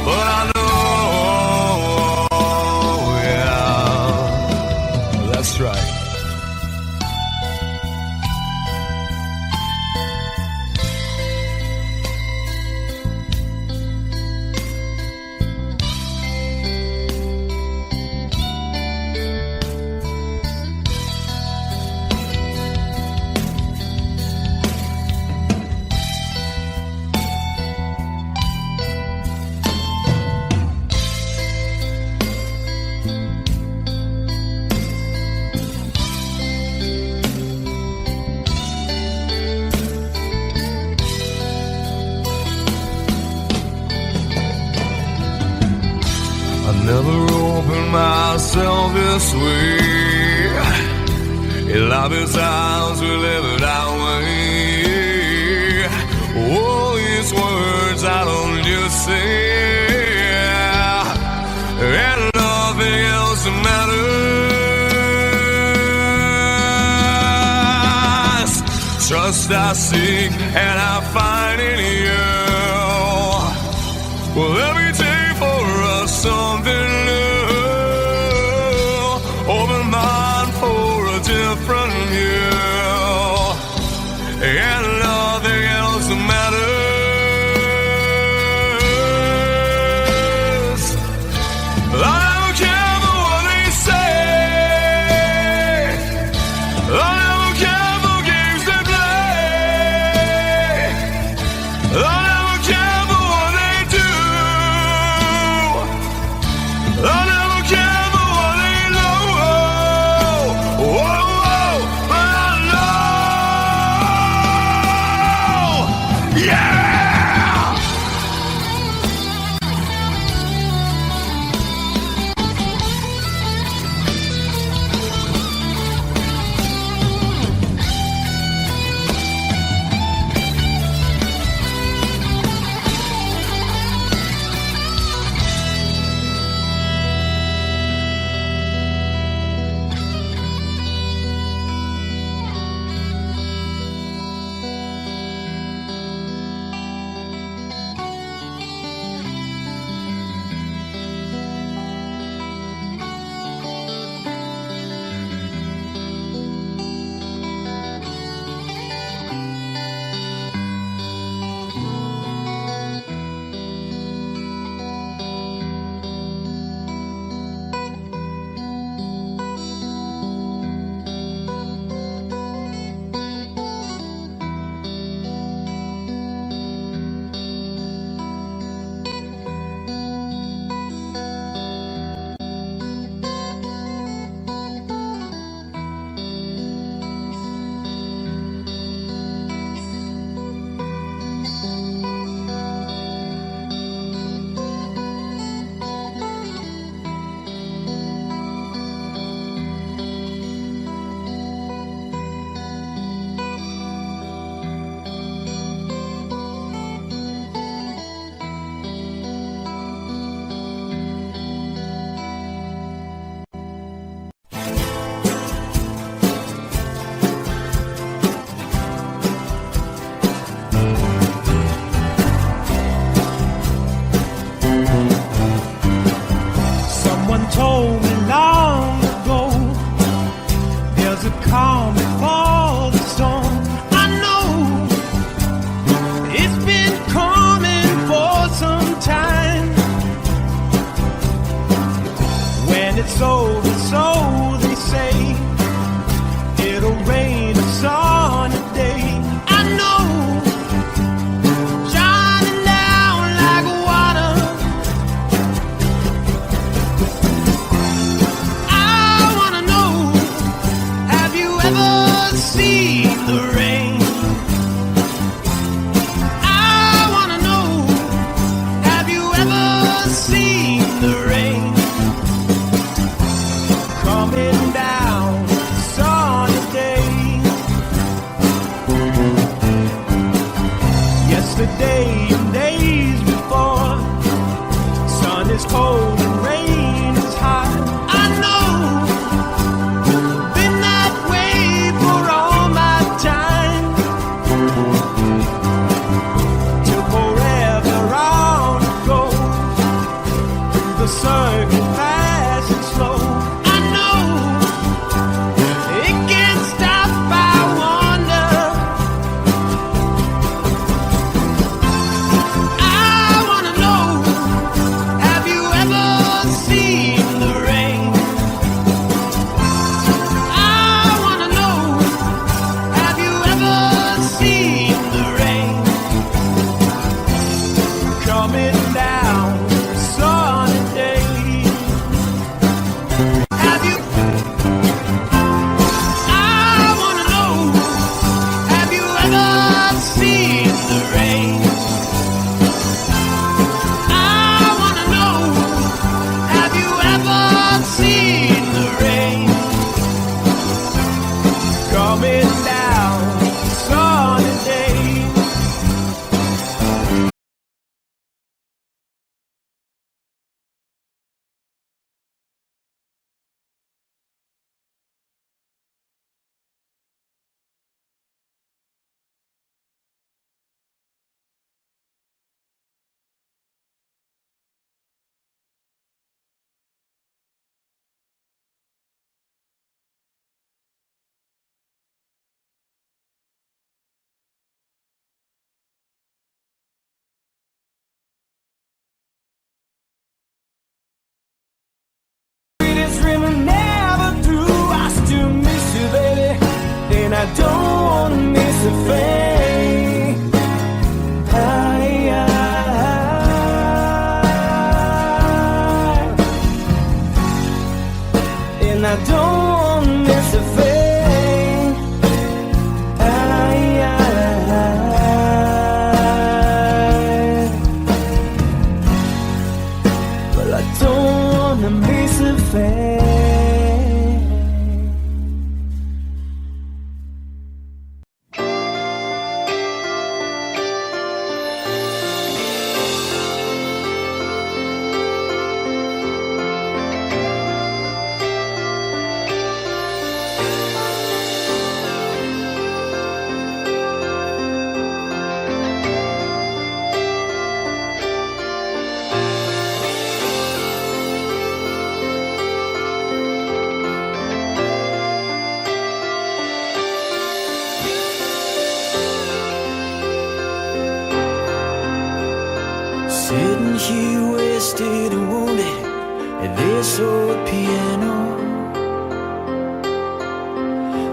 But I know, yeah, that's right. Never opened myself this way. Love is ours, we live it our way. All these words I don't just say, and nothing else matters. Trust I seek and I find in you. Well, every day for us something new. Open mind for a different view, and nothing else matters. I don't care for what they say. I don't care for games they play. I don't care for what they do. know, shining down like water. I wanna know, have you ever seen the rain? I wanna know, have you ever seen the rain? Coming down sunny day. Yesterday and days before, sun is cold and rain is hot. I know, been that way for all my time. Till forever on it goes, through the circle fast and slow. I know, it can't stop, I wonder. I wanna know, have you ever seen the rain? I wanna know, have you ever seen the rain? Coming down sunny day. Have you? I wanna know, have you ever seen the rain? I wanna know, have you ever seen the rain? Coming down sunny day. Sweetest dream never through. I still miss you, baby, and I don't wanna miss a thing. And I don't wanna miss a thing. Well, I don't wanna miss a thing. Sitting here wasted and wounded at this old piano,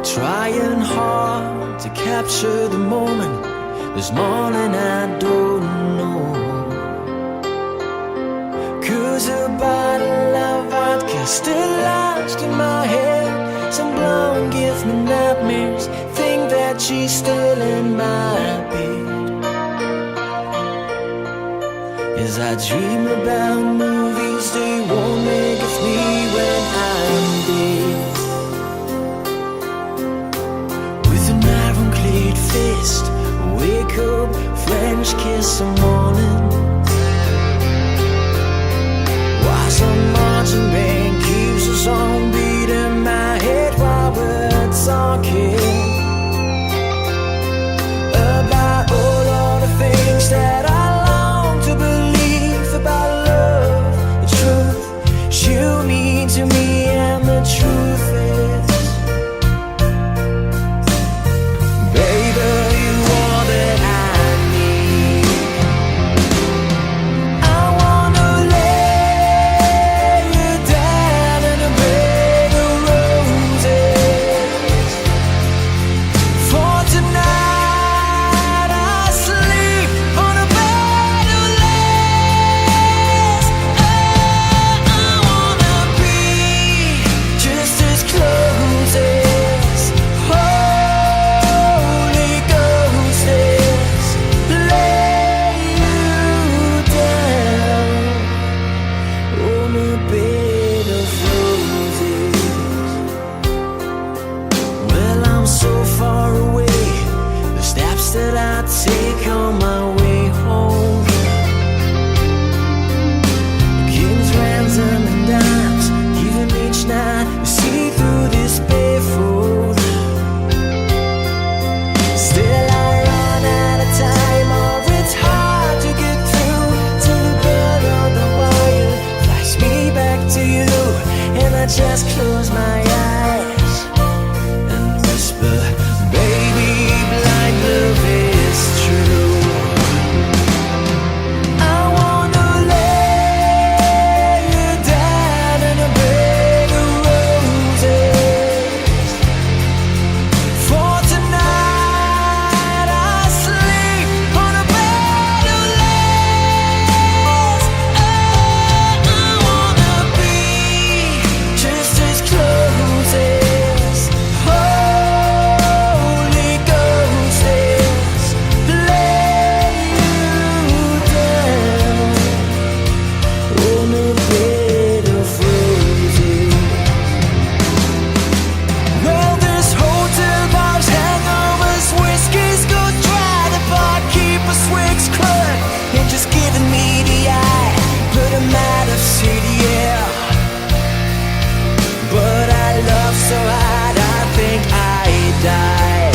trying hard to capture the moment. This morning I don't know, 'cause a bottle of vodka still lodged in my head. Some blonde gives me nightmares, think that she's still in my bed. As I dream about movies, they won't make us me when I'm dead. With an ironclad fist, wake up, French kiss some morning. While some marching band keeps us on beating my head while we're talking about all of the things that I long to believe about love, the truth you mean to me, and the truth is, baby, you are that I need. take on my way home. Kings, ransom, and dimes, even each night you see through this barefoot. Still I run out of time, or it's hard to get through till the bird on the wire flies me back to you, and I just close my eyes and whisper, baby, blind love is true. I wanna lay you down in a bed of roses. For tonight I sleep on a bed of lace. Oh, I wanna be just as close as Holy Ghost is. Lay you down on a bed of roses. Well, there's hotel bars, hangovers, whiskeys go dry. The barkeeper swigs club and just giving me the eye. Put him out of city, yeah. But I love so hard, I think I die.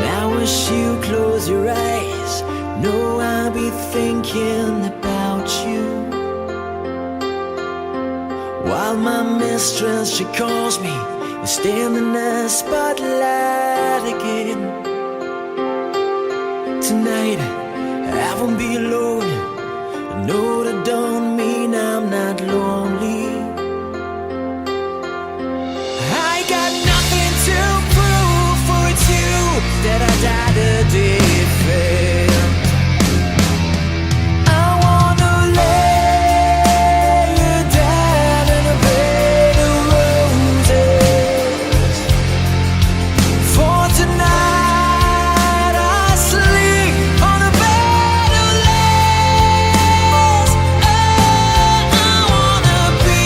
Now as you close your eyes, know I'll be thinking about you. While my mistress, she calls me and stand in the spotlight again. Tonight I won't be alone. I know that don't mean I'm not lonely. I got nothing to prove, for it's you that I died a defend. I wanna lay you down in a bed of roses. For tonight I sleep on a bed of lace. Oh, I wanna be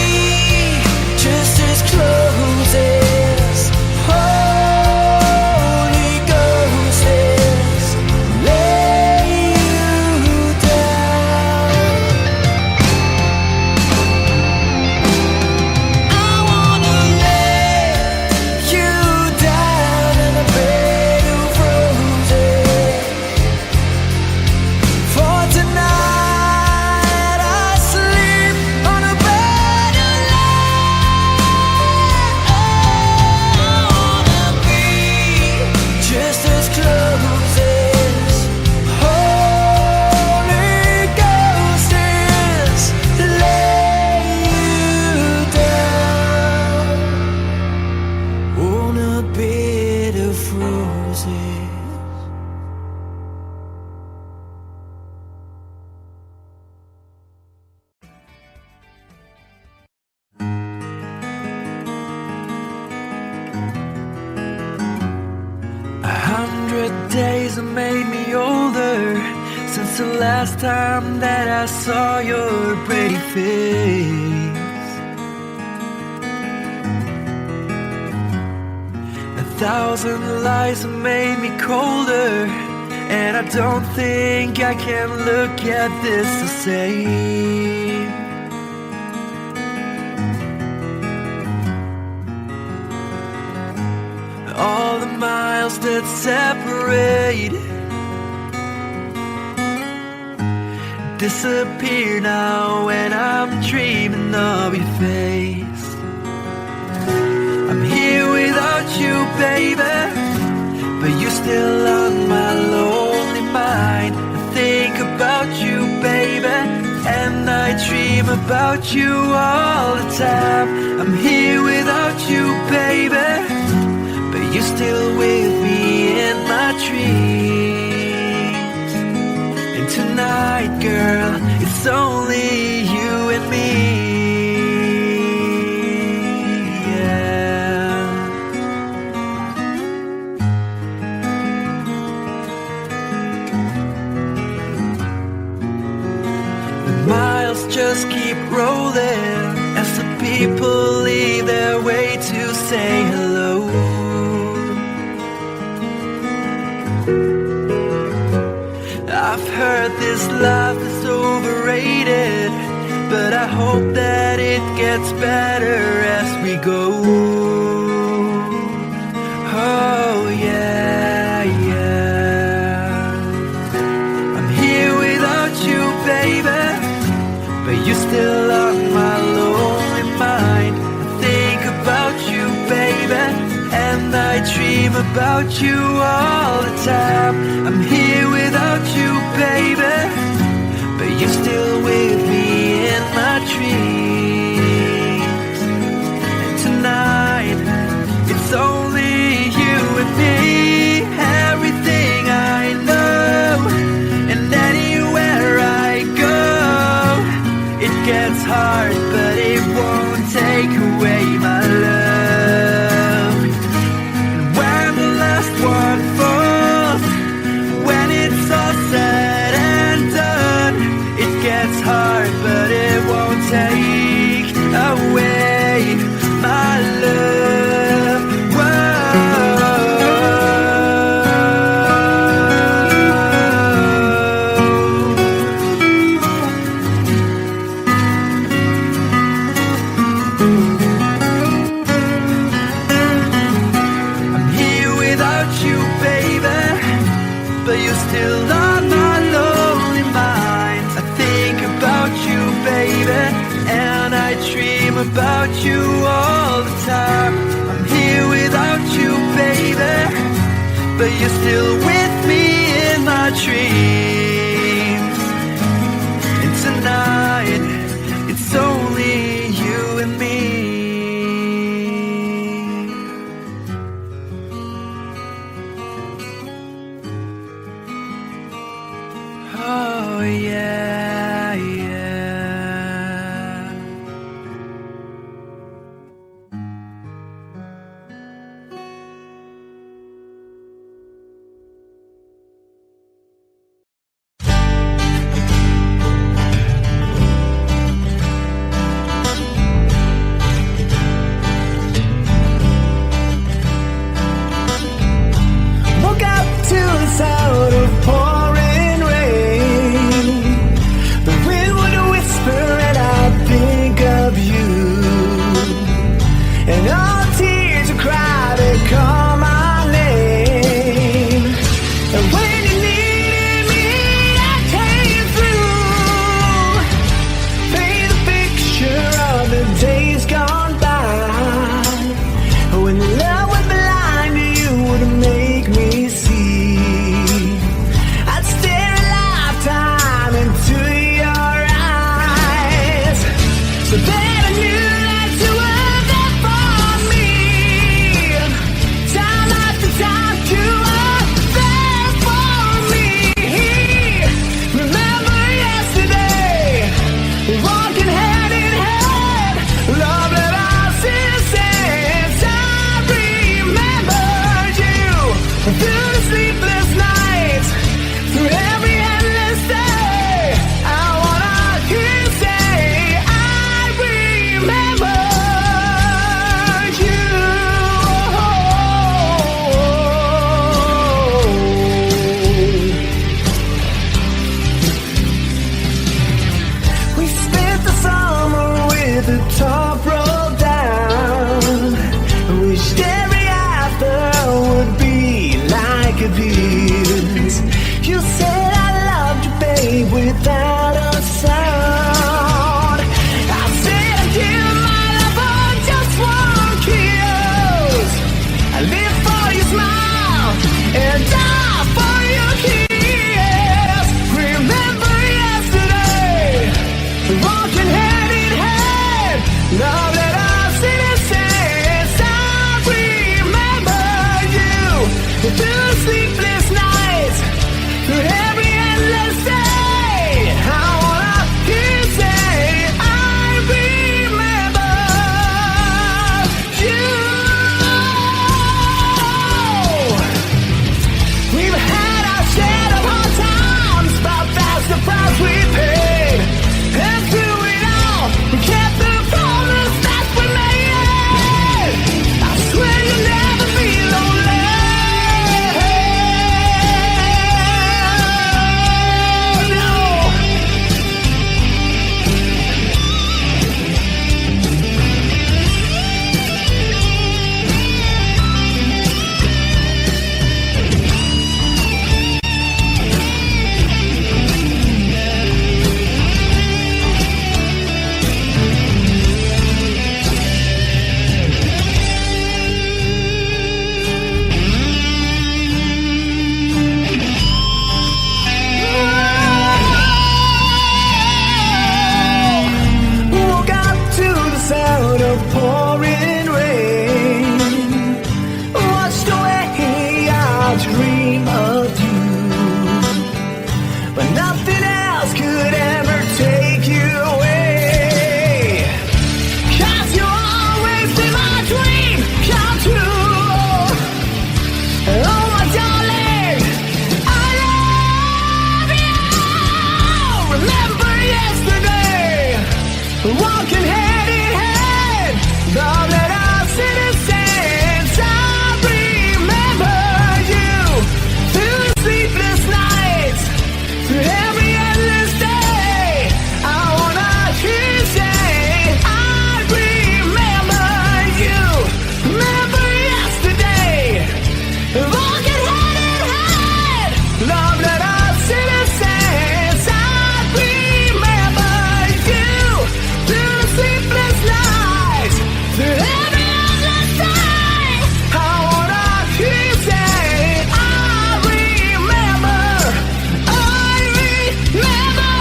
just as close as Holy Ghost is. Lay you down. I wanna lay you down in a bed of roses. For tonight I sleep on a bed of lace. I wanna be just as close as Holy Ghost is. Lay you down on a bed of roses. days have made me older since the last time that I saw your pretty face. 1,000 lies have made me colder, and I don't think I can look at this the same. All the miles that separate disappear now when I'm dreaming of your face. I'm here without you, baby, but you're still on my lonely mind. I think about you, baby, and I dream dream about you all the time. I'm here without you, baby, but you're still with me in my dreams. And tonight, girl, it's only you and me. Miles just keep rolling as the people leave their way to say hello. I've heard this life is overrated, but I hope that it gets better as we go. Oh yeah, yeah. I'm here without you, baby, but you're still on my lonely mind. I think about you, baby, and I dream about you all the time. I'm here without you, baby, but you're still with me in my dreams. And tonight, it's only you and me. Everything I know, and anywhere I go, it gets hard, but it won't take away my love. And when the last one falls, when it's all said and done, it gets hard, but it won't take away my love. But you're still on my lonely mind. I think about you, baby, and I dream about you all the time. I'm here without you, baby, but you're still with me in my dreams. And tonight, it's only you and me. Oh yeah, yeah. Woke up to the sound of pouring rain. The wind would whisper and I'd think of you. And all tears would cry to call my name. And when you needed me, I came through. Paint a picture of the days gone by, when love would blind you to make me see. I'd stare a lifetime into your eyes, so that I knew that you were there for me. Time after time, you were there for me. Remember yesterday, walking hand in hand, love that I since. I remembered you through the sleepless nights, through every endless day. I wanna hear you say, I remembered you. We spent the summer with the top rolled down. Wished every after would be like a this. You said I loved you, babe, without a sound. I said I'd give my love for just one kiss. I live for your smile and die for your kiss. Remember yesterday, walking hand walking hand in hand, love that our citizens. I remember you through sleepless nights, through every endless day. I wanna hear you say, I remember you. Remember yesterday, walking hand in hand, love that our citizens. I remember you through the sleepless nights, through every endless day. I wanna hear you say, I remember, I remember.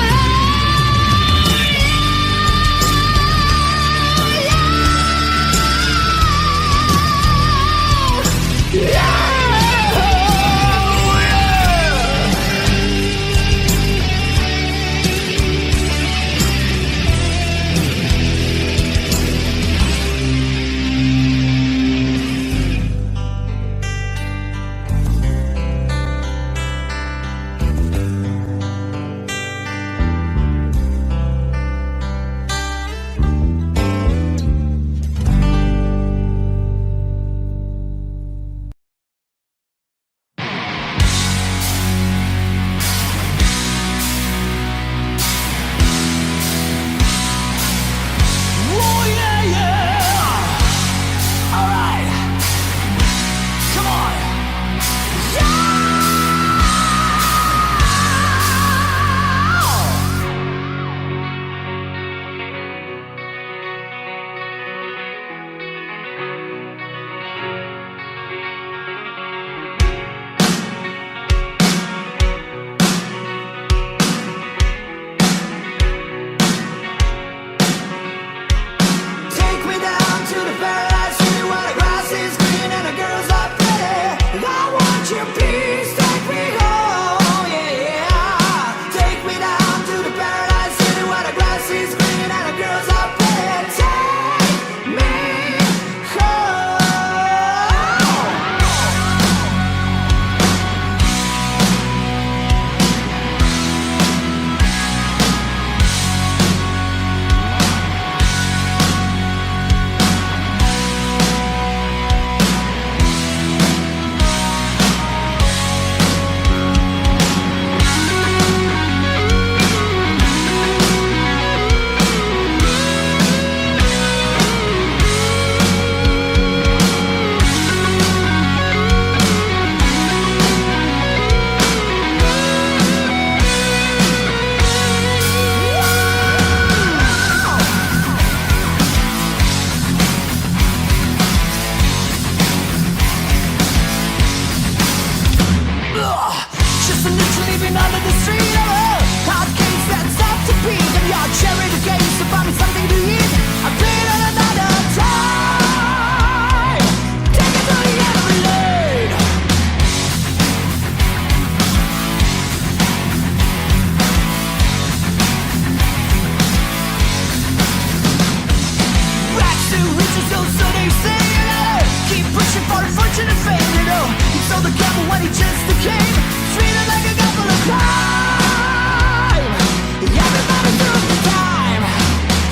Oh yeah, yeah. All right, come on. Take me down to the paradise city where the grass is green and the girls are pretty. I want your peace, take me home, yeah, yeah. Take me down to the paradise city where the grass is green and the girls are pretty. Take me home. Just literally been under the street of a hard case that's up to beat. And your cherry the case to find me something to eat. I've been on another time. Take it to the end of the lane. Rags to riches, so they say, you know. Keep pushing for fortune and fame, you know. He sold the gamble when he just came. Treated like a couple of time. Everybody through the time.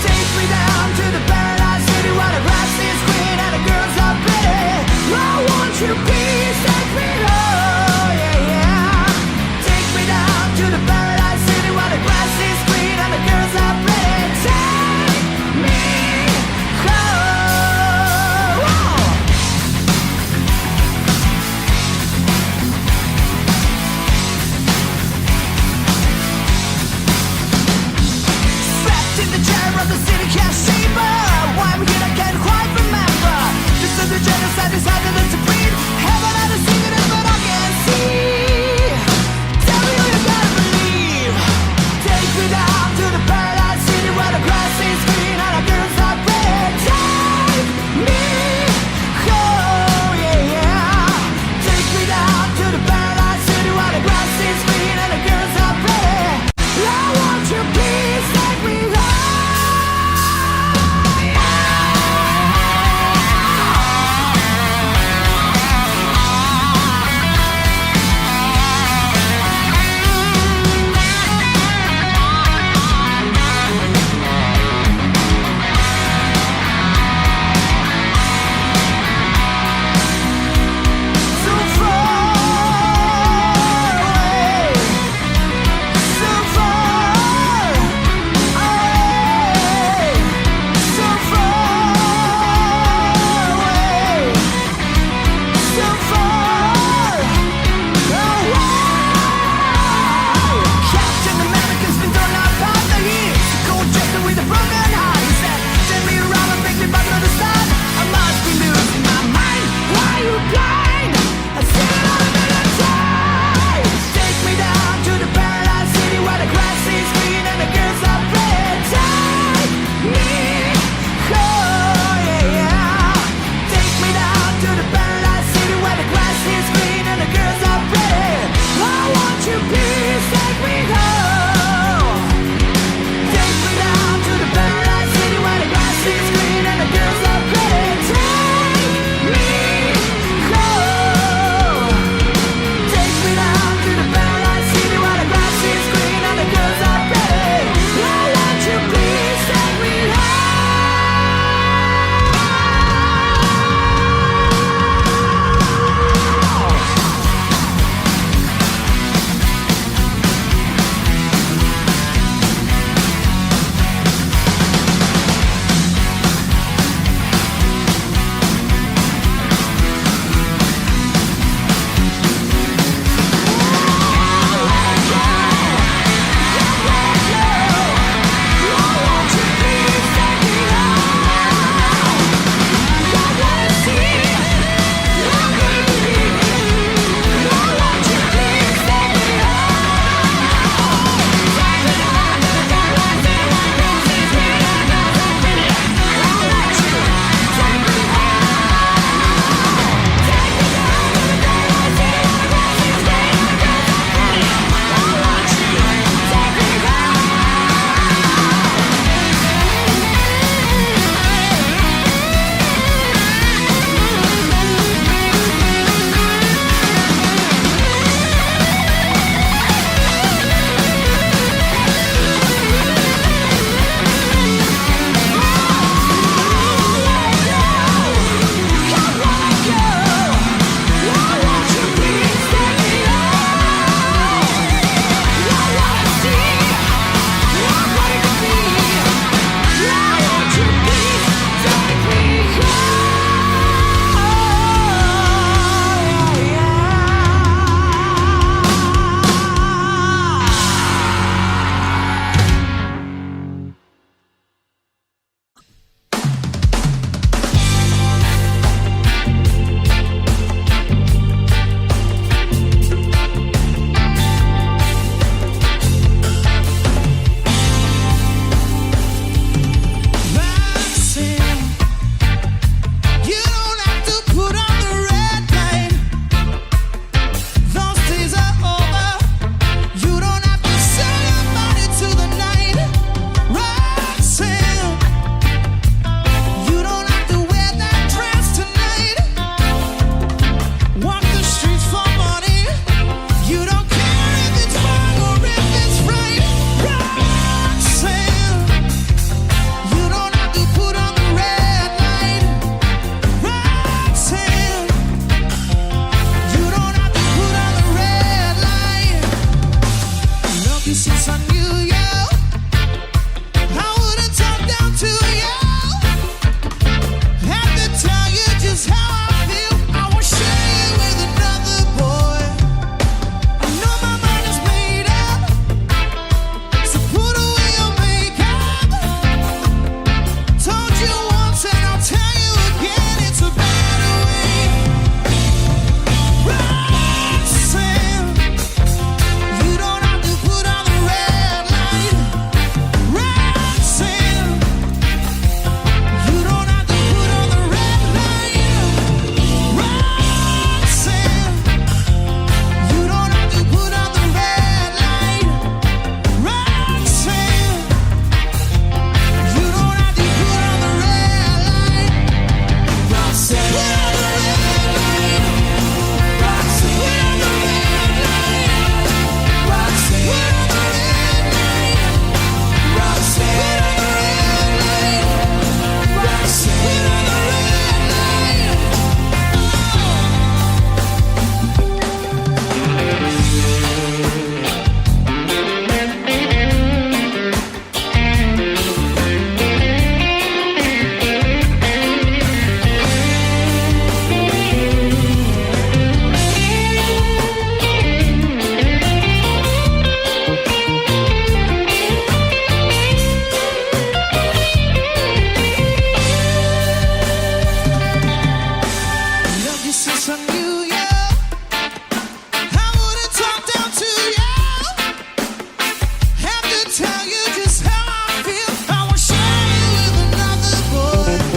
Take me down to the paradise city where the grass is green and the girls are pretty. I want you peace, take me home, yeah, yeah. Take me down to the paradise city where the grass is green and the girls are pretty. Take me home.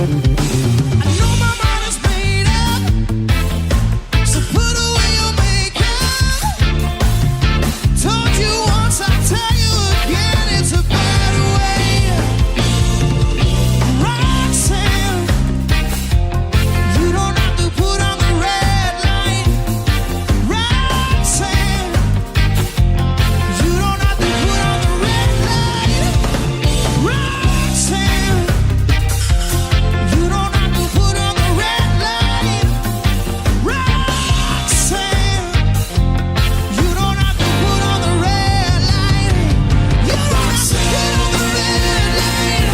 I know my mind is made up, so put away your makeup. Told you once, I'll tell you again, it's a better way. Roxanne, you don't have to put on the red light. Roxanne, you don't have to put on the red light. Roxanne, you don't have to put on the red light. Roxanne, you don't have to put on the red light. You don't have to put on the red light.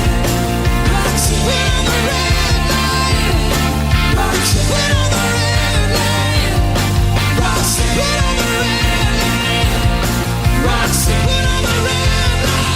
Roxanne, put on the red light. Roxanne, put on the red light. Roxanne, put on the red light. Roxanne, put on the red light.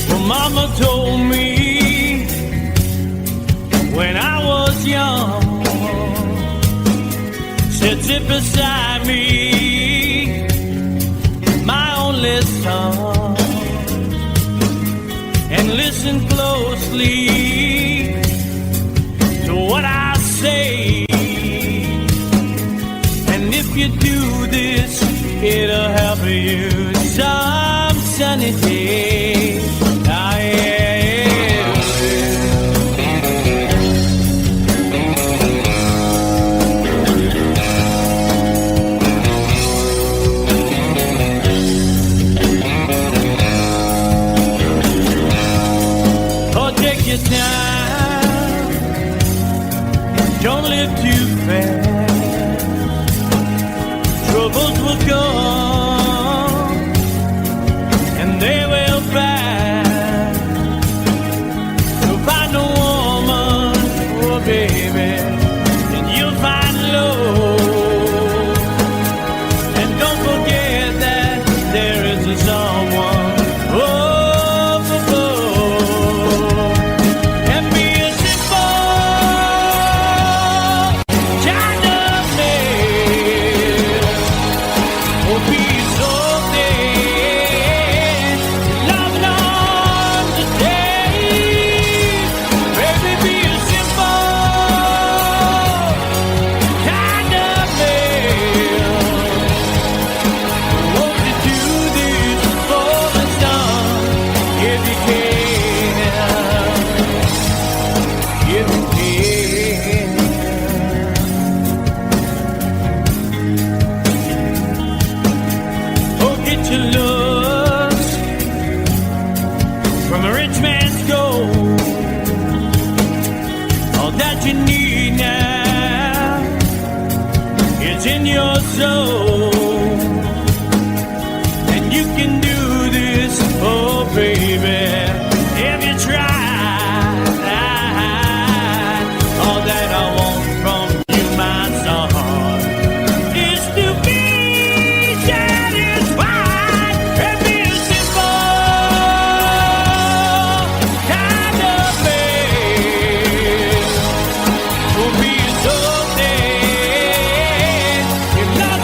Well, Mama told me when I was young, said sit beside me, my only son, and listen closely to what I say. And if you do this, it'll help you some sunny day. Ah, yeah. Oh, take your time, don't live too fast. Troubles will come and they will pass. So find a woman, oh baby, and you'll find love. And don't forget that there is a someone up above. And be a simple kind of man. Oh, be something loving on the day. Baby, be a simple kind of man. Won't you do this for the sun if you can? If you can. Oh, get your looks from a rich man's gold. All that you need now is in your soul. And you can do this, oh baby, if you try. All that I want from you, my son, is to be satisfied and be a simple kind of man. Will be something if not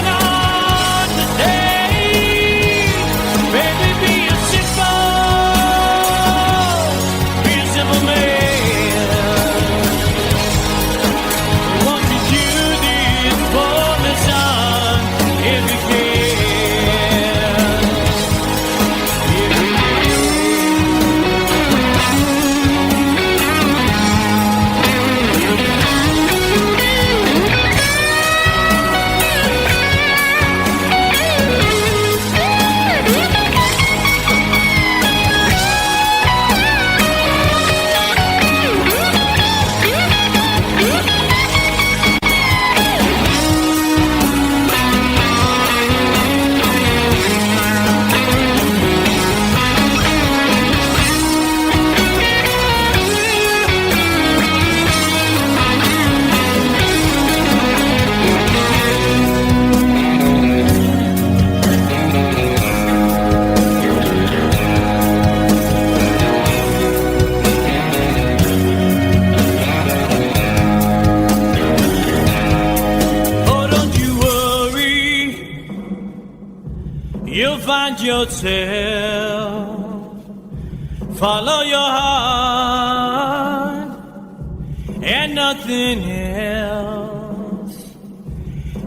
you'll find yourself. Follow your heart and nothing else.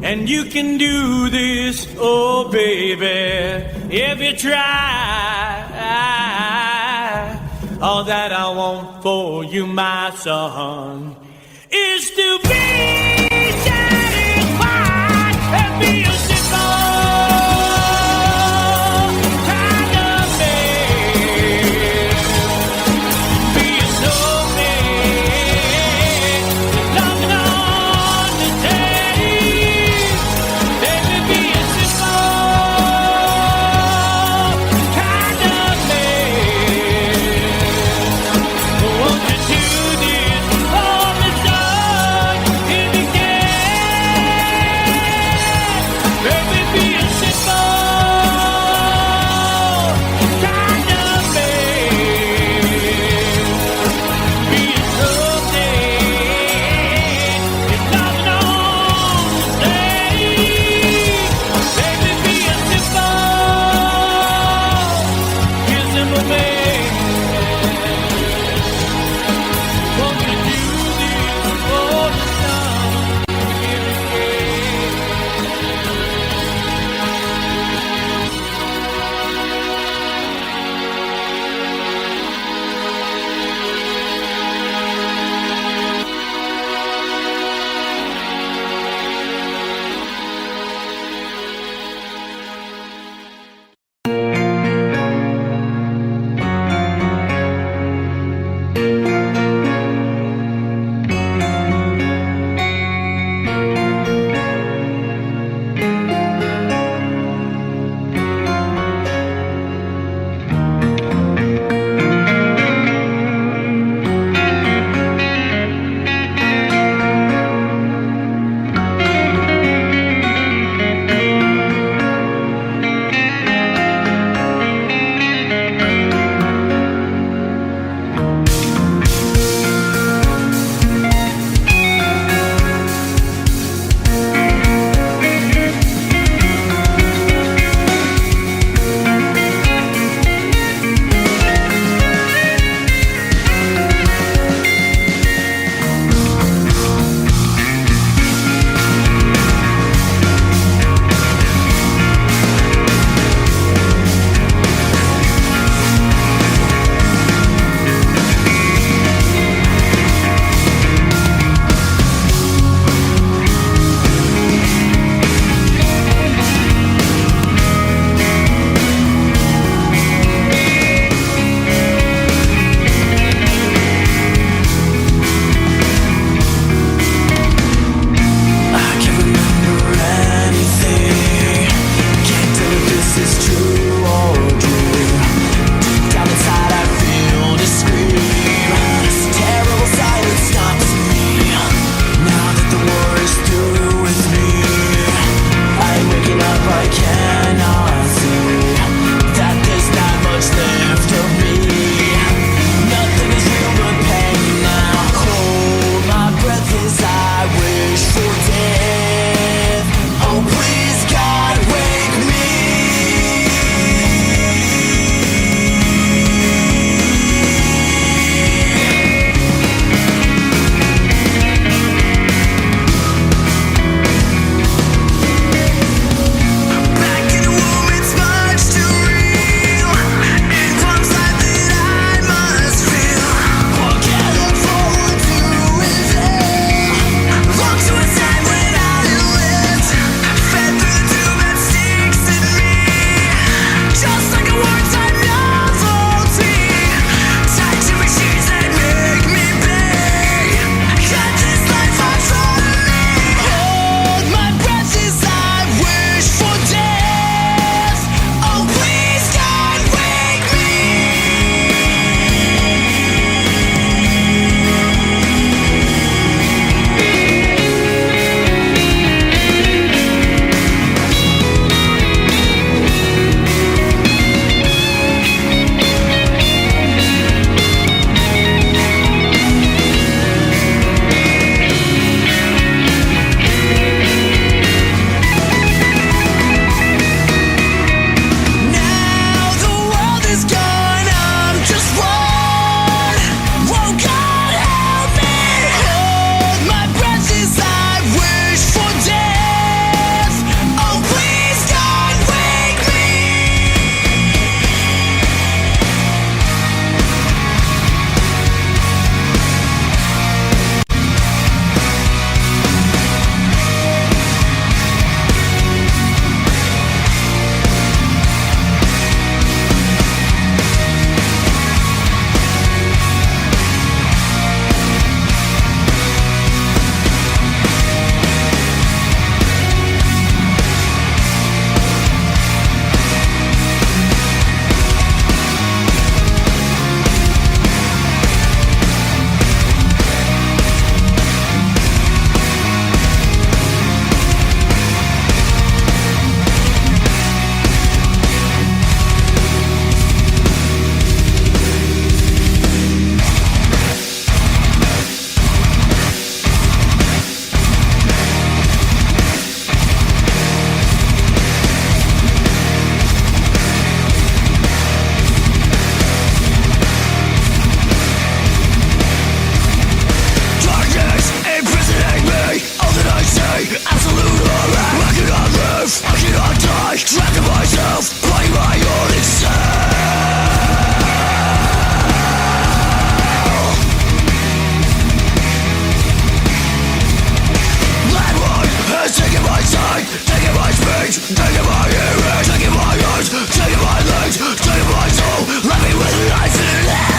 And you can do this, oh baby, if you try. All that I want for you, my son, is to be satisfied and be a if you life. I cannot die, trapped in myself, by my own itself. That one has taken my sight, taken my speech, taken my hearing, taken my eyes, taken my legs, taken my soul, left me with life in hell.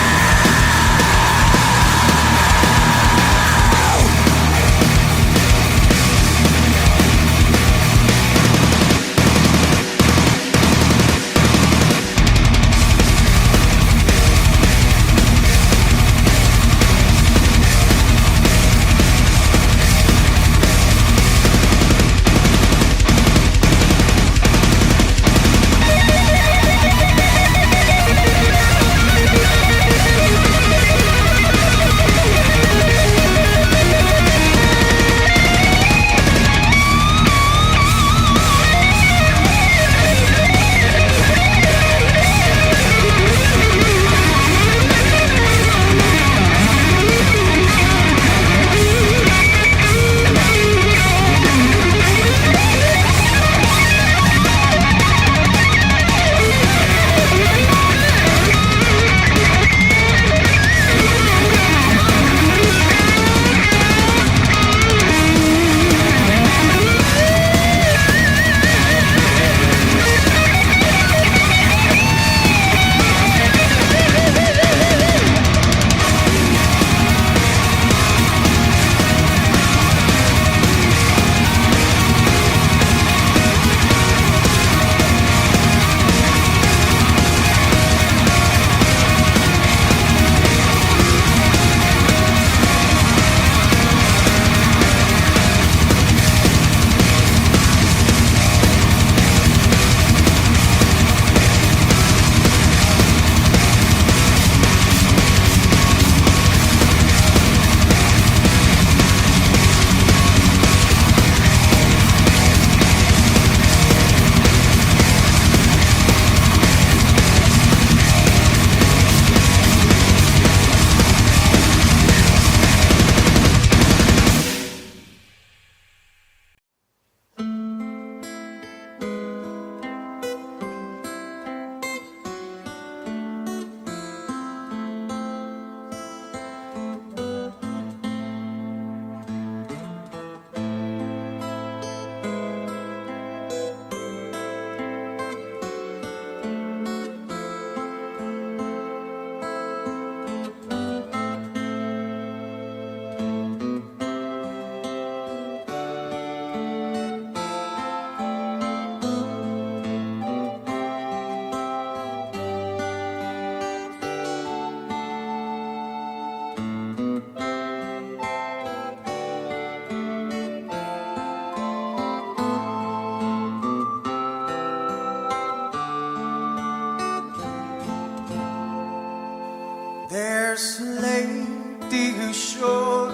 There's a lady who's sure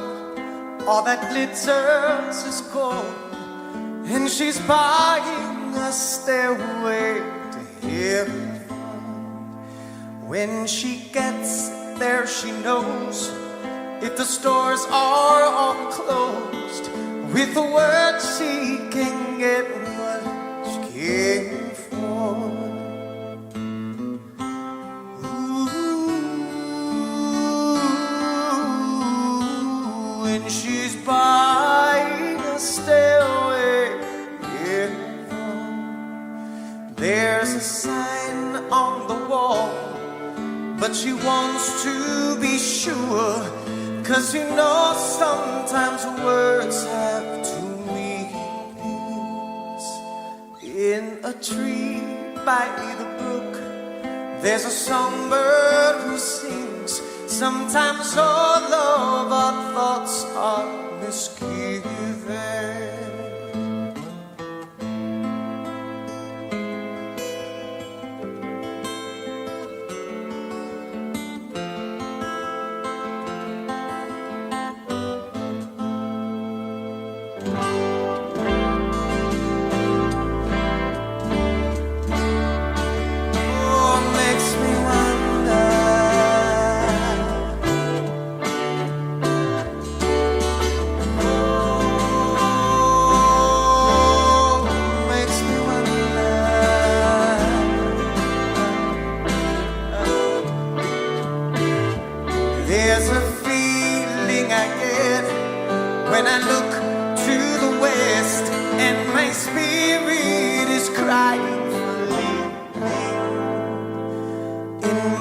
all that glitters is gold, and she's buying a stairway to heaven. When she gets there, she knows if the stores are all closed, with a word she can get what she came for. When she's buying a stairway, yeah. There's a sign on the wall, but she wants to be sure, 'cause you know sometimes words have two meanings. In a tree by the brook, there's a songbird who sings. Sometimes all of our thoughts are misgiven.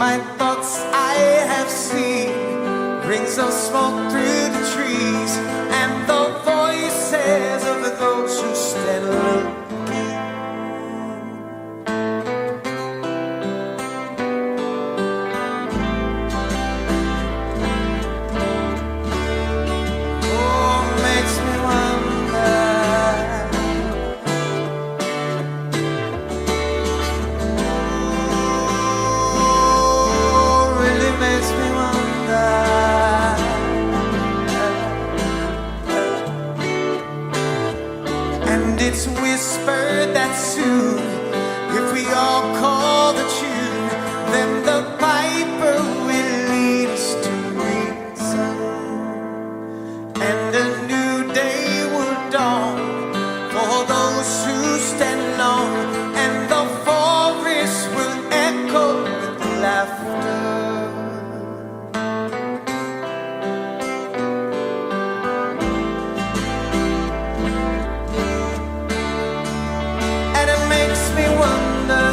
my thoughts I have seen, rings of smoke through the trees, and the voices of those who stand looking. Oh, makes me wonder. Oh, really makes me wonder. And it's whispered that soon, if we all call the tune, then the piper will lead us to reason, and a new day will dawn for those who stand alone, and the forest will echo with laughter. And it makes me wonder,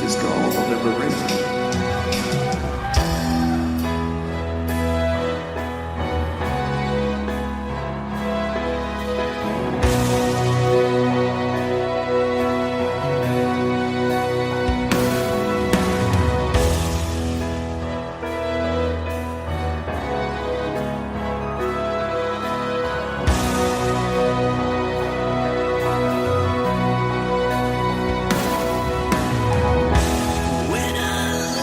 This is called Liberation. When I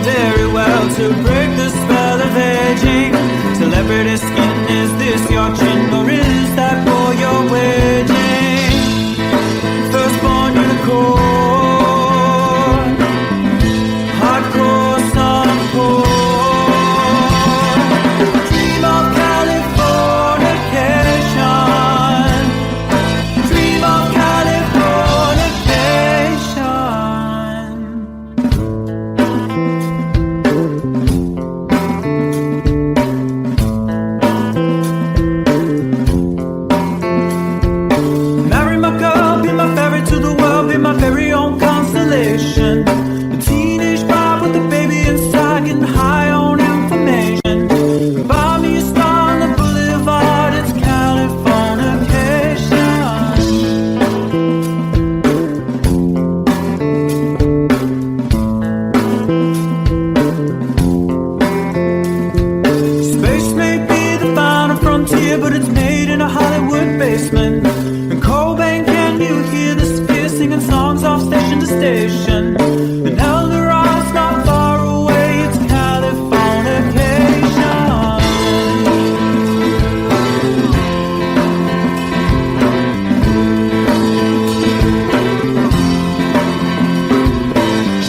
very well to break the spell of aging. Celebrity skin, is this your chin or is that for your waging? Firstborn unicorn, hardcore softcore. Dream of Californication. Dream of Californication. Marry my girl, be my ferry to the world, be my very own constellation. A teenage bride with a baby inside, getting high on information. Buy me a star on the boulevard, it's Californication. Space may be the final frontier, but it's made in a Hollywood basement. And Cobain, can you hear the sphere singing songs off station to station? And Eldorad's not far away, it's Californication.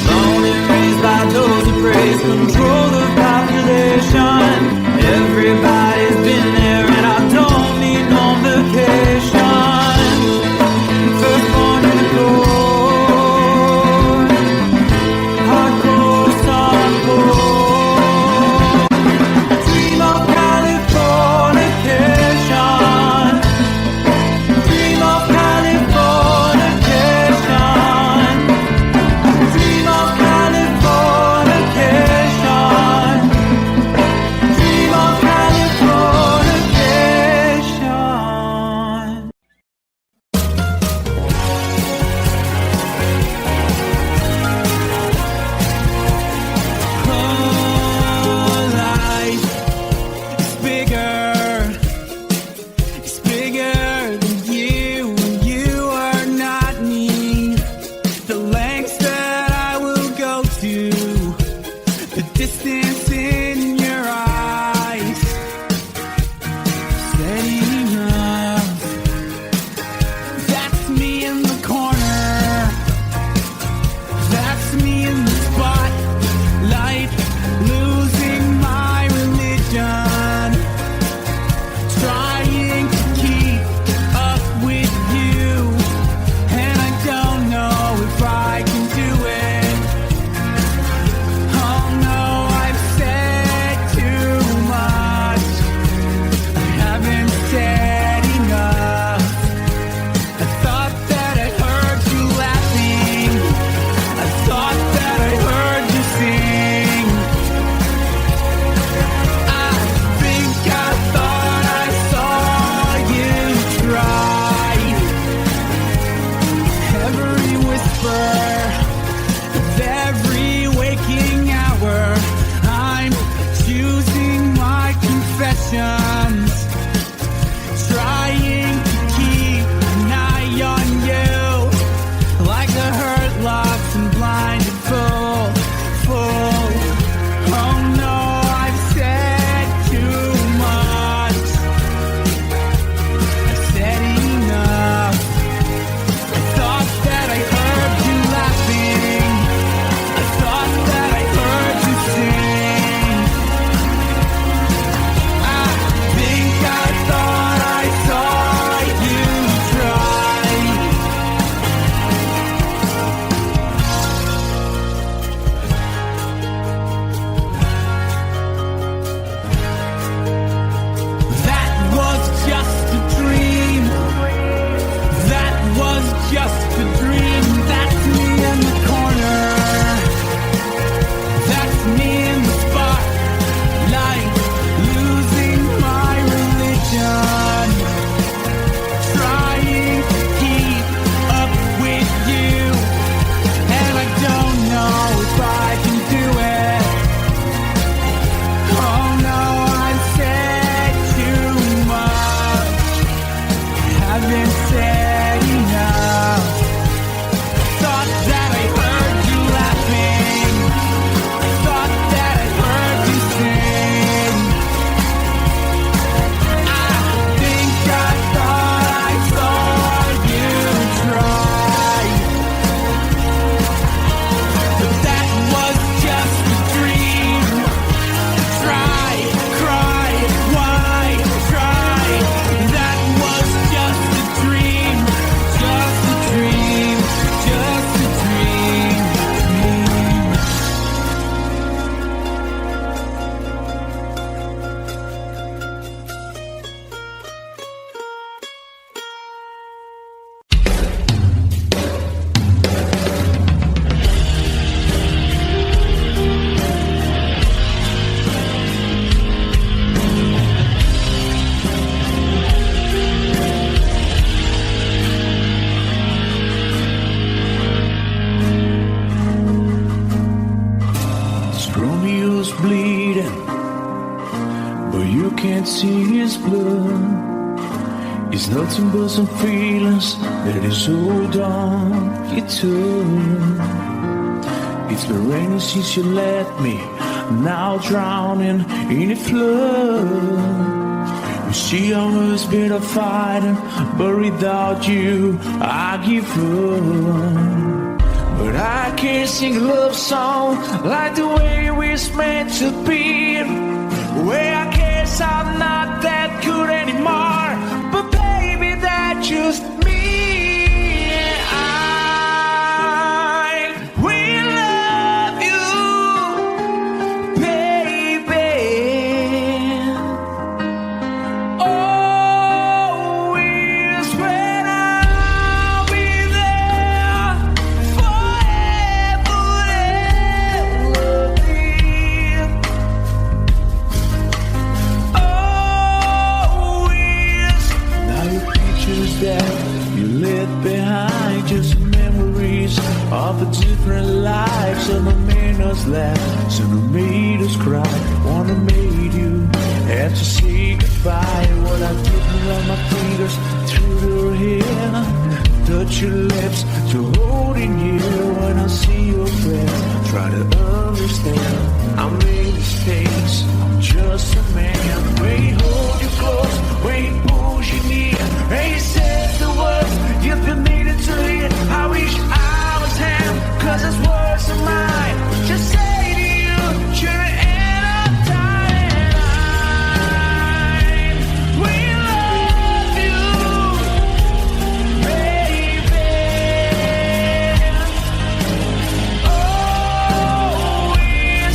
Born and raised by those who praise control the population. Everybody's been there and I don't need no vacation. Firstborn unicorn, hardcore softcore. Dream of Californication. Dream of Californication. Dream of Californication. Dream of Californication. Life is bigger. It's bigger than you. You are not me. The lengths that I will go to, the distance in your eyes. Steady enough. That's me in the corner. That's me in the spotlight, losing my religion, trying to keep up with you, and I don't know if I can do it. Oh no, I've said told me he was bleeding, but you can't see his blood. It's nothing but some feelings that is hold on you to. It's been raining since you left me, now drowning in a flood. You see, I was better fighting, but without you, I give up. But I can't sing a love song like the way we're meant to be. Well, I guess I'm not that good anymore, but baby, that's just me. I will love you, baby. Always when I'll be there forever and ever. Always. Now your pictures that you left behind, just memories of a different life. Some have made us laugh, some have made us cry. One have made you have to say goodbye. What I did run my fingers through your hair, touch your lips to holding you. When I see your face, try to understand. I made mistakes, I'm just a man. When he hold you close, when he pulls you near, and he says the words you've been needing to hear. I wish I was him, 'cause his words are mine. Just say to you, you're in a time. We love you, baby. Always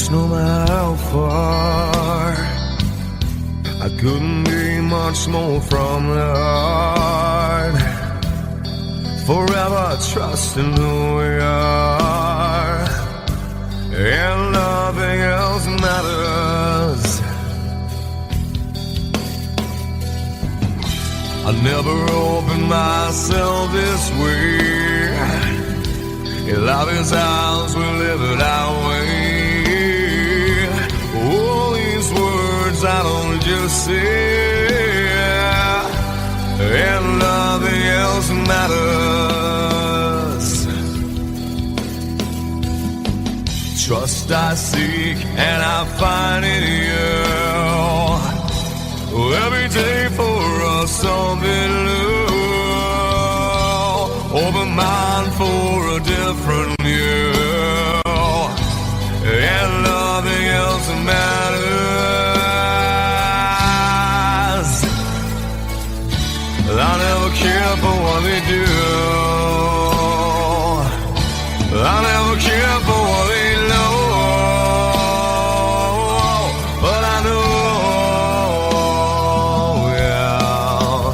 close, no matter how far. I couldn't be much more from the heart. Forever trusting who we are, and nothing else matters. I never opened myself this way. Life is ours, we live it our way. All these words I don't just say, and nothing else matters. Trust I seek and I find in you. Every day for us something new. Open mind for a different view, and nothing else matters. I never care for what they do. I never care for what they know. But I know, yeah,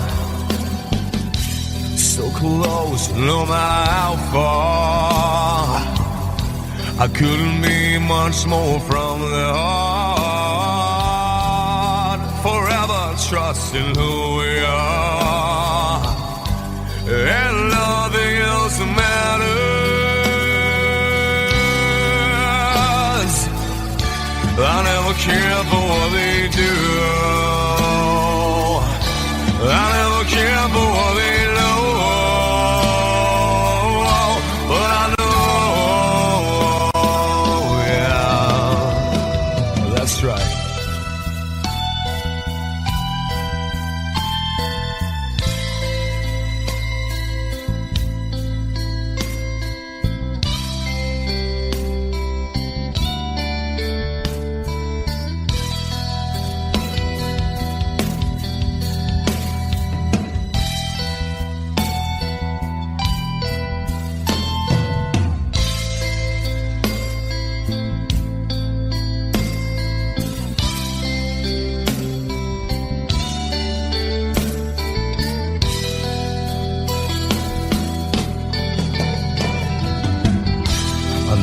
so close, no matter how far. I couldn't be much more from the heart. Forever trusting who we are, and nothing else matters. I never care for what they do. I never care for what they know. But I know, yeah, that's right.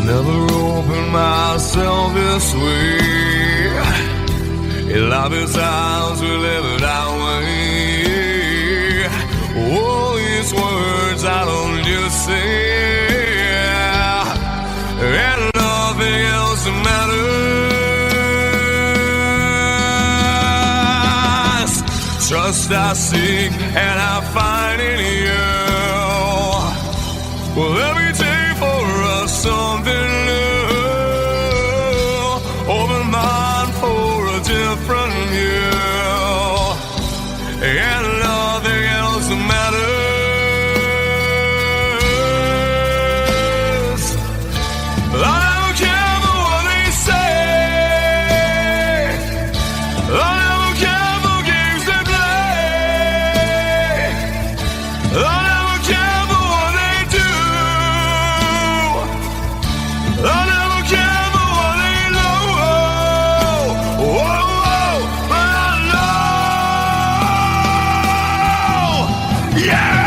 Never opened myself this way. Life is ours, we live it our way. All these words I don't just say, and nothing else matters. Trust I seek and I find in you. Well, every day for us something new. Open mind for a different view, and nothing else matters. I don't care for what they say. I don't care for games they play. I never care for what they do. I never care for what they know. Whoa, whoa, but I know. Yeah!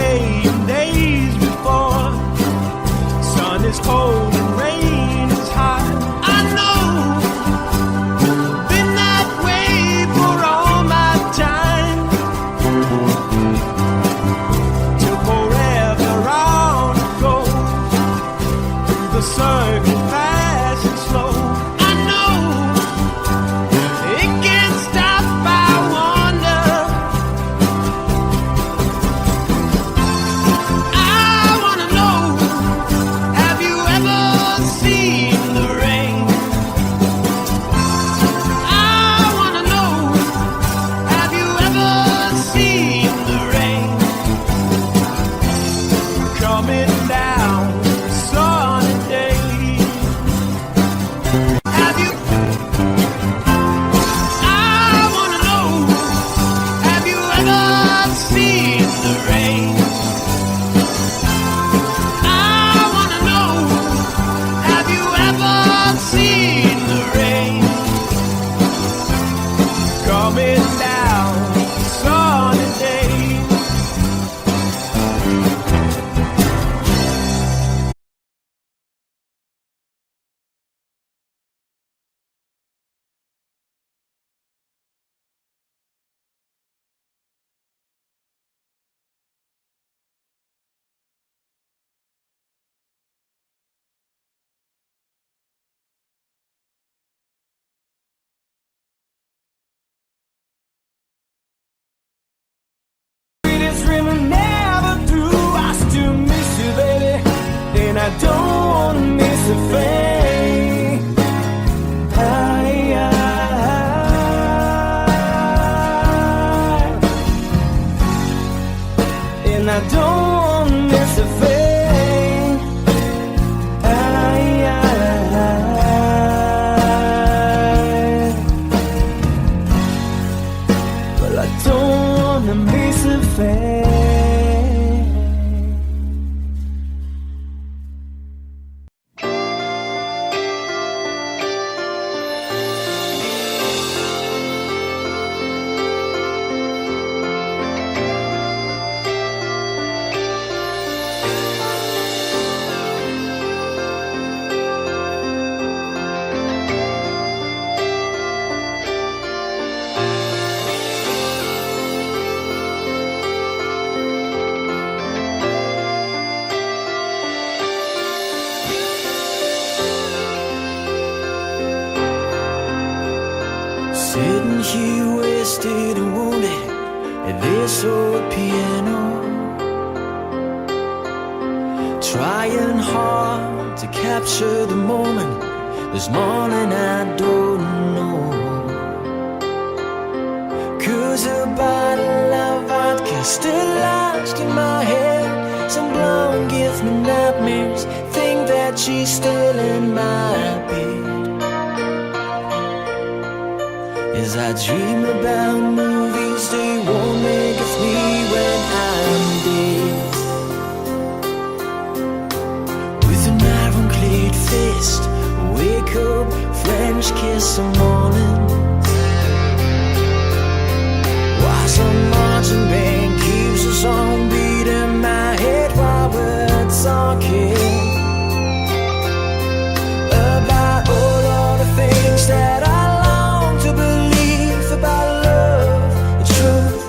way in days before. Sun is cold and rain is hot. I know, been that way for all my time. Till forever on I go, through the circle fast and slow. I know it can't stop. I wonder, I wanna know, have you ever seen the rain? I wanna know, have you ever seen the rain coming down sunny day? Have you? I wanna know, have you ever seen the rain? I wanna know, have you ever seen the rain coming down sunny day? Sweetest dream I never through. I still miss you, baby, and I don't wanna miss a thing. And I don't wanna miss a thing. Well, I don't wanna miss a thing. Sitting here wasted and wounded at this old piano, trying hard to capture the moment. This morning I don't know, 'cause a bottle of vodka still lodged in my head. Some blonde gives me nightmares, think that she's still in my bed. As I dream about movies they won't make of me when I'm dead. With an ironclad fist, wake up, French kiss some morning. While some marching band keeps us on beating my head while we're talking about all of the things that I long to believe about love, the truth,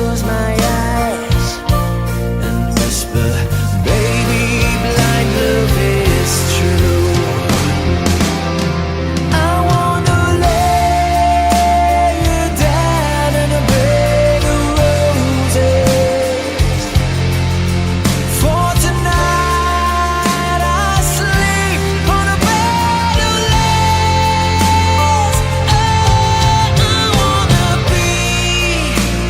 close my eyes and whisper, baby, blind love is true. I wanna lay you down in a bed of roses. For tonight I sleep on a bed of lace. Oh, I wanna be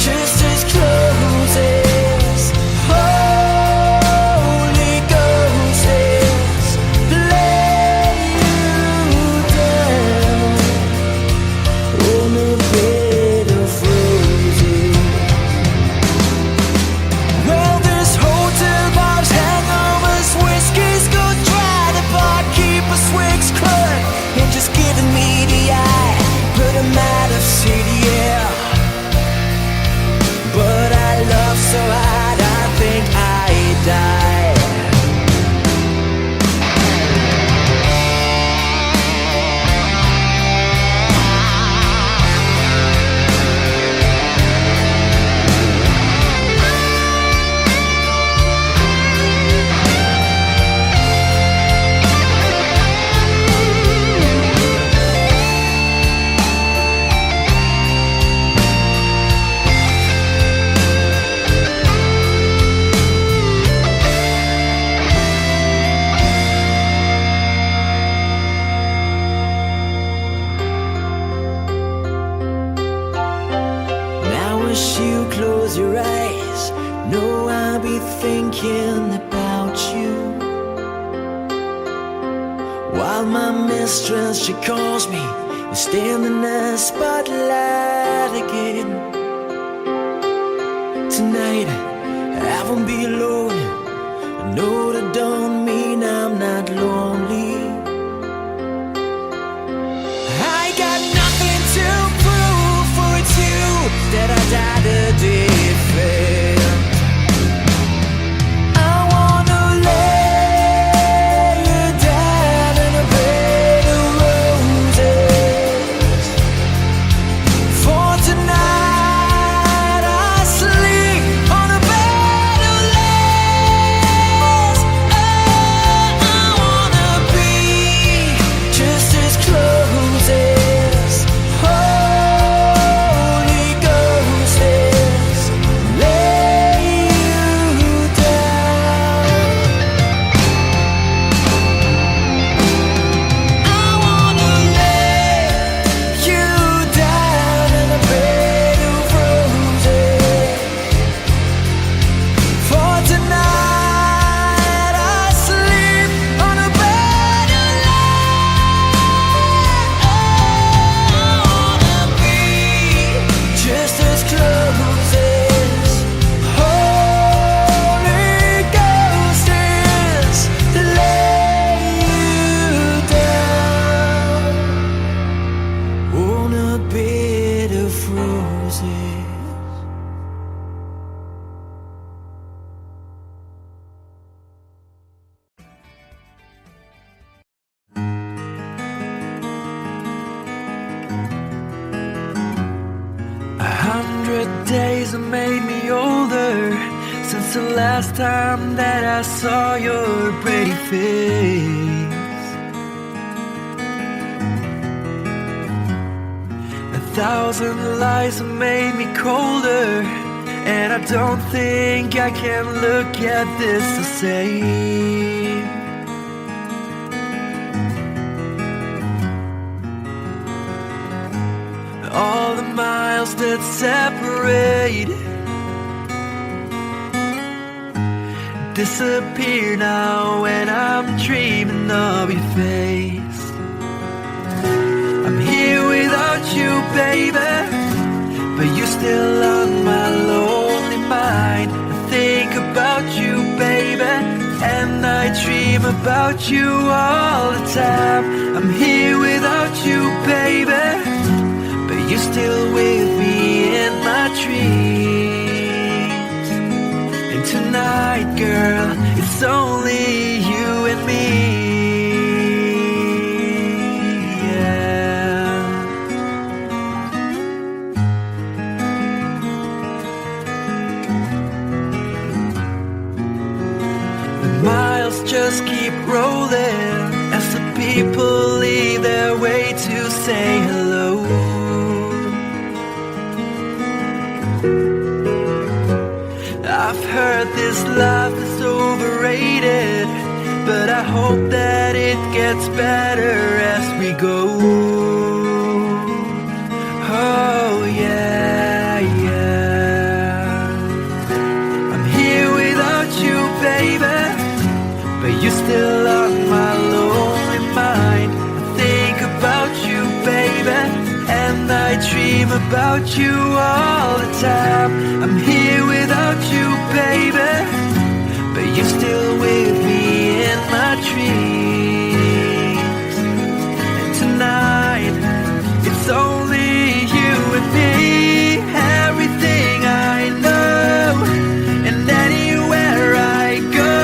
just as close as Holy Ghost is. Lay you down on a bed of roses. Well, this hotel bar's hangovers, whiskey's go dry. The barkeeper swigs crud and just giving me the eye. But I'm out of city, yeah. But I love so hard, I think I die. Now as you close your eyes, know I'll be thinking about you. While my mistress, she calls me and stand in the spotlight again. Tonight I won't be alone. I know that don't mean I'm not lonely. I got nothing to prove, for it's you that I died a defend. I wanna lay you down in a bed of roses. For tonight I sleep on a bed of lace. Oh, I wanna be just as close as Holy Ghost is. Lay you down. I wanna lay you down in a bed of roses. For tonight I sleep on a bed of lace. I wanna be just as close as Holy Ghost is. Lay you down on a bed of roses. Days have made me older since the last time that I saw your pretty face. 1,000 lies have made me colder, and I don't think I can look at this the same. All the miles that separate disappear now when I'm dreaming of your face. I'm here without you, baby, but you're still on my lonely mind. I think about you, baby, and I dream about you all the time. I'm here without you, baby, but you're still with me in my dreams. And tonight, girl, it's only you and me. Yeah. just keep rolling as the people leave their way to say hello. I've heard this life is overrated, but I hope that it gets better as we go. Oh yeah, yeah. I'm here without you, baby, but you're still on my lonely mind. I think about you, baby, and I dream about you all the time. I'm here without you, baby, but you're still with me in my dreams. And tonight, it's only you and me, everything I know, and anywhere I go.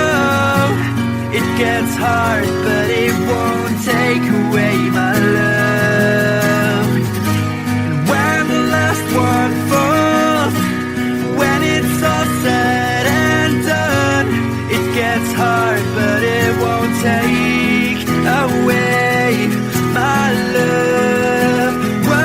It gets hard, but it won't take away my love. And when the last one falls, when it's all said and done, it gets hard, but it won't take away my love. Whoa.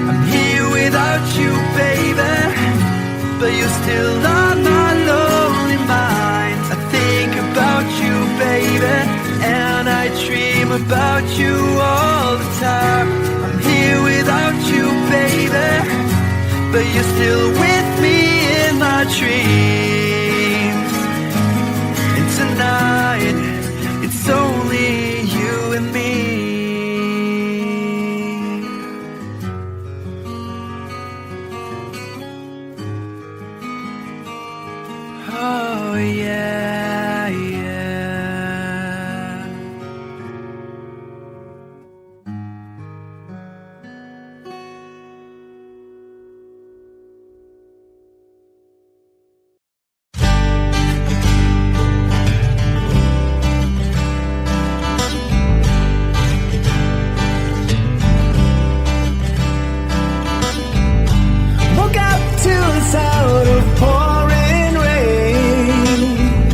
I'm here without you, baby, but you're still on my lonely mind. I think about you, baby, and I dream about you all the time. I'm here without you, baby, but you're still with me in my dreams. And tonight, it's only you and me. Oh yeah, yeah. Woke up to the sound of pouring rain.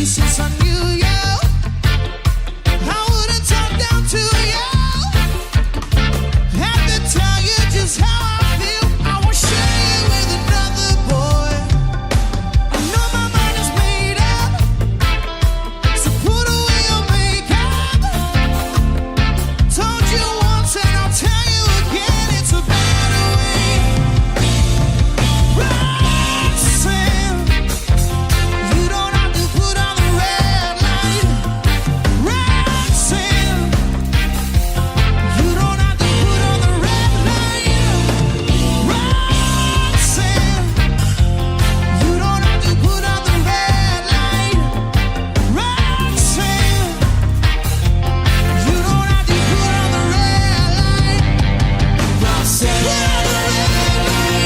you since I knew you. I wouldn't talk down to you. Have to tell you just how I feel. I won't share you with another boy. I know my mind is made up, so put away your makeup. Told you once and I'll tell you again, it's a better way. Roxanne, you don't have to put on the red light. Roxanne, you don't have to put on the red light. Roxanne, you don't have to put on the red light. Roxanne, you don't have to put on the red light. Roxanne, put on the red light.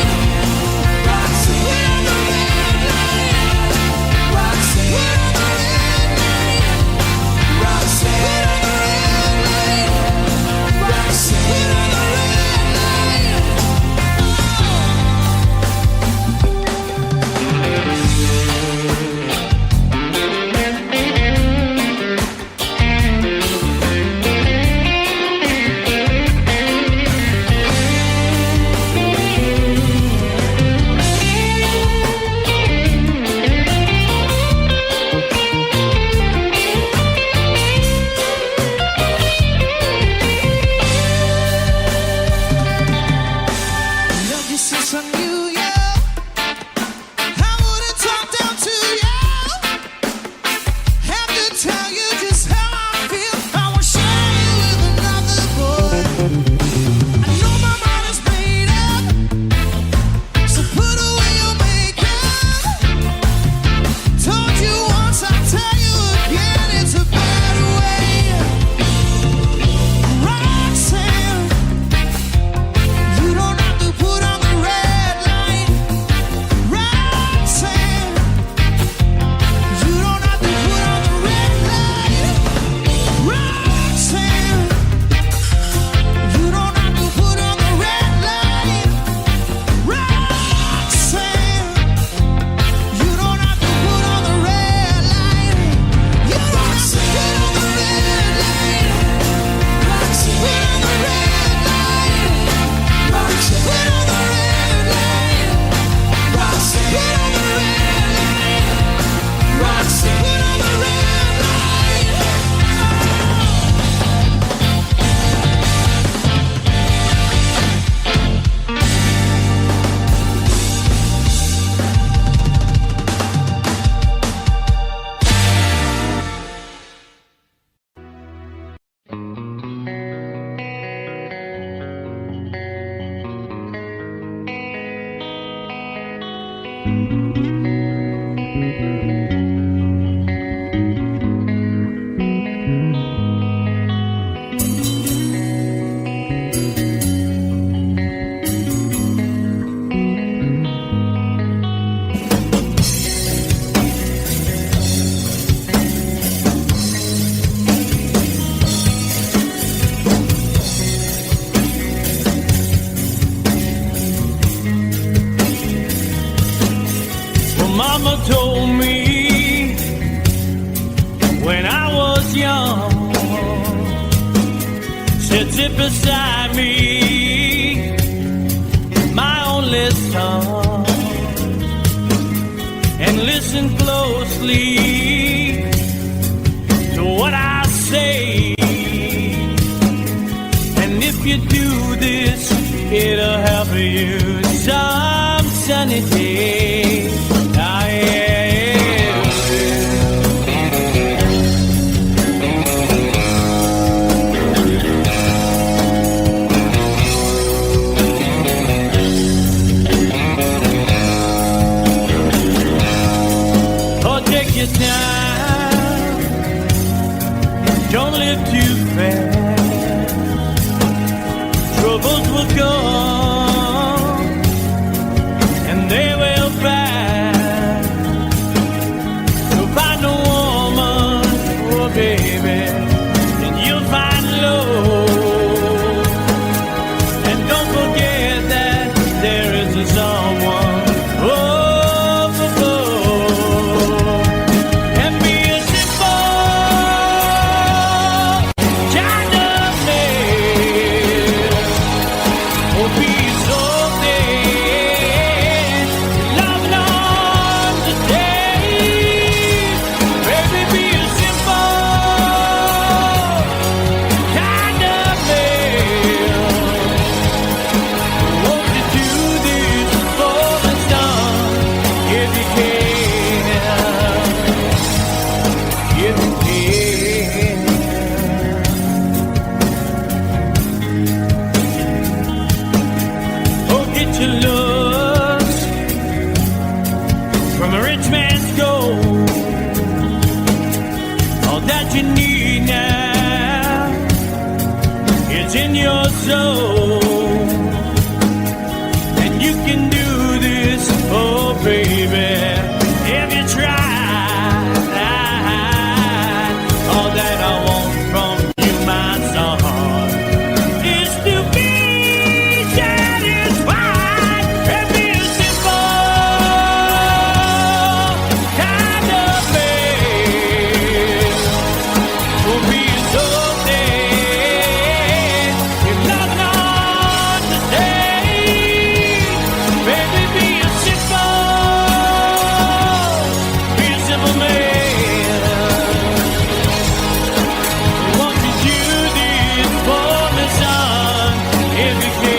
Roxanne, put on the red light. Roxanne, put on the red light. Roxanne, put on the red light. Roxanne, put on the Love you since I knew you. I wouldn't talk down to you. Have to tell you just how I feel. I won't share you with another boy. I know my mind is made up, so put away your makeup. Told you once, I'll tell you again, it's a better way. Roxanne, you don't have to put on the red light. Roxanne, you don't have to put on the red light. Roxanne, you don't have to put on the red light. Roxanne, you don't have to put on the red light. You don't have to put on the red light. Roxanne, put on the red light. Roxanne, put on the red light. Roxanne, put on the red light. Roxanne, put on the red Well, Mama told me when I was young, said sit beside me, my only son, and listen closely to what I say. And if you do this, it'll help you some sunny day. Ah, yeah, oh, take your time, don't live too fast. Troubles will come and they will pass. So find a woman, oh baby, and you'll find love. And don't forget that there is a someone, oh, and be that you need now. It's in your soul, and you can do this, oh baby, if you try. All that I want from you, my son, is to be satisfied and be a simple kind of man. For me, it's so sad if nothing understand. Baby, be a simple man. Won't you do this for me, son, if you can?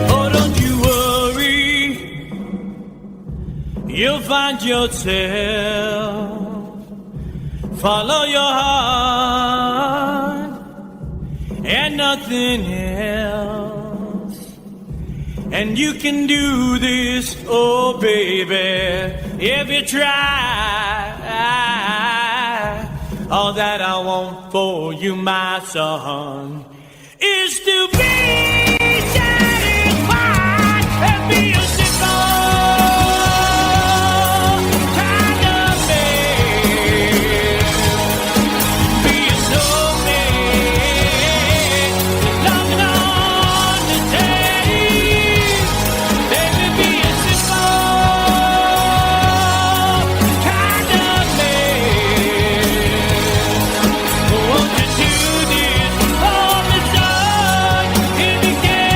Oh, don't you worry, you'll find yourself. Follow your heart and nothing else. And you can do this, oh baby, if you try. All that I want for you, my son, is to be satisfied and be a simple kind of man. Be a soul man, loving on the day. Baby, be a simple kind of man. Won't you do this for me, son, if you can?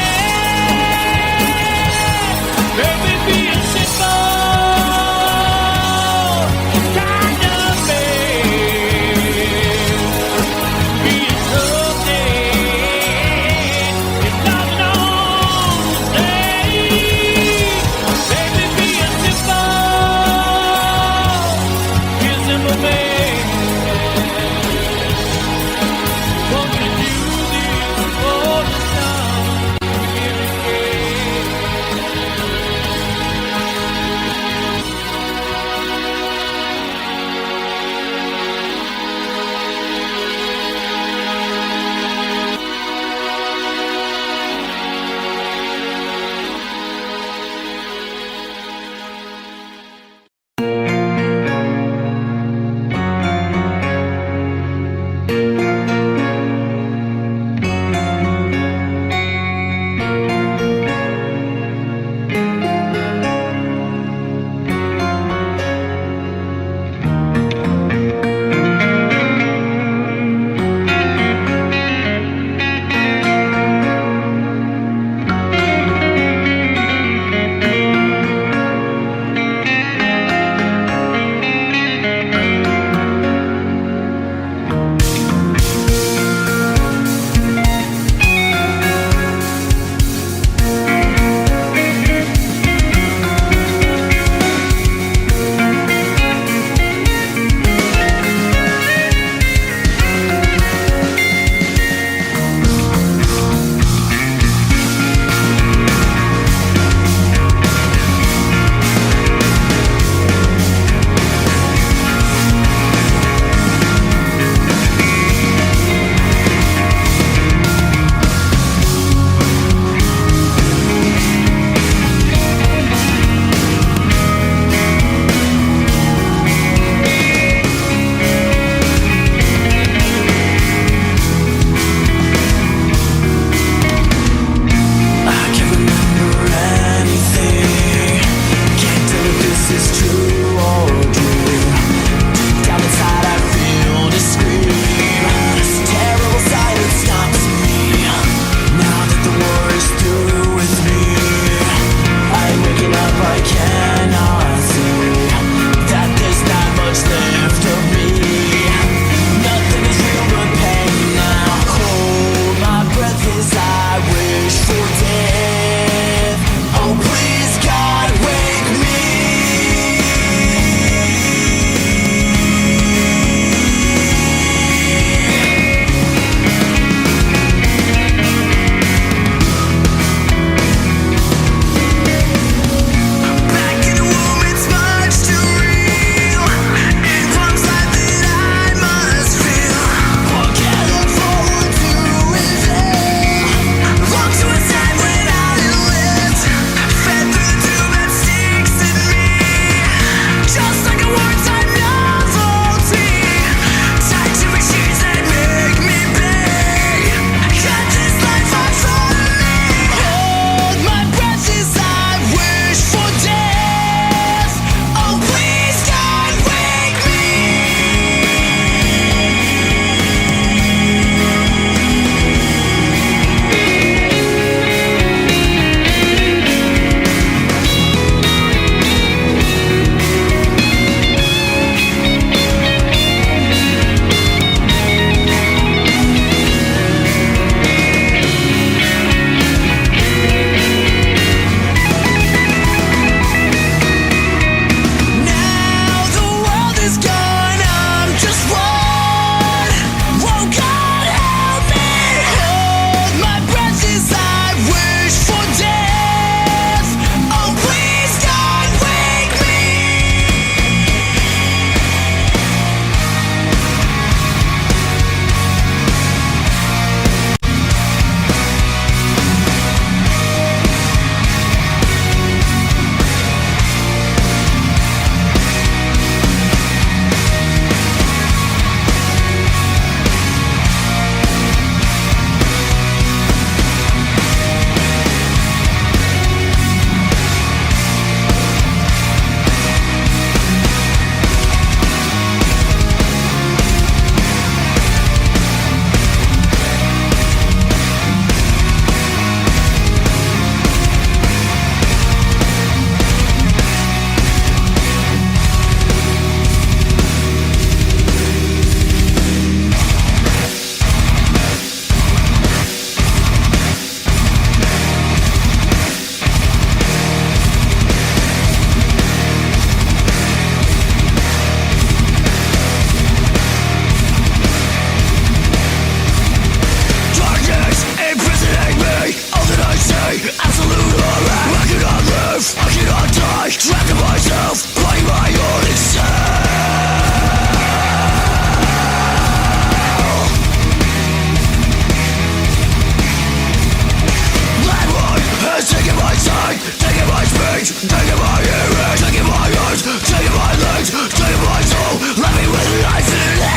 feet, taking my ears, taking my eyes, taking my legs, taking my soul, let me with life in it.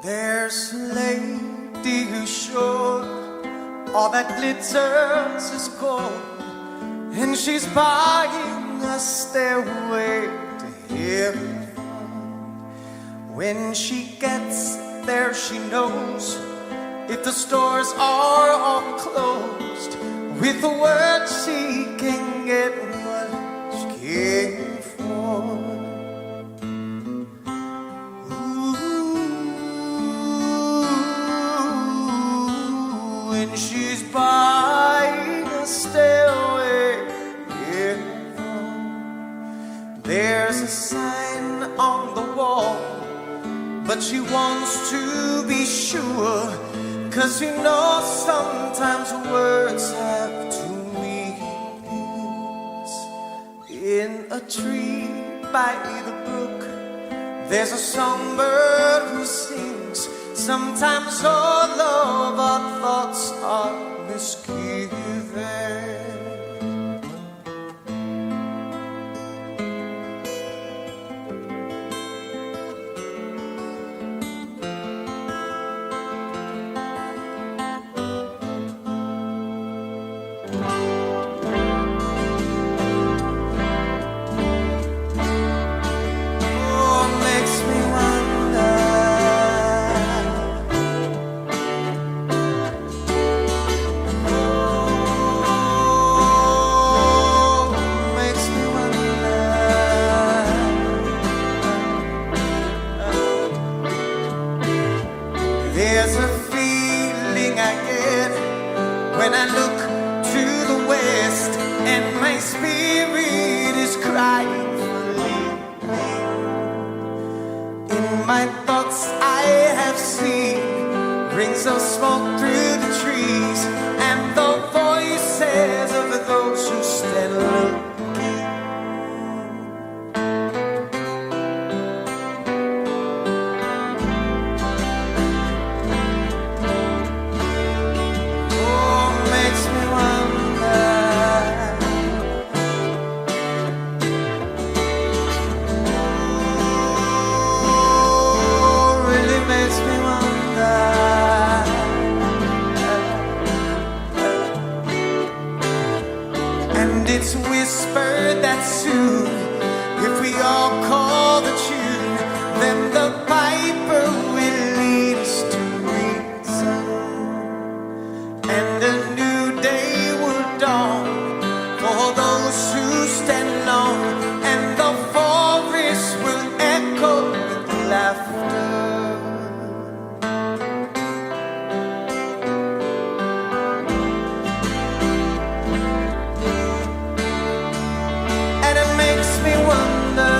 There's a lady who's sure all that glitters is gold, and she's buying a stairway to heaven. When she gets there, she knows if the stores are all closed, with a word she can get what she came for. When she's buying a stairway, there's a sign on the wall, but she wants to be sure, 'cause you know sometimes words have two meanings. In a tree by the brook, there's a songbird who sings. Sometimes all of our thoughts are misgiven. There's a feeling I get when I look to the west, and my spirit crying for leaving. In my thoughts I have seen rings of smoke through the trees, and the voices of those who stand looking. It's whispered that soon, if we all call the tune, then the piper will lead us to reason, and a new day will dawn for those who stand alone, and the forest will echo with laughter. Makes me wonder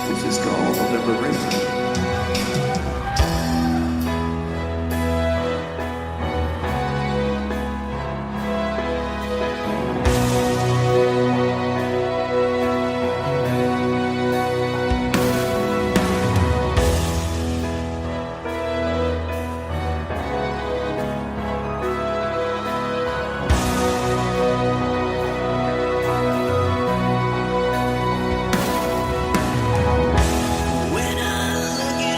This is called liberation. When I look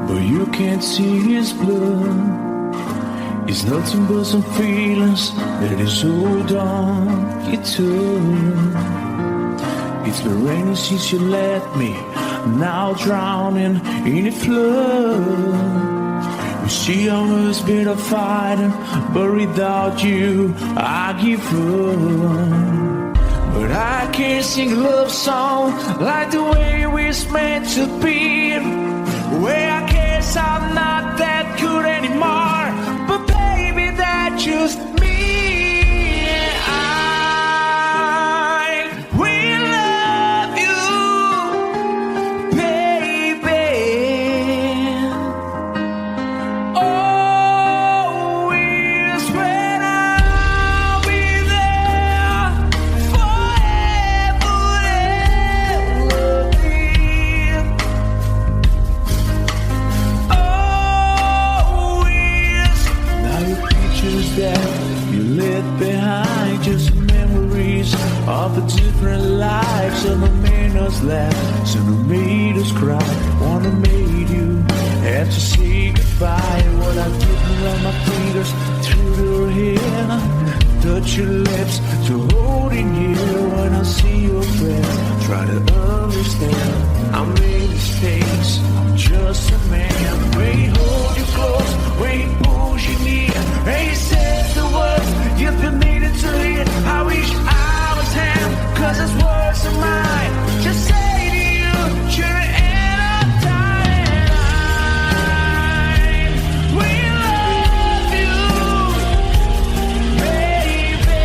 but you can't see his blood. It's nothing but some feelings that is so dark you turn. It's been raining since you left me, now drowning in a flood. You see, I was been a fighter, but without you, I give up. But I can't sing a love song like the way we're meant to be. Well, I guess I'm not that good anymore, but baby, that's just me. I will love you, baby. Always when I'll be there forever and ever. Always. Now your pictures that you left behind, just memories of the different lives. Some have made us laugh, some have made us cry. One have made you have to say goodbye. What I've given on my fingers through your hair, touch your lips to holding you. When I see your face, try to understand. I made mistakes, I'm just a man. When he hold you close, when he pulls you near, and he says the words you've been needing to hear. I wish I was him, 'cause his words are mine. Just say to you, you're in a time. We love you, baby.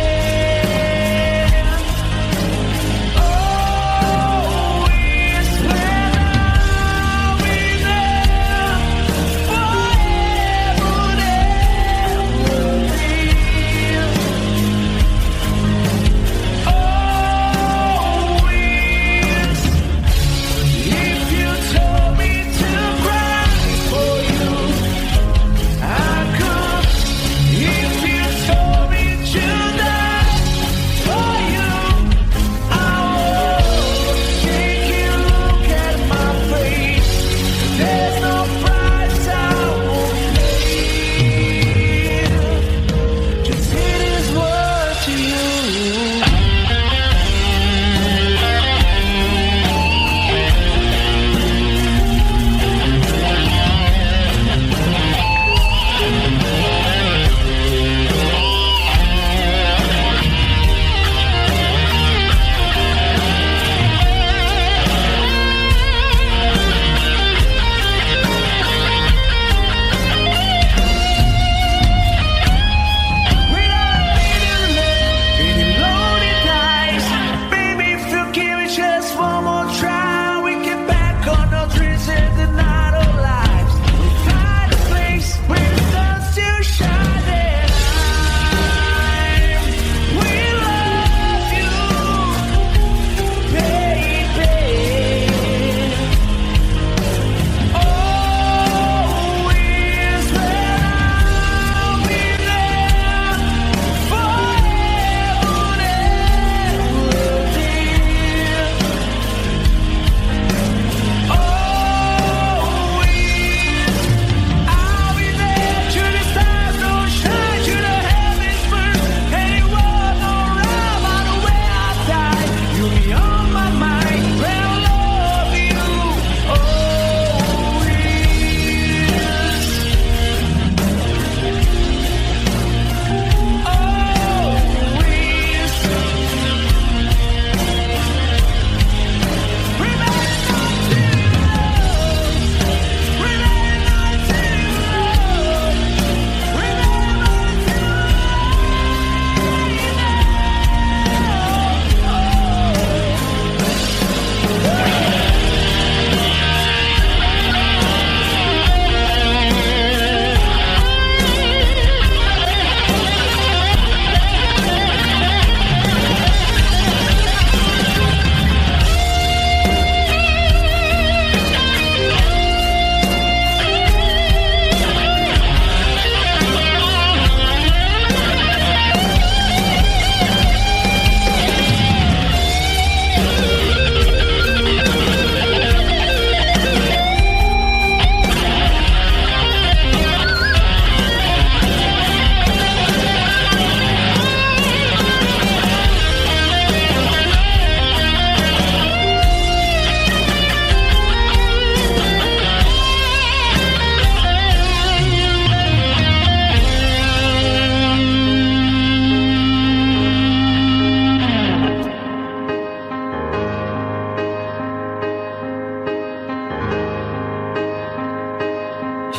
Always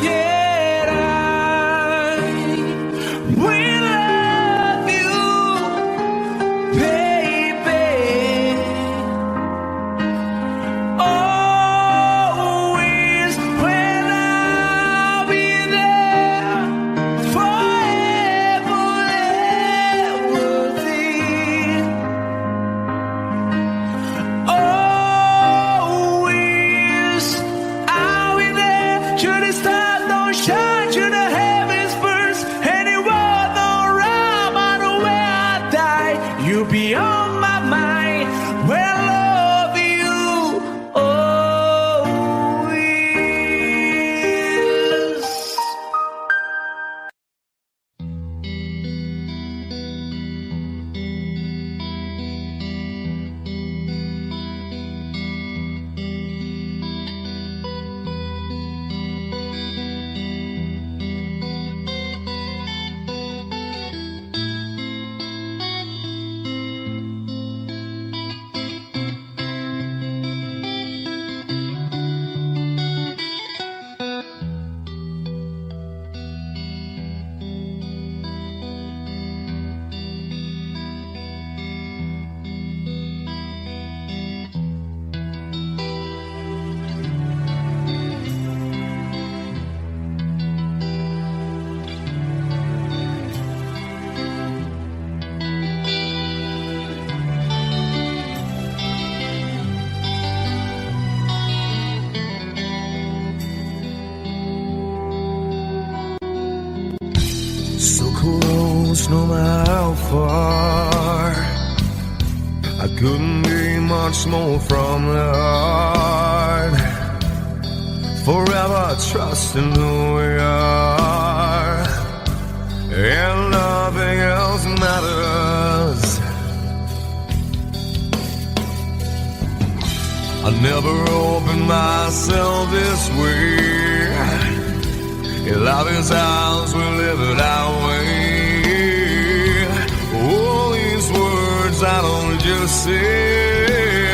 Yet I will love you, baby. Always when I'll be there, forever, ever thee. Always I'll be there. Should the stars don't shine, should the heavens burst, and it won't no round, matter where I die, you'll be on my mind. Well, love you always. So close, no matter how far. I couldn't be much more from the heart. Forever trusting who we are, and nothing else matters. I never opened myself this way. In love is ours, we live it our way. All these words I don't just say,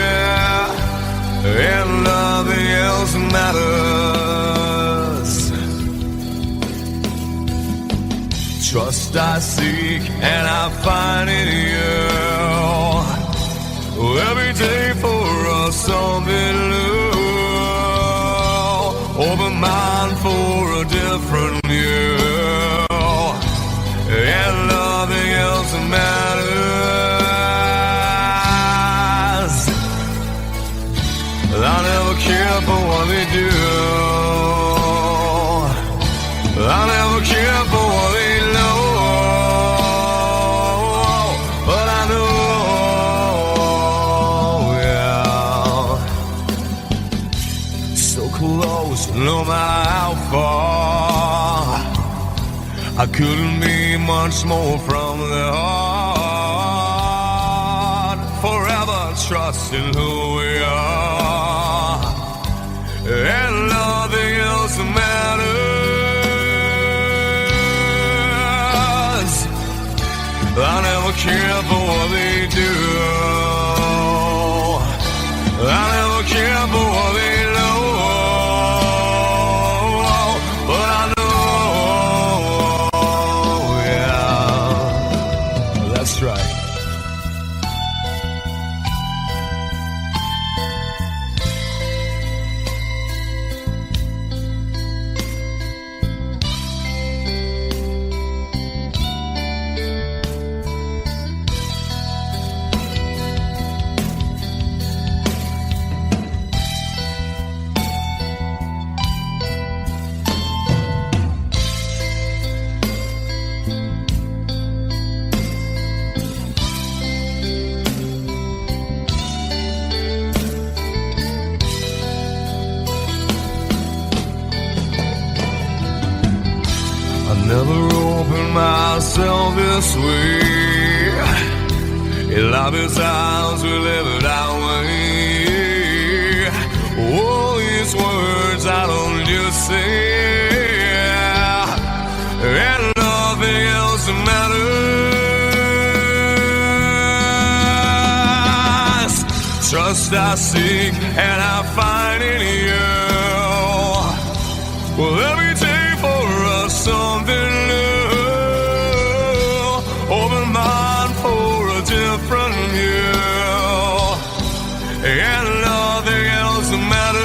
and nothing else matters. Trust I seek and I find in you. Every day for us something new. Open mind for a different view, and nothing else matters. I never care for what they do. I never care for what they know. But I know, yeah, so close, no matter how far. I couldn't be much more from the heart. Forever trusting who we are, and nothing else matters. I never care for what they do. I never care for what they know. But I know, yeah, that's right. Never opened myself this way. In love is ours, we live it our way. All these words I don't just say, and nothing else matters. Trust I seek and I find in you. Well, every waiting for us something new. Open mind for a different view, and nothing else matters.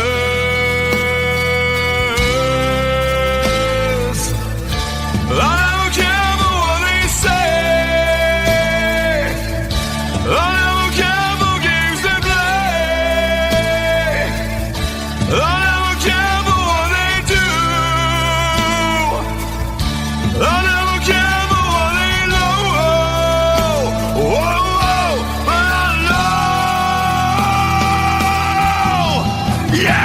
I don't care for what they say. I don't care for games they play. I don't care for what they do. I never care for what they know. Whoa, but I know. Yeah!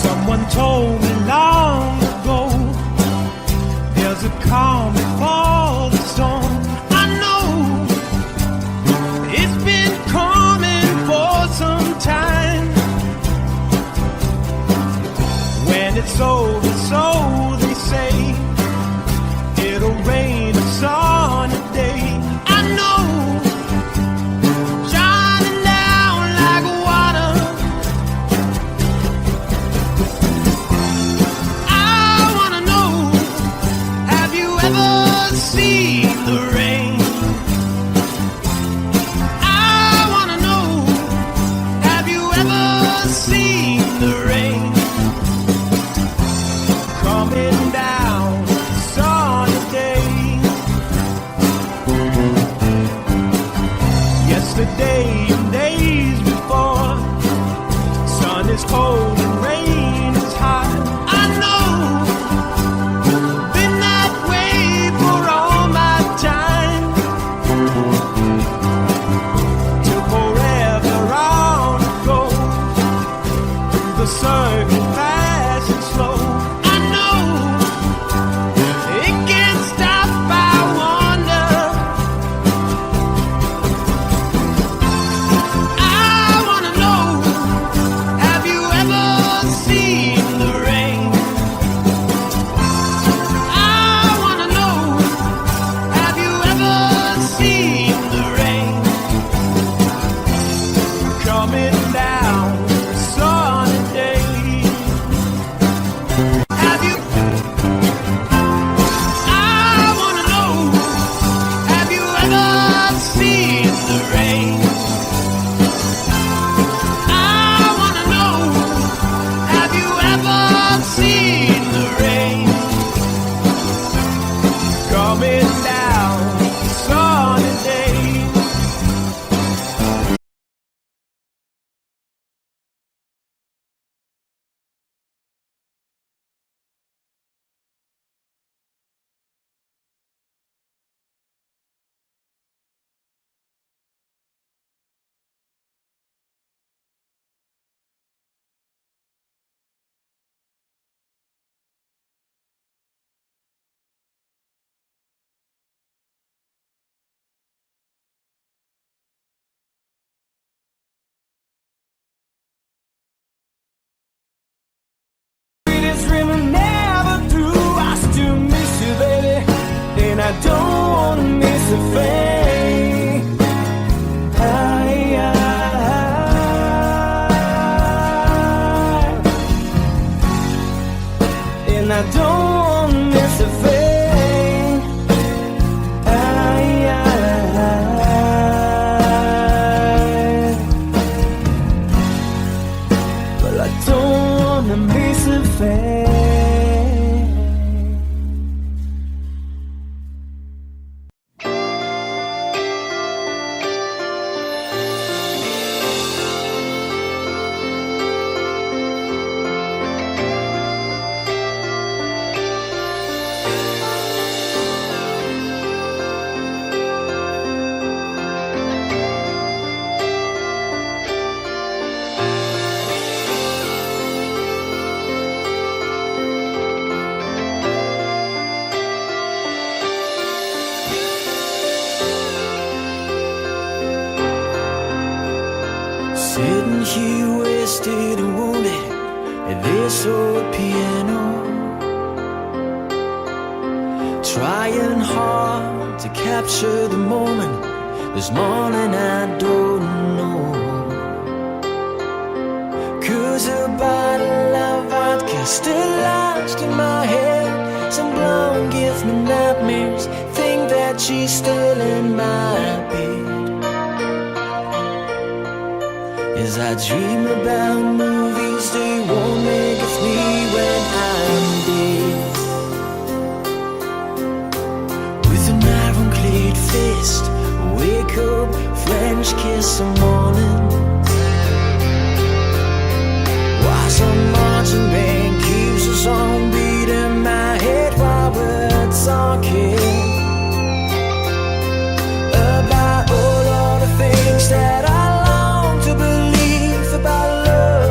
Someone told me long ago, there's a calm before the storm. I know it's been coming for some time. When it's over, so they say, it'll rain a sunny day. I know, shining down like water. Ever seen the rain? I wanna know, have you ever seen the rain coming down sunny day? Yesterday and days before, sun is cold and rain is hot. I know. Circle fast and slow. I know it can't stop. I wonder. I wanna know, have you ever seen the rain? I wanna know, have you ever seen the rain coming down? a fade. And I don't want to miss a fade. Well, I don't want to miss a fade. Sitting here wasted and wounded at this old piano, trying hard to capture the moment. This morning I don't know, 'cause a bottle of vodka still lodged in my head. Some blonde gives me nightmares, think that she's still in my bed. As I dream about movies they won't make of me when I'm dead. With an iron-clad fist, wake up, French kiss the morning. While some marching band keeps us on beat in my head while we're talking about all of the things that I long to believe about love.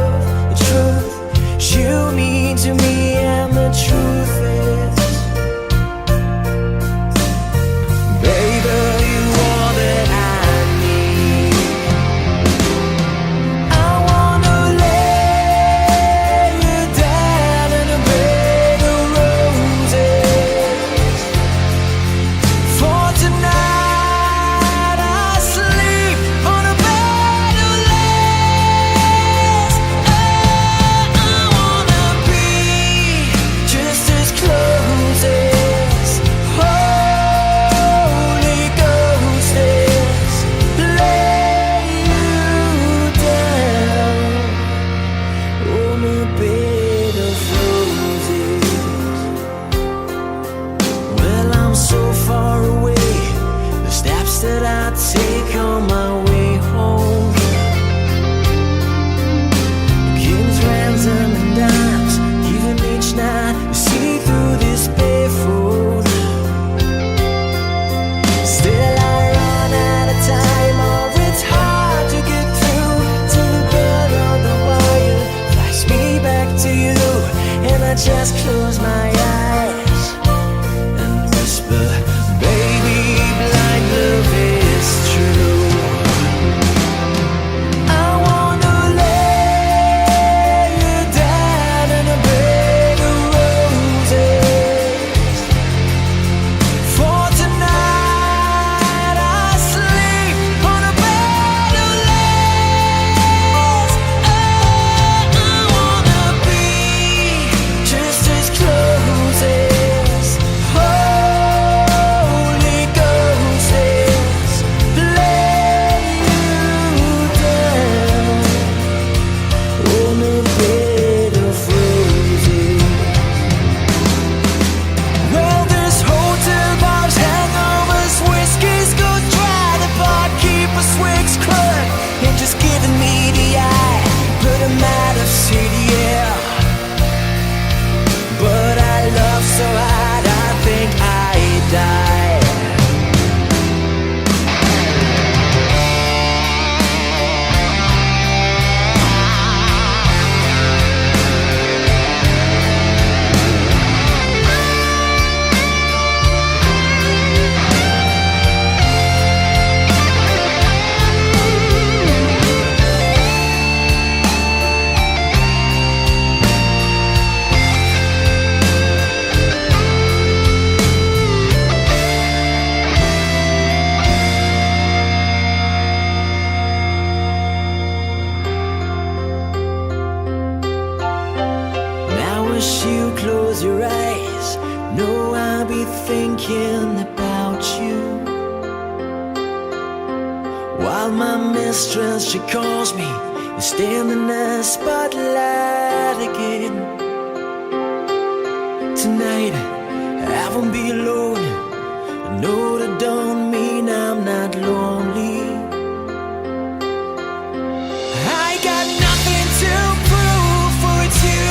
wish you close your eyes. Know I'll be thinking about you. While my mistress, she calls me, you stand in the spotlight again. Tonight, I won't be alone. I know that don't mean I'm not lonely. I got nothing to prove, for it's you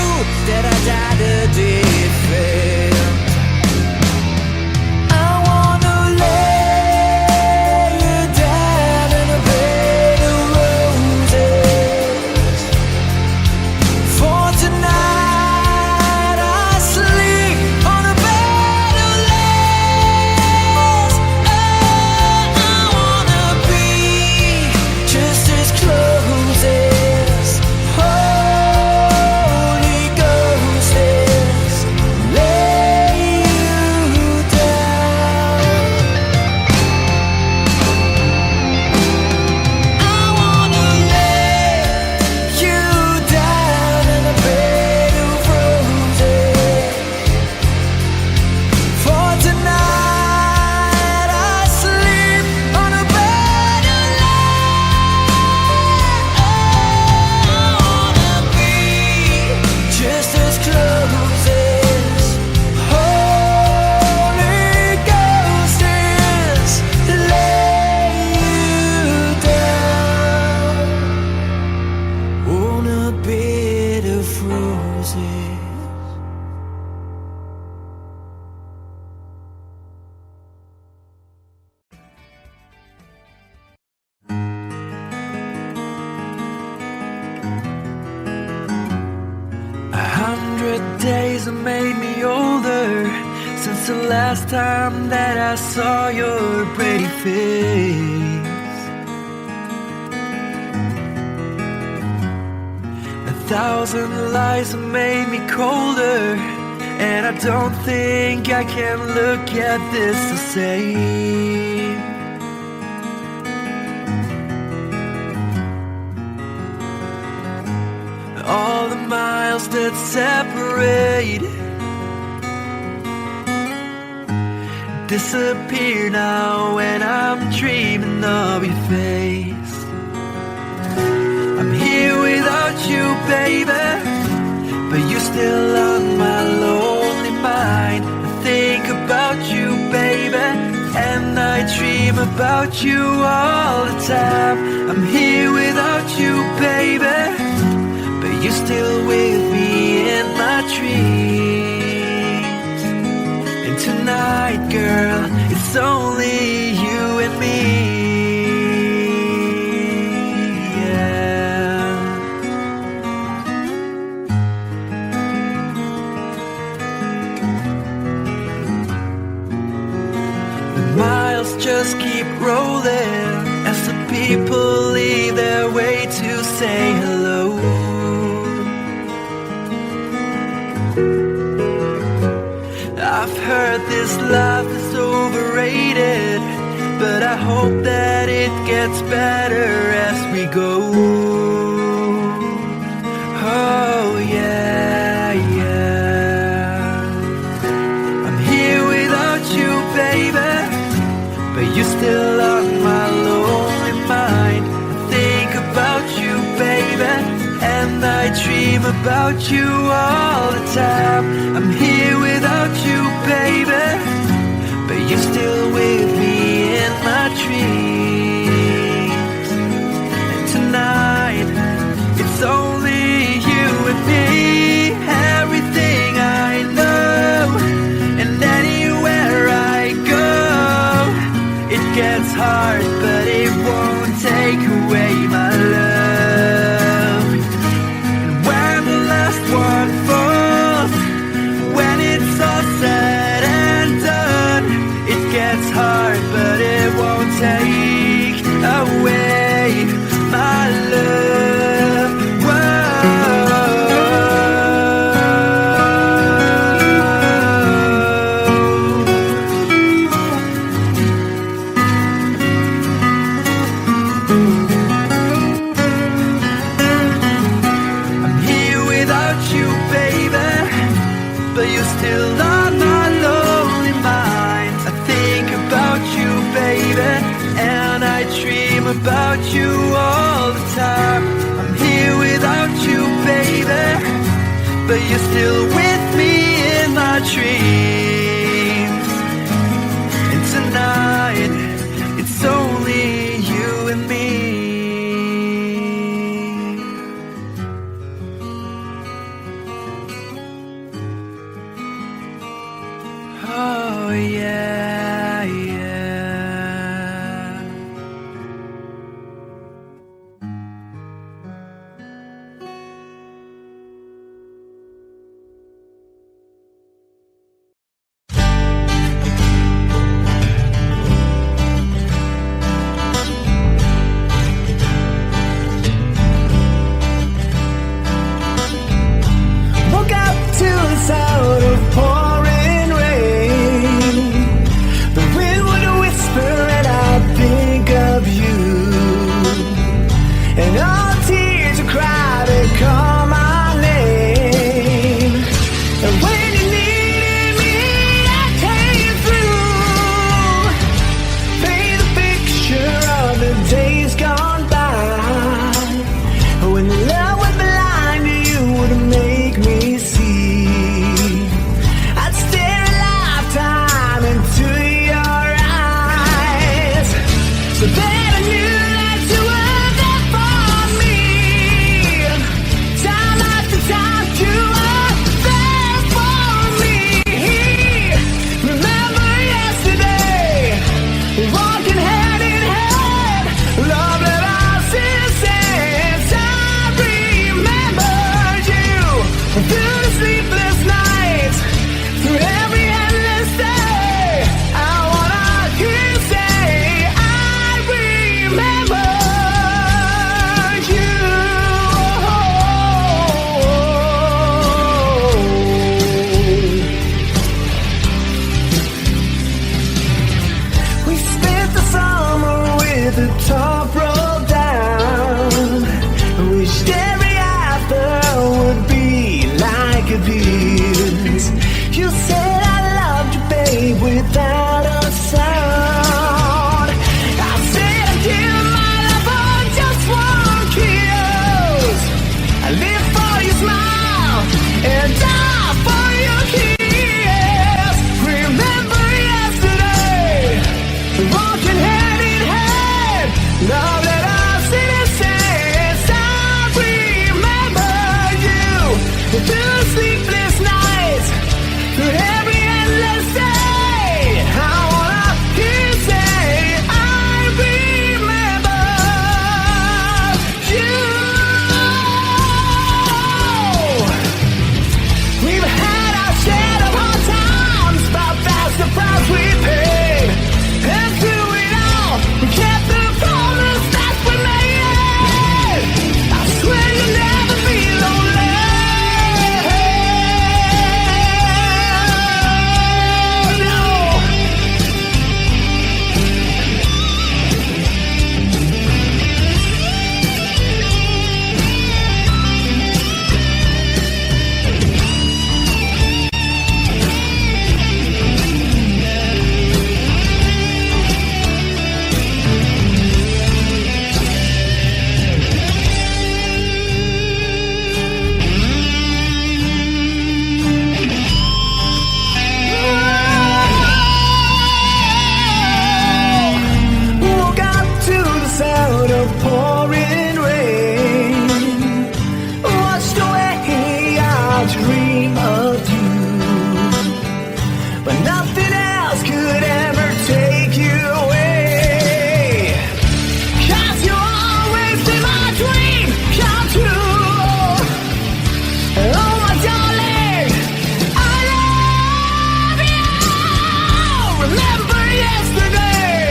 that I died a day failed. I wanna lay you down in a bed of roses. For tonight I sleep on a bed of lace. Oh, I wanna be just as close as Holy Ghost is. Lay you down. I wanna lay you down in a bed of roses. For tonight I sleep on a bed of lace. I wanna be just as close as Holy Ghost is. Lay you down on a bed of roses. A 100 days have made me older since the last time that I saw your pretty face. 1,000 lies have made me colder, and I don't think I can look at this the same. All the miles that separate disappear now when I'm dreaming of your face. I'm here without you, baby, but you're still on my lonely mind. I think about you, baby, and I dream about you all the time. I'm here without you, baby, but you're still with me in my dreams. And tonight, girl, it's only you and me. Yeah. The miles just keep rolling as the people leave their way to say hello. I've heard this life is overrated, but I hope that it gets better as we go. Oh yeah, yeah. I'm here without you, baby, but you're still on my lonely mind. I think about you, baby, and I dream about you all the time. I'm here without you, baby, but you're still with me in my dreams. And tonight, it's only you and me. Everything I know, and anywhere I go, it gets hard, but it won't take away my love. And when the last one falls, when it's all said and done, it gets hard, but about you all the time. I'm here without you, baby, but you're still with me in my dreams. And tonight, it's only you and me. Oh yeah, yeah. Woke up to the sound of pouring rain. The wind would whisper and I'd think of you. And all tears would cry to call my name. And when you needed me, I came through. Paint a picture of the days gone by. When the love was blind, you would make me see. I'd stare a lifetime into your eyes, so that I knew that you were there for me. Time after time, you were there for me. Remember yesterday, walking hand in hand, love that I still sense. I remember you through the sleepless nights, through every endless day. I wanna hear you say, I remember you. We spent the summer with the top rolled down. Wished every after would be like a piece. You said I loved you, babe, without a sound. I said I'd give my love for just one kiss. I live for your smile and die for your kiss. Remember yesterday, walking hand in hand, love that I still sense. I remember you through sleepless nights, through every endless day. I wanna hear you say, I remember you. We've had our share of hard times, but that's the price we paid. And through it all, we kept the promise that we made. I swear you'll never be lonely. No. Woke up to the sound of pouring rain. Washed away our dream of you, but nothing else could ever take you away. 'Cause you always been my dream come true. Oh my darling, I love you. Remember yesterday,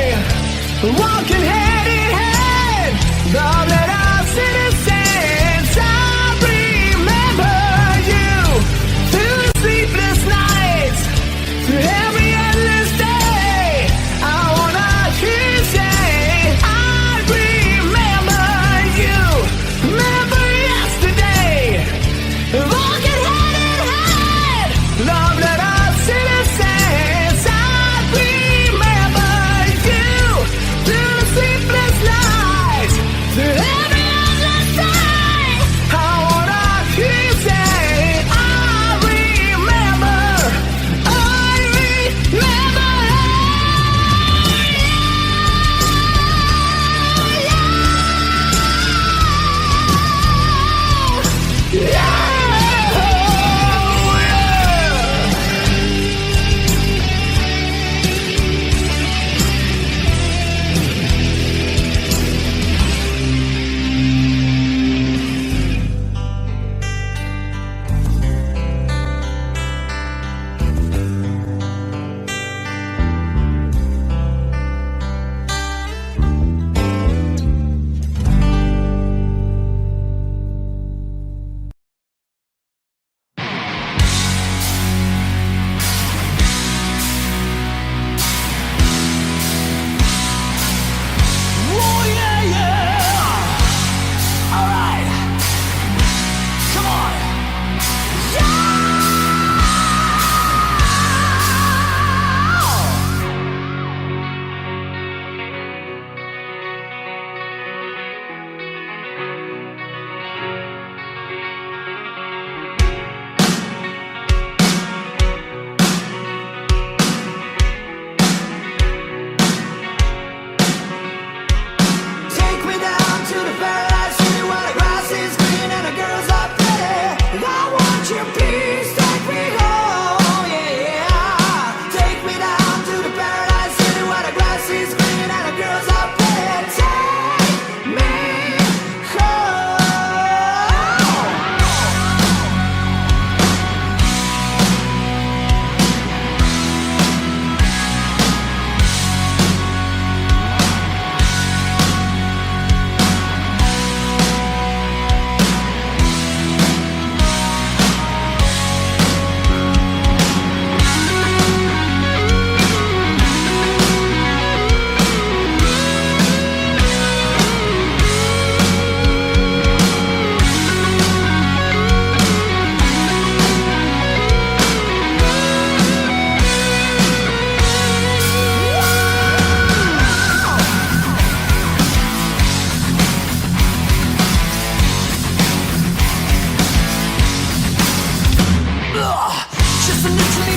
walking hand in hand, love that I still sense. I remember you through the sleepless nights, through every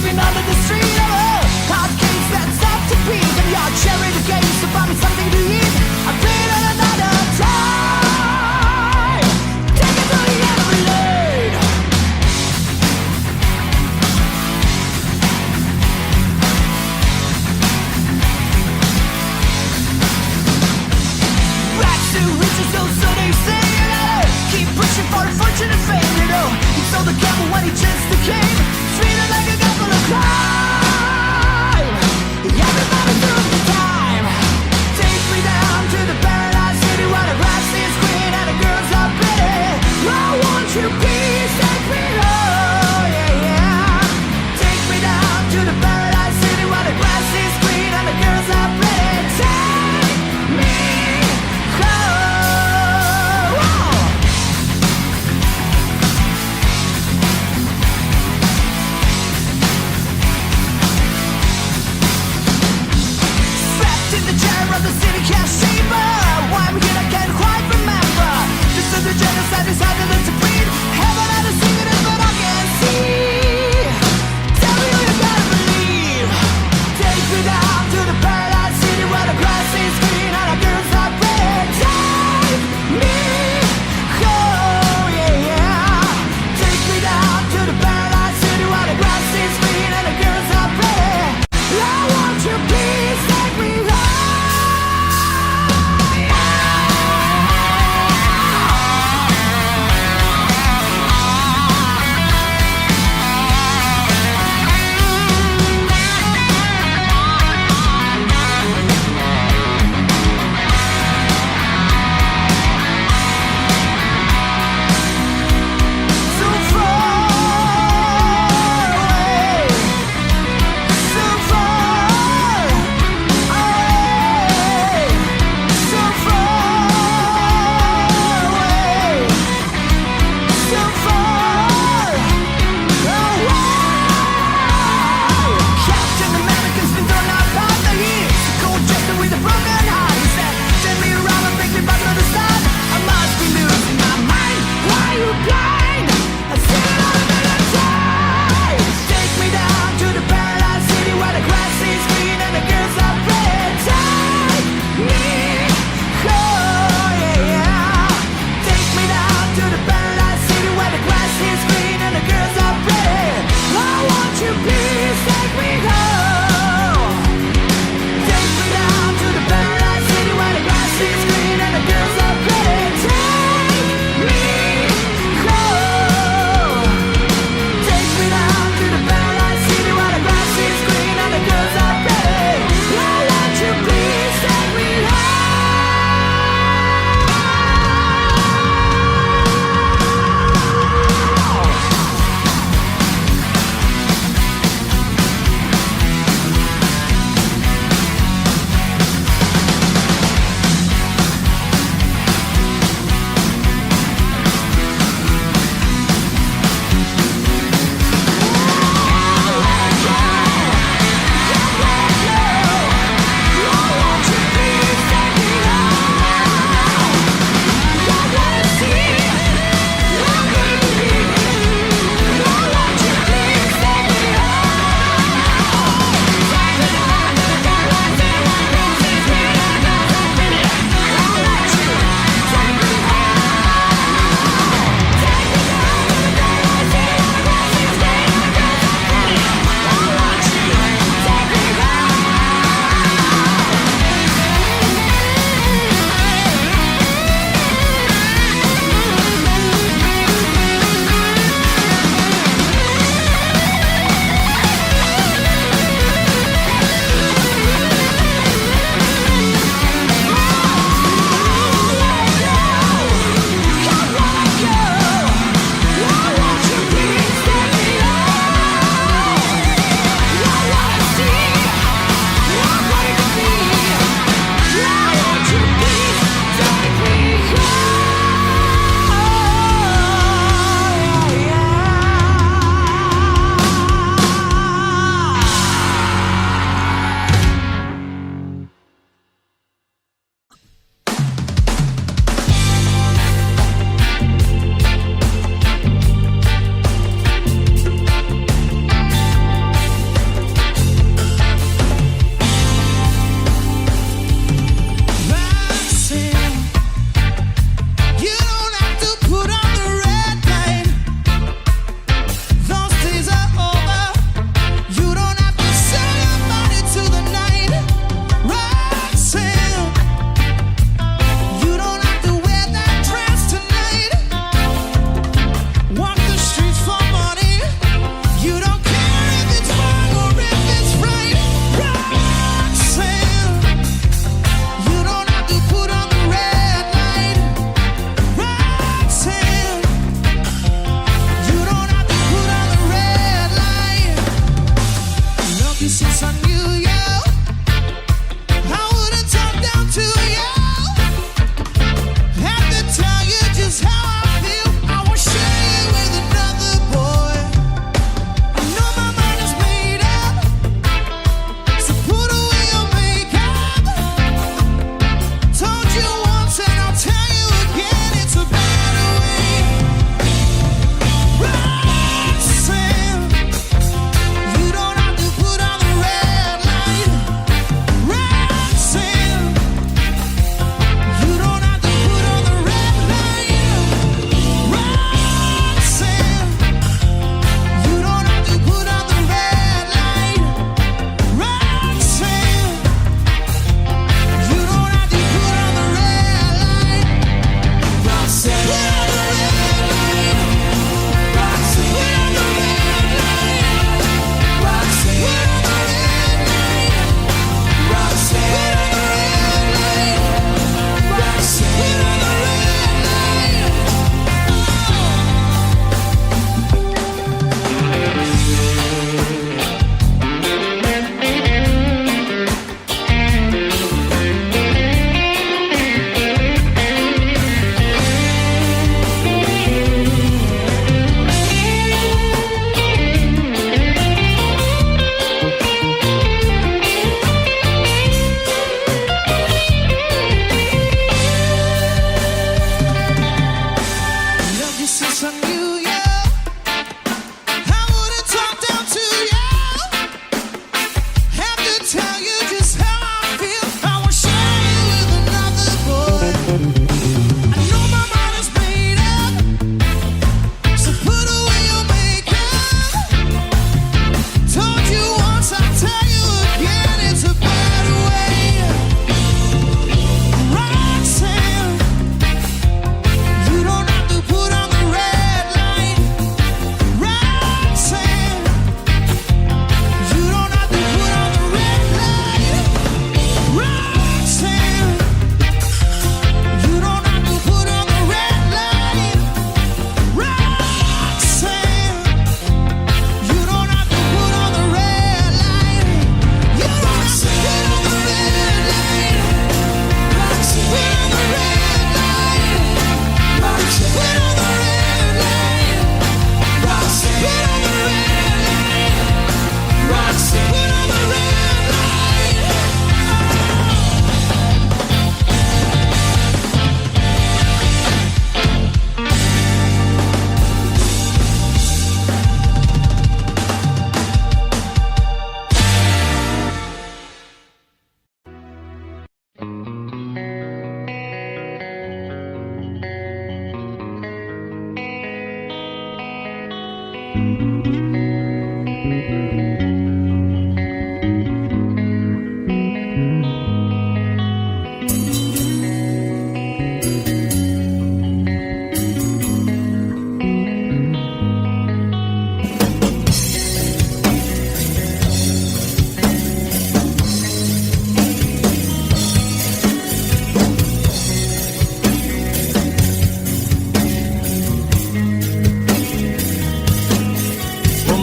sleeping under the street. Oh, hard case that's up to beat. And your cherry the game, so buy me something to eat. I'll do it on another time. Take it to the end of the lane. Back to riches, so they say, you know. Keep pushing for fortune and fame, you know. He sold the gamble when he just became sweeter like a couple of clouds.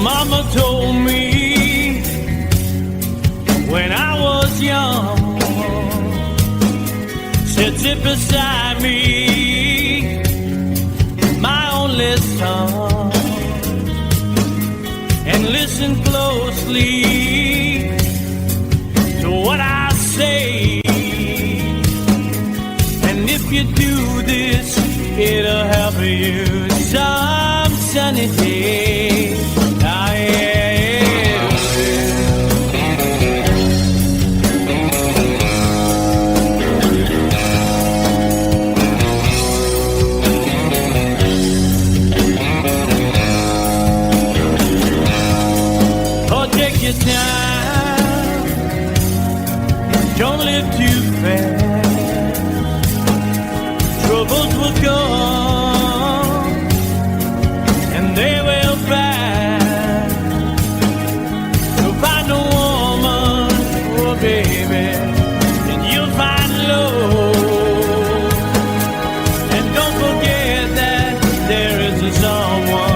Mama told me when I was young, said sit beside me, my only son, and listen closely to what I say. And if you do this, it'll help you some sunny day. Take your time, don't live too fast. Troubles will come and they will pass. So find a woman, oh baby, and you'll find love. And don't forget that there is a someone.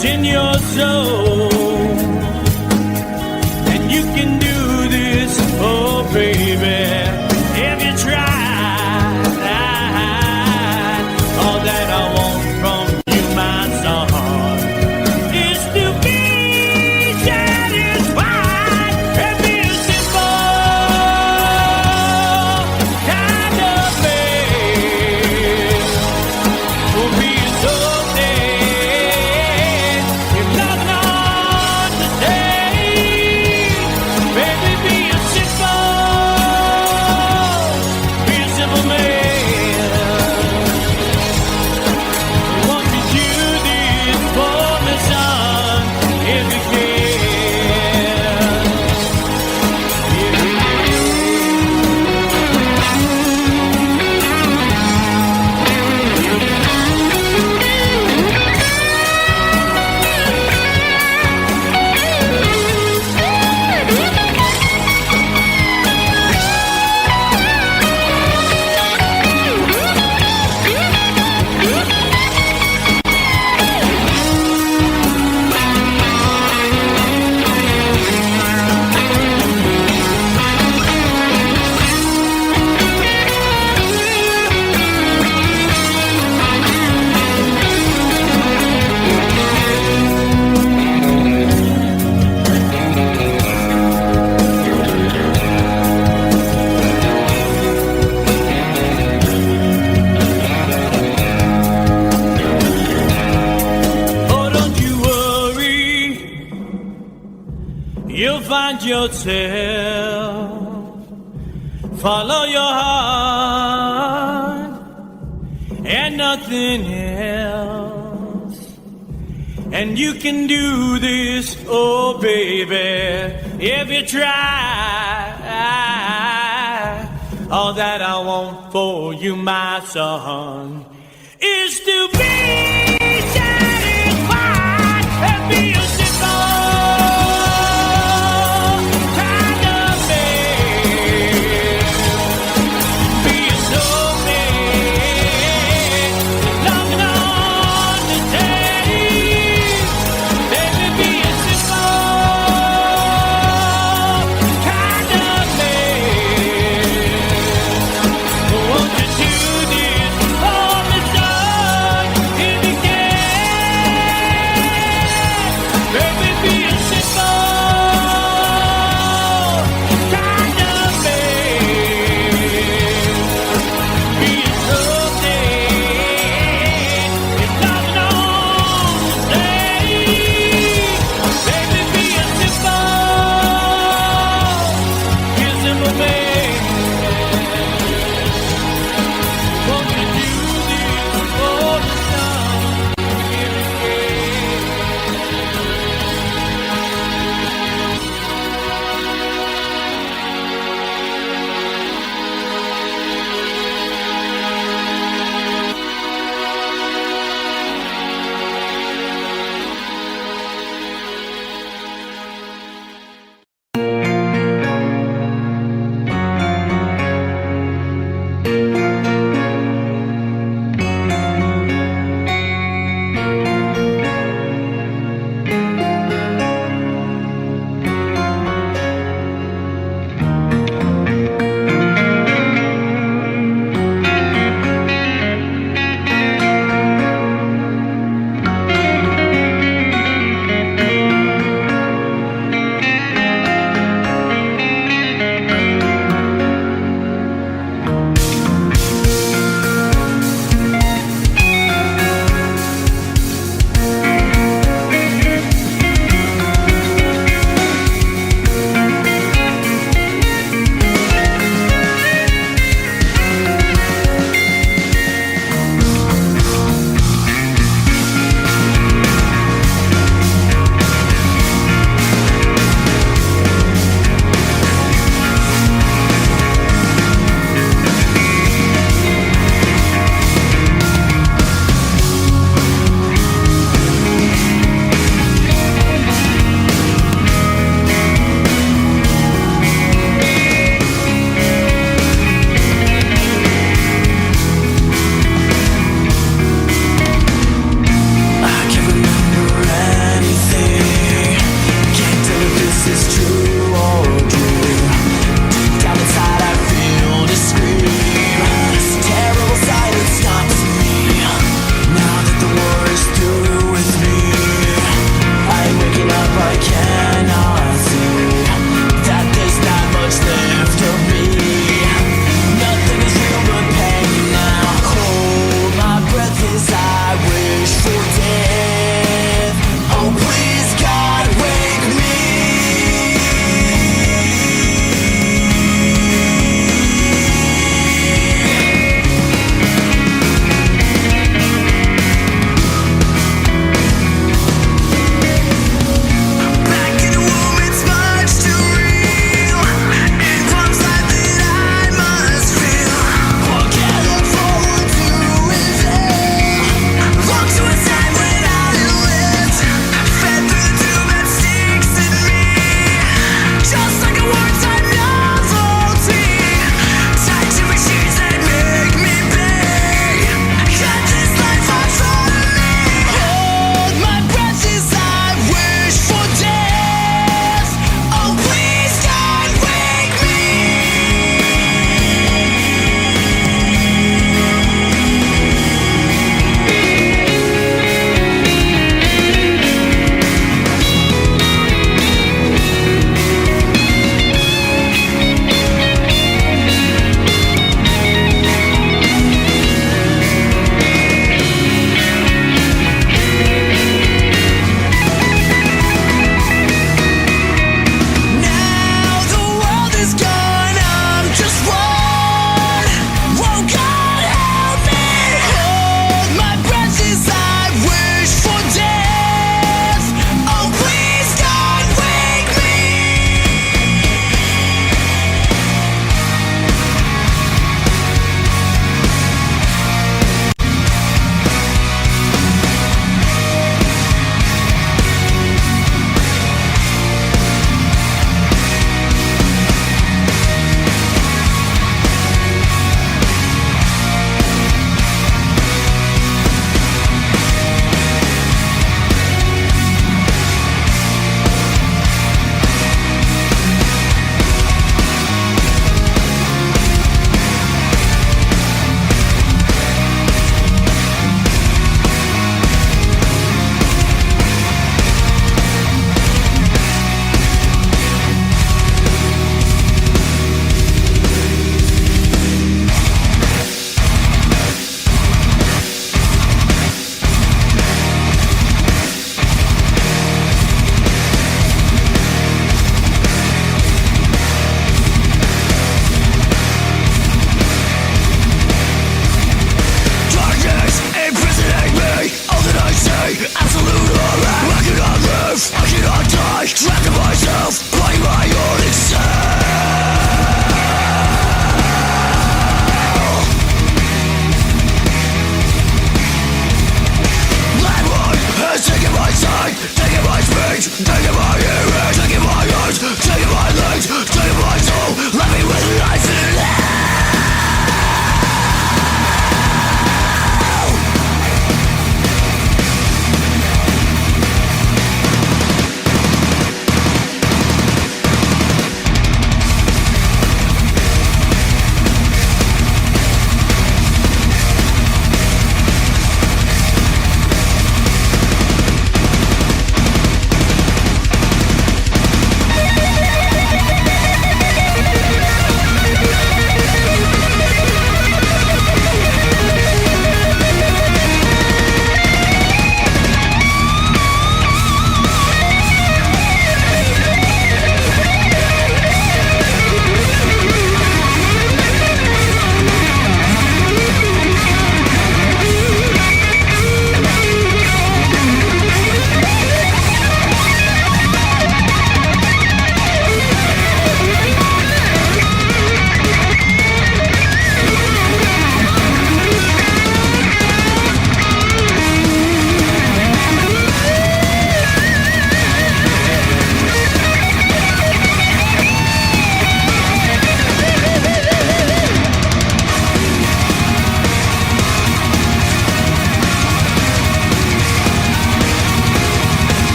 In your soul, and you can do this, oh baby, if you try. All that I want from you, my son, is to be satisfied and be a simple kind of man. Will be so find yourself, follow your heart and nothing else. And you can do this, oh baby, if you try. All that I want for you, my son, is to be satisfied and be a simple kind of man.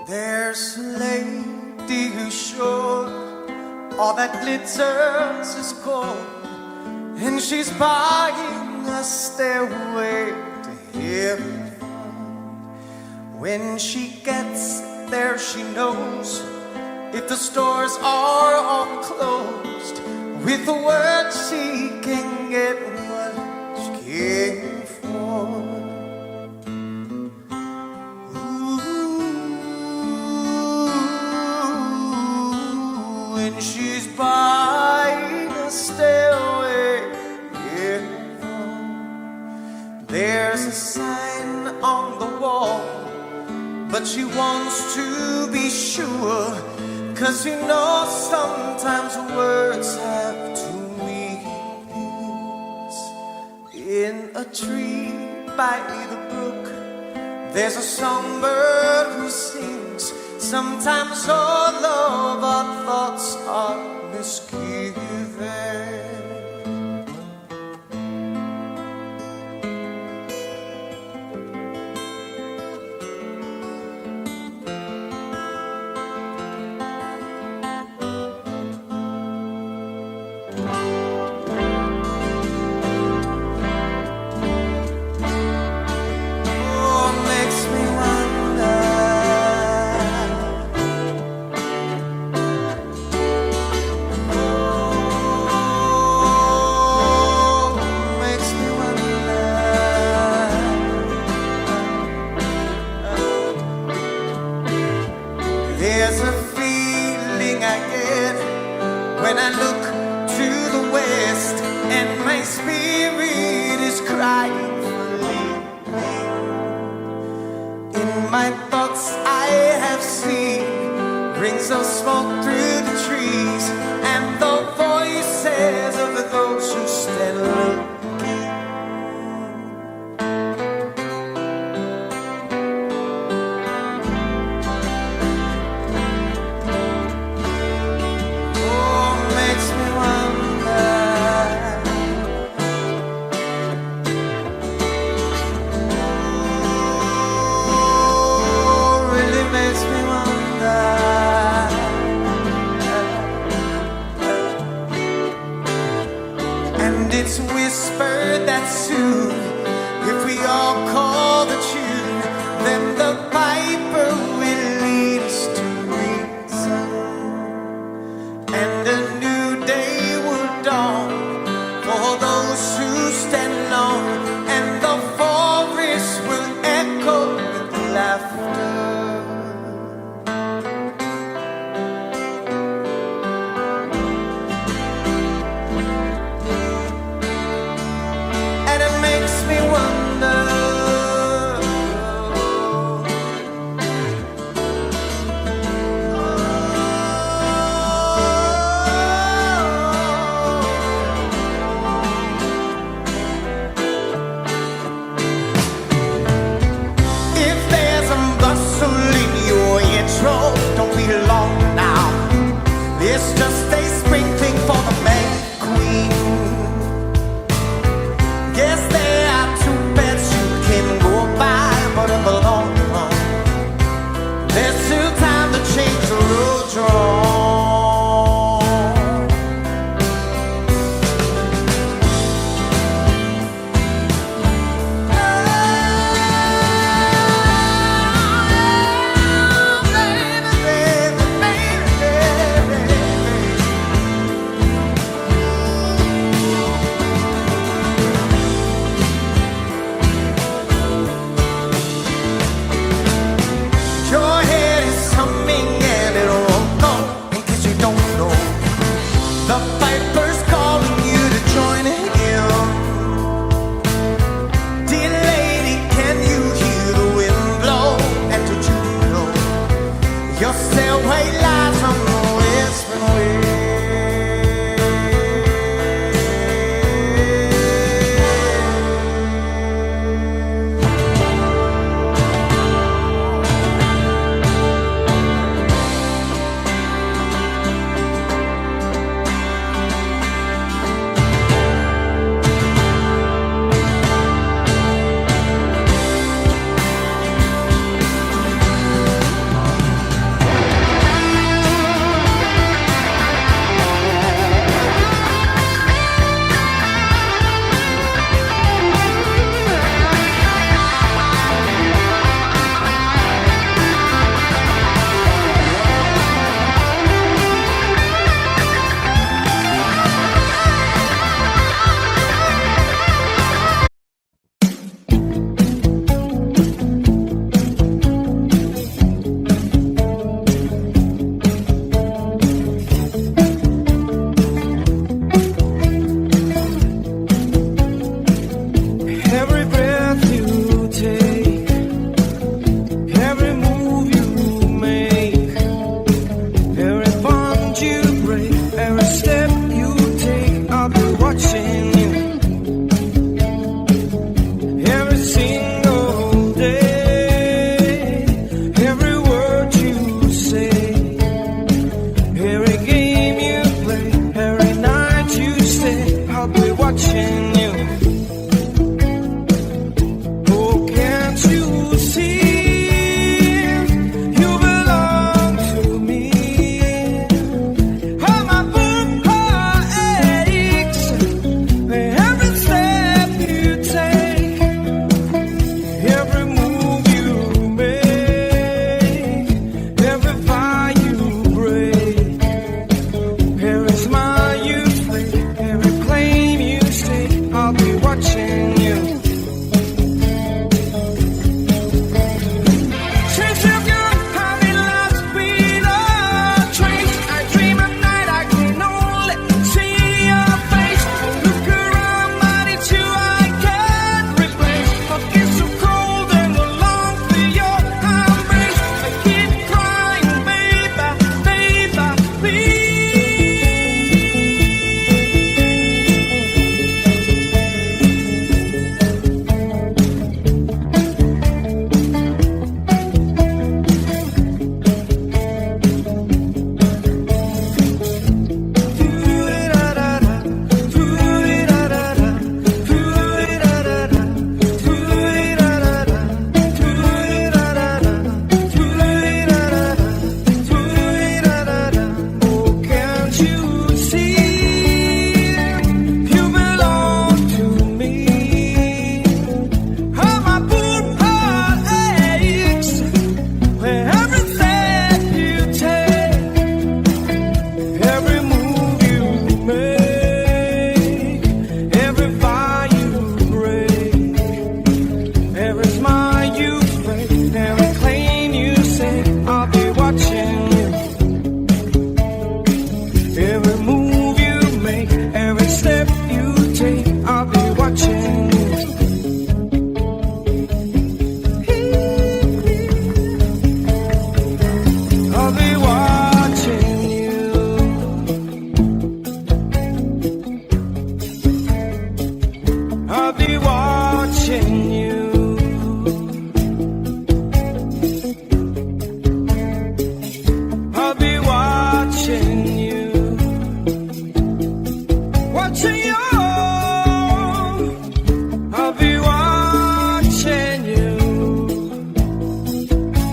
There's a lady who's sure all that glitters is gold, and she's buying a stairway to heaven. When she gets there, she knows if the stores are all closed, with the word she can get what she came for. When she's buying a stairway, yeah. There's a sign on the wall, but she wants to be sure, 'cause you know sometimes words have two meanings. In a tree by the brook, there's a songbird who sings. Sometimes all of our thoughts are misgiven. There's a feeling I get when I look to the west, and my spirit is crying for leaving. In my thoughts I have seen rings of smoke through the trees, and the voices of those who stand looking.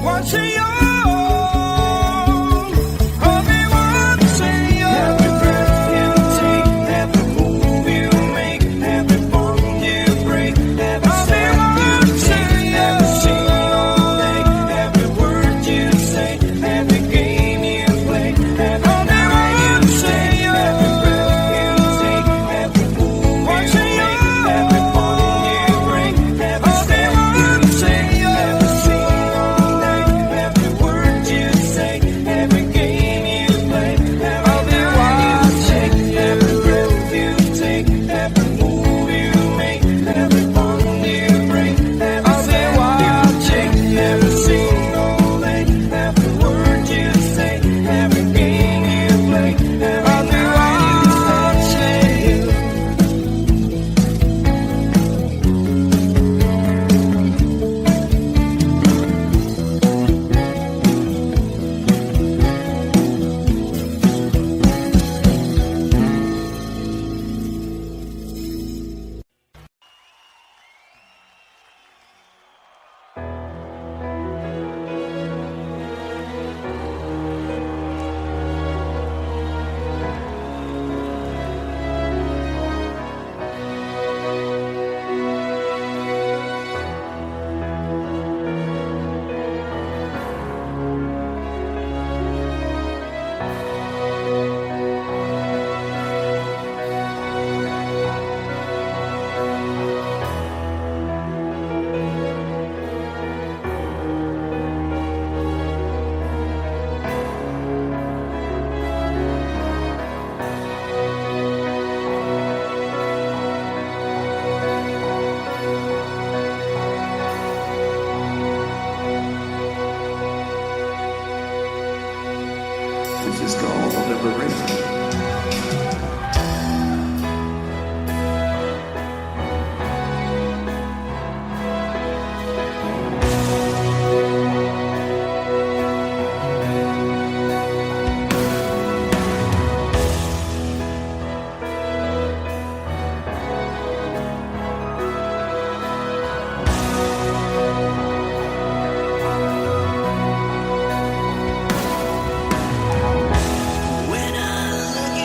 watching you. I'll be watching you. Every breath you take, every move you make, every bond you break, every step you take, every single day, every word you say, every game you play, every night you say, every breath you take, every move you make, every bond you break, every step you take, every single day, every word you say, every game you play, every night you say, every breath you take, every move you make, every bond you break, every step you take, every single day, every word you say, every game you play, every night you say. This is called liberation. When I look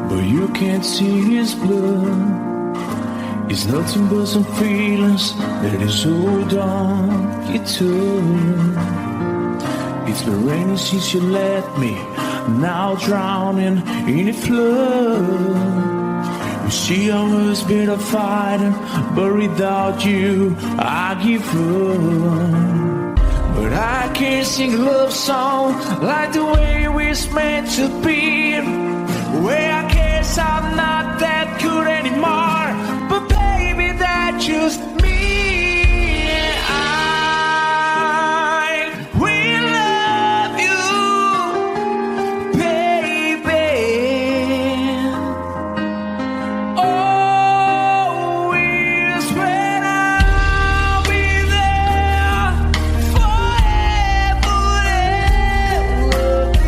but you can't see his blood. It's nothing but some feelings that is so dark you took. It's been raining since you left me, now drowning in a flood. You see, I was been a fighter, but without you, I give up. But I can't sing a love song like the way we're meant to be. Well, I guess I'm not that good anymore, but baby, that's just me. I will love you, baby. Always when I'll be there forever and ever.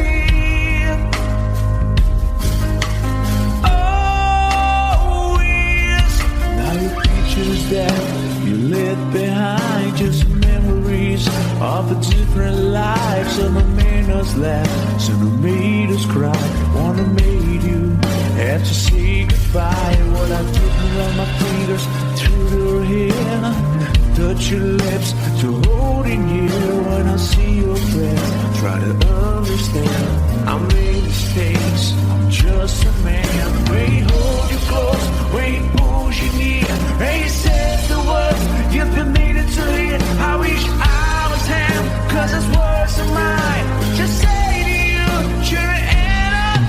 Always. Now your pictures that you left behind, just memories of the different lives. Some have made us laugh, some have made us cry. One have made you have to say goodbye. What I took around my fingers through your hair, touch your lips to holding you. When I see your face, try to understand. I made mistakes, I'm just a man. When he hold you close, when he pulls you near, and he says the words you've been needing to hear. I wish I was him, 'cause his words are mine. Just say to you, you're an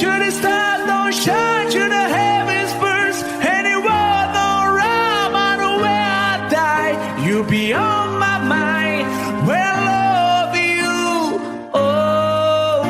Shooting stars don't shine to the heavens first. Any world don't rhyme, I know where I die. You'll be on my mind when I love you always.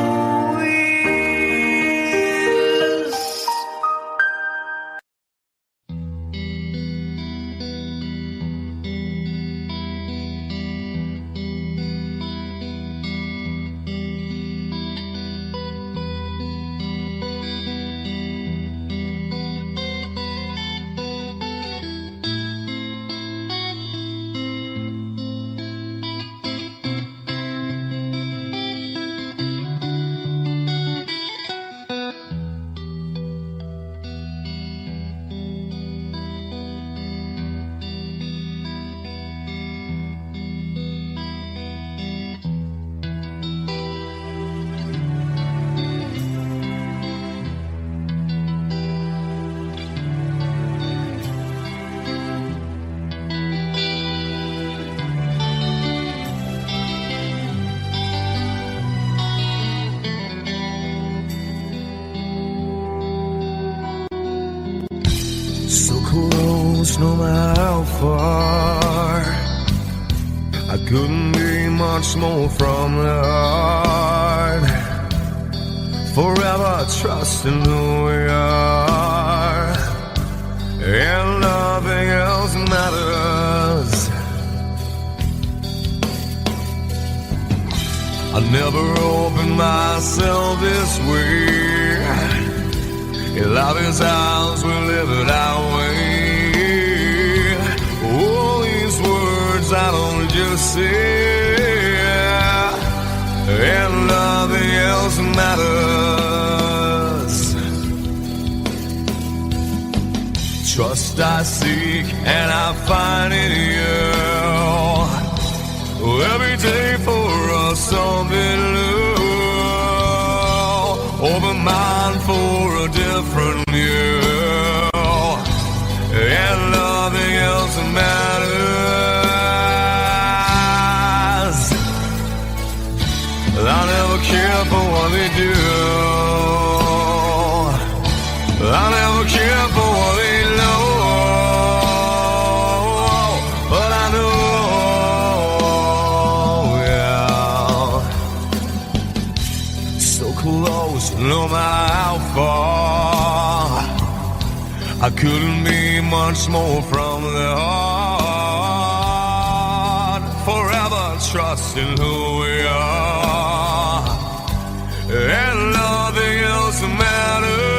So close, no matter how far. I couldn't be much more from the heart. Forever trusting who we are, and nothing else matters. I never opened myself this way. Love is ours, we live it our way. All these words I don't just say, and nothing else matters. Trust I seek and I find in you. Every day for us something new. Open mind for a different view, and nothing else matters. I never care for what they do. I never care for what they know. But I know, yeah, so close, no matter how far. I couldn't be much more from the heart. Forever trusting who we are, and nothing else matters.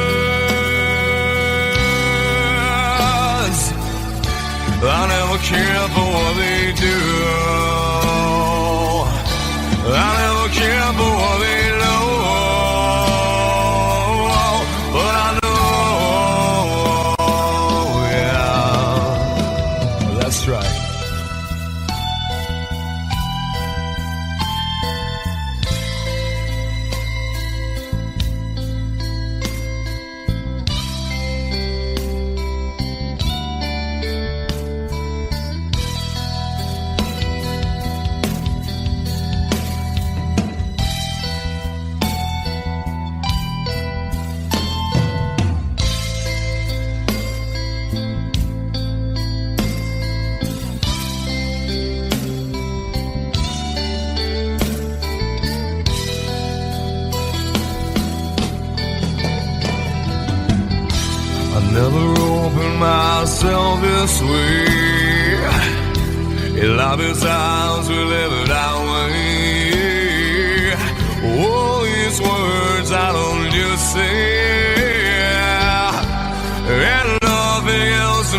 I never care for what they do. I never care for what they know. But I know, yeah, that's right. Never opened myself this way. Love is ours, we live it our way. All these words I don't just say, and nothing else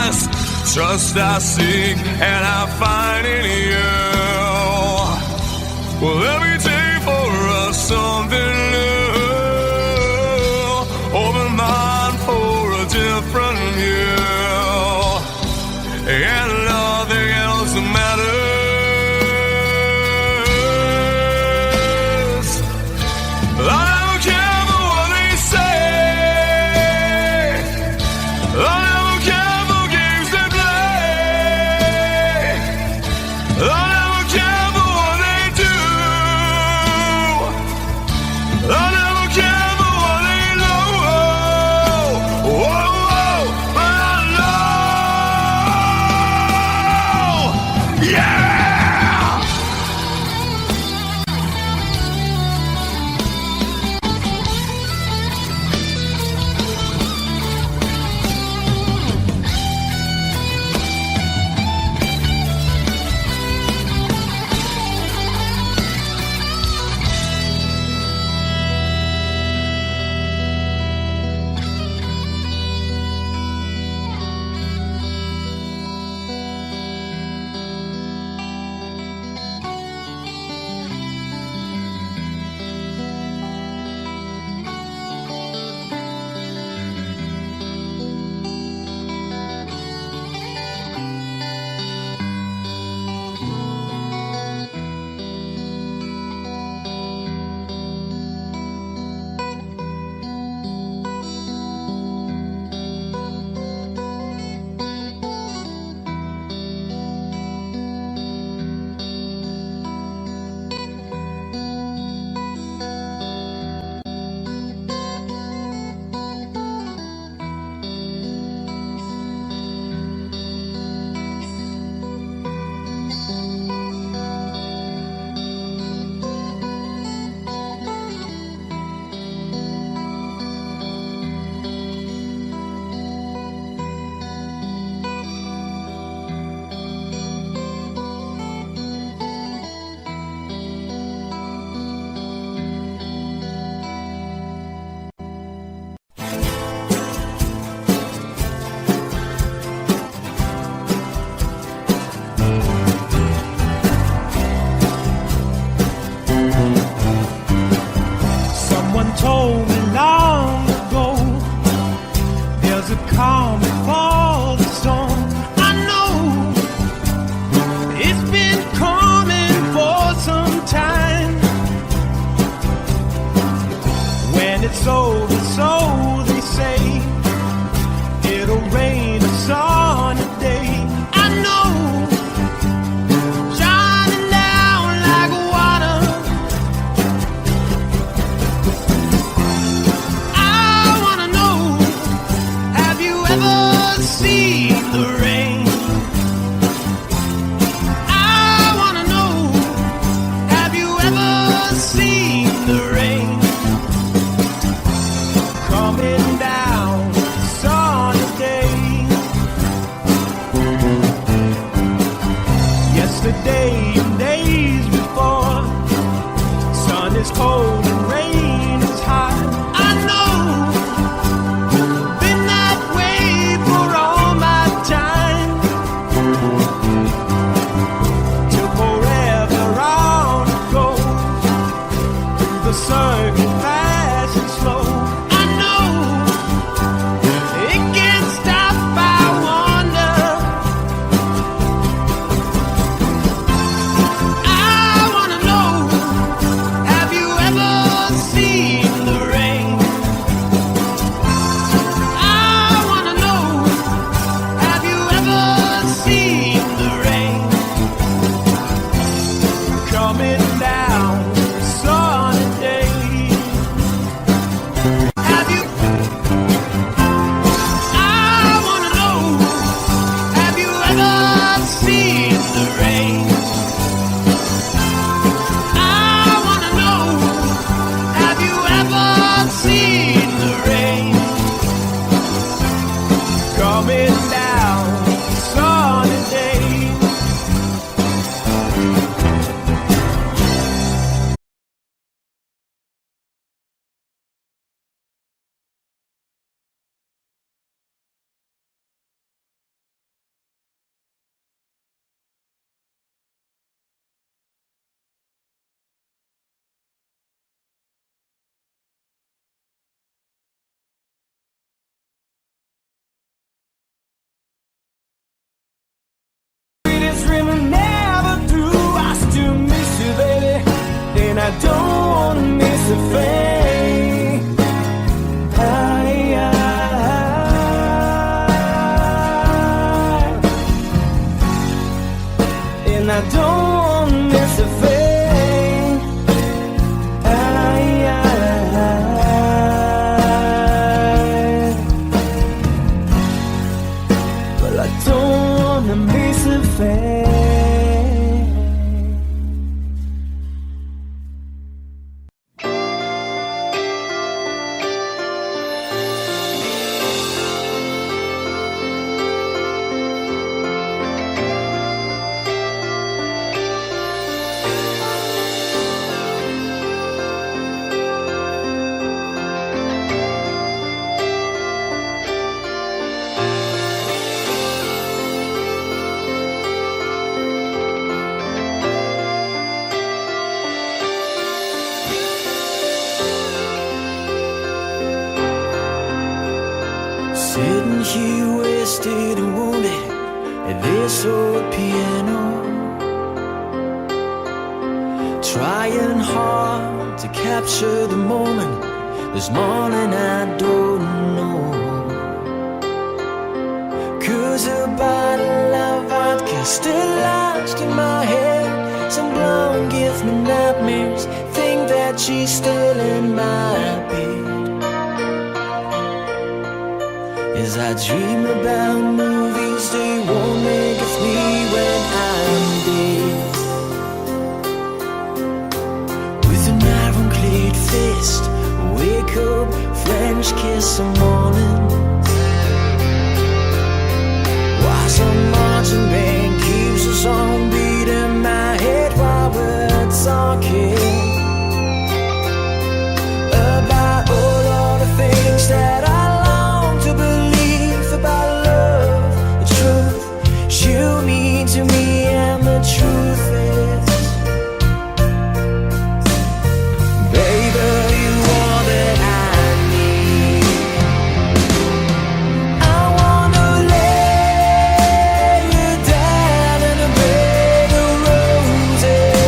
matters. Trust I seek and I find in you. Well, every day for us something new. Open mind for a different view, and nothing else matters. I don't care for what they say. I don't care for games they play. I don't care for what they do. a certain fashion slow. I know it can't stop. I wonder. I wanna know, have you ever seen the rain? I wanna know, have you ever seen the rain coming down a sunny day? Have you? I wanna know, have you ever seen the rain? I wanna know, have you ever seen the rain coming down a sunny day? Sweetest dream I never do. I still miss you, baby, and I don't wanna miss a thing. And I don't wanna miss a thing. Well, I don't wanna miss a thing. Sitting here wasted and wounded at this old piano, trying hard to capture the moment. This morning I don't know, 'cause a bottle of vodka still lodged in my head. Some blonde gives me nightmares, think that she's still in my bed. As I dream about movies, they won't make of me when I'm dead. With an ironclad fist, wake up, French kiss some morning. While some marching band keeps us on beat in my head while we're talking about all the things that I long to believe about love, the truth you mean to me, and the truth is, baby, you are that I need. I wanna lay you down in a bed of roses.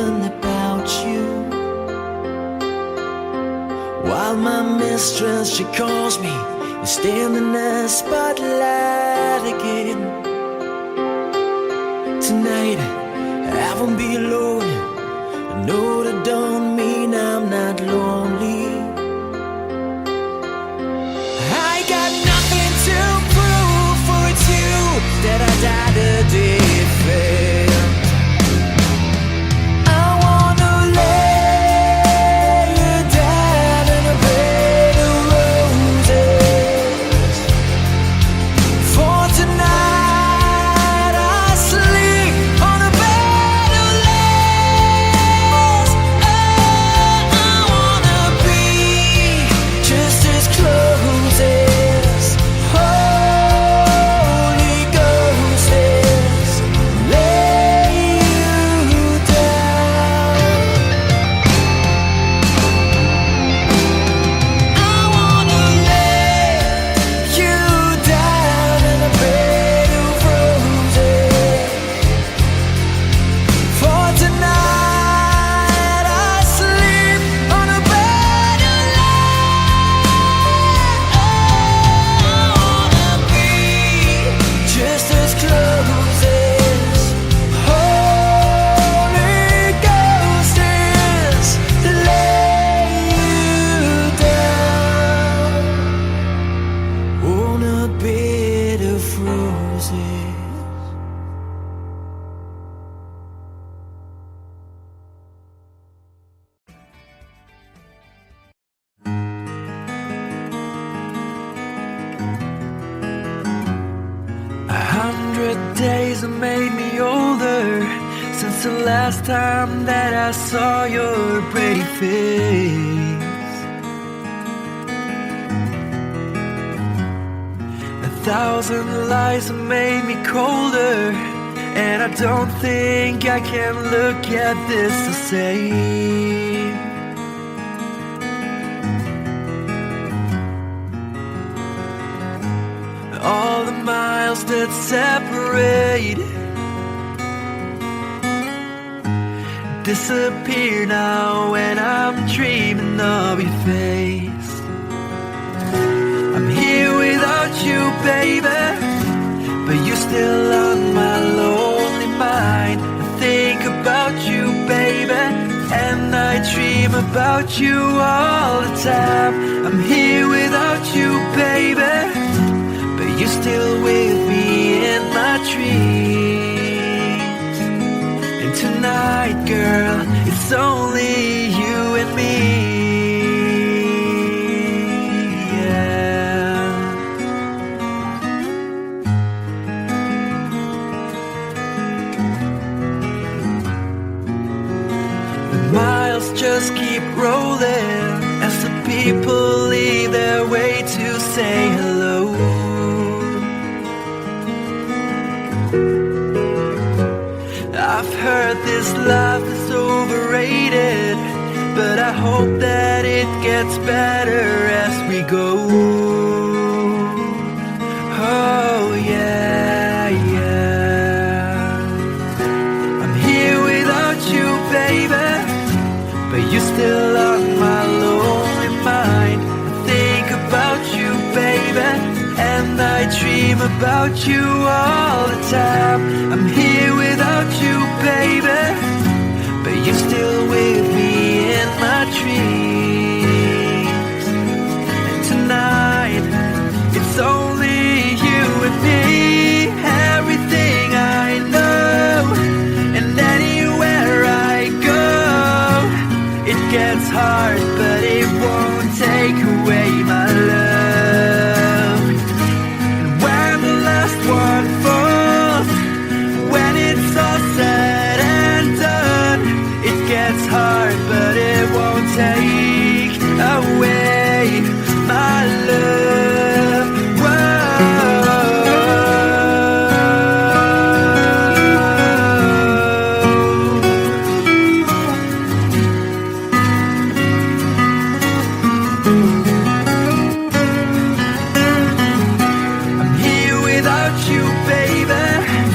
dreaming about you. While my mistress, she calls me and stand in the spotlight again. Tonight I won't be alone. I know that don't mean I'm not lonely. I got nothing to prove, for it's you that I died a day failed. I wanna lay you down in a bed of roses. For tonight I sleep on a bed of lace. Oh, I wanna be just as close as Holy Ghost is. Lay you down. I wanna lay you down in a bed of roses. For tonight I sleep on a bed of lace. I wanna be just as close as Holy Ghost is. Lay you down on a bed of roses. A 100 days have made me older since the last time that I saw your pretty face. 1,000 lies have made me colder, and I don't think I can look at this the same. All the miles that separate disappear now when I'm dreaming of your face. I'm here without you, baby, but you're still on my lonely mind. I think about you, baby, and I dream about you all the time. I'm here without you, baby, but you're still with me in my dreams. And tonight, girl, it's only you and me. Yeah. The miles just keep rolling as the people leave their way to say hello. I've heard this life is overrated, but I hope that it gets better as we go. Oh yeah, yeah. I'm here without you, baby, but you're still on my lonely mind. I think about you, baby, and I dream about you all the time. I'm here without you, baby,